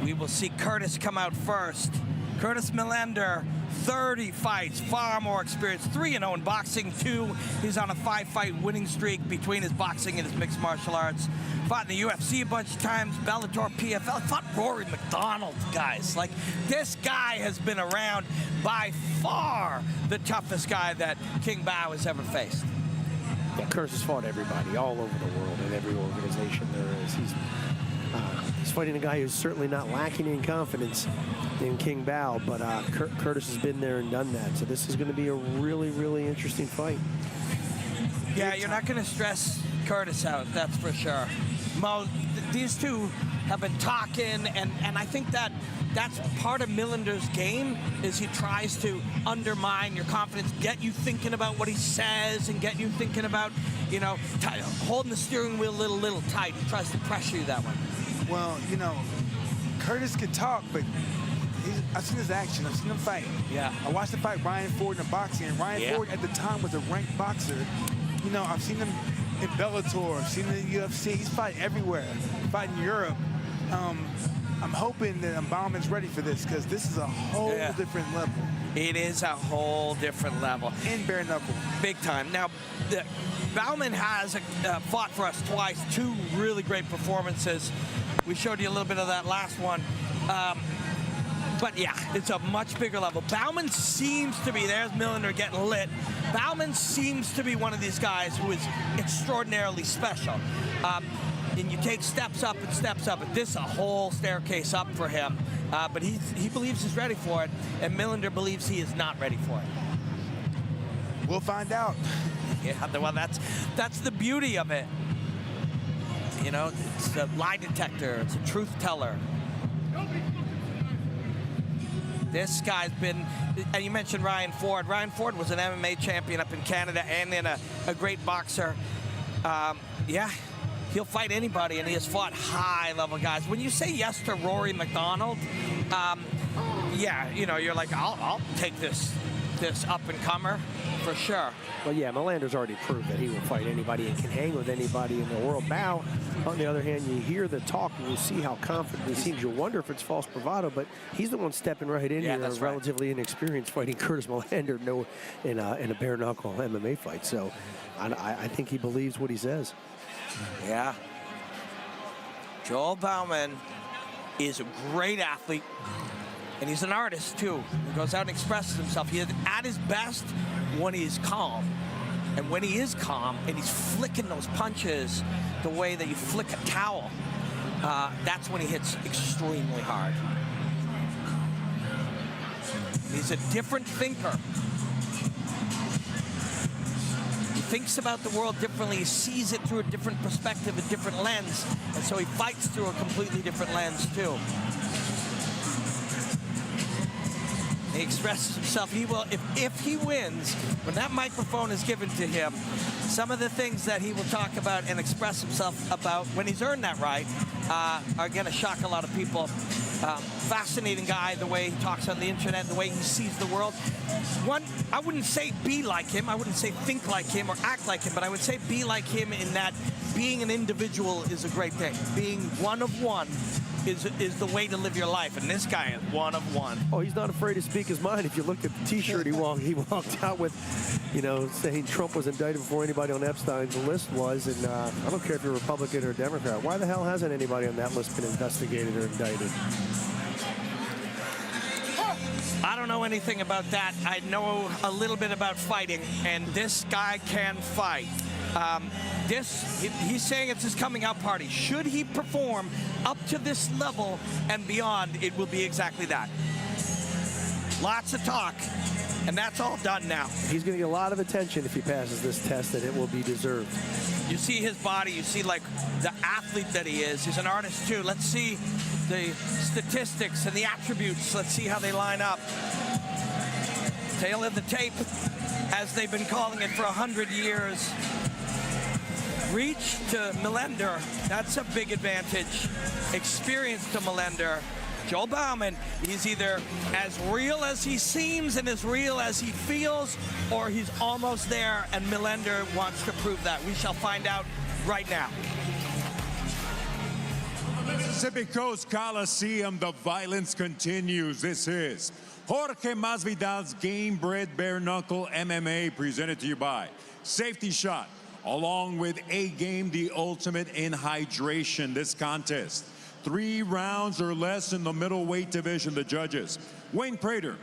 We will see Curtis come out first. Curtis Mander, 30 fights, far more experience. 3-0 in boxing, 2. He's on a 5-fight winning streak between his boxing and his mixed martial arts. Fought in the UFC a bunch of times, Bellator, PFL. Fought Rory McDonald, guys. Like, this guy has been around, by far the toughest guy that King Bao has ever faced. Yeah, Curtis has fought everybody all over the world in every organization there is. He's fighting a guy who's certainly not lacking in confidence in King Bao, but Curtis has been there and done that. So this is going to be a really, really interesting fight. Yeah, you're not going to stress Curtis out, that's for sure. Mo, these two have been talking, and I think that's part of Millender's game, is he tries to undermine your confidence, get you thinking about what he says, and get you thinking about, you know, holding the steering wheel a little tight. He tries to pressure you that way. Well, you know, Curtis can talk, but I've seen his action. I've seen him fight. Yeah. I watched him fight Ryan Ford in the boxing, and Ryan Ford at the time was a ranked boxer. You know, I've seen him in Bellator. I've seen him in the UFC. He's fighting everywhere. Fighting in Europe. I'm hoping that Bowman's ready for this, because this is a whole different level. It is a whole different level. In bare knuckle. Big time. Now, Bowman has fought for us twice, 2 really great performances. We showed you a little bit of that last one. But yeah, it's a much bigger level. Bowman seems to be, there's Mander getting lit. Bowman seems to be one of these guys who is extraordinarily special. And you take steps up and steps up, and this is a whole staircase up for him. But he believes he's ready for it, and Mander believes he is not ready for it. We'll find out. Yeah, well, that's the beauty of it. You know, it's a lie detector. It's a truth teller. This guy's been, and you mentioned Ryan Ford. Ryan Ford was an MMA champion up in Canada and then a great boxer. Yeah, he'll fight anybody, and he has fought high-level guys. When you say yes to Rory McDonald, yeah, you know, you're like, I'll take this up-and-comer for sure. Well, yeah, Melander's already proved that he will fight anybody and can hang with anybody in the world. Bao, on the other hand, you hear the talk and you see how confident he seems. You wonder if it's false bravado, but he's the one stepping right in here, relatively inexperienced, fighting Curtis Melander in a bare-knuckle MMA fight. So I think he believes what he says. Yeah. Joel Bowman is a great athlete, and he's an artist, too. He goes out and expresses himself. He is at his best when he's calm. And when he is calm and he's flicking those punches the way that you flick a towel, that's when he hits extremely hard. He's a different thinker. He thinks about the world differently. He sees it through a different perspective, a different lens. And so he fights through a completely different lens, too. He expresses himself. He will, if he wins, when that microphone is given to him, some of the things that he will talk about and express himself about when he's earned that right are going to shock a lot of people. Fascinating guy, the way he talks on the internet, the way he sees the world. One, I wouldn't say be like him, I wouldn't say think like him or act like him, but I would say be like him in that being an individual is a great thing. Being one of one is the way to live your life, and this guy is one of one. Oh, he's not afraid to speak his mind. If you look at the T-shirt he walked out with, you know, saying Trump was indicted before anybody on Epstein's list was, and I don't care if you're Republican or Democrat. Why the hell hasn't anybody on that list been investigated or indicted? I don't know anything about that. I know a little bit about fighting, and this guy can fight. He's saying it's his coming out party. Should he perform up to this level and beyond, it will be exactly that. Lots of talk, and that's all done now. He's going to get a lot of attention if he passes this test, and it will be deserved. You see his body, you see like the athlete that he is. He's an artist too. Let's see the statistics and the attributes. Let's see how they line up. Tail of the tape, as they've been calling it for 100 years. Reach to Mander, that's a big advantage. Experience to Mander. Joel Bowman, he's either as real as he seems and as real as he feels, or he's almost there, and Mander wants to prove that. We shall find out right now. Mississippi Coast Coliseum, the violence continues. This is Jorge Masvidal's Gamebred Bareknuckle MMA, presented to you by Safety Shot, along with A-Game, the ultimate in hydration. This contest, 3 rounds or less in the middleweight division. The judges, Wayne Prater,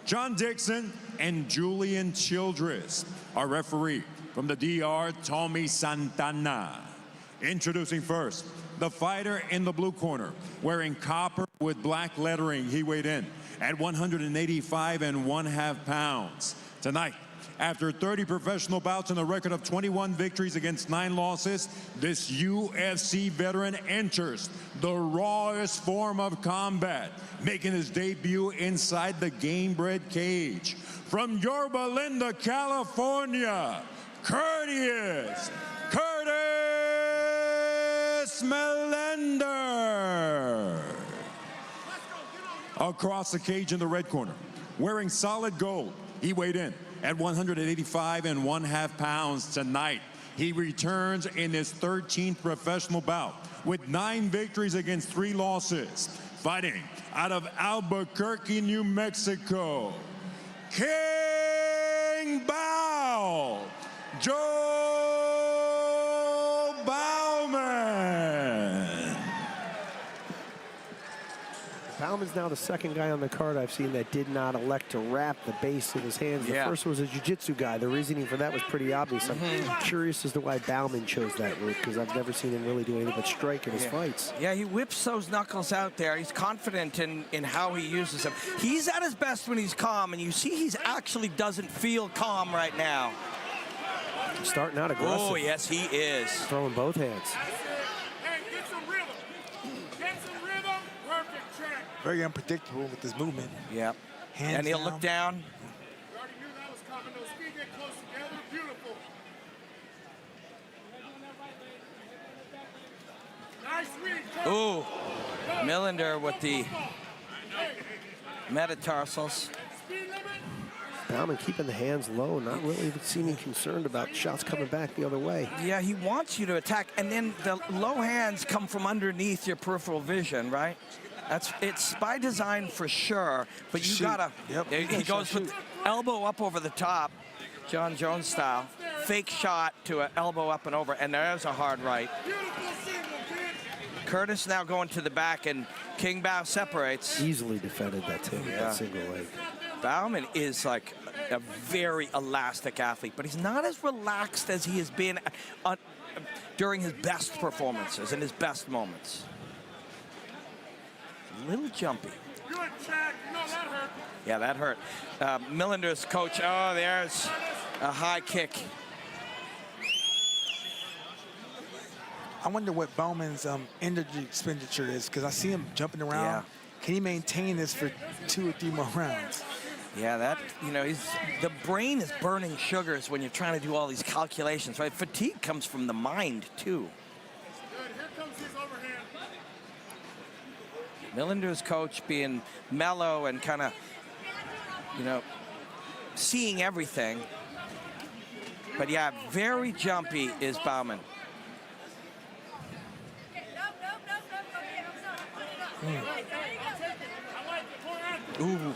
John Dixon, and Julian Childress. Our referee from the DR, Tommy Santana. Introducing first, the fighter in the blue corner, wearing copper with black lettering. He weighed in at 185 1/2 pounds. Tonight, after 30 professional bouts and a record of 21 victories against 9 losses, this UFC veteran enters the rawest form of combat, making his debut inside the Gamebred cage. From Yorba Linda, California, Curtis Melender. Across the cage in the red corner, wearing solid gold, he weighed in at 185 1/2 pounds tonight. He returns in his 13th professional bout with 9 victories against 3 losses. Fighting out of Albuquerque, New Mexico, King Bow, Joe Bowman. Bowman's now the second guy on the card I've seen that did not elect to wrap the base of his hands. The first was a jiu-jitsu guy. The reasoning for that was pretty obvious. I'm curious as to why Bowman chose that route, because I've never seen him really do anything but strike in his fights. Yeah, he whips those knuckles out there. He's confident in how he uses them. He's at his best when he's calm, and you see he's actually doesn't feel calm right now. Starting out aggressive. Oh, yes, he is. Throwing both hands. Very unpredictable with his movement. Yep. And he'll look down. Ooh, Mander with the metatarsals. Bowman keeping the hands low, not really seeming concerned about shots coming back the other way. Yeah, he wants you to attack, and then the low hands come from underneath your peripheral vision, right? It's by design for sure, but you gotta. Yep. He goes with elbow up over the top, John Jones style, fake shot to an elbow up and over, and there's a hard right. Curtis now going to the back, and King Bao separates. Easily defended that, that single leg. Bowman is like a very elastic athlete, but he's not as relaxed as he has been during his best performances and his best moments. A little jumpy. Good, Jack. No, that hurt. Yeah, that hurt. Millender's coach, oh, there's a high kick. I wonder what Bowman's energy expenditure is, because I see him jumping around. Yeah. Can he maintain this for 2 or 3 more rounds? Yeah, that, you know, the brain is burning sugars when you're trying to do all these calculations, right? Fatigue comes from the mind, too. Good. Here comes his overhand. Millender's coach being mellow and kind of, you know, seeing everything. But yeah, very jumpy is Bowman. Ooh,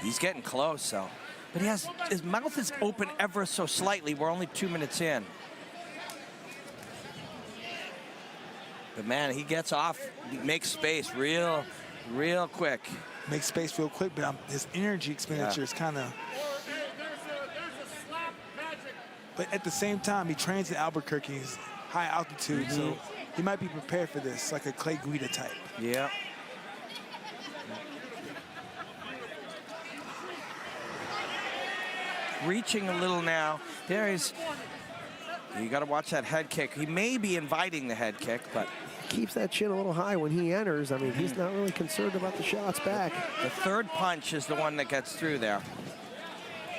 he's getting close, though. But his mouth is open ever so slightly. We're only 2 minutes in. But man, he gets off, makes space real quick. Makes space real quick, but his energy expenditure is kind of... But at the same time, he trains in Albuquerque. He's high altitude, so he might be prepared for this, like a Clay Guida type. Yeah. Reaching a little now. There is, you got to watch that head kick. He may be inviting the head kick, but keeps that chin a little high when he enters. I mean, he's not really concerned about the shots back. The third punch is the one that gets through there.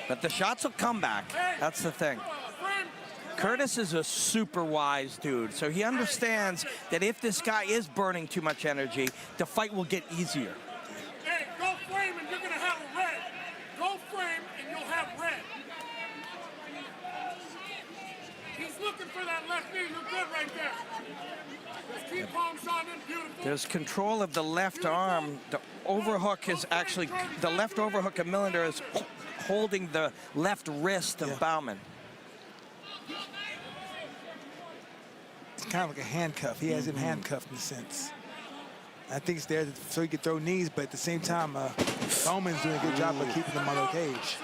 But the shots will come back. That's the thing. Curtis is a super wise dude, so he understands that if this guy is burning too much energy, the fight will get easier. Hey, go frame and you're going to have a red. Go frame and you'll have red. He's looking for that left knee. You're good right there. Just keep palms on him. Beautiful. There's control of the left arm. The overhook is actually, the left overhook of Millender is holding the left wrist of Bowman. It's kind of like a handcuff. He has him handcuffed in a sense. I think it's there so he can throw knees, but at the same time, Bowman's doing a good job of keeping him on the cage.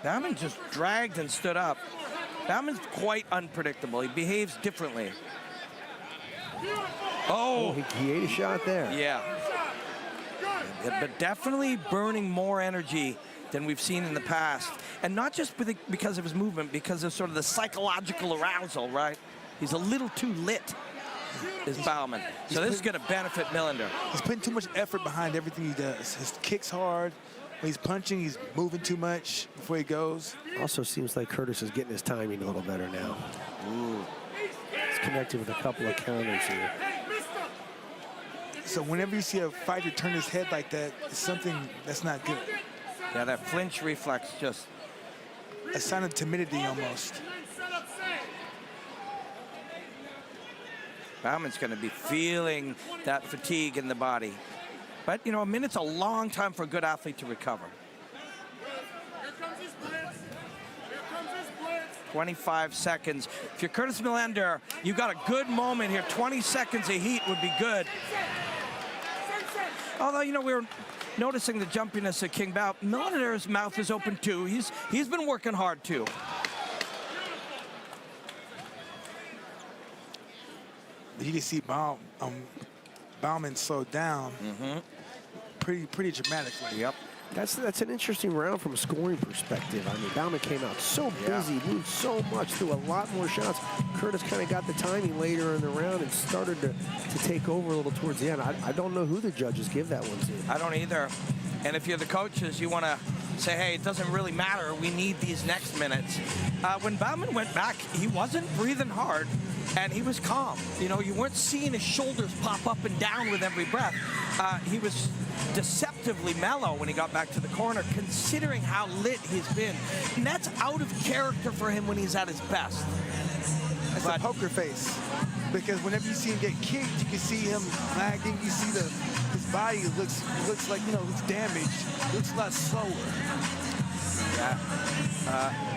Bowman just dragged and stood up. Bowman's quite unpredictable. He behaves differently. Oh! He ate a shot there. Yeah. But definitely burning more energy than we've seen in the past. And not just because of his movement, because of sort of the psychological arousal, right? He's a little too lit, is Bowman. So this is going to benefit Millender. He's putting too much effort behind everything he does. His kick's hard. When he's punching, he's moving too much before he goes. Also seems like Curtis is getting his timing a little better now. Ooh. He's connected with a couple of counters here. So whenever you see a fighter turn his head like that, it's something that's not good. Yeah, that flinch reflex just... a sign of timidity almost. Bowman's going to be feeling that fatigue in the body. But, you know, a minute's a long time for a good athlete to recover. 25 seconds. If you're Curtis Millender, you've got a good moment here. 20 seconds of heat would be good. Although, you know, we were noticing the jumpiness of King Bao. Millender's mouth is open too. He's been working hard too. You can see Bowman slowed down pretty dramatically. Yep. That's an interesting round from a scoring perspective. I mean, Bowman came out so busy, moved so much, threw a lot more shots. Curtis kind of got the timing later in the round and started to take over a little towards the end. I don't know who the judges give that one to. I don't either. And if you're the coaches, you want to say, hey, it doesn't really matter. We need these next minutes. When Bowman went back, he wasn't breathing hard, and he was calm. You know, you weren't seeing his shoulders pop up and down with every breath. He was deceptively mellow when he got back to the corner, considering how lit he's been. And that's out of character for him when he's at his best. That's a poker face. Because whenever you see him get kicked, you can see him lagging. You see his body looks like, you know, it's damaged. Looks a lot slower. Yeah.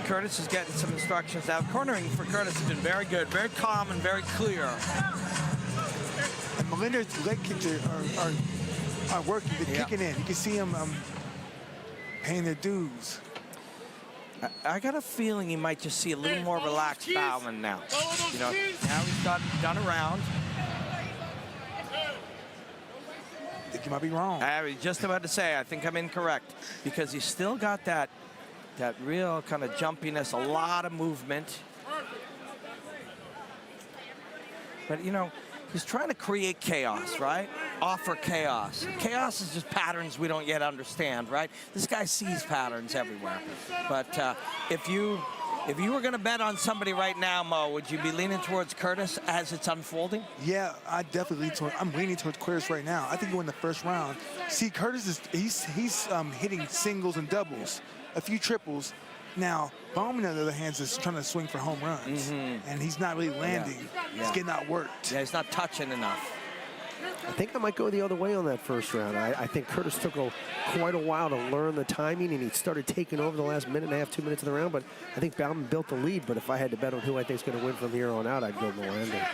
Curtis is getting some instructions now. Cornering for Curtis has been very good, very calm and very clear. And Millender's leg kicks are are working. They're kicking in. You can see them paying their dues. I got a feeling you might just see a little more relaxed Bowman now. You know, now he's done around. I think you might be wrong. I was just about to say, I think I'm incorrect, because he's still got that real kind of jumpiness, a lot of movement. But, you know, he's trying to create chaos, right? Offer chaos. Chaos is just patterns we don't yet understand, right? This guy sees patterns everywhere. But if you were going to bet on somebody right now, Mo, would you be leaning towards Curtis as it's unfolding? Yeah, I definitely I'm leaning towards Curtis right now. I think he'll win the first round. See, Curtis he's hitting singles and doubles, a few triples. Now, Bowman, on the other hand, is trying to swing for home runs, and he's not really landing. He's getting outworked. Yeah, he's not touching enough. I think I might go the other way on that first round. I think Curtis took quite a while to learn the timing, and he started taking over the last minute and a half, 2 minutes of the round. But I think Bowman built the lead. But if I had to bet on who I think is going to win from here on out, I'd go Mander.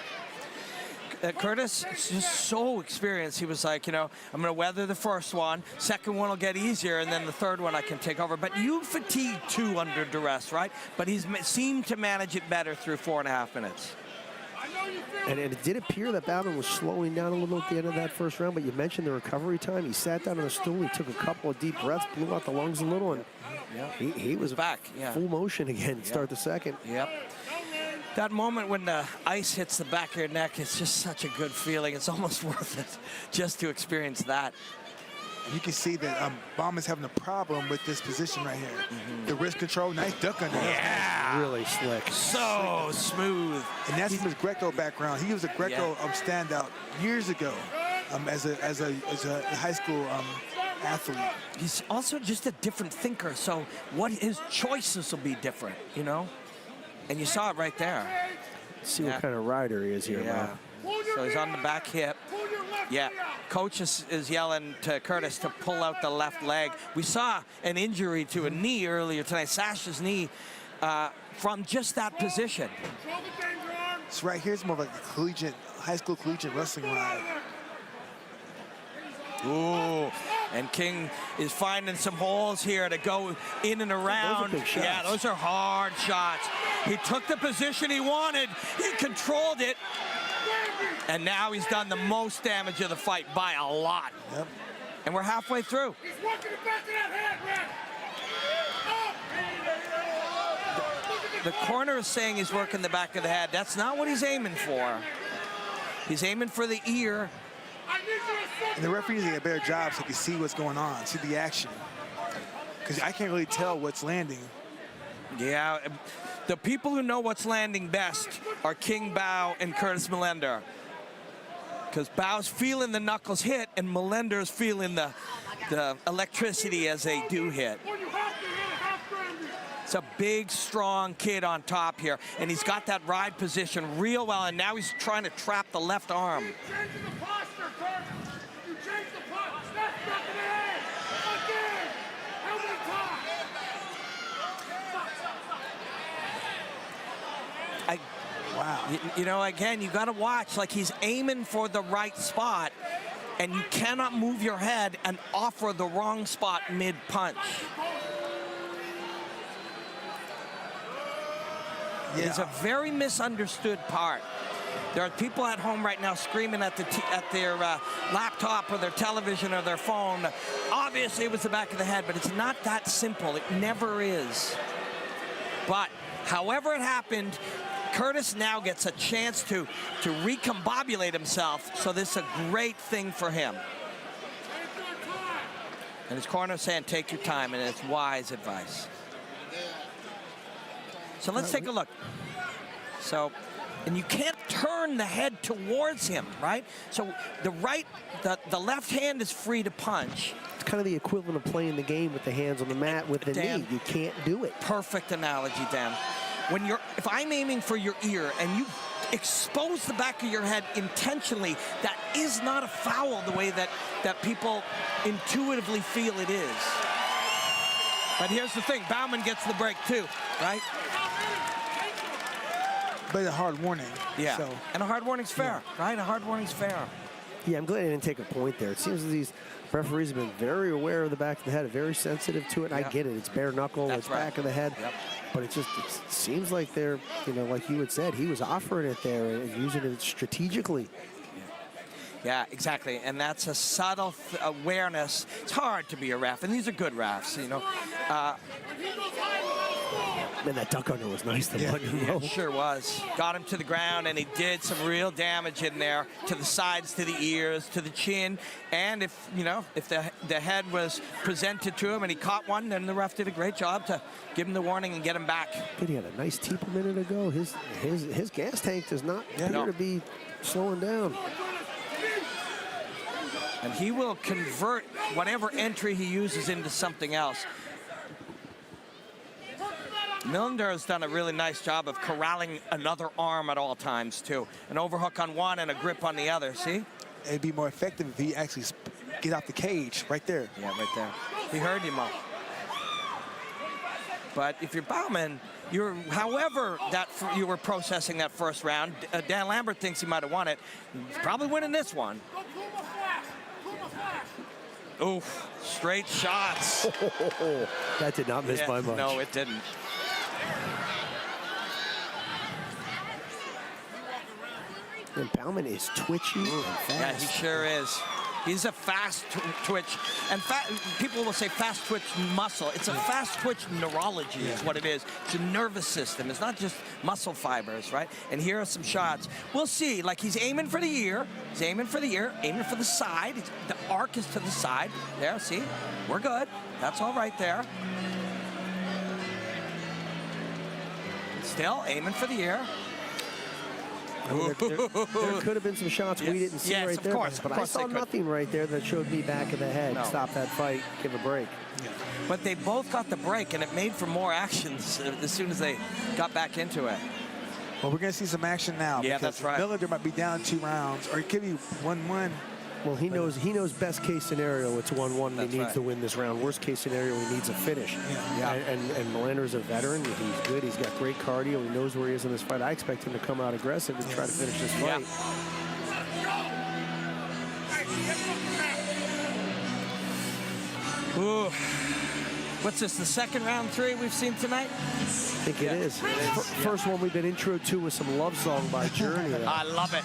Curtis is just so experienced. He was like, you know, I'm going to weather the first one. Second one will get easier, and then the third one I can take over. But you fatigue too under duress, right? But he's seemed to manage it better through 4.5 minutes. And it did appear that Bowman was slowing down a little at the end of that first round, but you mentioned the recovery time. He sat down on a stool, he took a couple of deep breaths, blew out the lungs a little, and he was back. Full motion again to start the second. Yep. That moment when the ice hits the back of your neck, it's just such a good feeling. It's almost worth it just to experience that. You can see that Bowman's having a problem with this position right here. The wrist control, nice duck under. Yeah. Really slick. So smooth. And that's from his Greco background. He was a Greco standout years ago as a high school athlete. He's also just a different thinker, so what his choices will be different, you know? And you saw it right there. See what kind of rider he is here, yeah. So he's on the back hip. Yeah, coach is yelling to Curtis to pull out the left leg. We saw an injury to a knee earlier tonight, Sasha's knee, from just that position. So right here's more of a high school collegiate wrestling ride. Ooh, and King is finding some holes here to go in and around. Those are big shots. Yeah, those are hard shots. He took the position he wanted. He controlled it. And now he's done the most damage of the fight by a lot. Yep. And we're halfway through. He's working the back of that head, Red. The corner is saying he's working the back of the head. That's not what he's aiming for. He's aiming for the ear. And the referee needs to get a better job so he can see what's going on, see the action. Because I can't really tell what's landing. Yeah, the people who know what's landing best are King Bow and Curtis Melender. Because Bow's feeling the knuckles hit and Melender's feeling the electricity as they do hit. It's a big, strong kid on top here, and he's got that ride position real well, and now he's trying to trap the left arm. Wow. You know, again, you got to watch. Like, he's aiming for the right spot, and you cannot move your head and offer the wrong spot mid-punch. Yeah. It's a very misunderstood part. There are people at home right now screaming at their laptop or their television or their phone. Obviously, it was the back of the head, but it's not that simple. It never is. But however it happened, Curtis now gets a chance to recombobulate himself, so this is a great thing for him. And his corner saying, take your time, and it's wise advice. So let's take a look. So, and you can't turn the head towards him, right? So the left hand is free to punch. It's kind of the equivalent of playing the game with the hands on the mat with the knee. You can't do it. Perfect analogy, Dan. If I'm aiming for your ear and you expose the back of your head intentionally, that is not a foul the way that people intuitively feel it is. But here's the thing, Bowman gets the break too, right? But a hard warning. Yeah, so. And a hard warning's fair, right? A hard warning's fair. Yeah, I'm glad I didn't take a point there. It seems that these referees have been very aware of the back of the head, very sensitive to it. Yeah. I get it. It's bare knuckle, it's back of the head. Yep. But it seems like they're, like you had said, he was offering it there and using it strategically. Yeah, exactly. And that's a subtle awareness. It's hard to be a ref, and these are good refs, Man, that duck under was nice. Yeah, sure was. Got him to the ground, and he did some real damage in there to the sides, to the ears, to the chin. And if the head was presented to him and he caught one, then the ref did a great job to give him the warning and get him back. Good, he had a nice teep a minute ago. His gas tank does not appear to be slowing down. And he will convert whatever entry he uses into something else. Millender has done a really nice job of corralling another arm at all times, too. An overhook on one and a grip on the other, see? It'd be more effective if he actually get out the cage right there. Yeah, right there. He heard you, Mo. But if you're Bowman, however you were processing that first round, Dan Lambert thinks he might have won it. He's probably winning this one. Oof, straight shots. That did not miss by much. No, it didn't. And Bowman is twitchy and fast. Yeah, he sure is. He's a fast twitch. And people will say fast twitch muscle. It's a fast twitch neurology is what it is. It's a nervous system. It's not just muscle fibers, right? And here are some shots. We'll see. Like, he's aiming for the ear. He's aiming for the ear, aiming for the side. The arc is to the side. There, see? We're good. That's all right there. Still aiming for the ear. I mean, there could have been some shots we didn't see right there. But I saw nothing right there that showed me back of the head. No. Stop that fight, give a break. Yeah. But they both got the break, and it made for more actions as soon as they got back into it. Well, we're going to see some action now. Yeah, that's right. Millender might be down 2 rounds, or it could be 1-1. Well, he knows best case scenario, it's 1-1, and he needs right. to win this round. Worst case scenario, he needs a finish. Yeah. And Melander's a veteran. He's good. He's got great cardio. He knows where he is in this fight. I expect him to come out aggressive and try to finish this fight. Yeah. Ooh. What's this, the second round 3 we've seen tonight? I think it is. First one we've been intro to with some love song by Journey. I love it.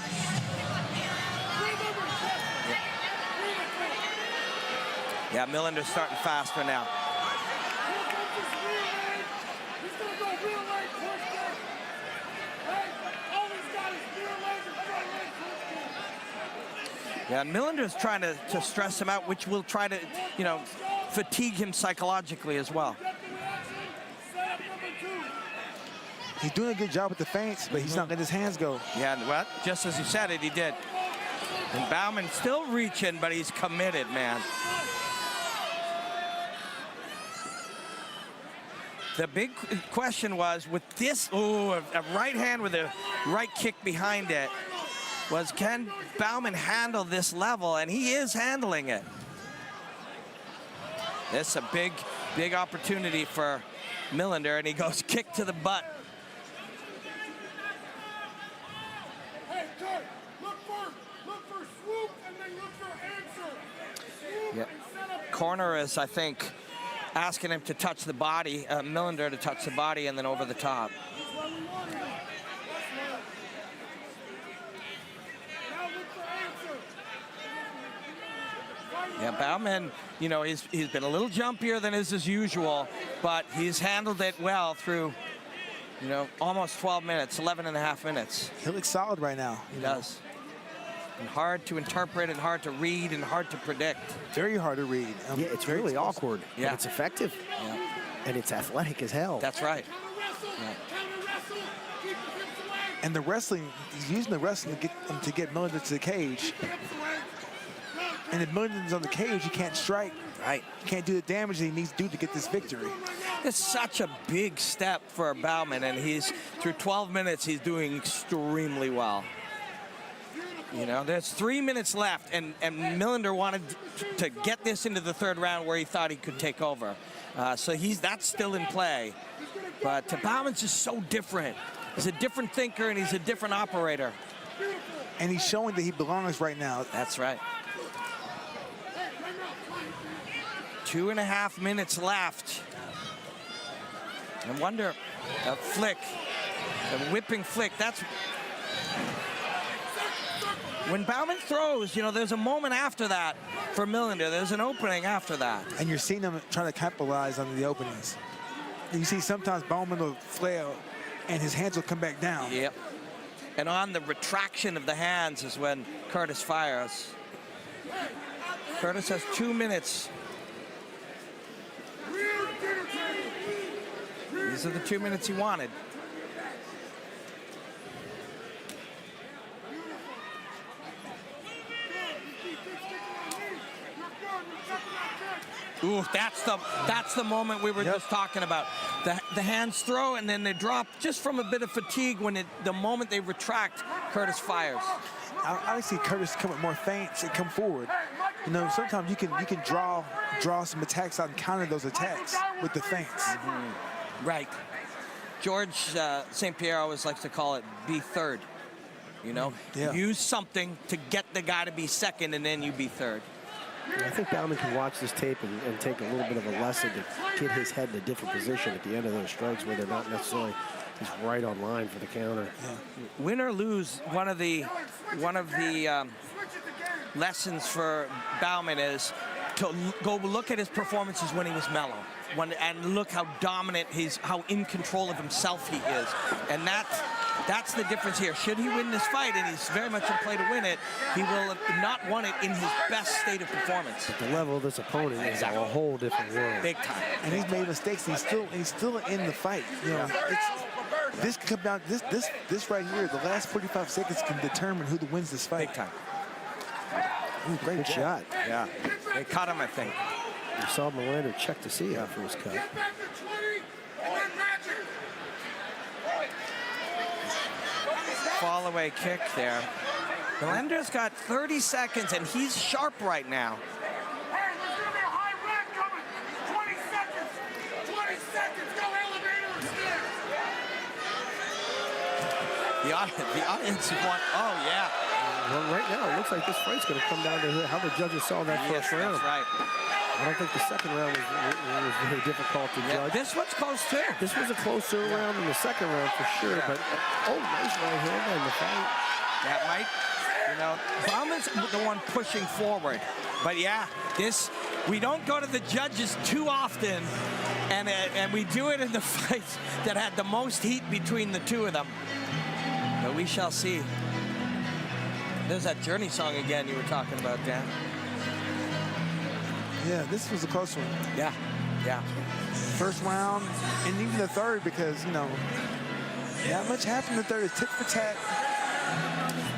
Yeah, Millender's starting faster now. Yeah, Millender's trying to stress him out, which will try to, fatigue him psychologically as well. He's doing a good job with the feints, but he's not letting his hands go. Yeah, well, just as you said it, he did. And Bowman still reaching, but he's committed, man. The big question was, with this, a right hand with a right kick behind it, was can Bowman handle this level? And he is handling it. This is a big, big opportunity for Millender, and he goes kick to the butt. Hey, Kurt, look for swoop and then look for answer. Swoop Yeah. and set up. Corner is, I think, asking him to touch the body, Millender to touch the body and then over the top. That's what we want here. Now look for answer. Yeah, Bowman, he's been a little jumpier than is usual, but he's handled it well through, almost 12 minutes, 11 and a half minutes. He looks solid right now. He does. And hard to interpret and hard to read and hard to predict. Very hard to read. Yeah, it's really awkward. Yeah. But it's effective. Yeah. And it's athletic as hell. That's right. Counter wrestle, keep the hips away. And the wrestling, he's using the wrestling to get Millender to the cage. And if Millender's on the cage, he can't strike. Right. He can't do the damage that he needs to do to get this victory. It's such a big step for Bowman, and through 12 minutes, he's doing extremely well. There's 3 minutes left, and Millender wanted to get this into the third round where he thought he could take over. So that's still in play. But Bowman's just so different. He's a different thinker, and he's a different operator. And he's showing that he belongs right now. That's right. 2.5 minutes left. I wonder, a flick, a whipping flick, that's... When Bowman throws, you know, there's a moment after that for Millender. There's an opening after that. And you're seeing him trying to capitalize on the openings. You see sometimes Bowman will flail and his hands will come back down. Yep. And on the retraction of the hands is when Curtis fires. Curtis has 2 minutes. These are the 2 minutes he wanted. Ooh, that's the moment we were just talking about. The hands throw and then they drop just from a bit of fatigue. When the moment they retract, Curtis fires. I see Curtis come with more feints and come forward. You know, sometimes you can draw some attacks out and counter those attacks with the feints. Right. George St. Pierre always likes to call it be third. You know, use something to get the guy to be second, and then you be third. I think Bowman can watch this tape and take a little bit of a lesson to get his head in a different position at the end of those strikes where they're not necessarily just right on line for the counter. Win or lose, one of the lessons for Bowman is to go look at his performances when he was mellow, and look how dominant how in control of himself he is, and that's the difference here. Should he win this fight, and he's very much in play to win it, he will have not won it in his best state of performance. But the level of this opponent is a whole different world. Big time. And he's made mistakes. He's still in the fight. You know, this can come down. This right here, the last 45 seconds can determine who wins this fight. Big time. Ooh, great shot. Yeah. They caught him, I think. You saw Mander check to see after his cut. Fall away kick there. Melander's got 30 seconds and he's sharp right now. The audience want, oh yeah. Well, right now it looks like this fight's going to come down to how the judges saw that first round. That's right. I don't think the second round was very difficult to judge. This one's close too. This was a closer round than the second round for sure. But nice right hand in the fight. That might, you know, Bowman's the one pushing forward. But yeah, we don't go to the judges too often, and we do it in the fights that had the most heat between the two of them. But we shall see. There's that Journey song again you were talking about, Dan. Yeah, this was a close one. Yeah, yeah. First round, and even the third, because, you know, not much happened in the third. It's tit for tat.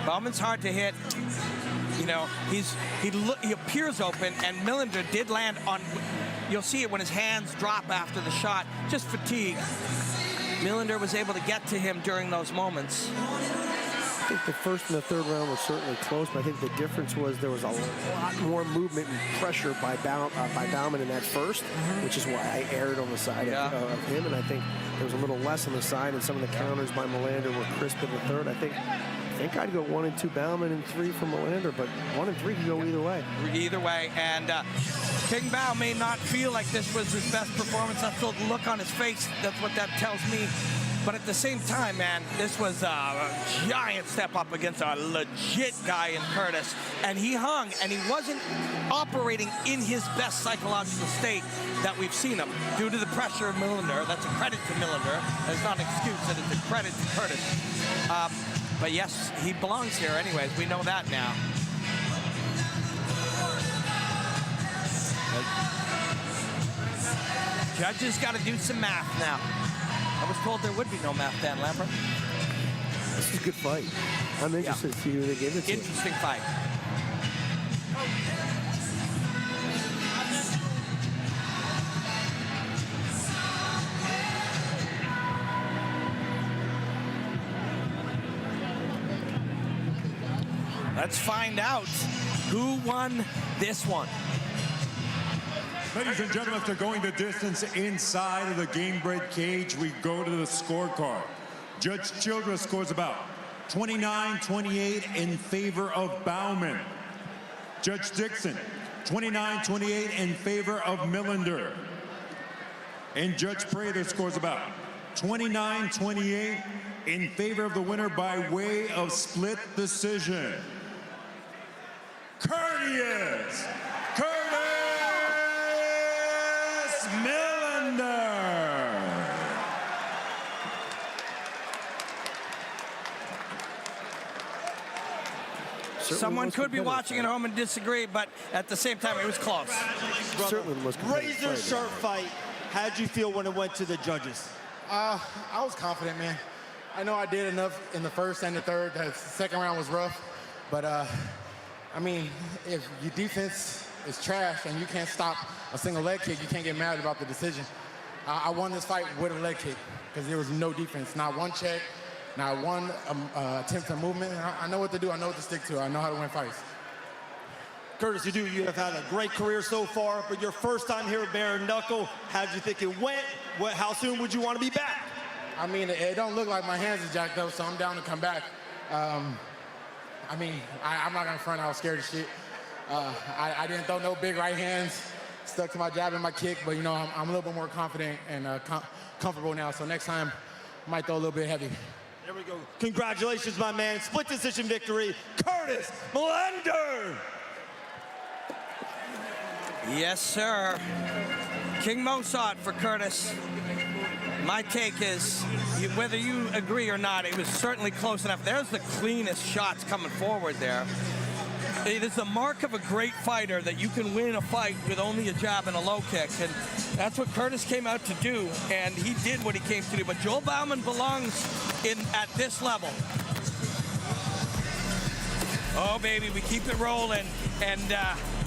Bowman's hard to hit. You know, he appears open, and Millender did land on, you'll see it when his hands drop after the shot, just fatigue. Millender was able to get to him during those moments. I think the first and the third round was certainly close, but I think the difference was there was a lot more movement and pressure by Bowman in that first, which is why I erred on the side of him, and I think there was a little less on the side, and some of the counters by Mander were crisp in the third. I think I'd go 1 and 2 Bowman and 3 for Mander, but 1 and 3 could go either way. Either way, and King Bao may not feel like this was his best performance. That's the look on his face. That's what that tells me. But at the same time, man, this was a giant step up against a legit guy in Curtis. And he hung, and he wasn't operating in his best psychological state that we've seen him due to the pressure of Millender. That's a credit to Millender. That's not an excuse, that it's a credit to Curtis. But yes, he belongs here anyways. We know that now. Judges got to do some math now. I was told there would be no math, Dan Lambert. This is a good fight. I'm interested to see who they give it to. Interesting fight. Let's find out who won this one. Ladies and gentlemen, after going the distance inside of the Gamebred cage, we go to the scorecard. Judge Childress scores about 29-28 in favor of Bowman. Judge Dixon, 29-28 in favor of Millender. And Judge Prather scores about 29-28 in favor of the winner by way of split decision. Curtis Millender. Someone could be watching at home and disagree, but at the same time, it was close. Certainly the most competitive Razor sharp fight. How'd you feel when it went to the judges? I was confident, man. I know I did enough in the first and the third. The second round was rough, but I mean, if your defense is trash and you can't stop a single leg kick, you can't get mad about the decision. I won this fight with a leg kick because there was no defense, not one check, not one attempt at movement. I know what to do. I know what to stick to. I know how to win fights. Curtis, you have had a great career so far, but your first time here at Bare Knuckle, how did you think it went? How soon would you want to be back? I mean, it don't look like my hands are jacked up, so I'm down to come back. I mean, I'm not gonna front. I was scared as shit. I didn't throw no big right hands. Stuck to my jab and my kick, but you know, I'm a little bit more confident and comfortable now. So next time, I might throw a little bit heavy. There we go. Congratulations, my man. Split decision victory, Curtis Millender. Yes, sir. King Mozart for Curtis. My take is, whether you agree or not, it was certainly close enough. There's the cleanest shots coming forward there. It is the mark of a great fighter that you can win a fight with only a jab and a low kick, and that's what Curtis came out to do, and he did what he came to do. But Joel Bowman belongs at this level. Oh, baby, we keep it rolling, and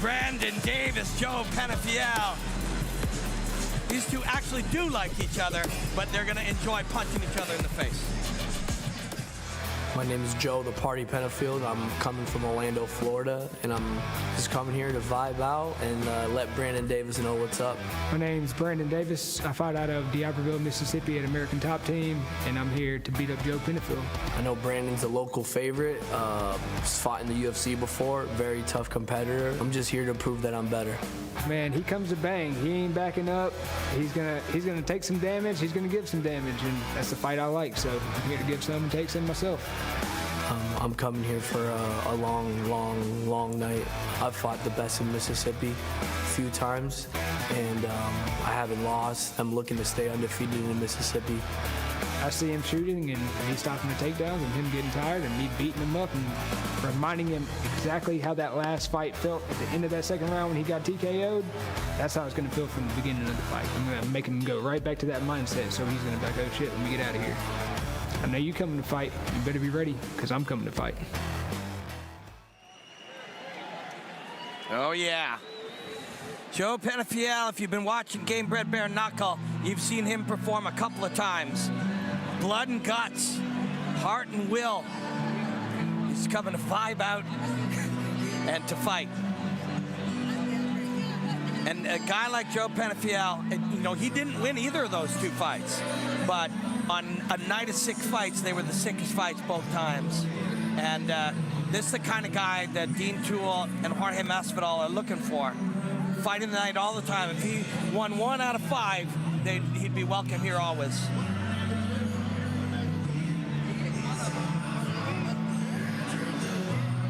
Brandon Davis, Joe Penfield. These two actually do like each other, but they're going to enjoy punching each other in the face. My name is Joe, the Party Penfield. I'm coming from Orlando, Florida, and I'm just coming here to vibe out and let Brandon Davis know what's up. My name's Brandon Davis. I fight out of D'Iberville, Mississippi at American Top Team, and I'm here to beat up Joe Penfield. I know Brandon's a local favorite. He's fought in the UFC before, very tough competitor. I'm just here to prove that I'm better. Man, he comes to bang. He ain't backing up. He's gonna take some damage. He's gonna give some damage, and that's the fight I like. So I'm here to give some and take some myself. I'm coming here for a long night. I've fought the best in Mississippi a few times, and I haven't lost. I'm looking to stay undefeated in Mississippi. I see him shooting and me stopping the takedowns and him getting tired and me beating him up and reminding him exactly how that last fight felt at the end of that second round when he got TKO'd. That's how it's going to feel from the beginning of the fight. I'm going to make him go right back to that mindset, so he's going to be like, oh shit, let me get out of here. I know you coming to fight. You better be ready, because I'm coming to fight. Oh, yeah. Joe Penfield, if you've been watching Gamebred Bareknuckle, you've seen him perform a couple of times. Blood and guts, heart and will. He's coming to vibe out and to fight. And a guy like Joe Penfield, you know, he didn't win either of those two fights, but on a night of 6 fights, they were the sickest fights both times. And this is the kind of guy that Dean Toole and Jorge Masvidal are looking for. Fighting the night all the time. If he won 1 out of 5, he'd be welcome here always.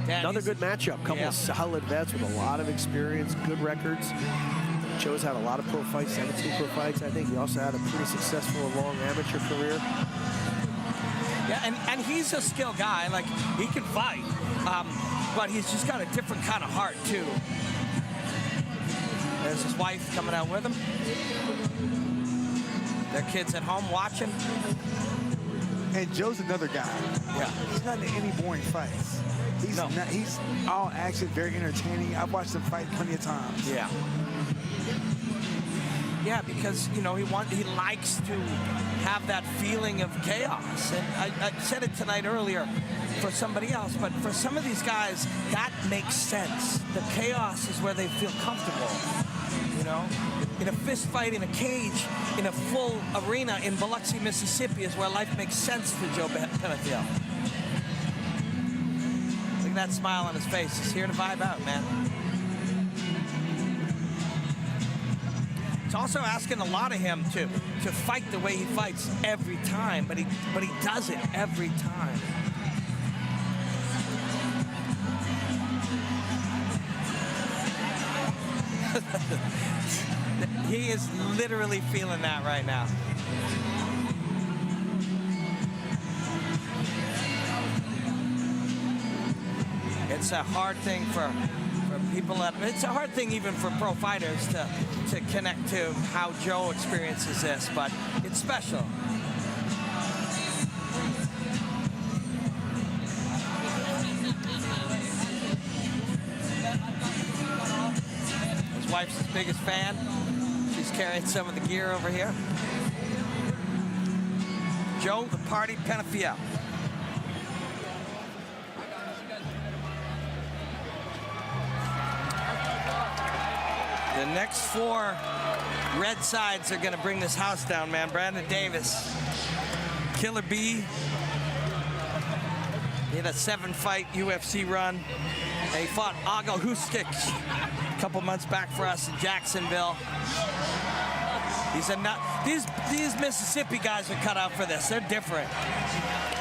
Another good matchup. Couple of solid vets with a lot of experience, good records. Joe's had a lot of pro fights, 17 pro fights. I think he also had a pretty successful and long amateur career. Yeah, and he's a skilled guy. Like, he can fight, but he's just got a different kind of heart, too. There's his wife coming out with him. Their kids at home watching. And Joe's another guy. Yeah. He's not in any boring fights. He's all action, very entertaining. I've watched him fight plenty of times. Yeah. Yeah, because, you know, he likes to have that feeling of chaos. And I said it tonight earlier for somebody else, but for some of these guys, that makes sense. The chaos is where they feel comfortable, you know? In a fist fight, in a cage, in a full arena in Biloxi, Mississippi is where life makes sense to Joe Penfield. at that smile on his face. He's here to vibe out, man. It's also asking a lot of him to fight the way he fights every time, but he does it every time. He is literally feeling that right now. It's a hard thing for people it's a hard thing even for pro fighters to connect to how Joe experiences this, but it's special. His wife's his biggest fan. She's carrying some of the gear over here. Joe, the party Penfield. The next 4 red sides are going to bring this house down, man. Brandon Davis, Killer B. He had a 7-fight UFC run. And he fought Ago Huskic a couple months back for us in Jacksonville. These Mississippi guys are cut out for this. They're different.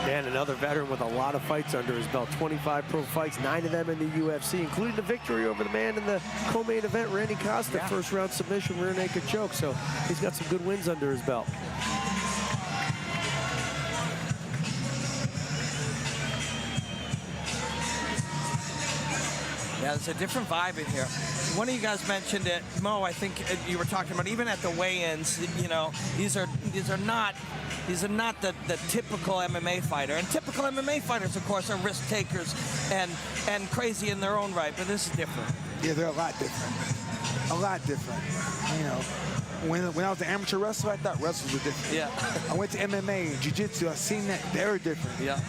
Man, another veteran with a lot of fights under his belt. 25 pro fights, 9 of them in the UFC, including the victory over the man in the co-main event, Randy Costa. Yeah. First round submission, rear naked choke. So he's got some good wins under his belt. Yeah, there's a different vibe in here. One of you guys mentioned it, Mo. I think you were talking about even at the weigh-ins. You know, these are not the typical MMA fighter. And typical MMA fighters, of course, are risk takers and crazy in their own right. But this is different. Yeah, they're a lot different. A lot different. You know, when I was an amateur wrestler, I thought wrestlers were different. Yeah. I went to MMA, jiu-jitsu. I've seen that they're different. Yeah.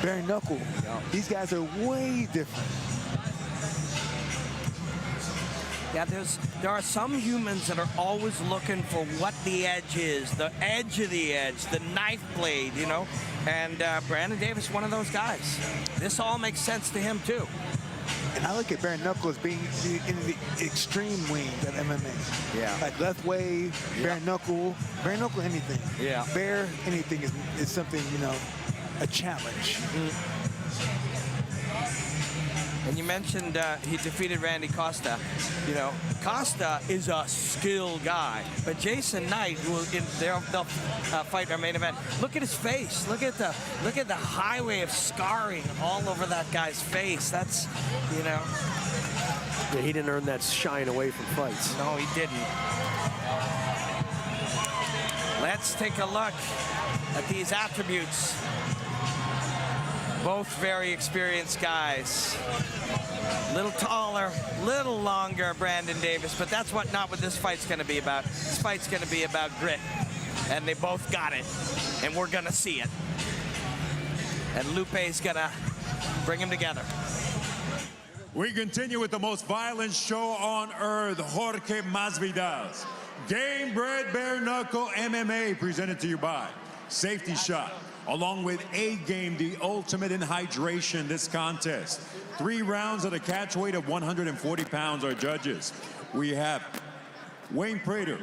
Bare knuckle. Yeah. These guys are way different. Yeah, there are some humans that are always looking for what the edge is, the edge of the edge, the knife blade, you know? And Brandon Davis, one of those guys. This all makes sense to him, too. And I look at bare knuckle as being in the extreme wing of MMA. Yeah. Like left wave, bare knuckle anything. Yeah. Bare anything is something, you know, a challenge. Mm-hmm. And you mentioned he defeated Randy Costa. You know, Costa is a skilled guy, but Jason Knight, they'll fight our main event. Look at his face. Look at the highway of scarring all over that guy's face. That's, you know. Yeah, he didn't earn that shine away from fights. No, he didn't. Let's take a look at these attributes. Both very experienced guys. Little taller, little longer, Brandon Davis, but that's not what this fight's gonna be about. This fight's gonna be about grit, and they both got it, and we're gonna see it. And Lupe's gonna bring them together. We continue with the most violent show on earth, Jorge Masvidal's Gamebred Bareknuckle MMA, presented to you by Safety Shot. Along with A-Game, the ultimate in hydration this contest. 3 rounds at a catch weight of 140 pounds, our judges. We have Wayne Prater,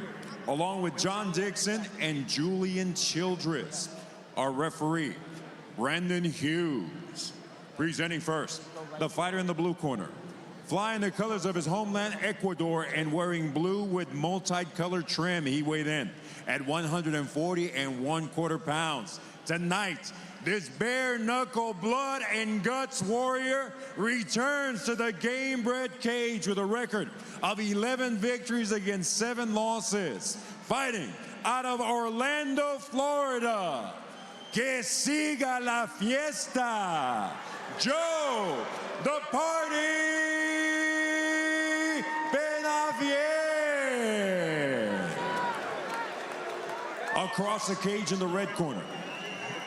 along with John Dixon and Julian Childress. Our referee, Brandon Hughes. Presenting first, the fighter in the blue corner. Flying the colors of his homeland, Ecuador, and wearing blue with multicolored trim, he weighed in at 140 1/4 pounds. Tonight, this bare knuckle blood and guts warrior returns to the Gamebred cage with a record of 11 victories against 7 losses. Fighting out of Orlando, Florida. Que siga la fiesta. Joe, the party Penfield. Across the cage in the red corner,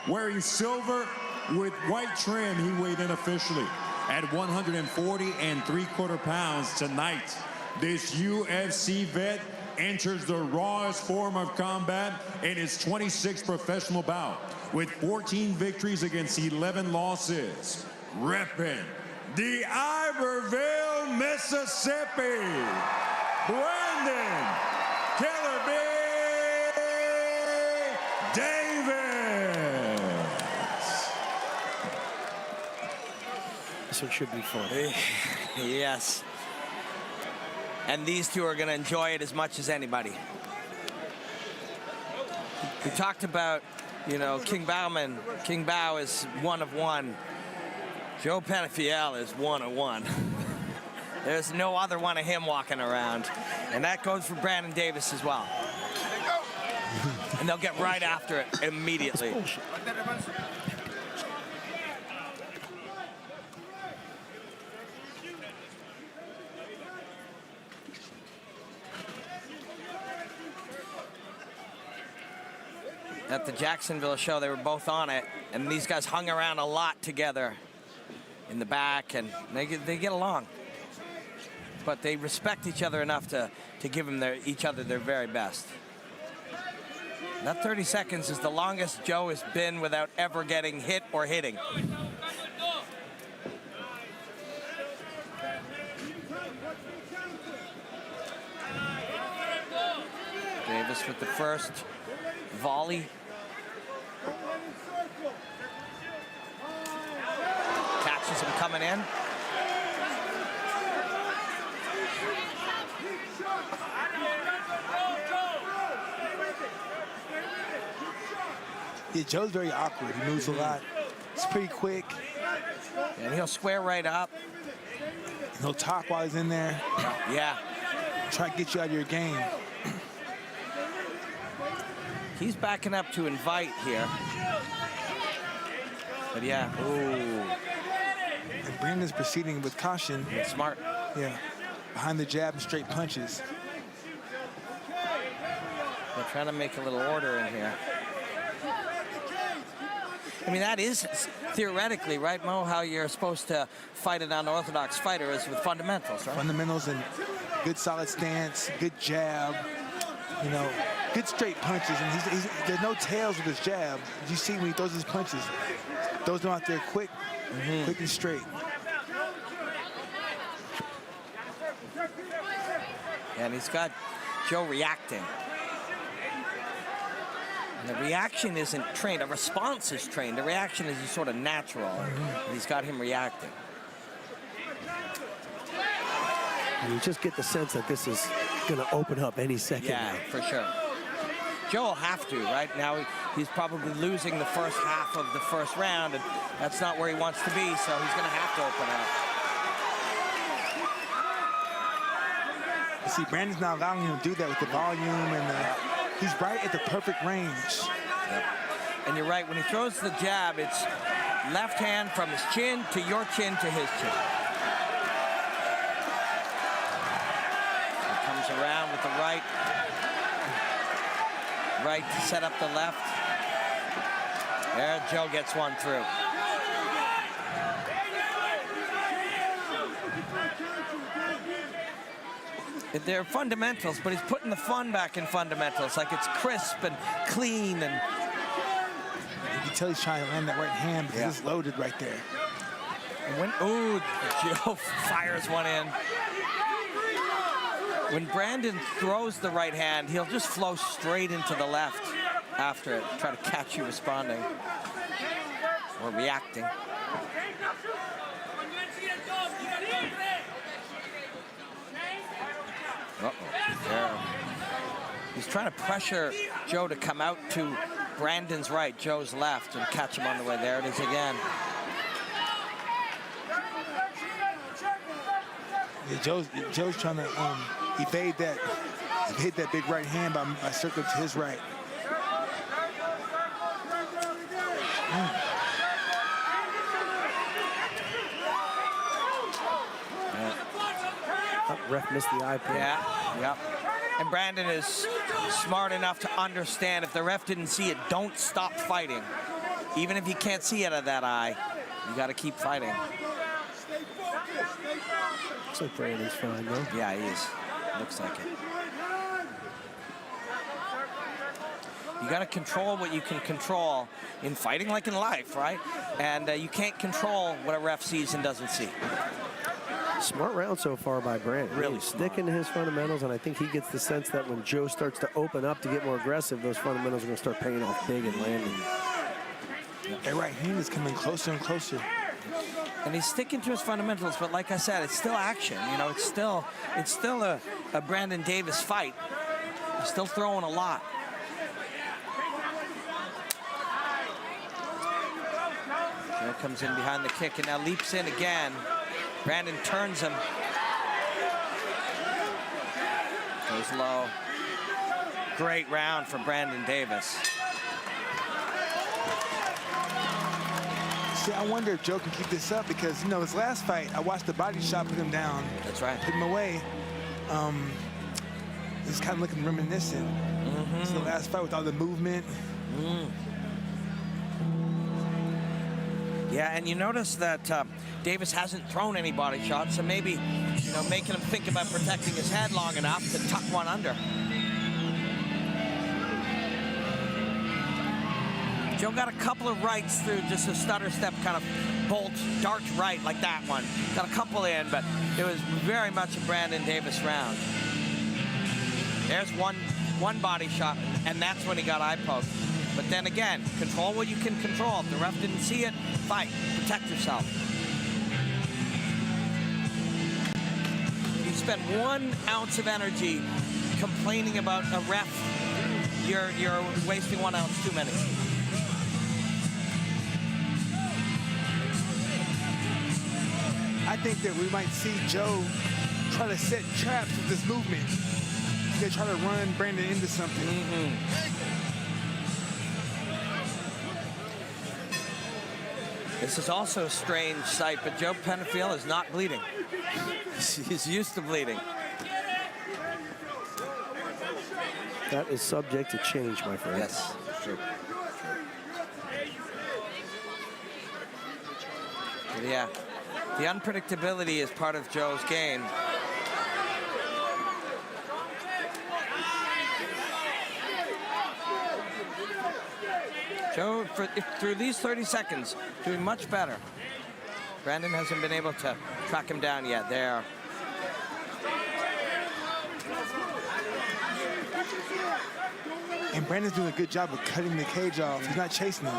wearing silver with white trim, he weighed in officially at 140 3/4 pounds. Tonight, this UFC vet enters the rawest form of combat in his 26th professional bout with 14 victories against 11 losses. Reppin' the Iberville, Mississippi, Brandon Killer B. Davis. This one should be fun. Yes. And these two are going to enjoy it as much as anybody. We talked about, you know, King Bowman. King Bow is 1 of 1. Joe Penfield is 1 of 1. There's no other one of him walking around. And that goes for Brandon Davis as well. And they'll get right after it immediately. At the Jacksonville show, they were both on it, and these guys hung around a lot together in the back, and they get along. But they respect each other enough to give them each other their very best. That 30 seconds is the longest Joe has been without ever getting hit or hitting. Davis with the first volley. Catches him coming in. Yeah, Joe's very awkward. He moves a lot. It's pretty quick. And he'll square right up. He'll talk while he's in there. Yeah. Try to get you out of your game. He's backing up to invite here. But yeah, ooh. And Brandon's proceeding with caution. Smart. Yeah. Behind the jab and straight punches. They're trying to make a little order in here. I mean, that is theoretically, right, Mo, how you're supposed to fight an unorthodox fighter is with fundamentals, right? Fundamentals and good solid stance, good jab, you know, good straight punches. And there's no tails with his jab. You see when he throws his punches, throws them out there quick, quick and straight. And he's got Joe reacting. And the reaction isn't trained. A response is trained. The reaction is sort of natural. And he's got him reacting. You just get the sense that this is going to open up any second. Yeah, for sure. Joe will have to, right? Now he's probably losing the first half of the first round, and that's not where he wants to be, so he's going to have to open up. You see, Brandon's not allowing him to do that with the volume, and he's right at the perfect range. Yep. And you're right, when he throws the jab, it's left hand from his chin to your chin to his chin. He comes around with the right. Right to set up the left. There, Joe gets one through. They're fundamentals, but he's putting the fun back in fundamentals, like it's crisp and clean. And you can tell he's trying to land that right hand because it's loaded right there. And when, ooh, Joe fires one in. When Brandon throws the right hand, he'll just flow straight into the left after it, try to catch you responding or reacting. There. He's trying to pressure Joe to come out to Brandon's right, Joe's left, and catch him on the way. There it is again. Yeah, Joe's trying to evade that big right hand by circling to his right. Ref missed the eye point. Yeah, yep. And Brandon is smart enough to understand if the ref didn't see it, don't stop fighting. Even if you can't see it out of that eye, you got to keep fighting. Looks like Brandon's fine, though. Yeah, he is. Looks like it. You got to control what you can control in fighting, like in life, right? And you can't control what a ref sees and doesn't see. Smart round so far by Brandon. Really He's sticking to his fundamentals, and I think he gets the sense that when Joe starts to open up to get more aggressive, those fundamentals are going to start paying off big and landing. That right hand is coming closer and closer. And he's sticking to his fundamentals, but like I said, it's still action. You know, it's still a Brandon Davis fight. He's still throwing a lot. Joe comes in behind the kick and now leaps in again. Brandon turns him. Goes low. Great round for Brandon Davis. See, I wonder if Joe can keep this up because, you know, his last fight, I watched the body shot put him down. That's right. Put him away. It's kind of looking reminiscent. It's the last fight with all the movement. Yeah, and you notice that Davis hasn't thrown any body shots, so maybe, you know, making him think about protecting his head long enough to tuck one under. Joe got a couple of rights through just a stutter step kind of bolt, dart right like that one. Got a couple in, but it was very much a Brandon Davis round. There's one body shot, and that's when he got eye poked. But then again, control what you can control. If the ref didn't see it, fight, protect yourself. You spend 1 ounce of energy complaining about a ref, you're wasting 1 ounce too many. I think that we might see Joe try to set traps with this movement. They try to run Brandon into something. This is also a strange sight, but Joe Penfield is not bleeding. He's used to bleeding. That is subject to change, my friend. Yes, true. Yeah, the unpredictability is part of Joe's game. Joe, through these 30 seconds, doing much better. Brandon hasn't been able to track him down yet. There. And Brandon's doing a good job of cutting the cage off. He's not chasing him.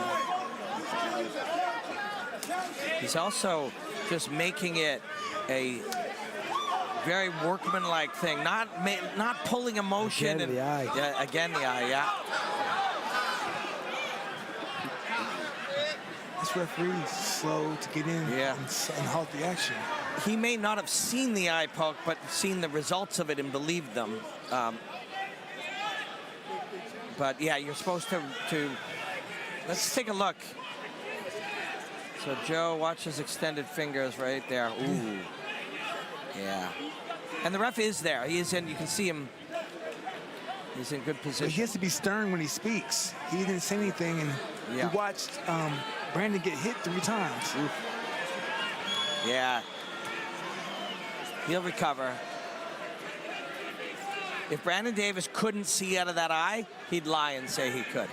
He's also just making it a very workmanlike thing, not pulling emotion. Again, the eye. Yeah, again, the eye, yeah. This referee's slow to get in and halt the action. He may not have seen the eye poke, but seen the results of it and believed them. But yeah, you're supposed to let's take a look. So Joe, watch his extended fingers right there. Ooh, yeah. And the ref is there. He is in. You can see him. He's in good position. But he has to be stern when he speaks. He didn't say anything, and we watched Brandon get hit 3 times. Oof. Yeah. He'll recover. If Brandon Davis couldn't see out of that eye, he'd lie and say he could.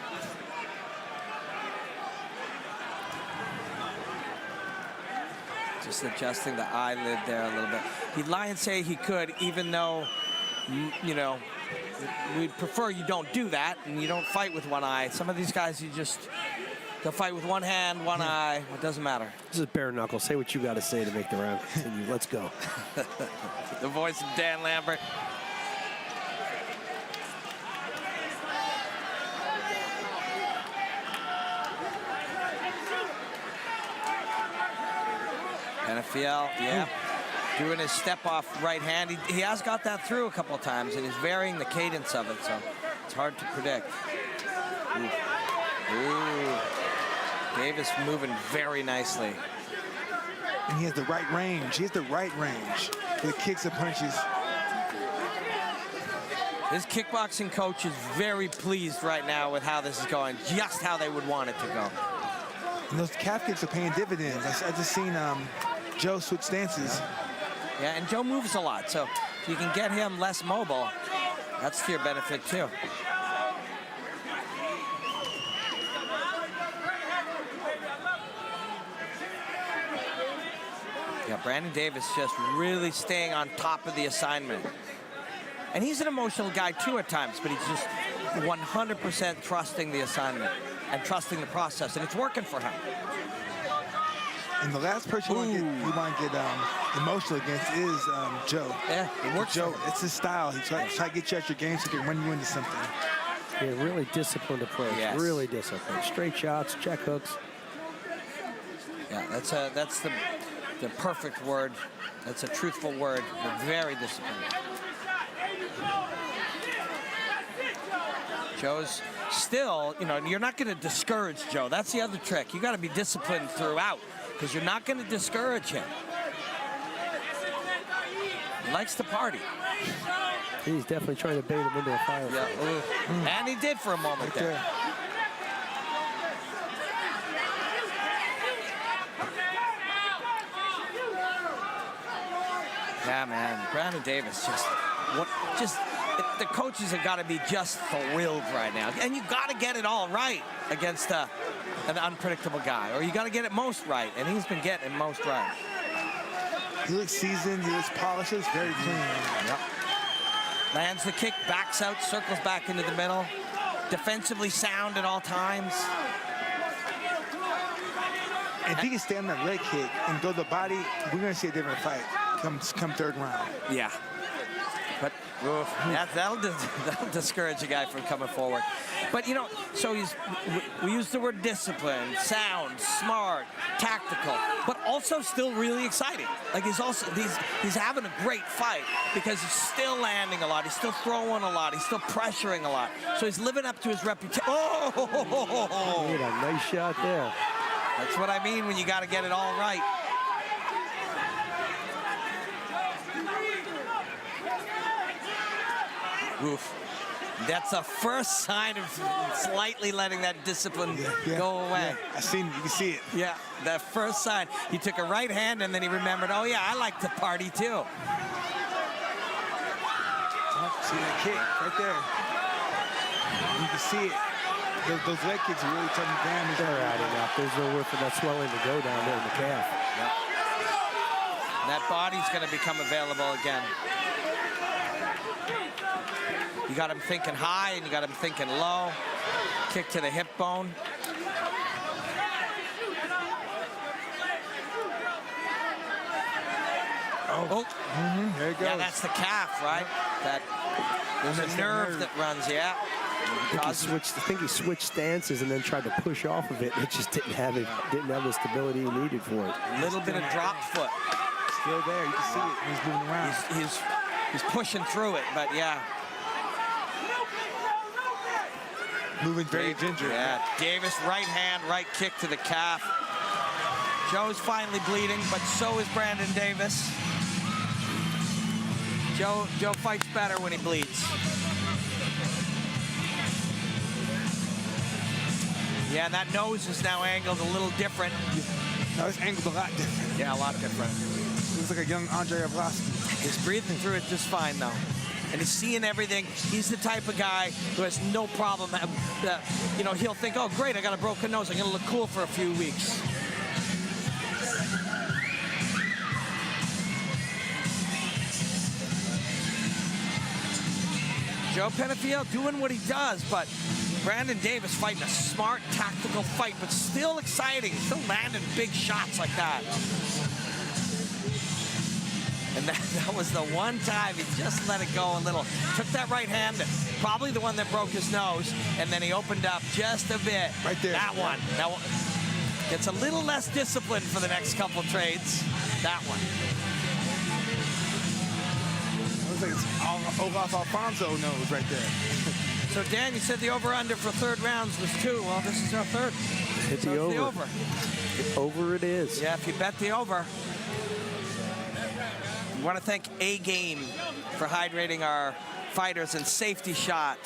Just adjusting the eyelid there a little bit. He'd lie and say he could, even though, you know, we'd prefer you don't do that and you don't fight with one eye. Some of these guys, they'll fight with one hand, one eye. It doesn't matter. This is bare knuckle. Say what you got to say to make the round continue. Let's go. The voice of Dan Lambert. Penfield, yeah, doing his step-off right hand. He has got that through a couple of times, and he's varying the cadence of it, so it's hard to predict. Ooh. Davis moving very nicely. And he has the right range. He has the right range for the kicks and punches. His kickboxing coach is very pleased right now with how this is going, just how they would want it to go. And those calf kicks are paying dividends. I just seen Joe switch stances. Yeah, and Joe moves a lot, so if you can get him less mobile, that's to your benefit too. Yeah, Brandon Davis just really staying on top of the assignment. And he's an emotional guy too at times, but he's just 100% trusting the assignment and trusting the process, and it's working for him. And the last person you might get emotional against is Joe. Yeah, it works. Joe, it's his style. He's trying to get you out your game so he can run you into something. Yeah, really disciplined approach. Yes. Really disciplined. Straight shots, check hooks. Yeah, that's the perfect word. That's a truthful word. They're very disciplined. Joe's still, you know, you're not going to discourage Joe. That's the other trick. You got to be disciplined throughout because you're not going to discourage him. He likes to party. He's definitely trying to bait him into a fire. Yeah, and he did for a moment there. Yeah, man, Brandon Davis the coaches have got to be just thrilled right now. And you got to get it all right against an unpredictable guy, or you got to get it most right, and he's been getting it most right. He looks seasoned, he looks polished, looks very clean. Yep. Lands the kick, backs out, circles back into the middle. Defensively sound at all times. If he can stay on that leg kick and go the body, we're going to see a different fight come third round. Yeah. But that'll discourage a guy from coming forward. But, you know, so we use the word discipline, sound, smart, tactical, but also still really exciting. Like he's having a great fight because he's still landing a lot. He's still throwing a lot. He's still pressuring a lot. So he's living up to his reputation. Oh! He had a nice shot there. That's what I mean when you got to get it all right. Oof. That's the first sign of slightly letting that discipline go away. Yeah. You can see it. Yeah, that first sign. He took a right hand and then he remembered, oh yeah, I like to party too. See that kick right there. You can see it. Those leg kicks are really taking damage. They're adding up. There's nowhere for that swelling to go down there in the calf. Yep. That body's going to become available again. You got him thinking high and you got him thinking low. Kick to the hip bone. There it goes. Yeah, that's the calf, right? There's a nerve that runs, yeah. I think he switched stances and then tried to push off of it. It just didn't have the stability he needed for it. A little bit of drop foot. Still there, you can see it. He's moving around. He's pushing through it, but yeah. Moving very ginger. Yeah, Davis right hand, right kick to the calf. Joe's finally bleeding, but so is Brandon Davis. Joe fights better when he bleeds. Yeah, and that nose is now angled a little different. No, it's angled a lot different. Yeah, a lot different. Looks like a young Andre Arlovski. He's breathing through it just fine, though. And he's seeing everything. He's the type of guy who has no problem. You know, he'll think, oh, great, I got a broken nose. I'm going to look cool for a few weeks. Joe Penfield doing what he does, but Brandon Davis fighting a smart, tactical fight, but still exciting. Still landing big shots like that. And that was the one time he just let it go a little. Took that right hand, probably the one that broke his nose, and then he opened up just a bit. Right there. That one. Gets a little less disciplined for the next couple trades. That one. Looks like it's Olaf Alfonso nose right there. So, Dan, you said the over-under for third rounds was 2. Well, this is our third. Hit the over. Over it is. Yeah, if you bet the over. We want to thank A-Game for hydrating our fighters and Safety Shot.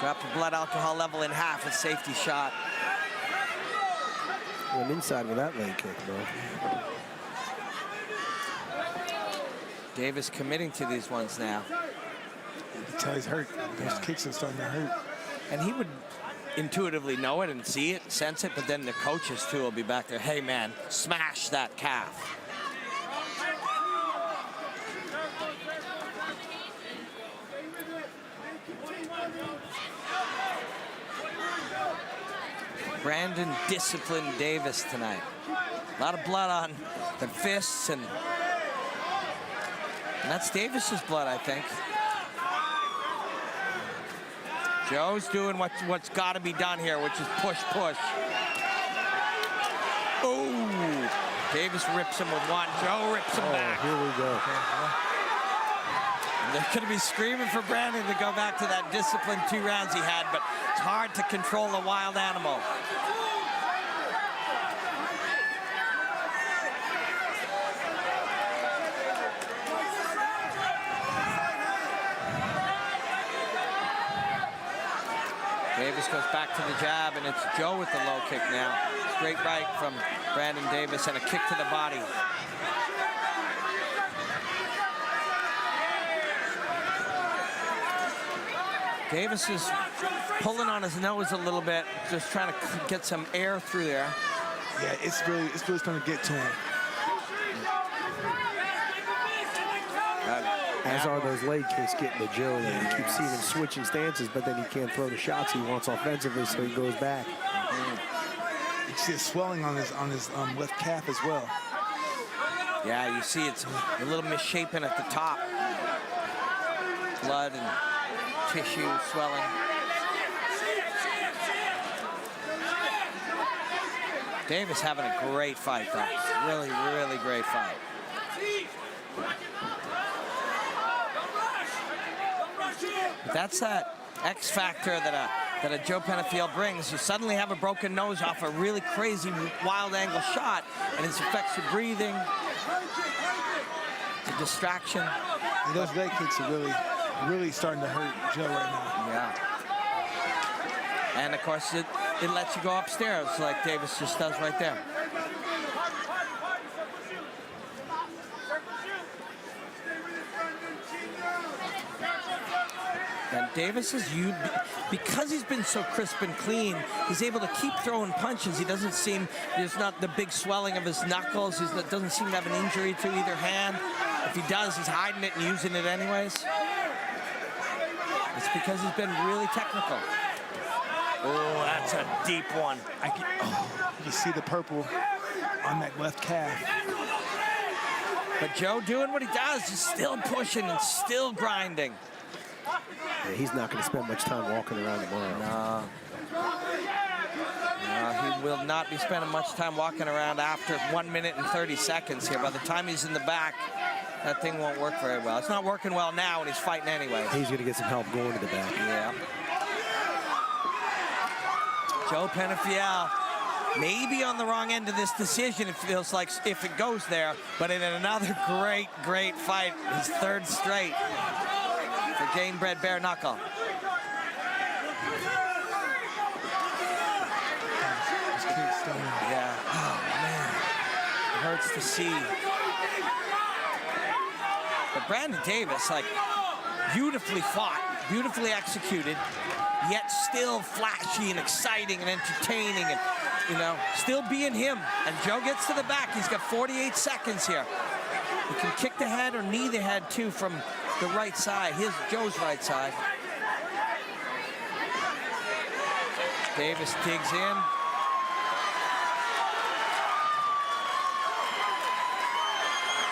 Drop the blood alcohol level in half with Safety Shot. Went inside with that leg kick, bro. Davis committing to these ones now. You can tell he's hurt. Those kicks are starting to hurt. And he would intuitively know it and see it, sense it, but then the coaches too will be back there. Hey man, smash that calf. Brandon disciplined Davis tonight. A lot of blood on the fists, and that's Davis's blood, I think. Joe's doing what's got to be done here, which is push, push. Oh, Davis rips him with one. Joe rips him back. Here we go. And they're going to be screaming for Brandon to go back to that disciplined 2 rounds he had, but it's hard to control a wild animal. Davis goes back to the jab, and it's Joe with the low kick now. Straight right from Brandon Davis, and a kick to the body. Davis is pulling on his nose a little bit, just trying to get some air through there. Yeah, it's really starting to get to him. As are those leg kicks getting to Joe. And you keep seeing him switching stances, but then he can't throw the shots he wants offensively, so he goes back. You see it swelling on his left calf as well. Yeah, you see it's a little misshapen at the top. Blood and tissue swelling. Davis having a great fight, though. Really, really great fight. That's that X factor that a Joe Penfield brings. You suddenly have a broken nose off a really crazy wild angle shot, and it affects your breathing. It's a distraction. And those leg kicks are really starting to hurt Joe right now. Yeah. And of course, it lets you go upstairs like Davis just does right there. And Davis is because he's been so crisp and clean, he's able to keep throwing punches. He doesn't seem, there's not the big swelling of his knuckles. He doesn't seem to have an injury to either hand. If he does, he's hiding it and using it anyways. It's because he's been really technical. Oh, that's a deep one. You see the purple on that left calf. But Joe doing what he does, he's still pushing and still grinding. Yeah, he's not going to spend much time walking around tomorrow. No, he will not be spending much time walking around after 1 minute and 30 seconds here. By the time he's in the back, that thing won't work very well. It's not working well now, and he's fighting anyway. He's going to get some help going to the back. Yeah. Joe Penfield maybe on the wrong end of this decision, it feels like, if it goes there, but in another great fight, his 3rd straight for Gamebred Bareknuckle. Yeah, oh man, it hurts to see. But Brandon Davis, like, beautifully fought, beautifully executed, yet still flashy and exciting and entertaining, and, you know, still being him. And Joe gets to the back. He's got 48 seconds here. He can kick the head or knee the head too from the right side, Joe's right side. Davis digs in.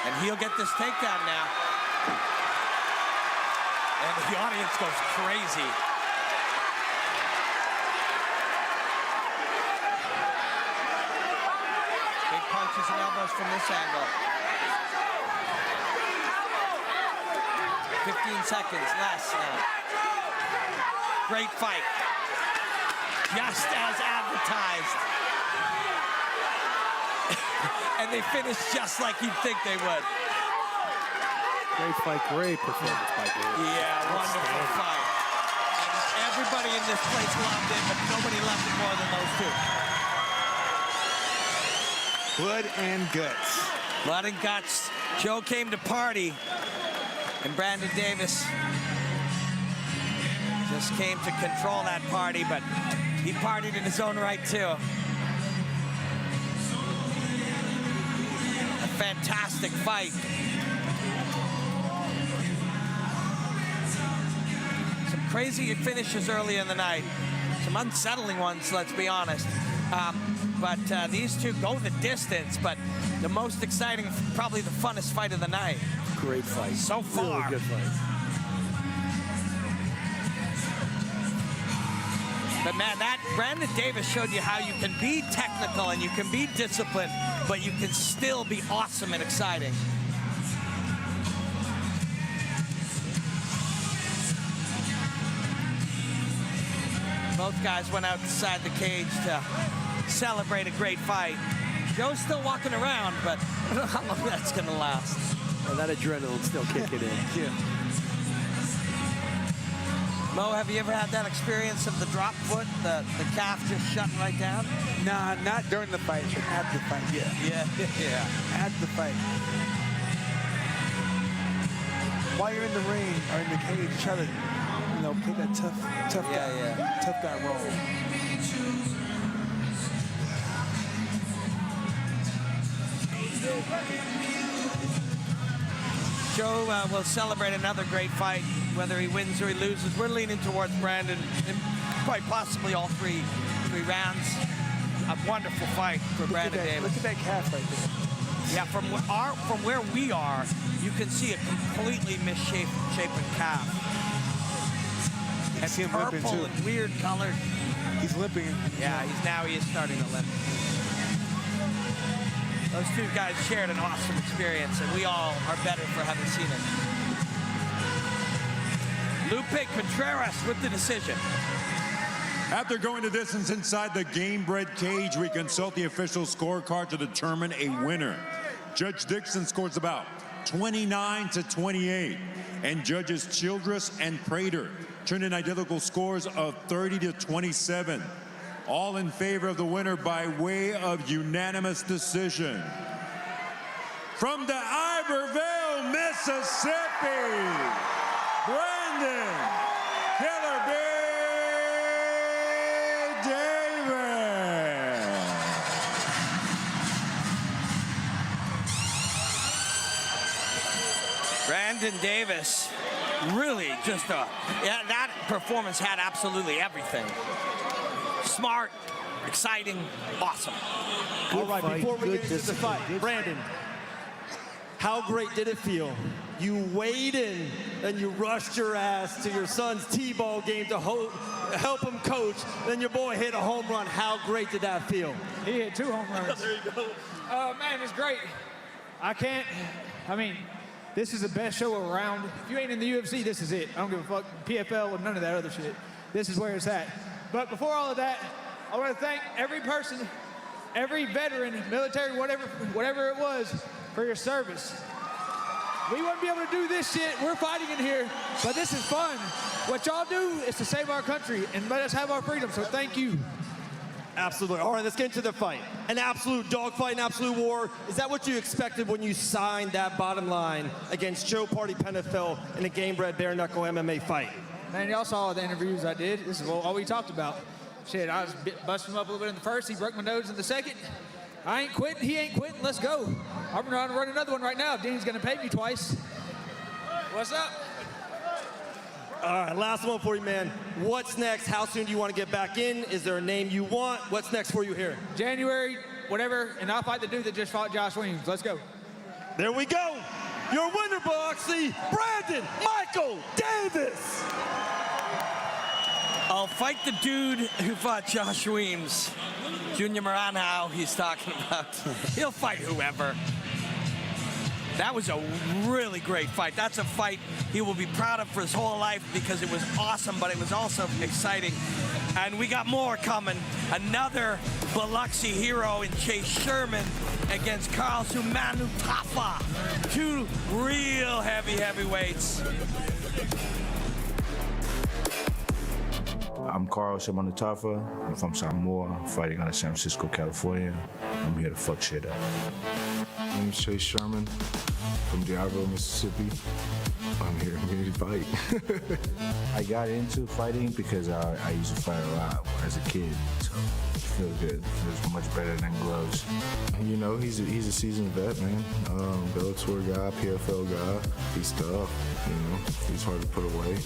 And he'll get this takedown now. And the audience goes crazy. Big punches and elbows from this angle. 15 seconds less now. Great fight. Just as advertised. And they finished just like you'd think they would. Great fight, great performance by Gordy. Yeah, wonderful fight. And everybody in this place loved it, but nobody loved it more than those two. Blood and guts. Blood and guts. Joe came to party, and Brandon Davis just came to control that party, but He partied in his own right, too. A fantastic fight. Some crazy finishes early in the night. Some unsettling ones, let's be honest. But these two go the distance, but the most exciting, probably the funnest fight of the night. Great fight. So far. Really good fight. But man, that Brandon Davis showed you how you can be technical and you can be disciplined, but you can still be awesome and exciting. Both guys went outside the cage to celebrate a great fight. Joe's still walking around, but I don't know how long that's gonna last. And that adrenaline's still kicking in. Yeah. Mo, have you ever had that experience of the drop foot, the calf just shutting right down? Nah, not during the fight, but after the fight, yeah. Yeah. After the fight. While you're in the ring or in the cage, try to, play that tough guy role. Joe will celebrate another great fight, whether he wins or he loses. We're leaning towards Brandon in quite possibly all three rounds. A wonderful fight for Brandon Davis. Look at that calf right there. Yeah, from where we are, you can see a completely misshapen calf. It's him limping purple too. and weird colored. He's limping. Yeah, he is starting to limp. Those two guys shared an awesome experience, and we all are better for having seen it. Lupe Contreras with the decision. After going the distance inside the Gamebred cage, we consult the official scorecard to determine a winner. Judge Dixon scores about 29-28, and judges Childress and Prater turn in identical scores of 30-27. All in favor of the winner by way of unanimous decision. From the Iberville, Mississippi, Brandon Killer B. Davis. Brandon Davis, really just that performance had absolutely everything. Smart, exciting, awesome. All right, before we get into the fight, Brandon, how great did it feel? You weighed in and you rushed your ass to your son's T-ball game to help him coach. Then your boy hit a home run. How great did that feel? He hit 2 home runs. There you go. Man, it's great. This is the best show around. If you ain't in the UFC, this is it. I don't give a fuck PFL or none of that other shit. This is where it's at. But before all of that, I want to thank every person, every veteran, military, whatever it was, for your service. We wouldn't be able to do this shit. We're fighting in here, but this is fun. What y'all do is to save our country and let us have our freedom, so thank you. Absolutely. All right, let's get into the fight. An absolute dogfight, an absolute war. Is that what you expected when you signed that bottom line against Joe Party Penfield in a Gamebred Bareknuckle MMA fight? Man, y'all saw the interviews I did. This is all we talked about. Shit, I was busting him up a little bit in the first. He broke my nose in the second. I ain't quitting. He ain't quitting. Let's go. I'm trying to run another one right now. Dean's going to pay me twice. What's up? All right, last one for you, man. What's next? How soon do you want to get back in? Is there a name you want? What's next for you here? January, whatever, and I'll fight the dude that just fought Josh Weams. Let's go. There we go. Your winner, Biloxi, Brandon Michael Davis. I'll fight the dude who fought Josh Weems. Junior Morano, he's talking about. He'll fight whoever. That was a really great fight. That's a fight he will be proud of for his whole life because it was awesome, but it was also exciting. And we got more coming. Another Biloxi hero in Chase Sherman against Carl Manufa. 2 real heavyweights. I'm Carl Shamanutafa. I'm from Samoa, fighting out of San Francisco, California. I'm here to fuck shit up. My name is Chase Sherman from Iberville, Mississippi. I'm here to fight. I got into fighting because I used to fight a lot as a kid, so it feels good. It feels much better than gloves. You know, he's a seasoned vet, man. Bellator guy, PFL guy. He's tough, you know. He's hard to put away.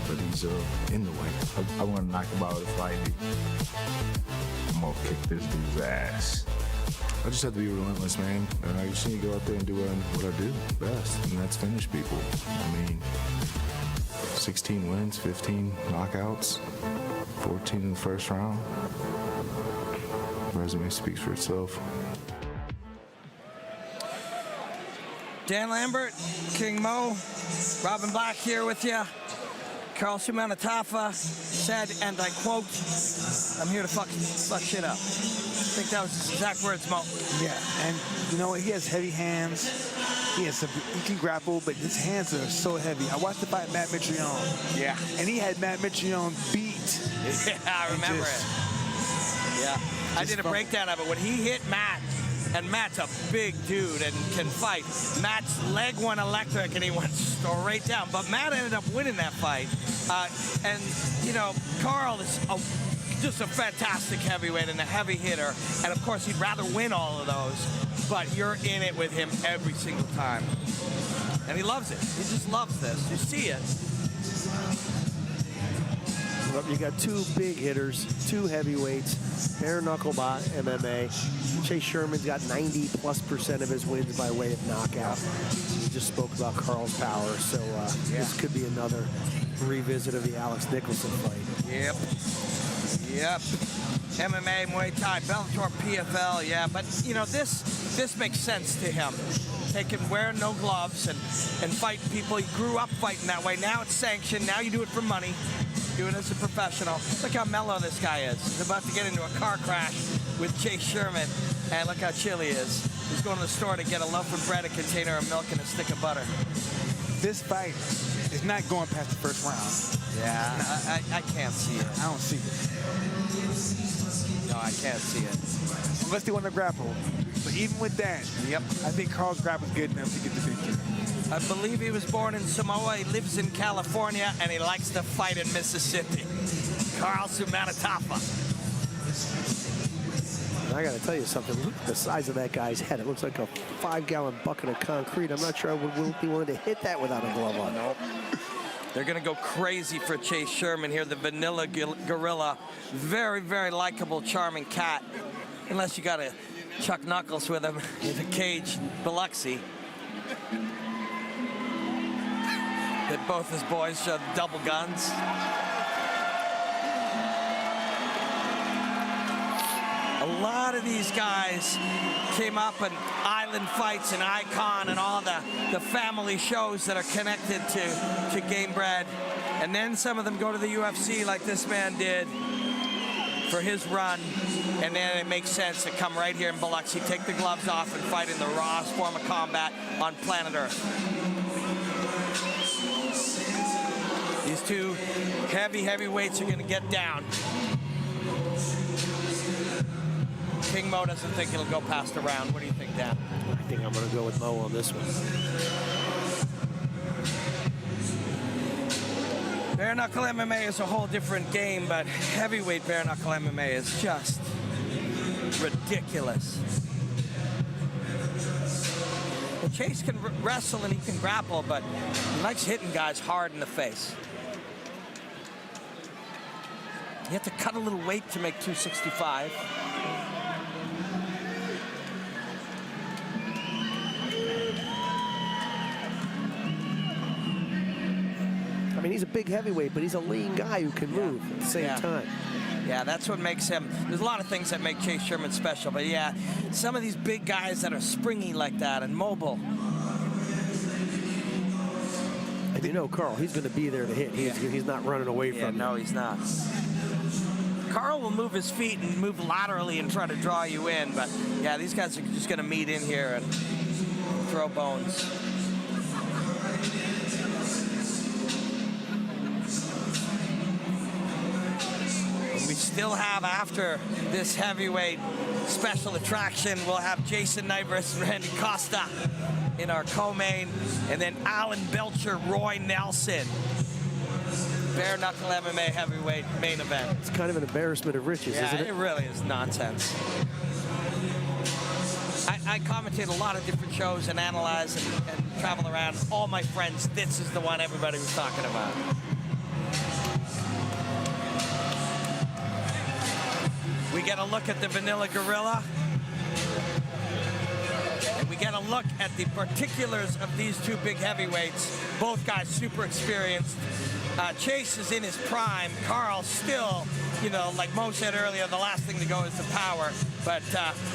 But he's in the way. I want to knock him out with a fight. I'm gonna kick this dude's ass. I just have to be relentless, man. I just need to go out there and do what I do best, and that's finish people. I mean, 16 wins, 15 knockouts, 14 in the first round. Resume speaks for itself. Dan Lambert, King Mo, Robin Black here with you. Carl Sumanatafa said, and I quote, "I'm here to fuck shit up." I think that was his exact words, Mo. Yeah, and you know what? He has heavy hands. He can grapple, but his hands are so heavy. I watched the fight Matt Mitrione. Yeah. And he had Matt Mitrione beat. Yeah, I remember it. Yeah. I did a breakdown of it. When he hit Matt, and Matt's a big dude and can fight, Matt's leg went electric and he went straight down. But Matt ended up winning that fight. And, you know, Carl is just a fantastic heavyweight and a heavy hitter. And, of course, he'd rather win all of those. But you're in it with him every single time. And he loves it. He just loves this. You see it. Well, you got two big hitters, two heavyweights, bare knuckle MMA. Chase Sherman's got 90+% of his wins by way of knockout. We just spoke about Carl's power, so this could be another revisit of the Alex Nicholson fight. Yep. Yep. MMA, Muay Thai, Bellator, PFL, yeah. But, you know, this makes sense to him. Wear no gloves and fight people. He grew up fighting that way. Now it's sanctioned. Now you do it for money. Do it as a professional. Look how mellow this guy is. He's about to get into a car crash with Chase Sherman. And look how chill he is. He's going to the store to get a loaf of bread, a container of milk, and a stick of butter. This fight is not going past the first round. Yeah, I can't see it. I don't see it. No, I can't see it. Unless they want to grapple. But even with that, I think Carl's grab was good enough to get the victory. I believe he was born in Samoa, he lives in California, and he likes to fight in Mississippi. Carl Sumanatafa. I got to tell you something. Look at the size of that guy's head. It looks like a 5-gallon bucket of concrete. I'm not sure I would be willing to hit that without a glove on. Nope. They're going to go crazy for Chase Sherman here, the vanilla gorilla. Very, very likable, charming cat. Unless you got a Chuck Knuckles with him in the cage, Biloxi. That both his boys showed double guns. A lot of these guys came up in Island Fights and Icon and all the family shows that are connected to Gamebred. And then some of them go to the UFC like this man did for his run. And then it makes sense to come right here in Biloxi, take the gloves off and fight in the rawest form of combat on planet Earth. These two heavyweights are going to get down. King Mo doesn't think it'll go past the round. What do you think, Dan? I think I'm going to go with Mo on this one. Bare knuckle MMA is a whole different game, but heavyweight bare knuckle MMA is just ridiculous. Well, Chase can wrestle and he can grapple, but he likes hitting guys hard in the face. You have to cut a little weight to make 265. I mean, he's a big heavyweight, but he's a lean guy who can move at the same time. Yeah, that's what makes him. There's a lot of things that make Chase Sherman special, but yeah, some of these big guys that are springy like that and mobile. And you know, Carl, he's going to be there to hit. He's not running away from you. No, he's not. Carl will move his feet and move laterally and try to draw you in, but yeah, these guys are just going to meet in here and throw bones. When we still have, after this heavyweight special attraction, we'll have Jason Knight versus Randy Costa in our co-main, and then Alan Belcher, Roy Nelson. Bare knuckle MMA heavyweight main event. It's kind of an embarrassment of riches, isn't it? Yeah, it really is nonsense. I commentate a lot of different shows and analyze and travel around. All my friends, this is the one everybody was talking about. We get a look at the Vanilla Gorilla. And we get a look at the particulars of these two big heavyweights. Both guys super experienced. Chase is in his prime. Carl still, you know, like Mo said earlier, the last thing to go is the power. But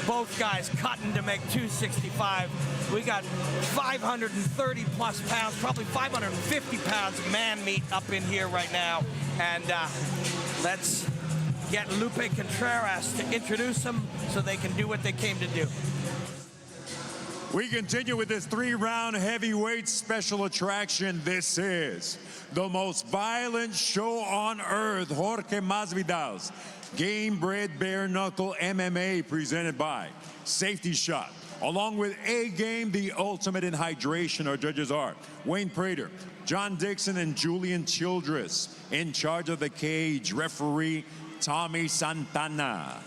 both guys cutting to make 265. We got 530 plus pounds, probably 550 pounds of man meat up in here right now. And let's get Lupe Contreras to introduce them so they can do what they came to do. We continue with this 3-round heavyweight special attraction. This is the most violent show on earth, Jorge Masvidal's Gamebred Bareknuckle MMA, presented by Safety Shot. Along with A-Game, the ultimate in hydration, our judges are Wayne Prater, John Dixon, and Julian Childress. In charge of the cage, referee Tommy Santana.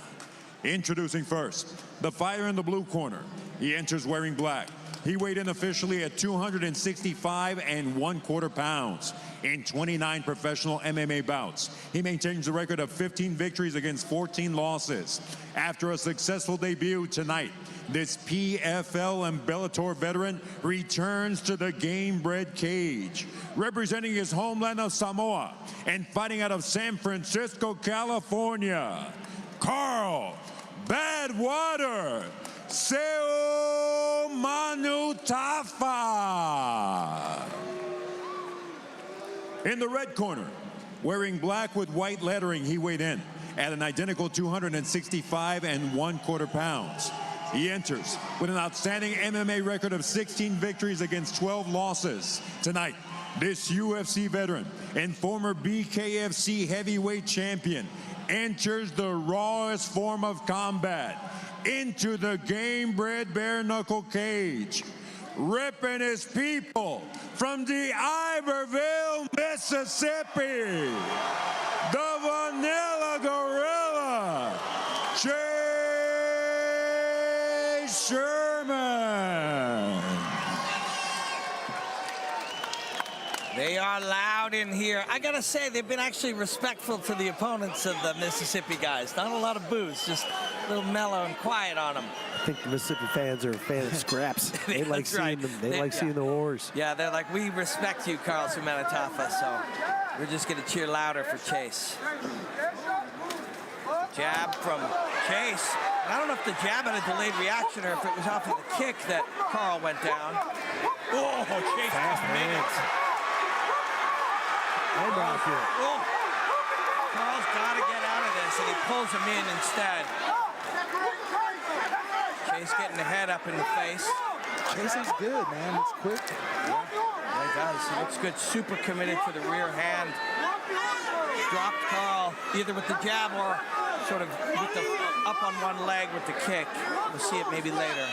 Introducing first, the fighter in the blue corner. He enters wearing black. He weighed in officially at 265 1/4 pounds in 29 professional MMA bouts. He maintains a record of 15 victories against 14 losses. After a successful debut tonight, this PFL and Bellator veteran returns to the Gamebred cage, representing his homeland of Samoa and fighting out of San Francisco, California, Carl Badwater Seu Manutafa. In the red corner, wearing black with white lettering, he weighed in at an identical 265 1/4 pounds. He enters with an outstanding MMA record of 16 victories against 12 losses. Tonight, this UFC veteran and former BKFC heavyweight champion enters the rawest form of combat into the Gamebred Bareknuckle cage, ripping his people from the Iberville, Mississippi, the Vanilla Gorilla, Sherman. They are loud in here. I gotta say, they've been actually respectful to the opponents of the Mississippi guys. Not a lot of boos, just a little mellow and quiet on them. I think the Mississippi fans are a fan of scraps. They like seeing them. They like seeing the wars. Yeah, they're like, we respect you, Carl Sumanatafa, so we're just gonna cheer louder for Chase. Jab from Chase. And I don't know if the jab had a delayed reaction or if it was off of the kick that Carl went down. Oh, Chase fast minutes. Oh, Carl's got to get out of this, and he pulls him in instead. Chase getting the head up in the face. Chase is good, man. It's quick. Yeah, he does. He looks good. Super committed to the rear hand. Dropped Carl either with the jab or sort of with the up on one leg with the kick. We'll see it maybe later.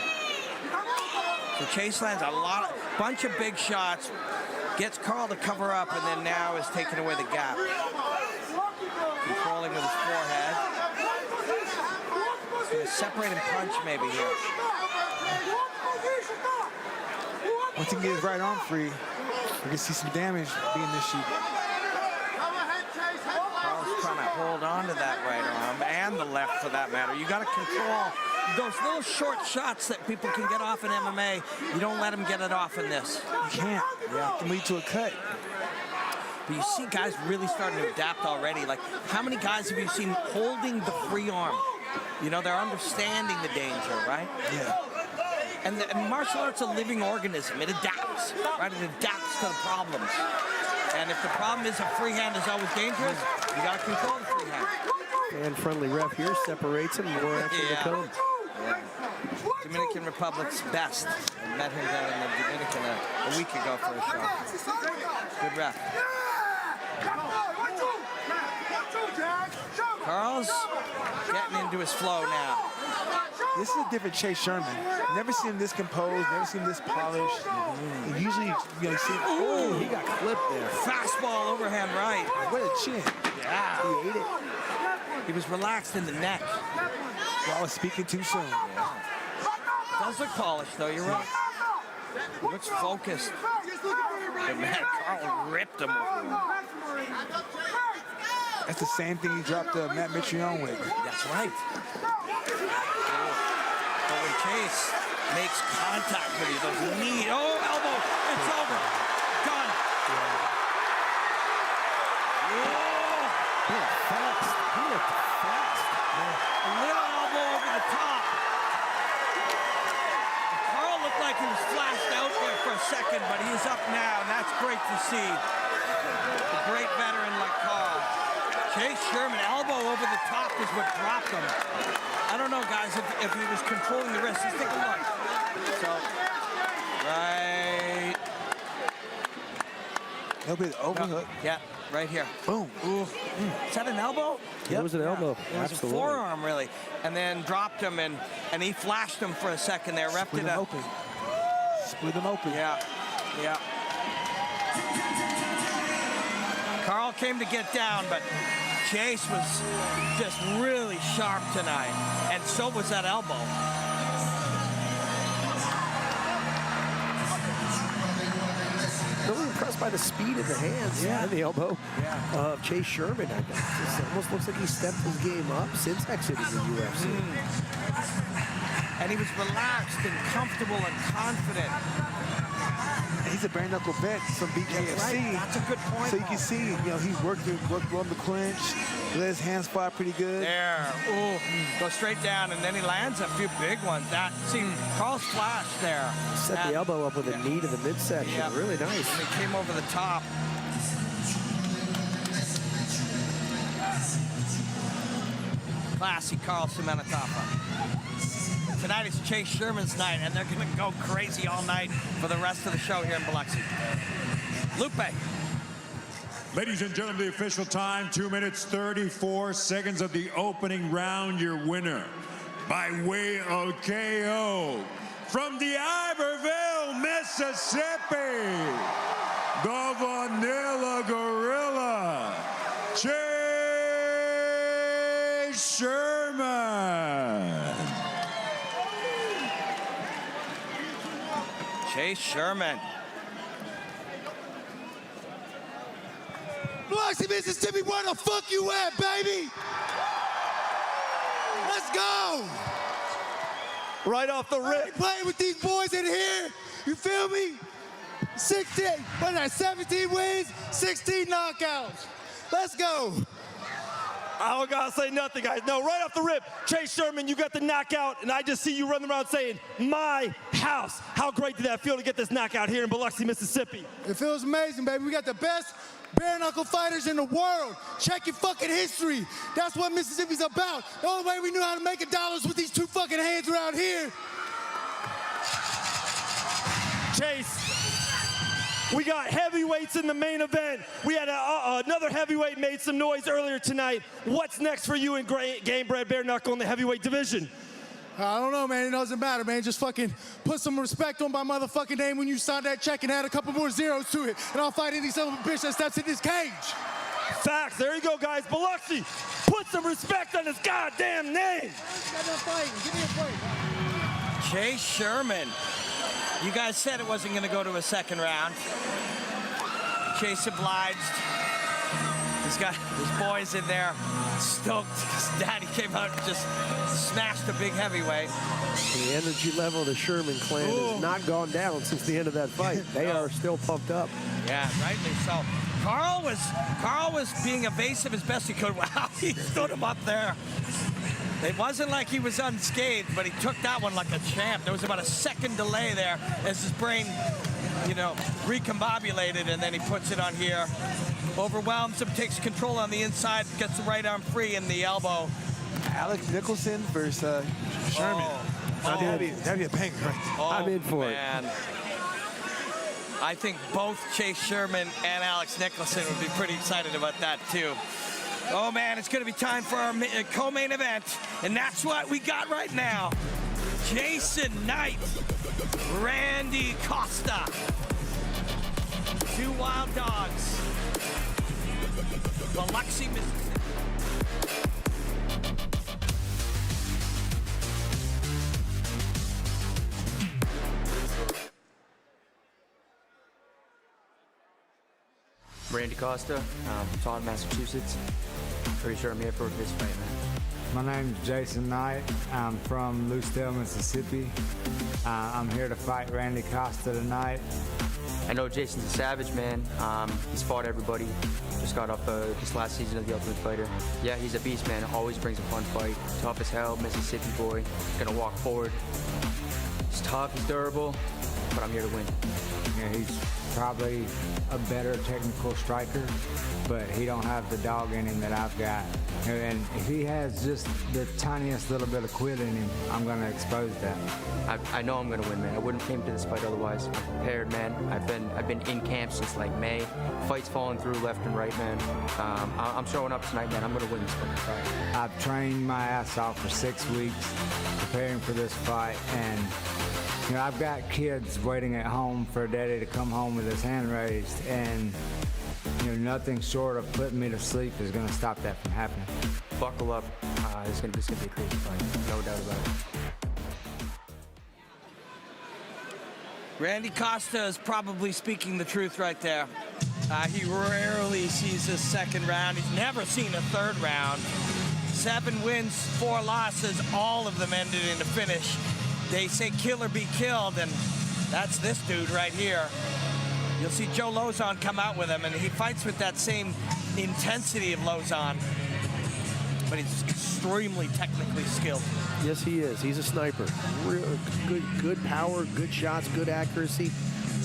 So Chase lands a bunch of big shots. Gets Carl to cover up, and then now is taking away the gap. Controlling with his forehead. He's going to separate and punch maybe here. Once he can get his right arm free, we can see some damage being this sheet. Carl's trying to hold on to that right arm, and the left for that matter. You got to control those little short shots that people can get off in MMA. You don't let them get it off in this. You can't. Yeah, it can lead to a cut. But you see guys really starting to adapt already. Like, how many guys have you seen holding the free arm? You know, they're understanding the danger, right? Yeah. And martial arts is a living organism. It adapts, right? It adapts to the problems. And if the problem is a free hand is always dangerous, you got to control the free hand. Fan-friendly ref here separates him. More action to come. Yeah. Dominican Republic's best. I met him down in the Dominican a week ago for a show. Good ref. Carl's getting into his flow now. This is a different Chase Sherman. Never seen him this composed, never seen him this polished. Usually, you know, you see him, Oh, he got clipped there. Fastball overhand right. What a chin. Yeah. He ate it. He was relaxed in the neck. Well, I was speaking too soon. Does look polished though, you're right. He looks focused. And man, Carl ripped him. That's the same thing he dropped Matt Mitrione with. That's right. But when Chase makes contact with you, those knee, elbow, it's over. Done. Whoa. He looked fast. He looked fast. A little elbow over the top. Carl looked like he was flashed out there for a second, but he's up now, and that's great to see. A great veteran like Carl. Chase Sherman, elbow over the top is what dropped him. I don't know, guys, if he was controlling the wrist. Let's take a look. So, right. A little bit overhook. Yeah, right here. Boom. Ooh. Is that an elbow? It was an elbow. It was a forearm, really. And then dropped him, and he flashed him for a second there. Ref Split did him open. Split him open. Yeah, yeah. Carl came to get down, but Chase was just really sharp tonight, and so was that elbow. Really impressed by the speed of the hands and the elbow of Chase Sherman. It almost looks like he stepped his game up since exiting the UFC. And he was relaxed and comfortable and confident. He's a bare knuckle vet from BKFC. That's a good point. So you can see, you know, he worked on the clinch, let his hands fly pretty good. There, ooh, go straight down, and then he lands a few big ones. That, see, Carl's flash there. Set the elbow up with a knee to the midsection. Yeah. Really nice. And he came over the top. Classy Carl Sumanatafa. Tonight is Chase Sherman's night, and they're going to go crazy all night for the rest of the show here in Biloxi. Lupe. Ladies and gentlemen, the official time, 2 minutes, 34 seconds of the opening round. Your winner by way of KO from the Iberville, Mississippi, the Vanilla Gorilla, Chase Sherman. Chase Sherman. Biloxi, Mississippi, where the fuck you at, baby? Let's go. Right off the rip. Playing with these boys in here. You feel me? 16, what is that, 17 wins, 16 knockouts. Let's go. I don't gotta say nothing, guys. No, right off the rip, Chase Sherman, you got the knockout, and I just see you running around saying, my house. How great did that feel to get this knockout here in Biloxi, Mississippi? It feels amazing, baby. We got the best bare knuckle fighters in the world. Check your fucking history. That's what Mississippi's about. The only way we knew how to make $1 was with these two fucking hands around here. Chase, we got heavyweights in the main event. We had another heavyweight made some noise earlier tonight. What's next for you in Gamebred Bareknuckle in the heavyweight division? I don't know, man. It doesn't matter, man. Just fucking put some respect on my motherfucking name when you signed that check and add a couple more zeros to it. And I'll fight any son of a bitch that steps in this cage. Facts. There you go, guys. Biloxi, put some respect on his goddamn name. Give me a break. Chase Sherman. You guys said it wasn't going to go to a second round. Chase obliged. He's got his boys in there stoked. His daddy came out and just smashed a big heavyweight. The energy level of the Sherman clan has not gone down since the end of that fight. They are still pumped up. Yeah, rightly so. Carl was being evasive as best he could. Wow, he stood him up there. It wasn't like he was unscathed, but he took that one like a champ. There was about a second delay there as his brain, you know, recombobulated, and then he puts it on here. Overwhelms him, takes control on the inside, gets the right arm free in the elbow. Alex Nicholson versus Sherman. That'd be a banger, right? I'm in for it. I think both Chase Sherman and Alex Nicholson would be pretty excited about that, too. Oh man, it's gonna be time for our co-main event, and that's what we got right now. Jason Knight, Randy Costa. Two wild dogs. Biloxi, Mississippi. Randy Costa, Taunton, Massachusetts. Pretty sure I'm here for a fist fight, man. My name's Jason Knight. I'm from Lucedale, Mississippi. I'm here to fight Randy Costa tonight. I know Jason's a savage, man. He's fought everybody. Just got up this last season of The Ultimate Fighter. Yeah, he's a beast, man. Always brings a fun fight. Tough as hell, Mississippi boy. Gonna walk forward. He's tough, he's durable, but I'm here to win. Yeah, he's probably a better technical striker, but he don't have the dog in him that I've got. And if he has just the tiniest little bit of quit in him, I'm going to expose that. I know I'm going to win, man. I wouldn't have came to this fight otherwise. I'm prepared, man. I've been in camp since like May. Fights falling through left and right, man. I'm showing up tonight, man. I'm going to win this fucking fight. I've trained my ass off for 6 weeks preparing for this fight, and you know, I've got kids waiting at home for Daddy to come home with his hand raised, and you know, nothing short of putting me to sleep is going to stop that from happening. Buckle up. This is going to be a crazy fight. No doubt about it. Randy Costa is probably speaking the truth right there. He rarely sees his second round. He's never seen a third round. 7 wins, 4 losses, all of them ended in a finish. They say kill or be killed, and that's this dude right here. You'll see Joe Lozon come out with him, and he fights with that same intensity of Lozon, but he's extremely technically skilled. Yes, he is. He's a sniper. Real good power, good shots, good accuracy,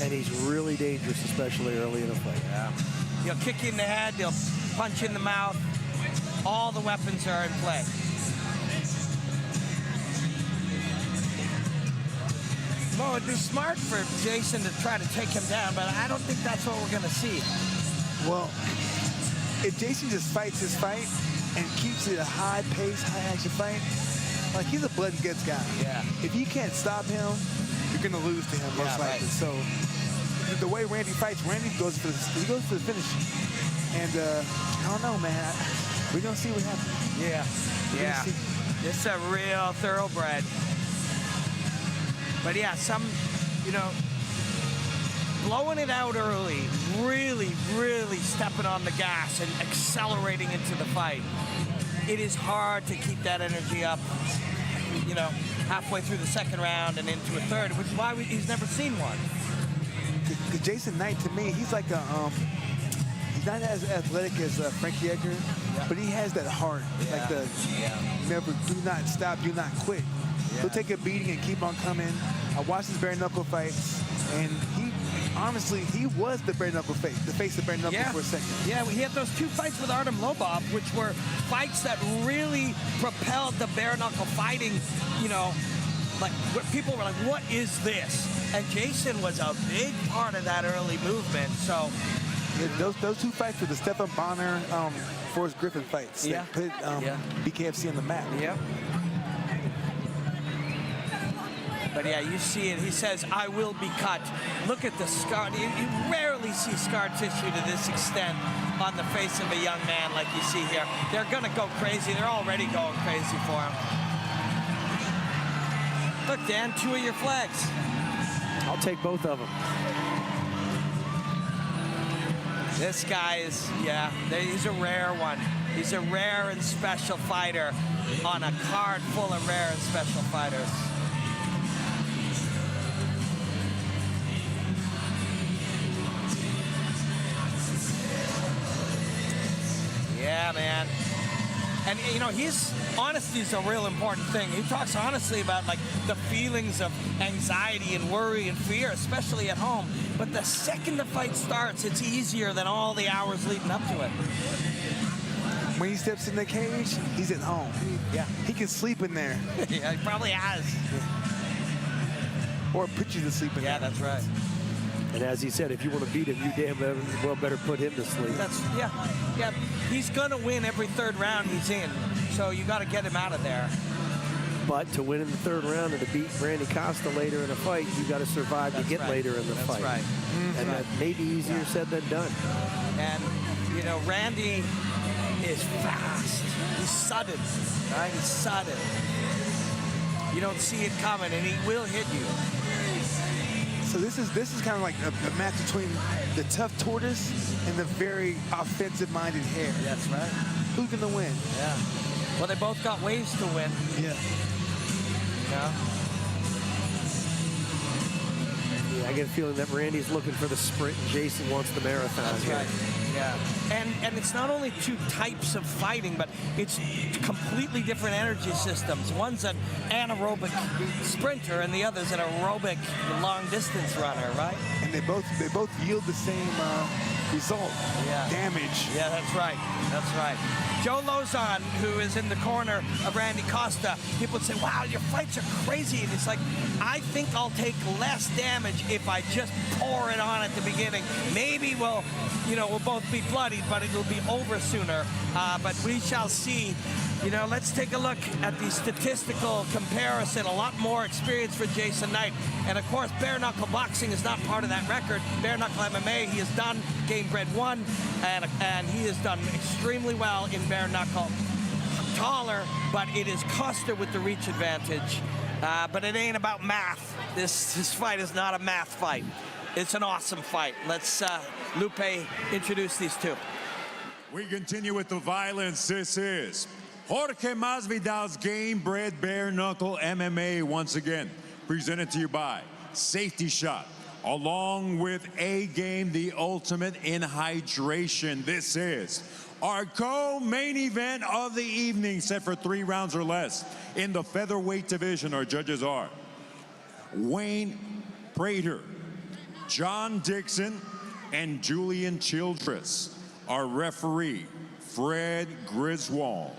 and he's really dangerous, especially early in a fight. Yeah. He'll kick you in the head, he'll punch you in the mouth. All the weapons are in play. Well, it'd be smart for Jason to try to take him down, but I don't think that's what we're going to see. Well, if Jason just fights his fight and keeps it a high pace, high action fight, like he's a blood and guts guy. Yeah. If you can't stop him, you're going to lose to him most likely. Right. So the way Randy fights, Randy goes for the finish. And I don't know, man. We're going to see what happens. Yeah. Yeah. This is a real thoroughbred. But yeah, blowing it out early, really stepping on the gas and accelerating into the fight. It is hard to keep that energy up, halfway through the second round and into a third, which is why he's never seen one. Because Jason Knight, to me, he's like he's not as athletic as Frankie Edgar, but he has that heart, like never, do not stop, do not quit. He'll take a beating and keep on coming. I watched his bare knuckle fights, and he was the bare knuckle face, the face of bare knuckle for a second. Yeah, he had those 2 fights with Artem Lobov, which were fights that really propelled the bare knuckle fighting. Like people were like, "What is this?" And Jason was a big part of that early movement. So those 2 fights were the Stephan Bonner, Forrest Griffin fights. Yeah, that put BKFC on the map. Yeah. But yeah, you see it. He says, "I will be cut." Look at the scar. You rarely see scar tissue to this extent on the face of a young man like you see here. They're going to go crazy. They're already going crazy for him. Look, Dan, 2 of your flags. I'll take both of them. This guy is, he's a rare one. He's a rare and special fighter on a card full of rare and special fighters. Yeah, man. And, his honesty is a real important thing. He talks honestly about, the feelings of anxiety and worry and fear, especially at home. But the second the fight starts, it's easier than all the hours leading up to it. When he steps in the cage, he's at home. Yeah. He can sleep in there. Yeah, he probably has. Yeah. Or put you to sleep in there. Yeah, that's right. And as he said, if you want to beat him, you damn well better put him to sleep. Yeah. He's gonna win every third round he's in, so you got to get him out of there. But to win in the third round and to beat Randy Costa later in a fight, you got to survive to get later in the fight. That's right. And that may be easier said than done. And you know, Randy is fast. He's sudden, right? He's sudden. You don't see it coming, and he will hit you. So this is kind of like a match between the tough tortoise and the very offensive-minded hare. That's right. Who's gonna win? Yeah. Well, they both got ways to win. Yeah. Yeah, I get a feeling that Randy's looking for the sprint and Jason wants the marathon. That's here. right. Yeah. And it's not only two types of fighting, but it's completely different energy systems. One's an anaerobic sprinter, and the other's an aerobic long-distance runner, right? And they both yield the same result. Yeah. Damage. Yeah, that's right. That's right. Joe Lozon, who is in the corner of Randy Costa, people would say, wow, your fights are crazy. And it's like, I think I'll take less damage if I just pour it on at the beginning. Maybe we'll both be bloodied, but it'll be over sooner. But we shall see. You know, let's take a look at the statistical comparison. A lot more experience for Jason Knight. And of course, bare knuckle boxing is not part of that record. Bare knuckle MMA, he has done Gamebred 1, and he has done extremely well in bare knuckle. Taller, but it is Costa with the reach advantage. But it ain't about math. This fight is not a math fight. It's an awesome fight. Let's, Lupe, introduce these two. We continue with the violence. This is Jorge Masvidal's Gamebred Bareknuckle MMA once again. Presented to you by Safety Shot, along with A-Game, the ultimate in hydration. This is our co-main event of the evening, set for 3 rounds or less. In the featherweight division, our judges are Wayne Prater, John Dixon, and Julian Childress. Our referee, Fred Griswold.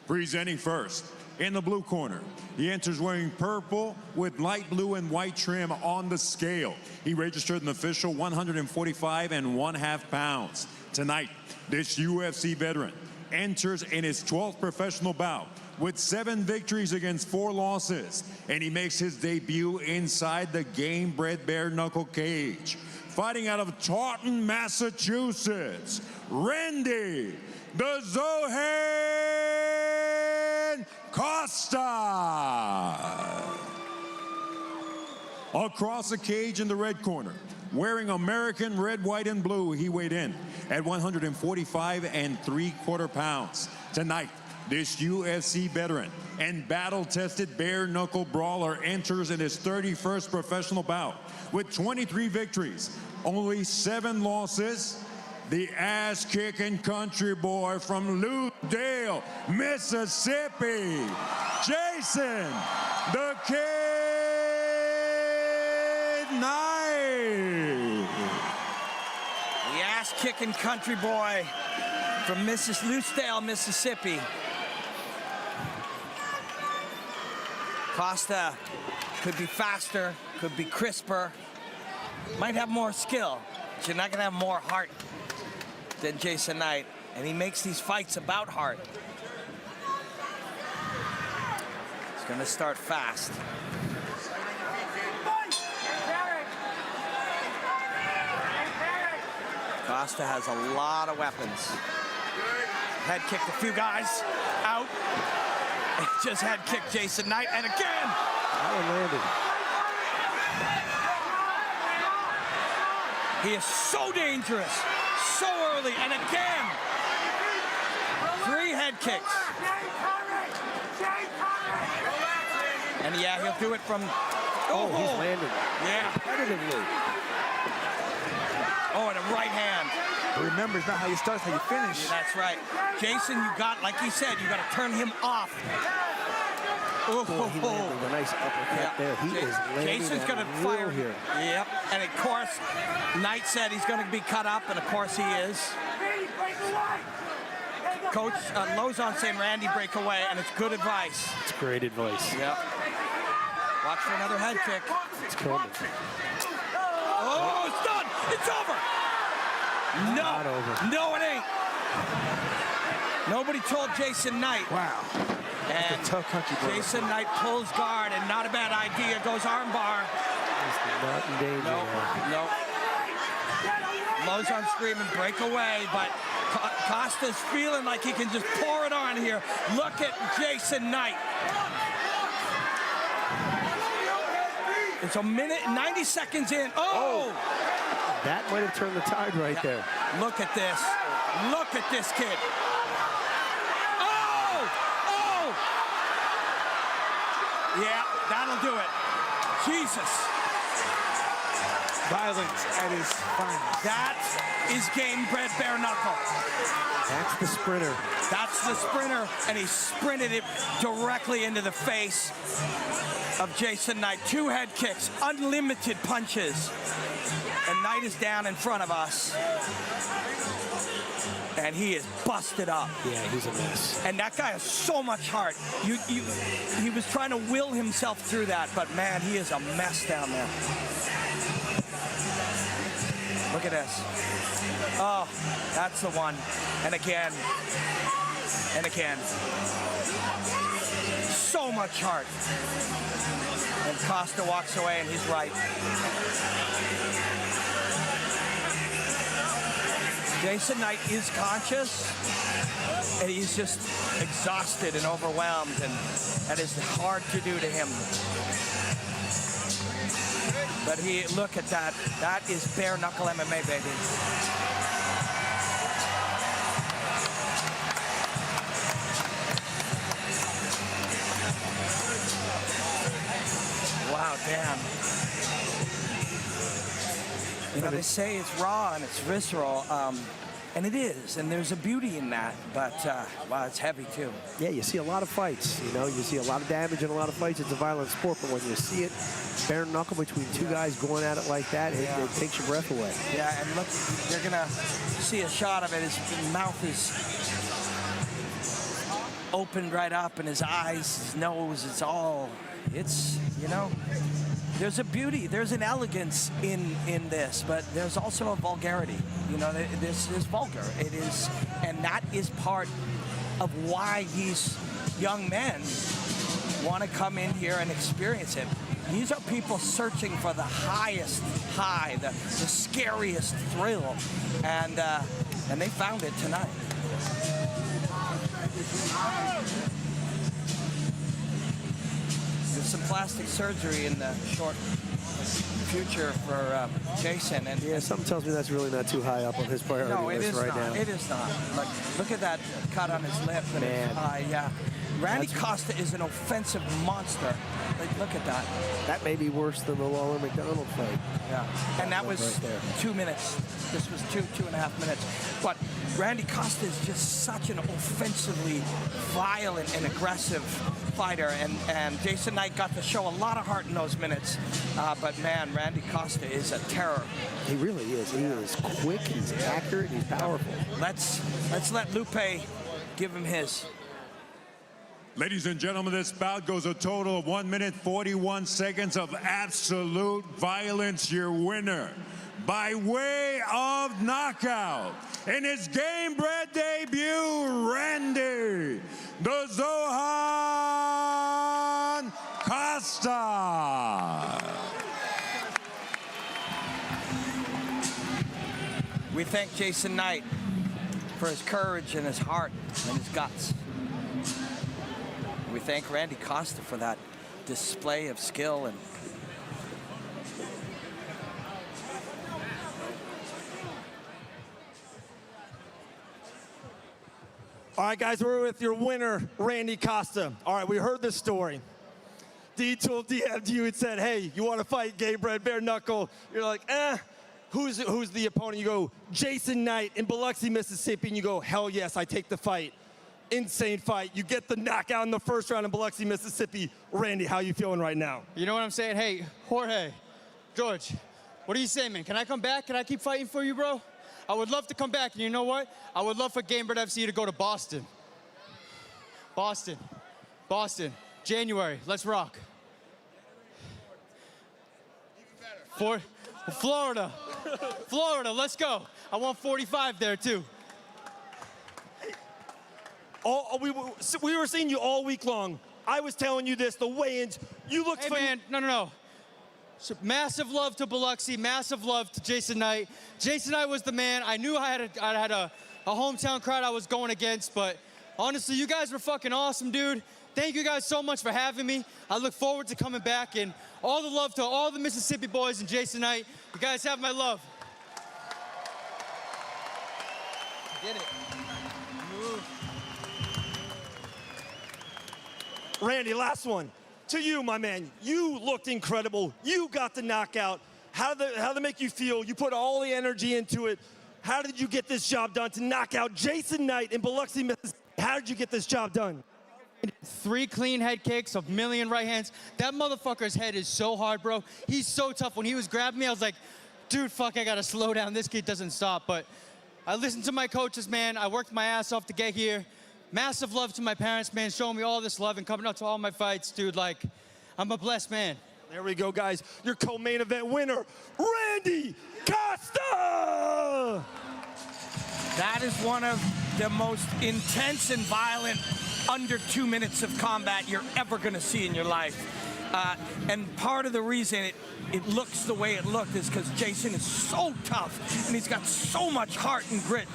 Presenting first, in the blue corner, he enters wearing purple with light blue and white trim on the scale. He registered an official 145.5 pounds. Tonight, this UFC veteran enters in his 12th professional bout with 7 victories against 4 losses, and he makes his debut inside the Gamebred Bareknuckle cage. Fighting out of Taunton, Massachusetts, Randy the Zohan Costa. Across the cage in the red corner, wearing American red, white, and blue, he weighed in at 145.75 pounds. Tonight, this UFC veteran and battle-tested bare-knuckle brawler enters in his 31st professional bout with 23 victories, only 7 losses. The ass-kicking country boy from Luthdale, Mississippi, Jason the Kid Knight. The ass-kicking country boy from Luthdale, Mississippi. Costa could be faster, could be crisper, might have more skill, but you're not gonna have more heart than Jason Knight, and he makes these fights about heart. He's gonna start fast. Costa has a lot of weapons. Head kicked a few guys out. Just head kicked Jason Knight, and again! That one landed. He is so dangerous, so early, and again! 3 head kicks. And yeah, he'll do it from... Oh, he's landed. Yeah. Competitively. Oh, and a right hand. But remember, it's not how you start, it's how you finish. Yeah, that's right. Jason, you got, like he said, you got to turn him off. Oh, he landed a nice uppercut there. He is landing Jason's going to fire here. Yep. And of course, Knight said he's going to be cut up, and of course he is. Coach Lozon saying Randy break away, and it's good advice. It's great advice. Yep. Watch for another head kick. It's coming. Oh, stop! It's over. No. Not over. No, it ain't. Nobody told Jason Knight. Wow. And tough country brother. Jason Knight pulls guard, and not a bad idea. Goes armbar. Not in danger. No. Lows on Freeman, break away, but Costa's feeling like he can just pour it on here. Look at Jason Knight. It's a minute and 90 seconds in. Oh! That might have turned the tide right there. Look at this. Look at this kid. Oh! Oh! Yeah, that'll do it. Jesus. Violence at his finest. That is Gamebred Bareknuckle. That's the sprinter. That's the sprinter, and he sprinted it directly into the face of Jason Knight. 2 head kicks, unlimited punches. And Knight is down in front of us. And he is busted up. Yeah, he's a mess. And that guy has so much heart. He was trying to will himself through that, but man, he is a mess down there. Look at this. Oh, that's the one. And again. And again. So much heart. And Costa walks away, and he's right. Jason Knight is conscious, and he's just exhausted and overwhelmed, and that is hard to do to him. But look at that. That is bare knuckle MMA, baby. Wow, damn. You know, they say it's raw and it's visceral, and it is, and there's a beauty in that, but, wow, it's heavy, too. Yeah, you see a lot of fights, you know, you see a lot of damage in a lot of fights. It's a violent sport, but when you see it, bare knuckle between 2 guys going at it like that, it takes your breath away. Yeah, and look, you're going to see a shot of it. His mouth is opened right up, and his eyes, his nose, it's, you know, there's a beauty, there's an elegance in this, but there's also a vulgarity. You know, this is vulgar. It is, and that is part of why these young men want to come in here and experience it. These are people searching for the highest high, the scariest thrill, and they found it tonight. There's some plastic surgery in the short future for Jason. And yeah, something tells me that's really not too high up on his priority list right now. It is not. Look at that cut on his lip and his eye. Yeah. Randy Costa is an offensive monster. Look at that. That may be worse than the Lawler McDonald fight. Yeah. And that was right 2 minutes. This was 2.5 minutes. But Randy Costa is just such an offensively violent and aggressive fighter. And Jason Knight got to show a lot of heart in those minutes. But man, Randy Costa is a terror. He really is. He is quick, he's accurate, he's powerful. Let's let Lupe give him his. Ladies and gentlemen, this bout goes a total of 1 minute, 41 seconds of absolute violence. Your winner, by way of knockout, in his Gamebred debut, Randy the Zohan Costa. We thank Jason Knight for his courage and his heart and his guts. We thank Randy Costa for that display of skill. And all right, guys, we're with your winner, Randy Costa. All right, we heard this story. D-Tool DM'd you and said, hey, you want to fight Gamebred Bareknuckle? You're like, who's the opponent? You go, Jason Knight in Biloxi, Mississippi, and you go, hell yes, I take the fight. Insane fight. You get the knockout in the first round in Biloxi, Mississippi. Randy, how you feeling right now? You know what I'm saying? Hey, Jorge, George, what do you say, man? Can I come back? Can I keep fighting for you, bro? I would love to come back, and you know what? I would love for Gamebred FC to go to Boston. Boston, January, let's rock. Florida, Florida, let's go. I want 45 there, too. We were seeing you all week long. I was telling you this, the weigh-ins, you looked man, no. So massive love to Biloxi, massive love to Jason Knight. Jason Knight was the man. I knew I had a hometown crowd I was going against, but honestly, you guys were fucking awesome, dude. Thank you guys so much for having me. I look forward to coming back, and all the love to all the Mississippi boys and Jason Knight. You guys have my love. Get it. Move. Randy, last one. To you, my man, you looked incredible. You got the knockout. How did it make you feel? You put all the energy into it. How did you get this job done to knock out Jason Knight in Biloxi, Mississippi? How did you get this job done? 3 clean head kicks, a million right hands. That motherfucker's head is so hard, bro. He's so tough. When he was grabbing me, I was like, dude, fuck, I gotta slow down. This kid doesn't stop. But I listened to my coaches, man. I worked my ass off to get here. Massive love to my parents, man, showing me all this love and coming out to all my fights, dude. Like, I'm a blessed man. There we go, guys. Your co-main event winner, Randy Costa! That is one of the most intense and violent under 2 minutes of combat you're ever going to see in your life. And part of the reason it looks the way it looked is because Jason is so tough and he's got so much heart and grit.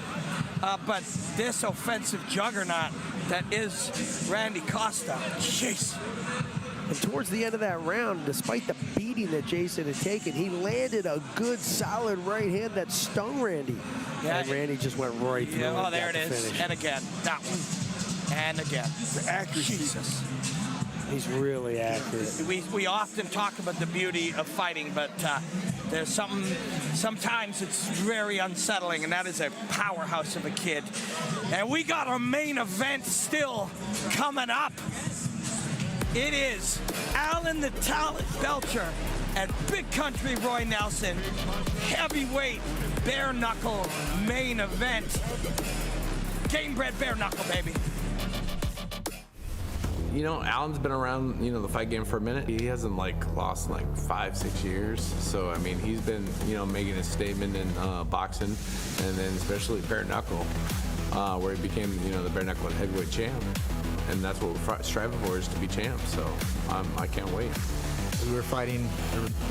But this offensive juggernaut that is Randy Costa, jeez. And towards the end of that round, despite the beating that Jason had taken, he landed a good, solid right hand that stung Randy. Yeah, and Randy just went right through. Oh, there it is. Finish. And again, that one. And again. The accuracy. Jesus. He's really accurate. We often talk about the beauty of fighting, but there's sometimes it's very unsettling, and that is a powerhouse of a kid. And we got our main event still coming up. It is Alan the Talent Belcher and Big Country Roy Nelson, heavyweight bare knuckle main event. Gamebred Bareknuckle, baby. You know, Alan's been around, you know, the fight game for a minute. He hasn't, lost in, 5-6 years. So, I mean, he's been, making a statement in boxing, and then especially bare knuckle, where he became, the bare knuckle heavyweight champ. And that's what we're striving for, is to be champs. So, I can't wait. We were fighting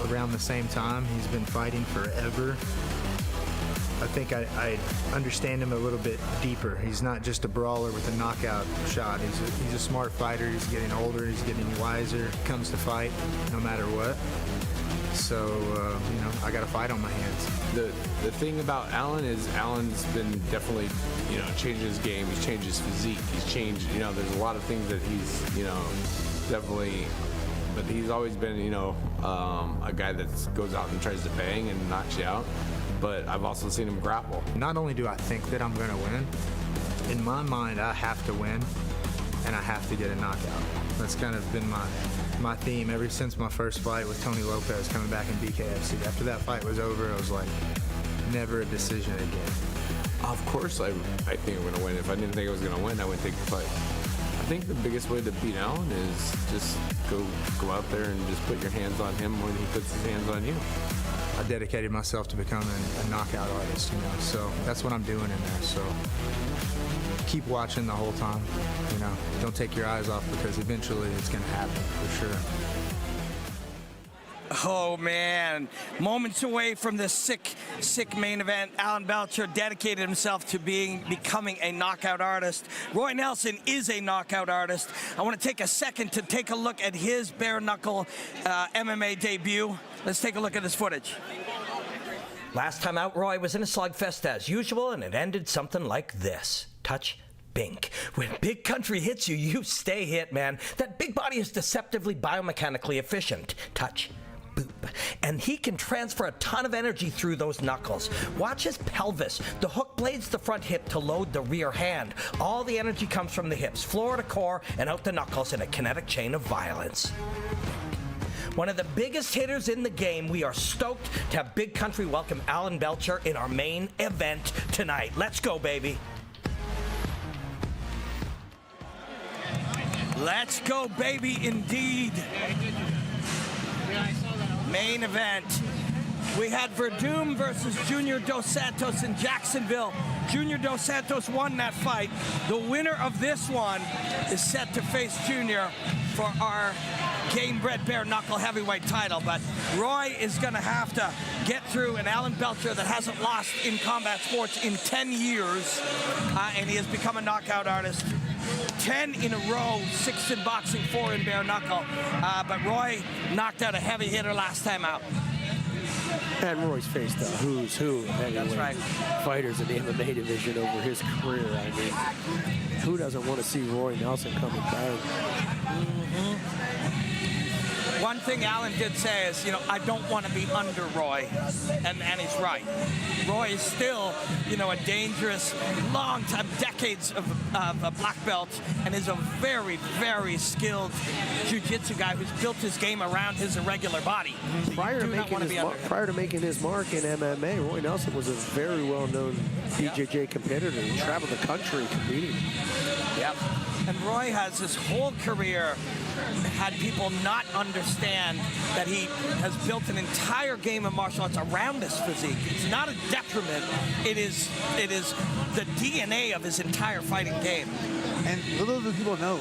around the same time. He's been fighting forever. I think I understand him a little bit deeper. He's not just a brawler with a knockout shot. He's a smart fighter. He's getting older. He's getting wiser. Comes to fight no matter what. So, I got a fight on my hands. The thing about Alan is Alan's been definitely, changing his game. He's changed his physique. He's changed, there's a lot of things that he's, definitely, but he's always been, a guy that goes out and tries to bang and knocks you out. But I've also seen him grapple. Not only do I think that I'm going to win, in my mind, I have to win, and I have to get a knockout. That's kind of been my theme ever since my first fight with Tony Lopez coming back in BKFC. After that fight was over, I was like, never a decision again. Of course, I think I'm going to win. If I didn't think I was going to win, I wouldn't take the fight. I think the biggest way to beat Alan is just go out there and just put your hands on him when he puts his hands on you. I dedicated myself to becoming a knockout artist, so that's what I'm doing in there. So keep watching the whole time, Don't take your eyes off, because eventually it's going to happen for sure. Oh, man. Moments away from the sick main event. Alan Belcher dedicated himself to becoming a knockout artist. Roy Nelson is a knockout artist. I want to take a second to take a look at his bare knuckle MMA debut. Let's take a look at this footage. Last time out, Roy was in a slugfest as usual, and it ended something like this. Touch. Bink. When Big Country hits you, you stay hit, man. That big body is deceptively biomechanically efficient. Touch. Boop. And he can transfer a ton of energy through those knuckles. Watch his pelvis. The hook blades the front hip to load the rear hand. All the energy comes from the hips, floor to core, and out the knuckles in a kinetic chain of violence. One of the biggest hitters in the game. We are stoked to have Big Country welcome Alan Belcher in our main event tonight. Let's go, baby. Let's go, baby, indeed. Main event. We had Werdum versus Junior Dos Santos in Jacksonville. Junior Dos Santos won that fight. The winner of this one is set to face Junior for our Gamebred Bareknuckle heavyweight title. But Roy is going to have to get through an Alan Belcher that hasn't lost in combat sports in 10 years, and he has become a knockout artist. 10 in a row, 6 in boxing, 4 in bare knuckle. But Roy knocked out a heavy hitter last time out. And Roy's faced the who's who of heavyweight fighters in the MMA division over his career. I mean, who doesn't want to see Roy Nelson coming back? One thing Alan did say is, you know, I don't want to be under Roy, and he's right. Roy is still, you know, a dangerous, long time, decades of a black belt, and is a very, very skilled jiu-jitsu guy who's built his game around his irregular body. Prior to making his mark in MMA, Roy Nelson was a very well-known BJJ competitor. He traveled the country competing. Yep. And Roy has his whole career had people not understand that he has built an entire game of martial arts around his physique. It's not a detriment. It is the DNA of his entire fighting game. And little do people know,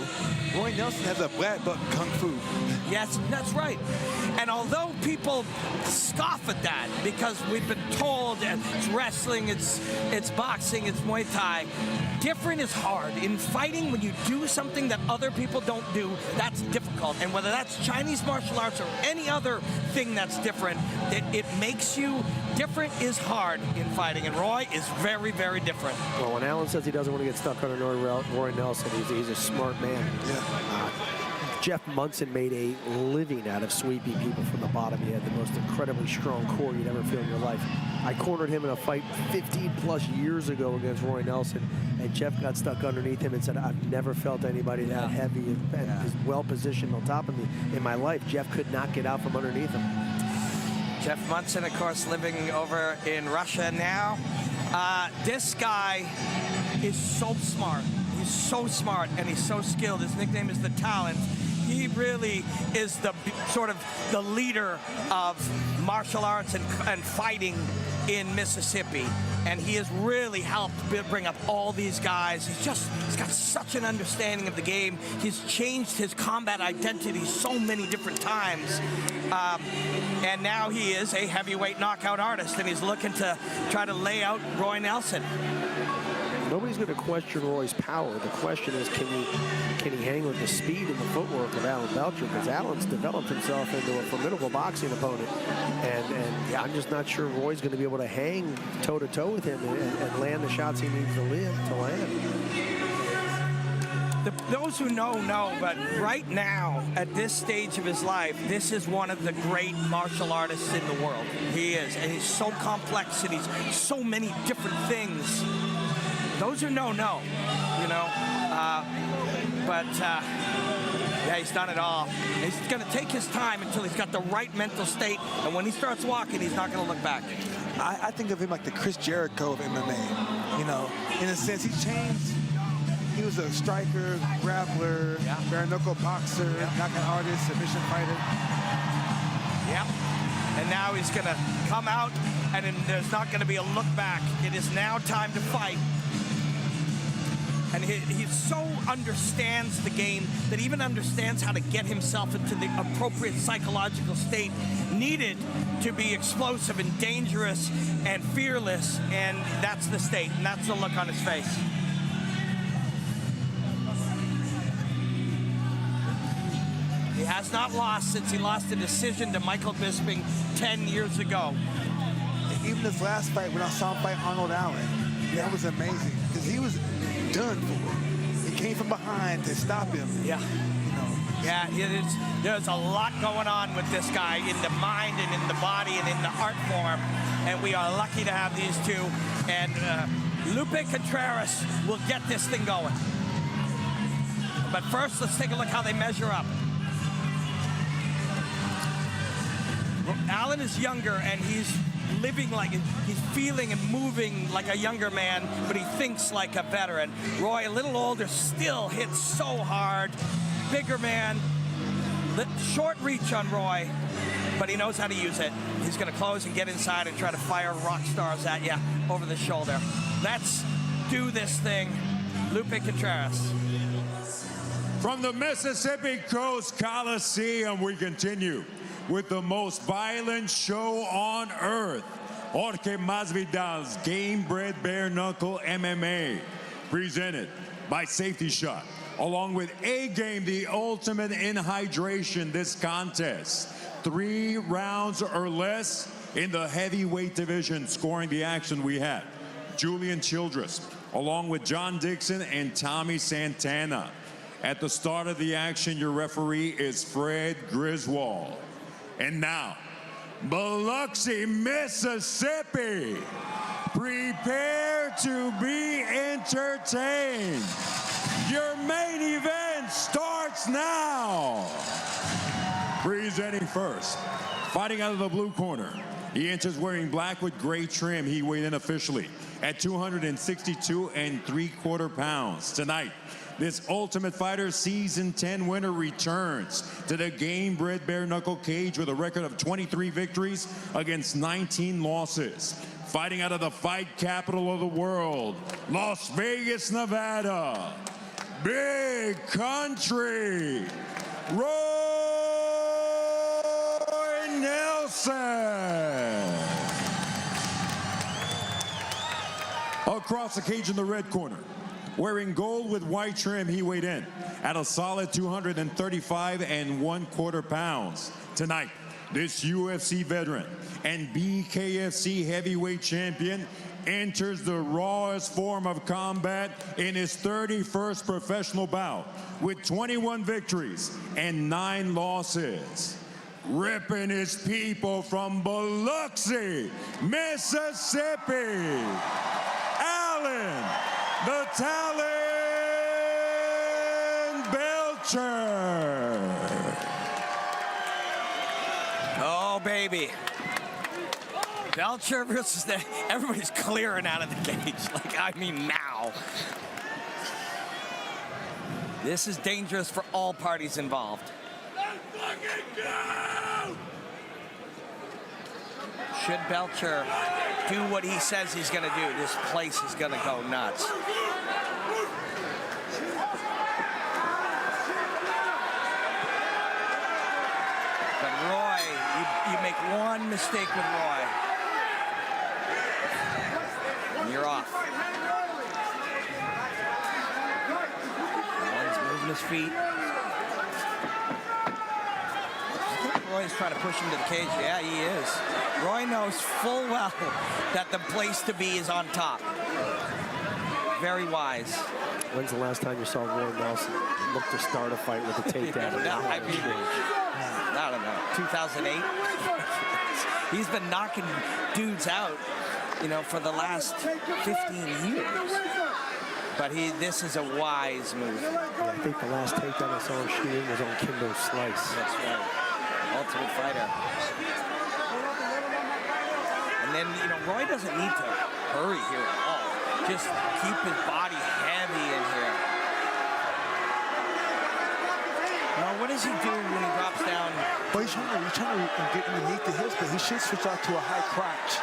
Roy Nelson has a black belt in Kung Fu. Yes, that's right. And although people scoff at that because we've been told it's wrestling, it's boxing, it's Muay Thai, different is hard. In fighting, when you do something that other people don't do, that's difficult. And whether that's Chinese martial arts or any other thing that's different, it makes you different is hard in fighting. And Roy is very, very different. Well, when Alan says he doesn't want to get stuck under Roy Nelson, he's a smart man. Jeff Munson made a living out of sweeping people from the bottom. He had the most incredibly strong core you'd ever feel in your life. I cornered him in a fight 15 plus years ago against Roy Nelson, and Jeff got stuck underneath him and said, I've never felt anybody that heavy and as well positioned on top of me in my life. Jeff could not get out from underneath him. Jeff Munson, of course, living over in Russia now. This guy is so smart. He's so smart and he's so skilled. His nickname is The Talent. He really is the sort of the leader of martial arts and fighting in Mississippi. And he has really helped bring up all these guys. He's got such an understanding of the game. He's changed his combat identity so many different times. And now he is a heavyweight knockout artist, and he's looking to try to lay out Roy Nelson. Nobody's going to question Roy's power. The question is, can he hang with the speed and the footwork of Alan Belcher? Because Alan's developed himself into a formidable boxing opponent. And I'm just not sure Roy's going to be able to hang toe-to-toe with him and land the shots he needs to land. Those who know, but right now, at this stage of his life, this is one of the great martial artists in the world. He is, and he's so complex, and he's so many different things. Those who know, you know. Yeah, he's done it all. He's going to take his time until he's got the right mental state, and when he starts walking, he's not going to look back. I think of him like the Chris Jericho of MMA. You know, in a sense, he's changed. He was a striker, grappler, bare knuckle boxer, knockout artist, submission fighter. Yep. And now he's going to come out, and there's not going to be a look back. It is now time to fight. And he so understands the game that he even understands how to get himself into the appropriate psychological state needed to be explosive and dangerous and fearless. And that's the state, and that's the look on his face. He has not lost since he lost a decision to Michael Bisping 10 years ago. Even this last fight, when I saw him fight Arnold Allen, that was amazing, because he was done for. He came from behind to stop him. Yeah. Yeah, there's a lot going on with this guy in the mind and in the body and in the art form, and we are lucky to have these two. And Lupe Contreras will get this thing going. But first, let's take a look how they measure up. Alan is younger, and he's living like, he's feeling and moving like a younger man, but he thinks like a veteran. Roy, a little older, still hits so hard. Bigger man, short reach on Roy. but he knows how to use it. He's going to close and get inside and try to fire rock stars at you over the shoulder. Let's do this thing. Lupe Contreras. From the Mississippi Coast Coliseum, we continue with the most violent show on earth. Jorge Masvidal's Gamebred Bareknuckle MMA, presented by Safety Shot, along with A-Game, the ultimate in hydration. This contest, 3 rounds or less in the heavyweight division. Scoring the action, we had Julian Childress, along with John Dixon and Tommy Santana. At the start of the action, your referee is Fred Griswold. And now, Biloxi, Mississippi, prepare to be entertained. Your main event starts now. Presenting first, fighting out of the blue corner. He enters wearing black with gray trim. He weighed in officially at 262 3/4 pounds. Tonight, this Ultimate Fighter Season 10 winner returns to the Gamebred Bareknuckle cage with a record of 23 victories against 19 losses. Fighting out of the fight capital of the world, Las Vegas, Nevada. Big Country, Roy Nelson. Across the cage in the red corner, wearing gold with white trim, he weighed in at a solid 235 1/4 pounds. Tonight, this UFC veteran and BKFC heavyweight champion enters the rawest form of combat in his 31st professional bout with 21 victories and 9 losses. Ripping his people from Biloxi, Mississippi, Alan the Talon Belcher. Oh, baby. Belcher versus everybody's clearing out of the cage. Like, I mean, now. This is dangerous for all parties involved. Let's fucking go! Should Belcher do what he says he's going to do, this place is going to go nuts. But Roy, you make one mistake with Roy, and you're off. One's moving his feet. Roy's trying to push him to the cage. Yeah, he is. Roy knows full well that the place to be is on top. Very wise. When's the last time you saw Roy Nelson look to start a fight with a takedown? I don't know. 2008. He's been knocking dudes out, you know, for the last 15 years. But this is a wise move. Yeah, I think the last takedown I saw him shooting was on Kimbo Slice. That's right. Ultimate Fighter. And then, you know, Roy doesn't need to hurry here at all. Just keep his body heavy in here. Now, what does he do when he drops down? Well, he's trying to get underneath the hips, but he should switch out to a high crotch.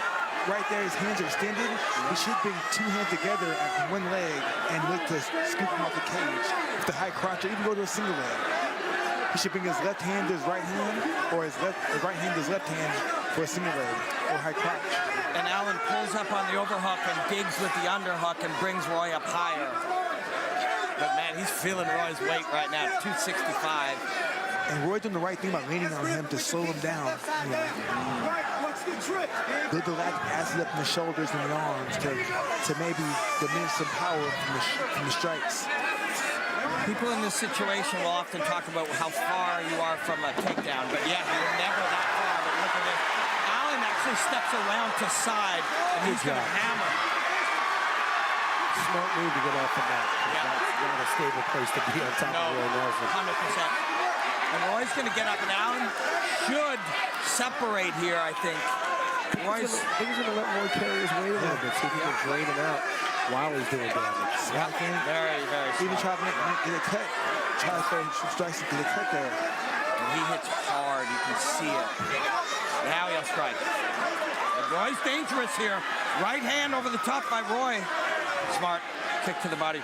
Right there, his hands are extended. He should bring 2 hands together on one leg and look to scoop him off the cage. With the high crotch, or even go to a single leg. He should bring his left hand to his right hand, or his right hand to his left hand for a single leg, or high crotch. And Allen pulls up on the overhook and digs with the underhook and brings Roy up higher. But man, he's feeling Roy's weight right now, 265. And Roy doing the right thing by leaning on him to slow him down. You know. Good to lactic acid up in the shoulders and the arms to maybe diminish some power from the strikes. People in this situation will often talk about how far you are from a takedown, but yeah, you're never that far. But look at this. Allen actually steps around to side, and he's going to hammer. Smart move to get off the mat. Yeah. That's not a stable place to be on top of Roy Nelson. 100%. And Roy's going to get up, and Allen should separate here, I think. Roy's going to let Roy carry his weight a little bit, see if he can drain him out while he's doing damage. Yeah, very, very smart. Even try to get a cut. Try to throw some strikes into the cut there. he hits hard. You can see it. Now he'll strike. And Roy's dangerous here. Right hand over the top by Roy. Smart kick to the body.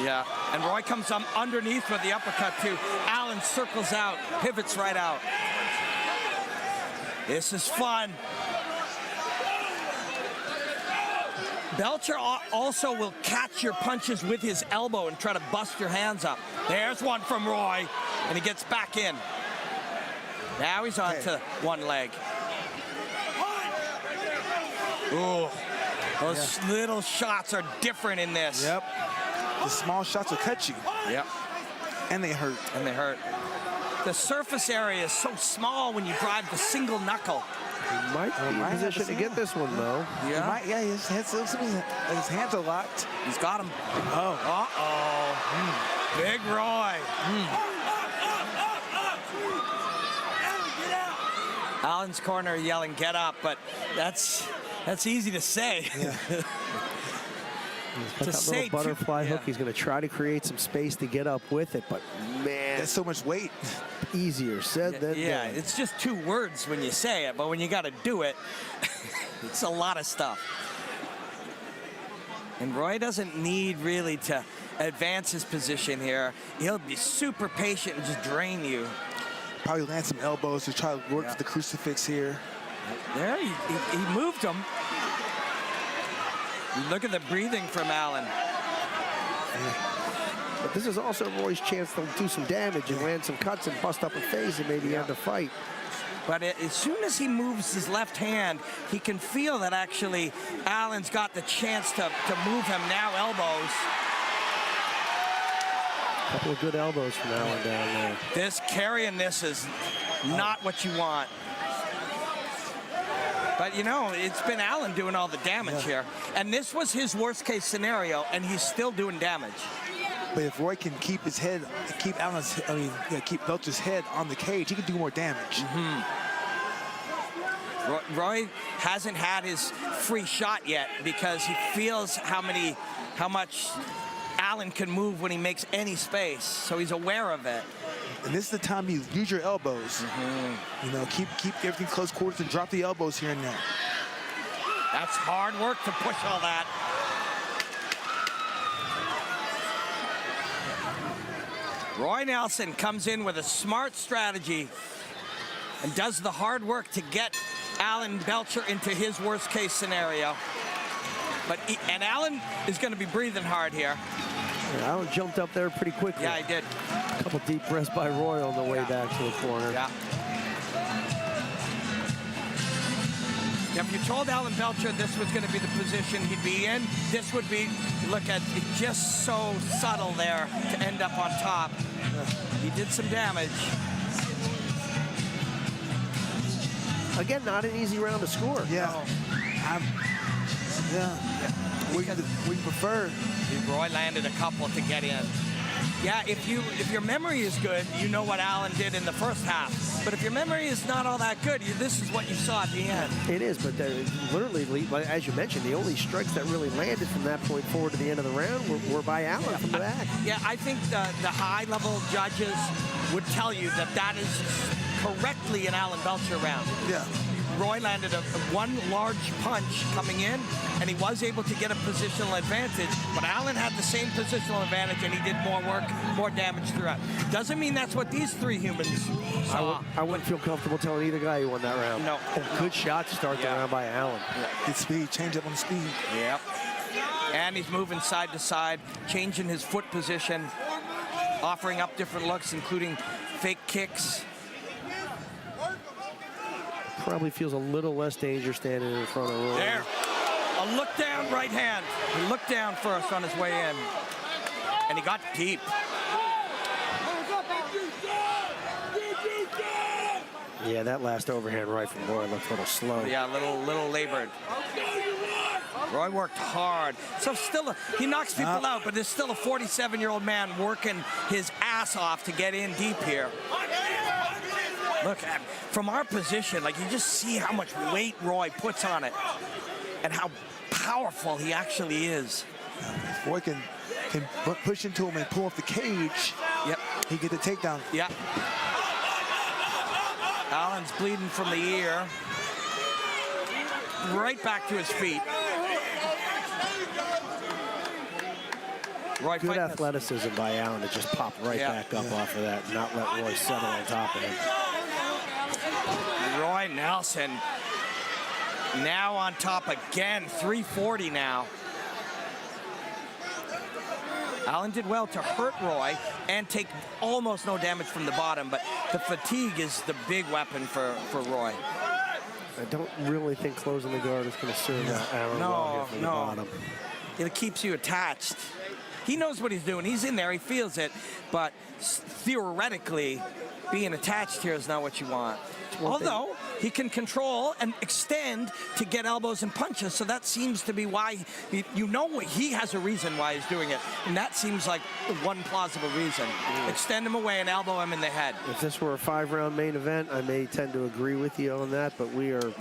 Yeah, and Roy comes underneath with the uppercut too. Allen circles out, pivots right out. This is fun. Belcher also will catch your punches with his elbow and try to bust your hands up. There's one from Roy, and he gets back in. Now he's on to one leg. Ooh, those little shots are different in this. Yep. The small shots will cut you. Yep. And they hurt. And they hurt. The surface area is so small when you drive the single knuckle. He might be in position to get this one, though. Yeah. His hands are locked. He's got him. Oh. Uh-oh. Big Roy. Allen's corner yelling, get up, but that's easy to say. Yeah. That little butterfly hook, he's going to try to create some space to get up with it, but man, that's so much weight. Easier said than done. It's just 2 words when you say it, but when you got to do it, it's a lot of stuff. And Roy doesn't need really to advance his position here. He'll be super patient and just drain you. Probably land some elbows to try to work for the crucifix here. There, he moved him. Look at the breathing from Allen. But this is also Roy's chance to do some damage and land some cuts and bust up a face and maybe end the fight. But as soon as he moves his left hand, he can feel that actually Allen's got the chance to move him now elbows. A couple of good elbows from Allen down there. Carrying this is not what you want. But, you know, it's been Allen doing all the damage here. And this was his worst-case scenario, and he's still doing damage. But if Roy can keep his head, keep Belcher's head on the cage, he can do more damage. Roy hasn't had his free shot yet because he feels how much Allen can move when he makes any space. So he's aware of it. And this is the time you use your elbows. You know, keep everything close quarters and drop the elbows here and there. That's hard work to push all that. Roy Nelson comes in with a smart strategy and does the hard work to get Allen Belcher into his worst case scenario. And Allen is going to be breathing hard here. Yeah, Allen jumped up there pretty quickly. Yeah, he did. A couple deep breaths by Roy on the way back to the corner. Yeah. If you told Allen Belcher this was going to be the position he'd be in, this would be, look at it, just so subtle there to end up on top. He did some damage. Again, not an easy round to score. Yeah. We prefer. Roy landed a couple to get in. Yeah, if your memory is good, you know what Allen did in the first half. But if your memory is not all that good, this is what you saw at the end. It is, but literally, as you mentioned, the only strikes that really landed from that point forward to the end of the round were by Allen from the back. Yeah, I think the high-level judges would tell you that is correctly an Allen Belcher round. Yeah. Roy landed one large punch coming in, and he was able to get a positional advantage, but Allen had the same positional advantage, and he did more work, more damage throughout. Doesn't mean that's what these 3 humans saw. I wouldn't feel comfortable telling either guy who won that round. No. Good shot to start the round by Allen. Good speed, change up on the speed. Yep. And he's moving side to side, changing his foot position, offering up different looks, including fake kicks. Probably feels a little less danger standing in front of Roy. There. A look down right hand. He looked down first on his way in. And he got deep. Yeah, that last overhand right from Roy looked a little slow. Yeah, a little labored. Roy worked hard. So still, he knocks people out, but there's still a 47-year-old man working his ass off to get in deep here. Look, from our position, like, you just see how much weight Roy puts on it and how powerful he actually is. Roy can push into him and pull off the cage. Yep. He get the takedown. Yep. Allen's bleeding from the ear. Right back to his feet. Roy Good athleticism by Allen to just pop right back up off of that and not let Roy settle on top of him. Roy Nelson now on top again, 340 now. Allen did well to hurt Roy and take almost no damage from the bottom, but the fatigue is the big weapon for Roy. I don't really think closing the guard is going to serve Allen well here from the bottom. It keeps you attached. He knows what he's doing. He's in there. He feels it. But theoretically, being attached here is not what you want. Although he can control and extend to get elbows and punches, so that seems to be why he has a reason why he's doing it, and that seems like one plausible reason. Extend him away and elbow him in the head. If this were a 5-round main event, I may tend to agree with you on that, but we are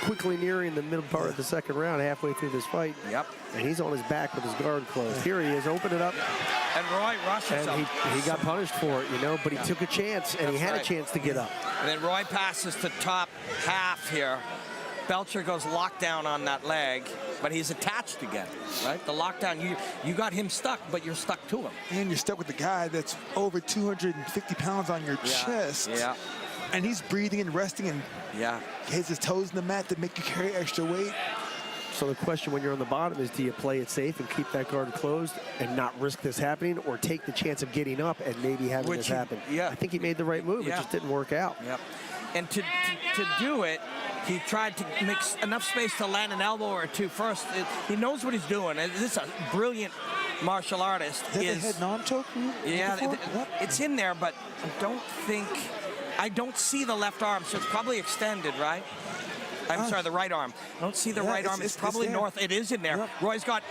quickly nearing the middle part of the second round, halfway through this fight. And he's on his back with his guard closed. Here he is, open it up. And Roy rushes and him. he got punished for it, but he took a chance, and he had a chance to get up. And then Roy passes to top half here. Belcher goes lockdown on that leg, but he's attached again, right? The lockdown, you got him stuck, but you're stuck to him. And you're stuck with the guy that's over 250 pounds on your chest. And he's breathing and resting, and he has his toes in the mat to make you carry extra weight. So the question when you're on the bottom is, do you play it safe and keep that guard closed and not risk this happening, or take the chance of getting up and maybe having this happen? I think he made the right move. It just didn't work out. And to do it, he tried to make enough space to land an elbow or two first. He knows what he's doing. This is a brilliant martial artist. Is that the head non-choke? It's in there, but I don't see the left arm, so it's probably extended, right? I'm sorry, the right arm. I don't see the right arm. It's probably north. It is in there. Roy's got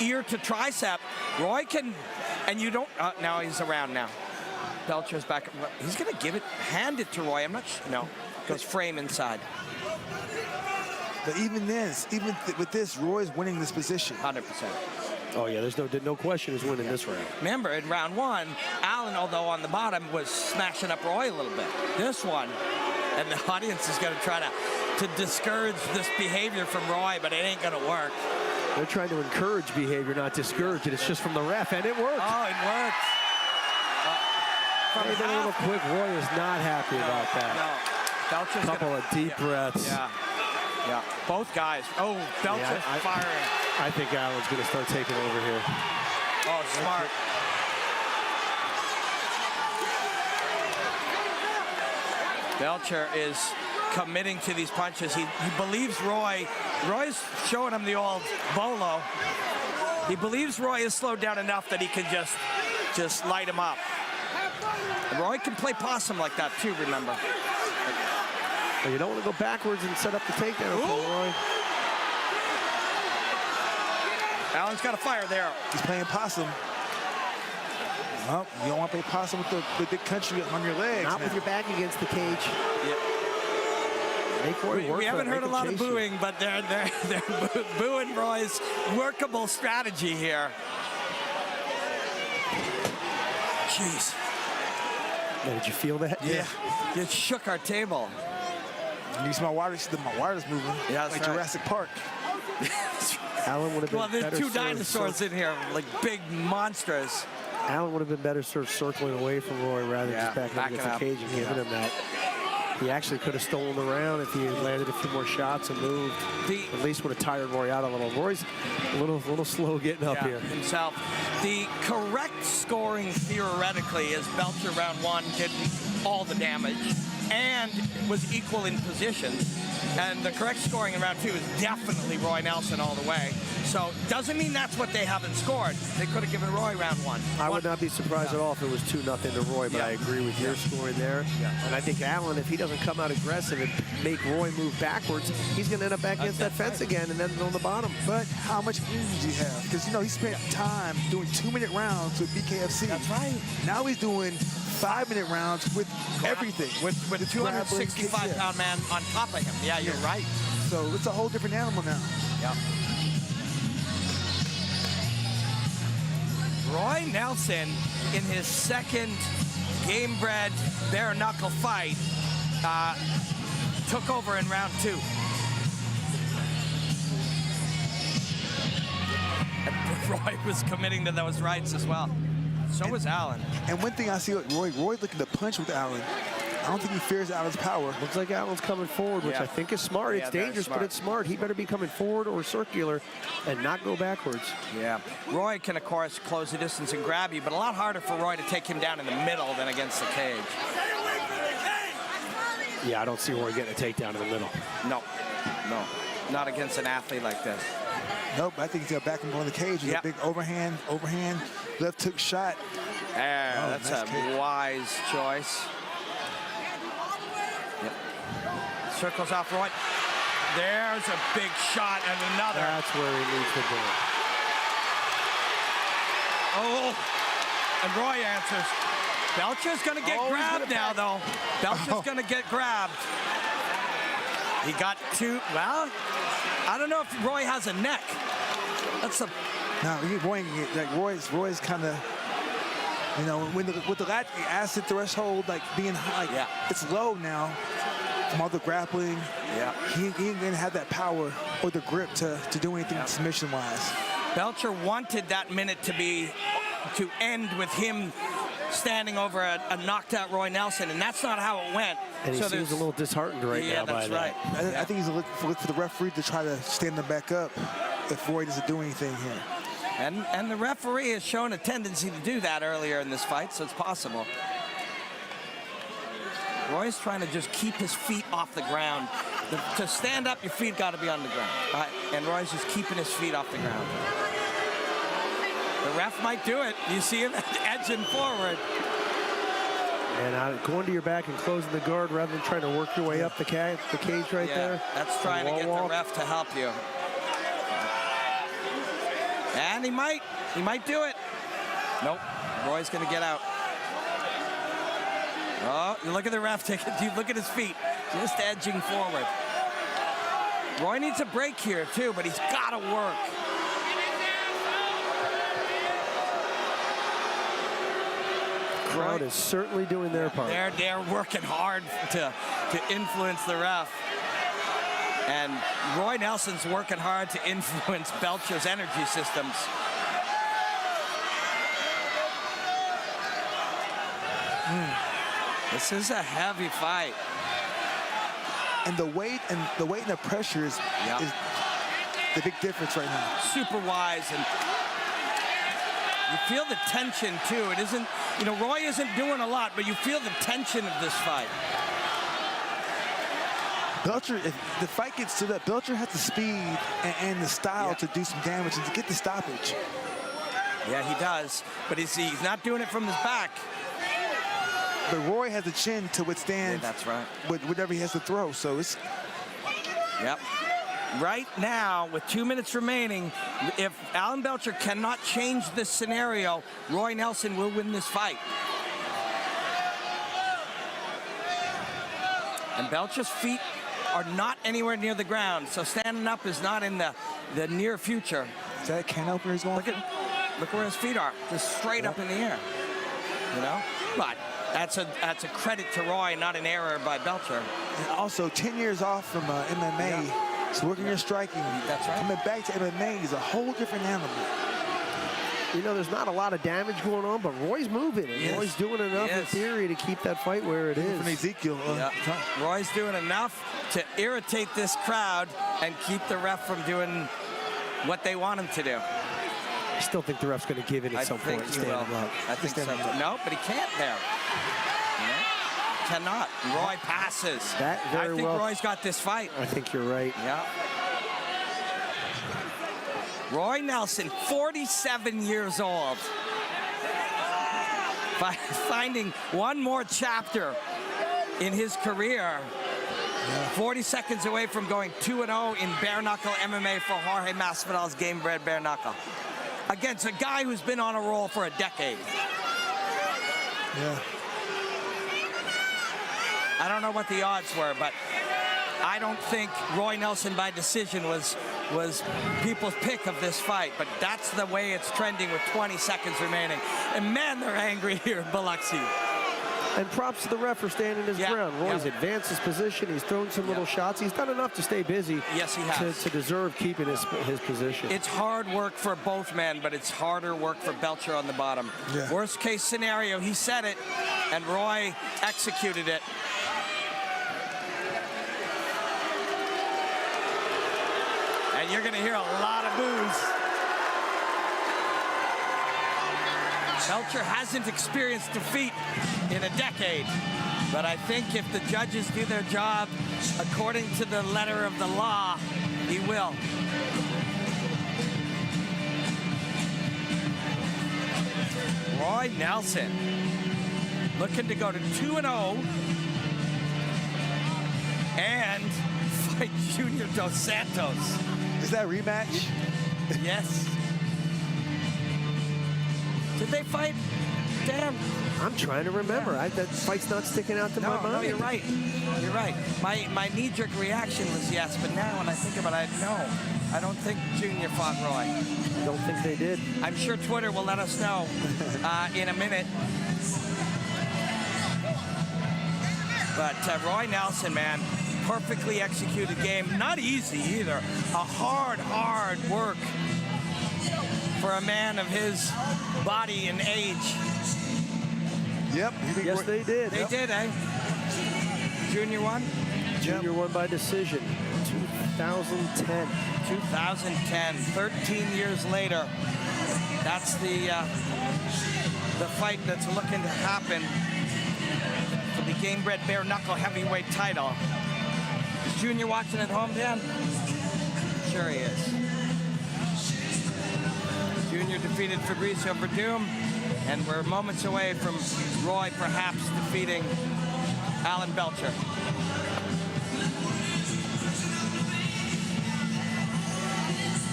ear to tricep. Roy can, and you don't, now he's around now. Belcher's back. He's going to hand it to Roy. I'm not sure. No, goes frame inside. But even with this, Roy's winning this position. 100%. Oh, yeah, there's no question who's winning this round. Remember, in round one, Allen, although on the bottom, was smashing up Roy a little bit. This one, and the audience is going to try to discourage this behavior from Roy, but it ain't going to work. They're trying to encourage behavior, not discourage it. It's just from the ref, and it worked. Oh, it worked. Probably been a little quick. Roy is not happy about that. No. Belcher's couple of deep breaths. Yeah. Both guys. Oh, Belcher's firing. I think Allen's going to start taking over here. Oh, smart. Belcher is committing to these punches. He believes Roy. Roy's showing him the old bolo. He believes Roy is slowed down enough that he can just light him up. And Roy can play possum like that too, remember. Well, you don't want to go backwards and set up the takedown for Roy. Allen's got a fire there. He's playing possum. Well, you don't want to play possum with the big country on your legs. Not with your back against the cage. We haven't heard a lot of booing, but they're booing Roy's workable strategy here. Jeez. Did you feel that? Yeah. It shook our table. You see my water's moving. Yeah, like Jurassic Park. Allen would have been there's two dinosaurs in here, like big monsters. Allen would have been better served circling away from Roy rather than just backing up against the cage and giving him that. He actually could have stolen the round if he had landed a few more shots and moved. At least would have tired Roy out a little. Roy's a little slow getting up here. Himself. The correct scoring theoretically is Belcher round one did all the damage and was equal in position. And the correct scoring in round two is definitely Roy Nelson all the way. So doesn't mean that's what they haven't scored. They could have given Roy round one. I would not be surprised at all if it was 2-0 to Roy, but I agree with your scoring there. And I think Allen, if he doesn't come out aggressive and make Roy move backwards, he's going to end up back against that fence again and then on the bottom. But how much energy do you have? Because, he spent time doing 2-minute rounds with BKFC. That's right. Now he's doing 5-minute rounds with everything. With a 265-pound man on top of him. Yeah, you're right. So it's a whole different animal now. Yeah. Roy Nelson, in his second Gamebred Bareknuckle fight, took over in round 2. And Roy was committing to those rights as well. So was Allen. And one thing I see with Roy looking to punch with Allen. I don't think he fears Allen's power. Looks like Allen's coming forward, which I think is smart. It's dangerous, but it's smart. He better be coming forward or circular and not go backwards. Yeah. Roy can, of course, close the distance and grab you, but a lot harder for Roy to take him down in the middle than against the cage. Yeah, I don't see Roy getting a takedown in the middle. No. Not against an athlete like this. Nope, I think he's going to back him on the cage with a big overhand, left hook shot. That's nice a kick. wise choice. Yep. Circles off Roy. There's a big shot and another. That's where he needs to go. Oh, and Roy answers. Belcher's going to get grabbed now, though. Belcher's going to get grabbed. He got 2. Well, I don't know if Roy has a neck. That's a. No, Roy's kind of, you know, with the acid threshold being high, it's low now from all the grappling. Yeah. He didn't have that power or the grip to do anything submission-wise. Belcher wanted that minute to end with him standing over a knocked-out Roy Nelson, and that's not how it went. And he seems a little disheartened right now by that. Yeah, that's right. I think he's looking for the referee to try to stand him back up if Roy doesn't do anything here. And the referee has shown a tendency to do that earlier in this fight, so it's possible. Roy's trying to just keep his feet off the ground. To stand up, your feet got to be on the ground. And Roy's just keeping his feet off the ground. The ref might do it. You see him edging forward. And going to your back and closing the guard rather than trying to work your way up the cage right there. That's trying to get the ref to help you. And he might do it. Nope, Roy's gonna get out. Oh, look at the ref take it. Look at his feet, just edging forward. Roy needs a break here too, but he's gotta work. Crowd is certainly doing their part. They're working hard to influence the ref. And Roy Nelson's working hard to influence Belcher's energy systems. This is a heavy fight. And the weight and the pressure is the big difference right now. Super wise, and you feel the tension too. It isn't, Roy isn't doing a lot, but you feel the tension of this fight. Belcher, if the fight gets to that, Belcher has the speed and the style to do some damage and to get the stoppage. Yeah, he does, but he's not doing it from his back. But Roy has the chin to withstand that's right. Whatever he has to throw, so it's... Yep. Right now, with 2 minutes remaining, if Alan Belcher cannot change this scenario, Roy Nelson will win this fight. And Belcher's feet are not anywhere near the ground, so standing up is not in the near future. Is that a can opener he's going? Look where his feet are, just straight up in the air. But that's a credit to Roy, not an error by Belcher. And also, 10 years off from MMA, so working your striking. That's right. Coming back to MMA is a whole different animal. There's not a lot of damage going on, but Roy's moving. And Roy's doing enough in theory to keep that fight where it is. From Ezekiel. Roy's doing enough to irritate this crowd and keep the ref from doing what they want him to do. I still think the ref's going to give in at some point and stand him up. I think so. No, but he can't there. Cannot. Roy passes. I think Roy's got this fight. I think you're right. Yeah. Roy Nelson, 47 years old. Finding one more chapter in his career. 40 seconds away from going 2-0 in bare knuckle MMA for Jorge Masvidal's Gamebred Bareknuckle. Against a guy who's been on a roll for a decade. Yeah. I don't know what the odds were, but I don't think Roy Nelson by decision was people's pick of this fight, but that's the way it's trending with 20 seconds remaining. And man, they're angry here in Biloxi. And props to the ref for standing his ground. Roy's advanced his position. He's thrown some little shots. He's done enough to stay busy. Yes, he has. To deserve keeping his position. It's hard work for both men, but it's harder work for Belcher on the bottom. Yeah. Worst case scenario, he said it, and Roy executed it. And you're going to hear a lot of boos. Belcher hasn't experienced defeat in a decade, but I think if the judges do their job according to the letter of the law, he will. Roy Nelson looking to go to 2-0 and fight Junior Dos Santos. Is that a rematch? Yes. Did they fight? Damn. I'm trying to remember. That fight's not sticking out to my mind. No, you're right. You're right. My knee-jerk reaction was yes, but now when I think about it, no. I don't think Junior fought Roy. I don't think they did. I'm sure Twitter will let us know in a minute. But Roy Nelson, man, perfectly executed game. Not easy either. A hard work for a man of his body and age. Yep. Yes, they did. They did, eh? Junior won? Junior won by decision. 2010. 2010, 13 years later. That's the fight that's looking to happen for the Gamebred Bareknuckle heavyweight title. Is Junior watching at home, Dan? Sure he is. Junior defeated Fabricio Werdum, and we're moments away from Roy perhaps defeating Alan Belcher.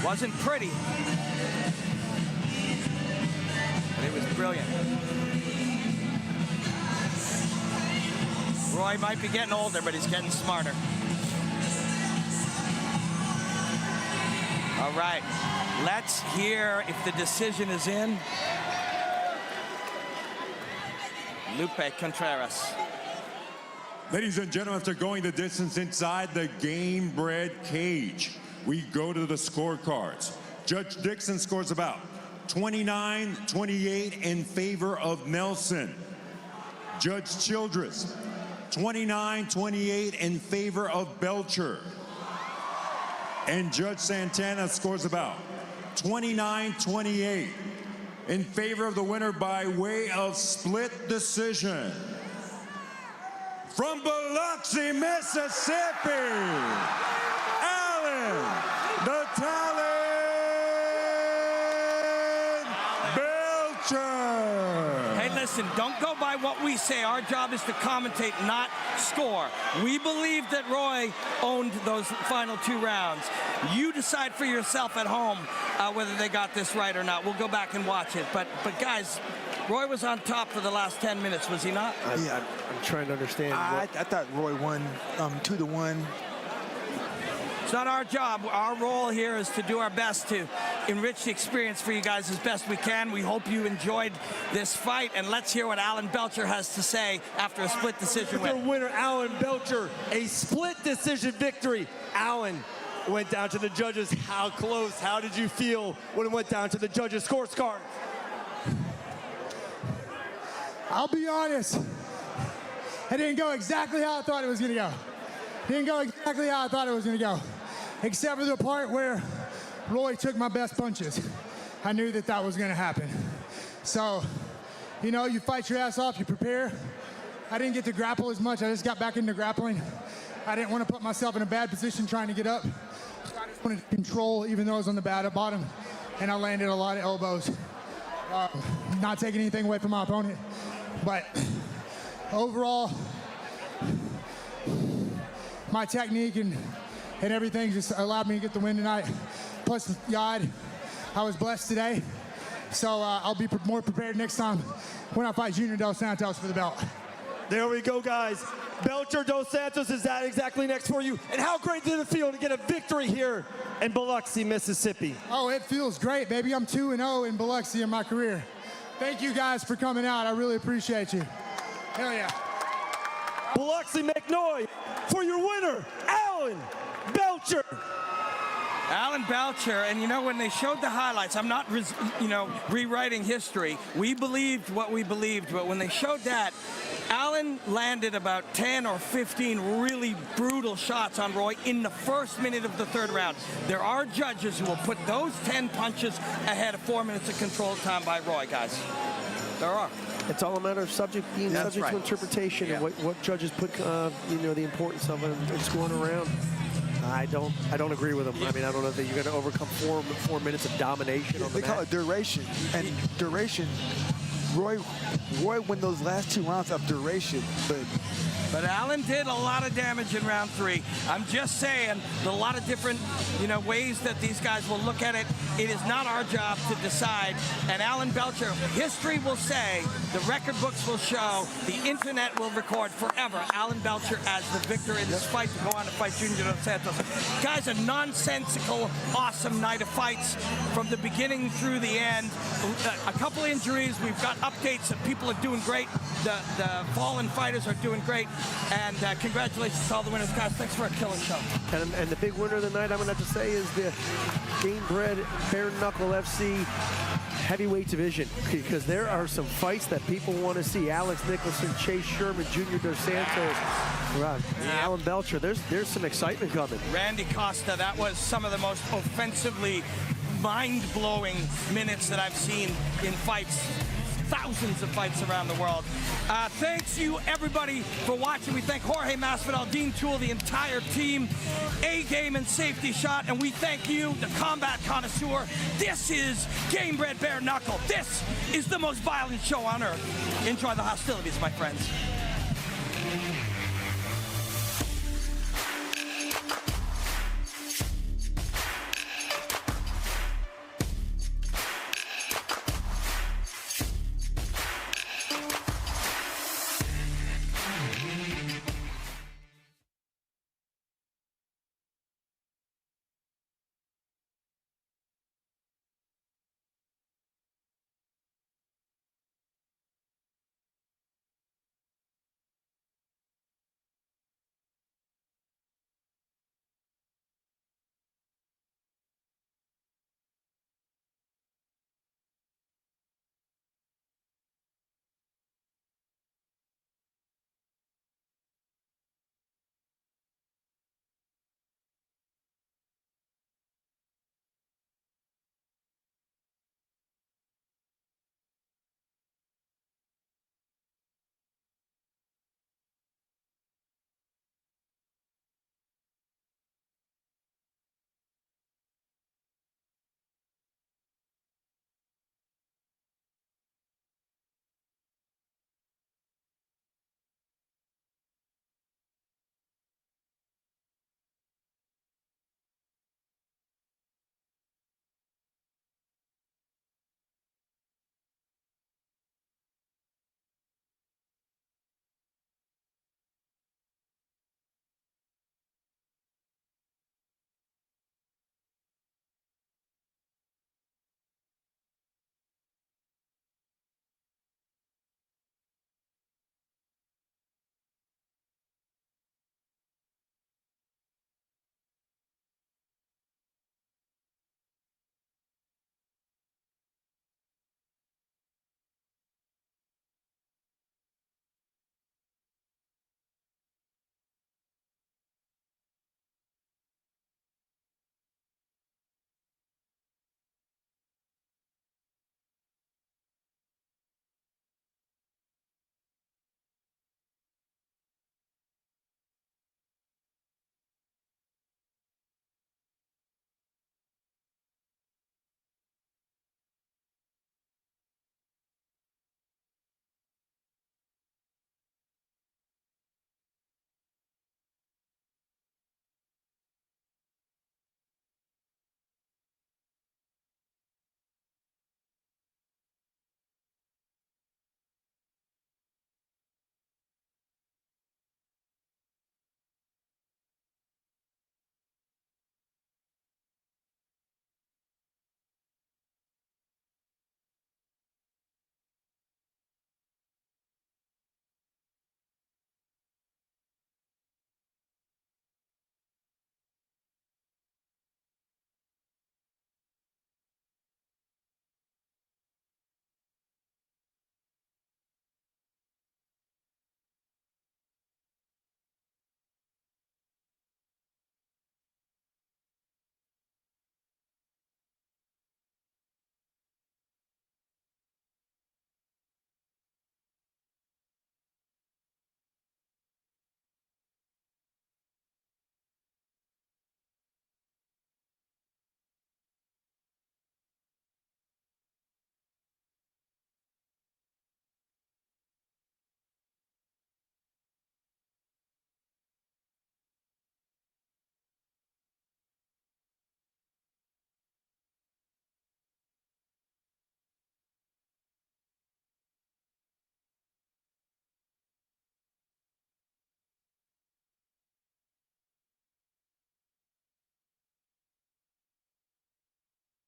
Wasn't pretty, but it was brilliant. Roy might be getting older, but he's getting smarter. All right, let's hear if the decision is in. Lupe Contreras. Ladies and gentlemen, after going the distance inside the Gamebred cage, we go to the scorecards. Judge Dixon scores about 29-28 in favor of Nelson. Judge Childress, 29-28 in favor of Belcher. And Judge Santana scores about 29-28 in favor of the winner by way of split decision. From Biloxi, Mississippi, the Talon Belcher. Hey, listen, don't go by what we say. Our job is to commentate, not score. We believe that Roy owned those final 2 rounds. You decide for yourself at home whether they got this right or not. We'll go back and watch it. But guys, Roy was on top for the last 10 minutes, was he not? I'm trying to understand. I thought Roy won 2-1. It's not our job. Our role here is to do our best to enrich the experience for you guys as best we can. We hope you enjoyed this fight, and let's hear what Alan Belcher has to say after a split decision win. Their winner, Alan Belcher, a split decision victory. Alan went down to the judges. How close? How did you feel when it went down to the judges' scorecard? I'll be honest. It didn't go exactly how I thought it was going to go. Didn't go exactly how I thought it was going to go, except for the part where Roy took my best punches. I knew that was going to happen. So, you know, you fight your ass off, you prepare. I didn't get to grapple as much. I just got back into grappling. I didn't want to put myself in a bad position trying to get up. So I just wanted to control, even though I was on the bottom, and I landed a lot of elbows. Not taking anything away from my opponent, but overall, my technique and everything just allowed me to get the win tonight. Plus, God, I was blessed today. So I'll be more prepared next time when I fight Junior Dos Santos for the belt. There we go, guys. Belcher Dos Santos, is that exactly next for you? And how great did it feel to get a victory here in Biloxi, Mississippi? Oh, it feels great, baby. I'm 2-0 in Biloxi in my career. Thank you guys for coming out. I really appreciate you. Hell yeah. Biloxi, make noise for your winner, Alan Belcher. Alan Belcher, and you know, when they showed the highlights, I'm not, rewriting history. We believed what we believed, but when they showed that, Alan landed about 10 or 15 really brutal shots on Roy in the first minute of the third round. There are judges who will put those 10 punches ahead of 4 minutes of control time by Roy, guys. There are. It's all a matter of being subject to interpretation and what judges put, the importance of it and scoring around. I don't agree with him. I mean, I don't know that you're going to overcome four minutes of domination on the mat. They call it duration, and duration. Roy won those last 2 rounds of duration, but Alan did a lot of damage in round 3. I'm just saying, a lot of different, ways that these guys will look at it. It is not our job to decide. And Alan Belcher, history will say, the record books will show, the internet will record forever Alan Belcher as the victor in this fight to go on to fight Junior Dos Santos. Guys, a nonsensical, awesome night of fights from the beginning through the end. A couple injuries. We've got updates that people are doing great. The fallen fighters are doing great. And congratulations to all the winners, guys. Thanks for a killing show. And the big winner of the night, I'm going to have to say, is the Gamebred Bareknuckle FC heavyweight division, because there are some fights that people want to see. Alex Nicholson, Chase Sherman, Junior Dos Santos, Alan Belcher. There's some excitement coming. Randy Costa, that was some of the most offensively mind-blowing minutes that I've seen in fights. Thousands of fights around the world. Thanks you everybody for watching. We thank Jorge Masvidal, Dean Toole, the entire team, A-Game and Safety Shot, and we thank you, the combat connoisseur. This is Gamebred Bareknuckle. This is the most violent show on earth. Enjoy the hostilities, my friends.